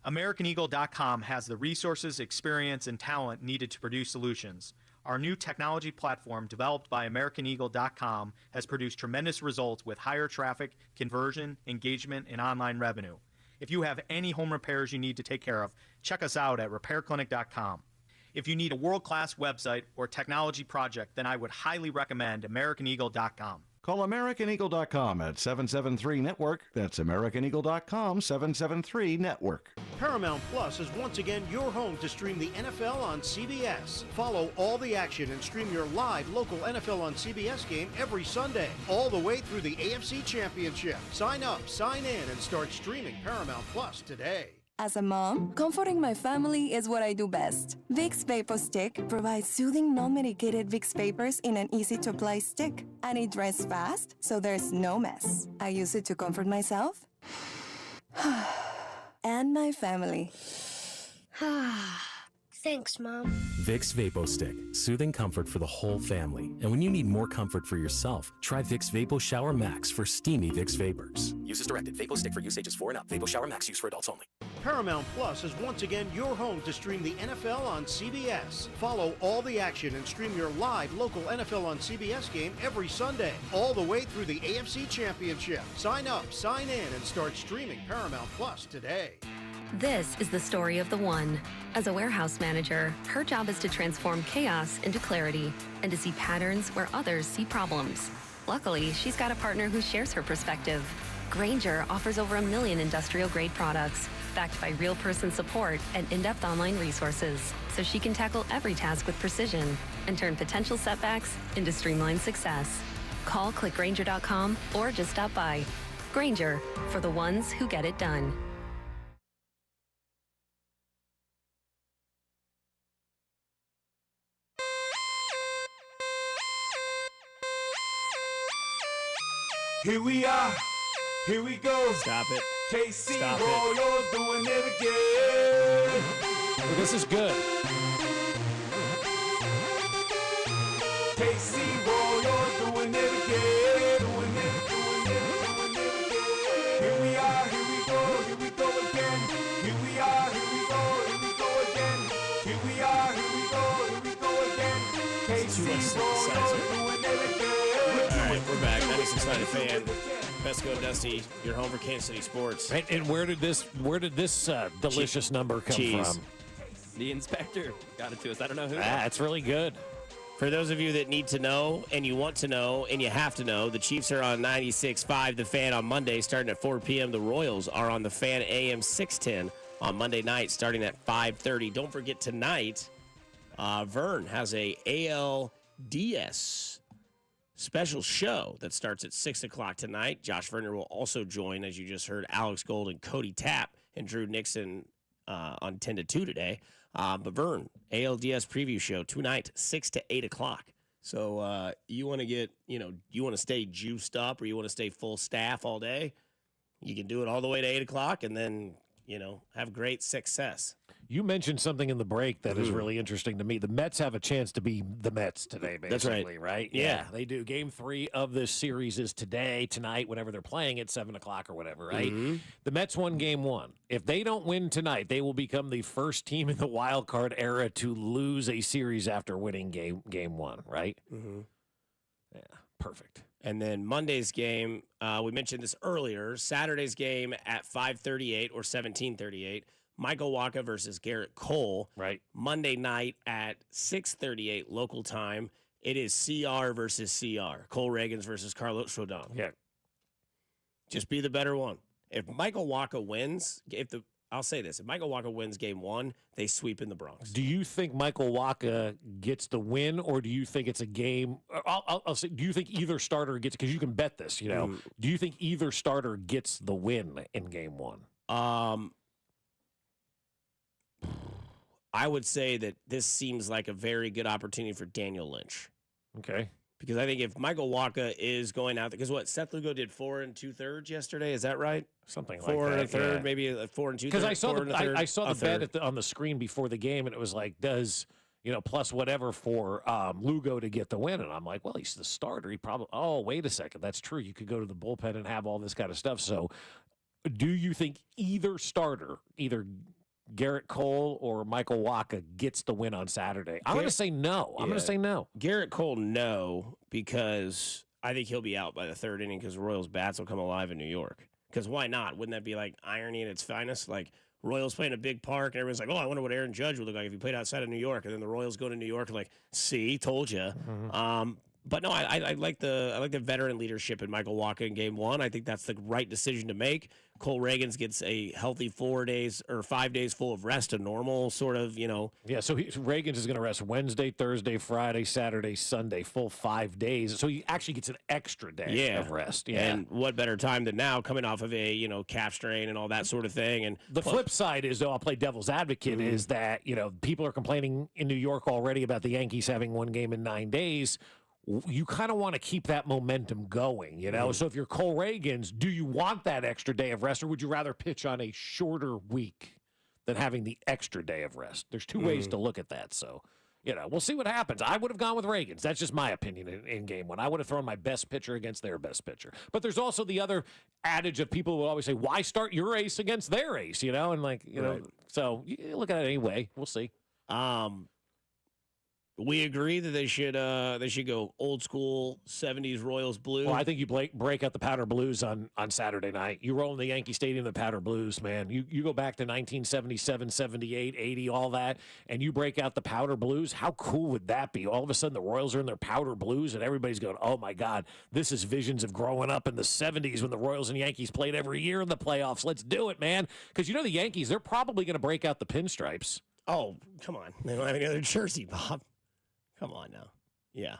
AmericanEagle.com has the resources, experience, and talent needed to produce solutions. Our new technology platform, developed by AmericanEagle.com, has produced tremendous results with higher traffic, conversion, engagement, and online revenue. If you have any home repairs you need to take care of, check us out at RepairClinic.com. If you need a world-class website or technology project, then I would highly recommend AmericanEagle.com. Call AmericanEagle.com at 773-NETWORK. That's AmericanEagle.com, 773-NETWORK. Paramount Plus is once again your home to stream the NFL on CBS. Follow all the action and stream your live local NFL on CBS game every Sunday, all the way through the AFC Championship. Sign up, sign in, and start streaming Paramount Plus today. As a mom, comforting my family is what I do best. Vicks Vapor Stick provides soothing, non-medicated Vicks Vapors in an easy-to-apply stick, and it dries fast, so there's no mess. I use it to comfort myself and my family. Thanks, Mom. Vicks Vapo Stick, soothing comfort for the whole family. And when you need more comfort for yourself, try Vicks Vapo Shower Max for steamy Vicks Vapors. Use as directed. Vapo Stick for use ages 4 and up. Vapo Shower Max use for adults only. Paramount Plus is once again your home to stream the NFL on CBS. Follow all the action and stream your live local NFL on CBS game every Sunday, all the way through the AFC Championship. Sign up, sign in, and start streaming Paramount Plus today. This is the story of the one. As a warehouse manager, her job is to transform chaos into clarity and to see patterns where others see problems. Luckily, she's got a partner who shares her perspective. Grainger offers over 1 million industrial-grade products, backed by real person support and in-depth online resources, so she can tackle every task with precision and turn potential setbacks into streamlined success. Call clickgrainger.com or just stop by. Grainger, for the ones who get it done. Here we are, here we go. Stop it. KC Stop it. Royal doing it again. Well, this is good. KC Royal doing it again. Doing it again. Here we are, here we go again. Here we are, here we go again. Here we are, here we go again. KC Royal doing it again. All right, we're back. 96.9 The Fan. Fescoe and Dusty, your home for Kansas City sports. And where did this delicious number come from? The inspector got it to us. I don't know who. It's really good. For those of you that need to know, and you want to know, and you have to know, the Chiefs are on 96.5 The Fan on Monday, starting at 4 p.m. The Royals are on The Fan AM 610 on Monday night, starting at 5:30. Don't forget tonight, Vern has a ALDS special show that starts at 6 o'clock tonight. Josh Verner will also join, as you just heard, Alex Gold and Cody Tapp and Drew Nixon on 10 to 2 today. But Vern, ALDS preview show tonight, 6 to 8 o'clock. So you want to get, you want to stay juiced up or you want to stay full staff all day, you can do it all the way to 8 o'clock and then, have great success. You mentioned something in the break that is really interesting to me. The Mets have a chance to be the Mets today, basically, That's right. Yeah, they do. Game 3 of this series is tonight, whenever they're playing at 7 o'clock or whatever, right? Mm-hmm. The Mets won Game 1. If they don't win tonight, they will become the first team in the wild card era to lose a series after winning game 1, right? Mm-hmm. Yeah, perfect. And then Monday's game, we mentioned this earlier, Saturday's game at 5:38 or 17:38, Michael Wacha versus Garrett Cole. Right. Monday night at 6:38 local time, it is CR versus CR. Cole Reagans versus Carlos Rodon. Yeah. Just be the better one. If Michael Wacha wins, I'll say this, if Michael Wacha wins game 1, they sweep in the Bronx. Do you think Michael Wacha gets the win, or do you think it's a game? I'll say, do you think either starter gets, because you can bet this, do you think either starter gets the win in game 1? I would say that this seems like a very good opportunity for Daniel Lynch. Okay. Because I think if Michael Wacha is going out there, because Seth Lugo did 4 2/3 yesterday, is that right? Something like 4 that. 1/3, yeah. maybe 4 2/3. Because I saw the bet on the screen before the game, and it was like, does plus whatever for Lugo to get the win, and I'm like, well, he's the starter. He probably. Oh, wait a second, that's true. You could go to the bullpen and have all this kind of stuff. So, do you think either starter, either Garrett Cole or Michael Wacha gets the win on Saturday? I'm going to say no. I'm going to say no. Garrett Cole, no, because I think he'll be out by the third inning because Royals bats will come alive in New York. Because why not? Wouldn't that be like irony at its finest? Like Royals playing a big park, and everyone's like, oh, I wonder what Aaron Judge would look like if he played outside of New York. And then the Royals go to New York and like, see, told you. But no, I like the veteran leadership in Michael Wacha in Game 1. I think that's the right decision to make. Cole Reagans gets a healthy 4 days or 5 days full of rest, a normal sort of, Yeah, so Reagans is going to rest Wednesday, Thursday, Friday, Saturday, Sunday, full 5 days. So he actually gets an extra day of rest. Yeah. And what better time than now, coming off of a, calf strain and all that sort of thing. And the flip side is, though, I'll play devil's advocate, is that, people are complaining in New York already about the Yankees having one game in 9 days. You kind of want to keep that momentum going, So if you're Cole Reagans, do you want that extra day of rest, or would you rather pitch on a shorter week than having the extra day of rest? There's two ways to look at that. So, we'll see what happens. I would have gone with Reagans. That's just my opinion in Game 1. I would have thrown my best pitcher against their best pitcher. But there's also the other adage of people who always say, why start your ace against their ace, And Right. So you look at it anyway. We'll see. We agree that they should go old school 70s Royals blue. Well, I think you break out the powder blues on Saturday night. You roll in the Yankee Stadium, the powder blues, man. You go back to 1977, 78, 80, all that, and you break out the powder blues. How cool would that be? All of a sudden, the Royals are in their powder blues, and everybody's going, oh, my God, this is visions of growing up in the 70s when the Royals and Yankees played every year in the playoffs. Let's do it, man. Because the Yankees, they're probably going to break out the pinstripes. Oh, come on. They don't have any other jersey, Bob. Come on now. Yeah.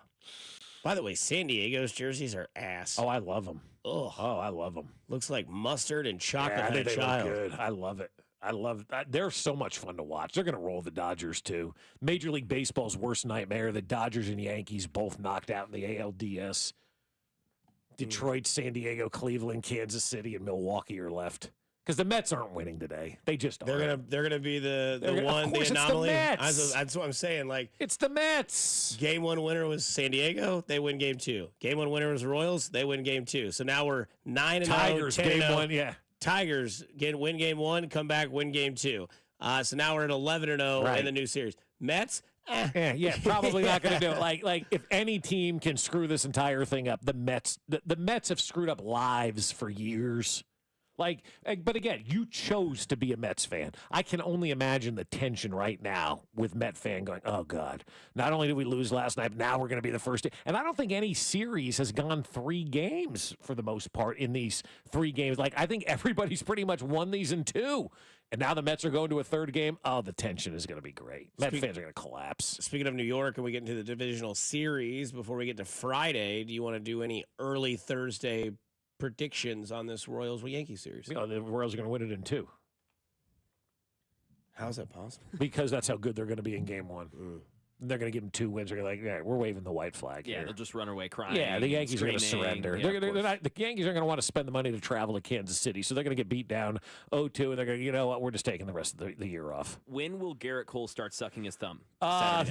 By the way, San Diego's jerseys are ass. Oh, I love them. Oh, I love them. Looks like mustard and chocolate. Yeah, I think they look good. I love it. I love that. They're so much fun to watch. They're going to roll the Dodgers, too. Major League Baseball's worst nightmare. The Dodgers and Yankees both knocked out in the ALDS. Detroit, San Diego, Cleveland, Kansas City, and Milwaukee are left. Because the Mets aren't winning today. They just aren't. They're gonna be the anomaly. It's the Mets. That's what I'm saying. Like, it's the Mets. Game 1 winner was San Diego. They win Game 2. Game 1 winner was Royals. They win Game 2. So now we're 9-0. Tigers 10-0. Game 1. Yeah. Tigers win Game 1. Come back, win Game 2. So now we're at 11-0 in the new series. Mets. Yeah, probably not going to do it. Like if any team can screw this entire thing up, the Mets. The Mets have screwed up lives for years. But again, you chose to be a Mets fan. I can only imagine the tension right now with Met fan going, oh, God, not only did we lose last night, but now we're going to be the first. And I don't think any series has gone 3 games for the most part in these 3 games. I think everybody's pretty much won these in 2. And now the Mets are going to a 3rd game. Oh, the tension is going to be great. Met fans are going to collapse. Speaking of New York, and we get into the divisional series, before we get to Friday, do you want to do any early Thursday predictions on this Royals-Yankees series? The Royals are going to win it in 2. How is that possible? Because that's how good they're going to be in Game 1. They're going to give them 2 wins. They're going to we're waving the white flag here. They'll just run away crying. Yeah, the Yankees are going to surrender. Yeah, the Yankees are going to want to spend the money to travel to Kansas City, so they're going to get beat down 0-2, and they're going to, you know what, we're just taking the rest of the year off. When will Garrett Cole start sucking his thumb?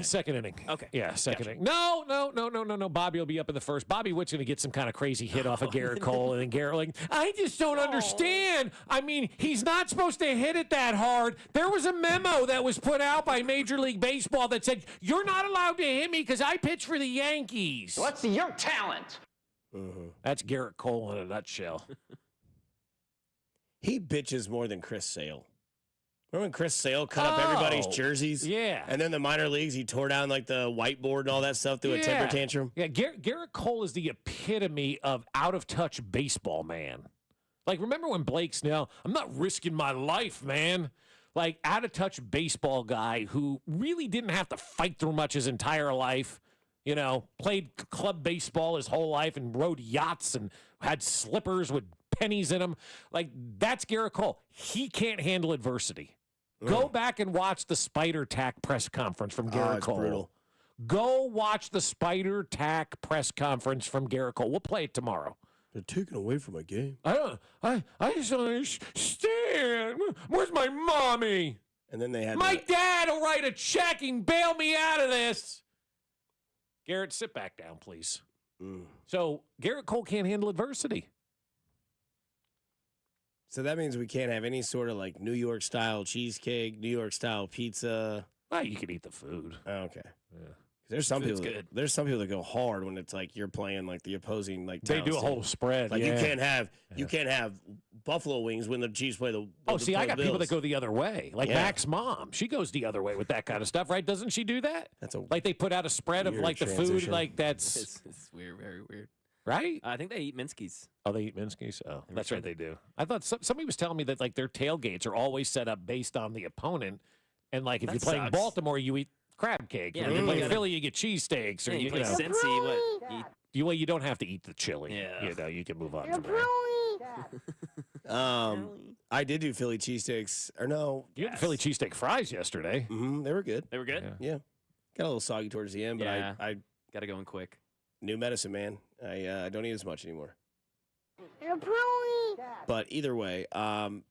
Second inning. Okay. Yeah, second inning. No. Bobby will be up in the first. Bobby Witt's going to get some kind of crazy hit off of Garrett Cole, and then Garrett I just don't understand. I mean, he's not supposed to hit it that hard. There was a memo that was put out by Major League Baseball that said, you're not allowed to hit me because I pitch for the Yankees. What's your talent? That's Garrett Cole in a nutshell. He bitches more than Chris Sale. Remember when Chris Sale cut up everybody's jerseys? Yeah. And then the minor leagues, he tore down the whiteboard and all that stuff through a temper tantrum? Yeah, Garrett Cole is the epitome of out-of-touch baseball man. Remember when Blake Snell, I'm not risking my life, man. Out-of-touch baseball guy who really didn't have to fight through much his entire life. Played club baseball his whole life and rode yachts and had slippers with pennies in them. That's Garrett Cole. He can't handle adversity. Go back and watch the Spider Tack press conference from Garrett Cole. Brutal. Go watch the Spider Tack press conference from Garrett Cole. We'll play it tomorrow. They're taking away from my game. I just don't understand. Where's my mommy? And then they had my dad will write a check and bail me out of this. Garrett, sit back down, please. So Garrett Cole can't handle adversity. So that means we can't have any sort of like New York style cheesecake, New York style pizza. Well, you can eat the food. Oh, okay. Yeah. There's some Food's people. good. There's some people that go hard when it's like you're playing like the opposing like. They do a towns whole team. spread. Like yeah. you can't have buffalo wings when the Chiefs play the. Oh, see, I got people that Bills. go the other way. Like Yeah. Mac's mom, she goes the other way with that kind of stuff, right? Doesn't she do that? That's a like they put out a spread of weird like the food, transition. like that's It's weird, very weird. right. I think they eat Minsky's. Oh, they eat Minsky's. Oh, Every that's right, Sunday. they do. I thought somebody was telling me that like their tailgates are always set up based on the opponent, and like if That you're playing sucks. Baltimore, you eat crab cake. Yeah, If you then play you gotta- Philly, you get cheesesteaks, or Yeah, you play know. Cincy. What? You don't have to eat the chili. Yeah. You know, you can move on from there. I did do Philly cheesesteaks, or no? You had Philly cheesesteak fries yesterday. Mm-hmm, they were good. They were good. Yeah, got a little soggy towards the end, but Yeah. I Got to go in quick. new medicine, man. I don't eat as much anymore. But either way, I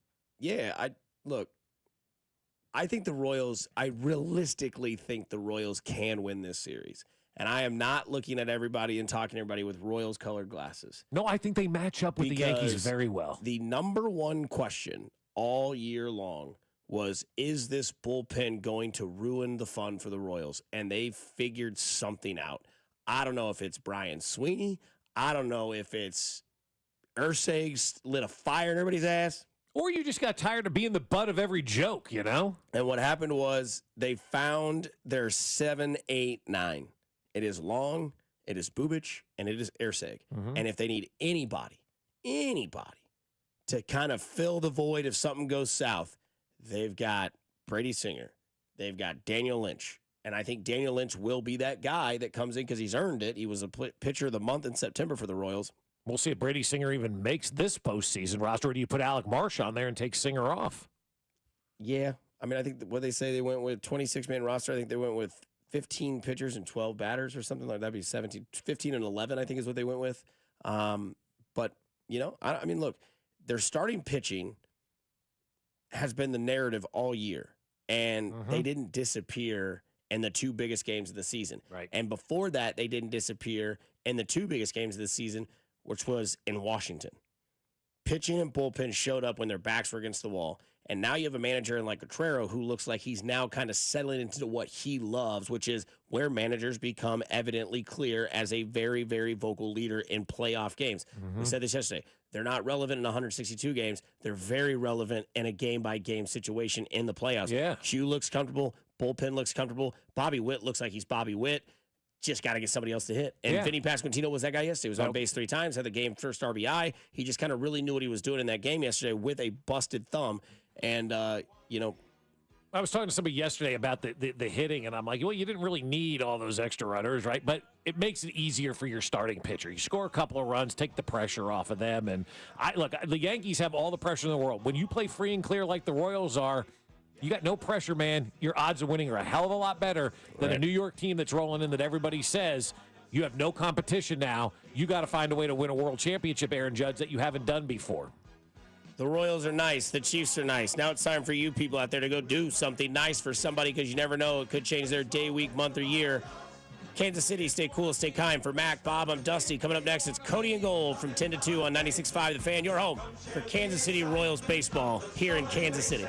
think the Royals. I realistically think the Royals can win this series, and I am not looking at everybody and talking to everybody with Royals colored glasses. No, I think they match up with the Yankees Because very well. The number one question all year long was, is this bullpen going to ruin the fun for the Royals? And they figured something out. I don't know if it's Brian Sweeney. I don't know if it's Ursay lit a fire in everybody's ass. Or you just got tired of being the butt of every joke, you know? And what happened was they found their 7, 8, 9. It is Long, it is Bubic, and it is Ursay. Mm-hmm. And if they need anybody to kind of fill the void if something goes south, they've got Brady Singer. They've got Daniel Lynch. And I think Daniel Lynch will be that guy that comes in because he's earned it. He was a pitcher of the month in September for the Royals. We'll see if Brady Singer even makes this postseason roster, or do you put Alec Marsh on there and take Singer off? Yeah. I mean, I think what they say they went with 26-man roster. I think they went with 15 pitchers and 12 batters or something like that. That'd be 17, 15 and 11, I think is what they went with. But, you know, I mean, look, their starting pitching has been the narrative all year, and they didn't disappear in the two biggest games of the season. Right. And before that, they didn't disappear in the two biggest games of the season, which was in Washington. Pitching and bullpen showed up when their backs were against the wall. And now you have a manager in like Cotrero who looks like he's now kind of settling into what he loves, which is where managers become evidently clear as a very, very vocal leader in playoff games. We said this yesterday. They're not relevant in 162 games. They're very relevant in a game-by-game situation in the playoffs. Yeah. Hugh looks comfortable. Bullpen looks comfortable. Bobby Witt looks like he's Bobby Witt. Just got to get somebody else to hit. And Vinny Pasquantino was that guy yesterday. He was on base 3 times, had the game first RBI. He just kind of really knew what he was doing in that game yesterday with a busted thumb. And, you know, I was talking to somebody yesterday about the hitting, and I'm like, well, you didn't really need all those extra runners, right? But it makes it easier for your starting pitcher. You score a couple of runs, take the pressure off of them. And look, the Yankees have all the pressure in the world. When you play free and clear like the Royals are, you got no pressure, man. Your odds of winning are a hell of a lot better than a New York team that's rolling in that everybody says you have no competition now. You got to find a way to win a world championship, Aaron Judge, that you haven't done before. the Royals are nice. The Chiefs are nice. Now it's time for you people out there to go do something nice for somebody because you never know. It could change their day, week, month, or year. Kansas City, stay cool, stay kind. For Mac, Bob, I'm Dusty. Coming up next, it's Cody and Gold from 10 to 2 on 96.5 The Fan. Your home for Kansas City Royals baseball here in Kansas City.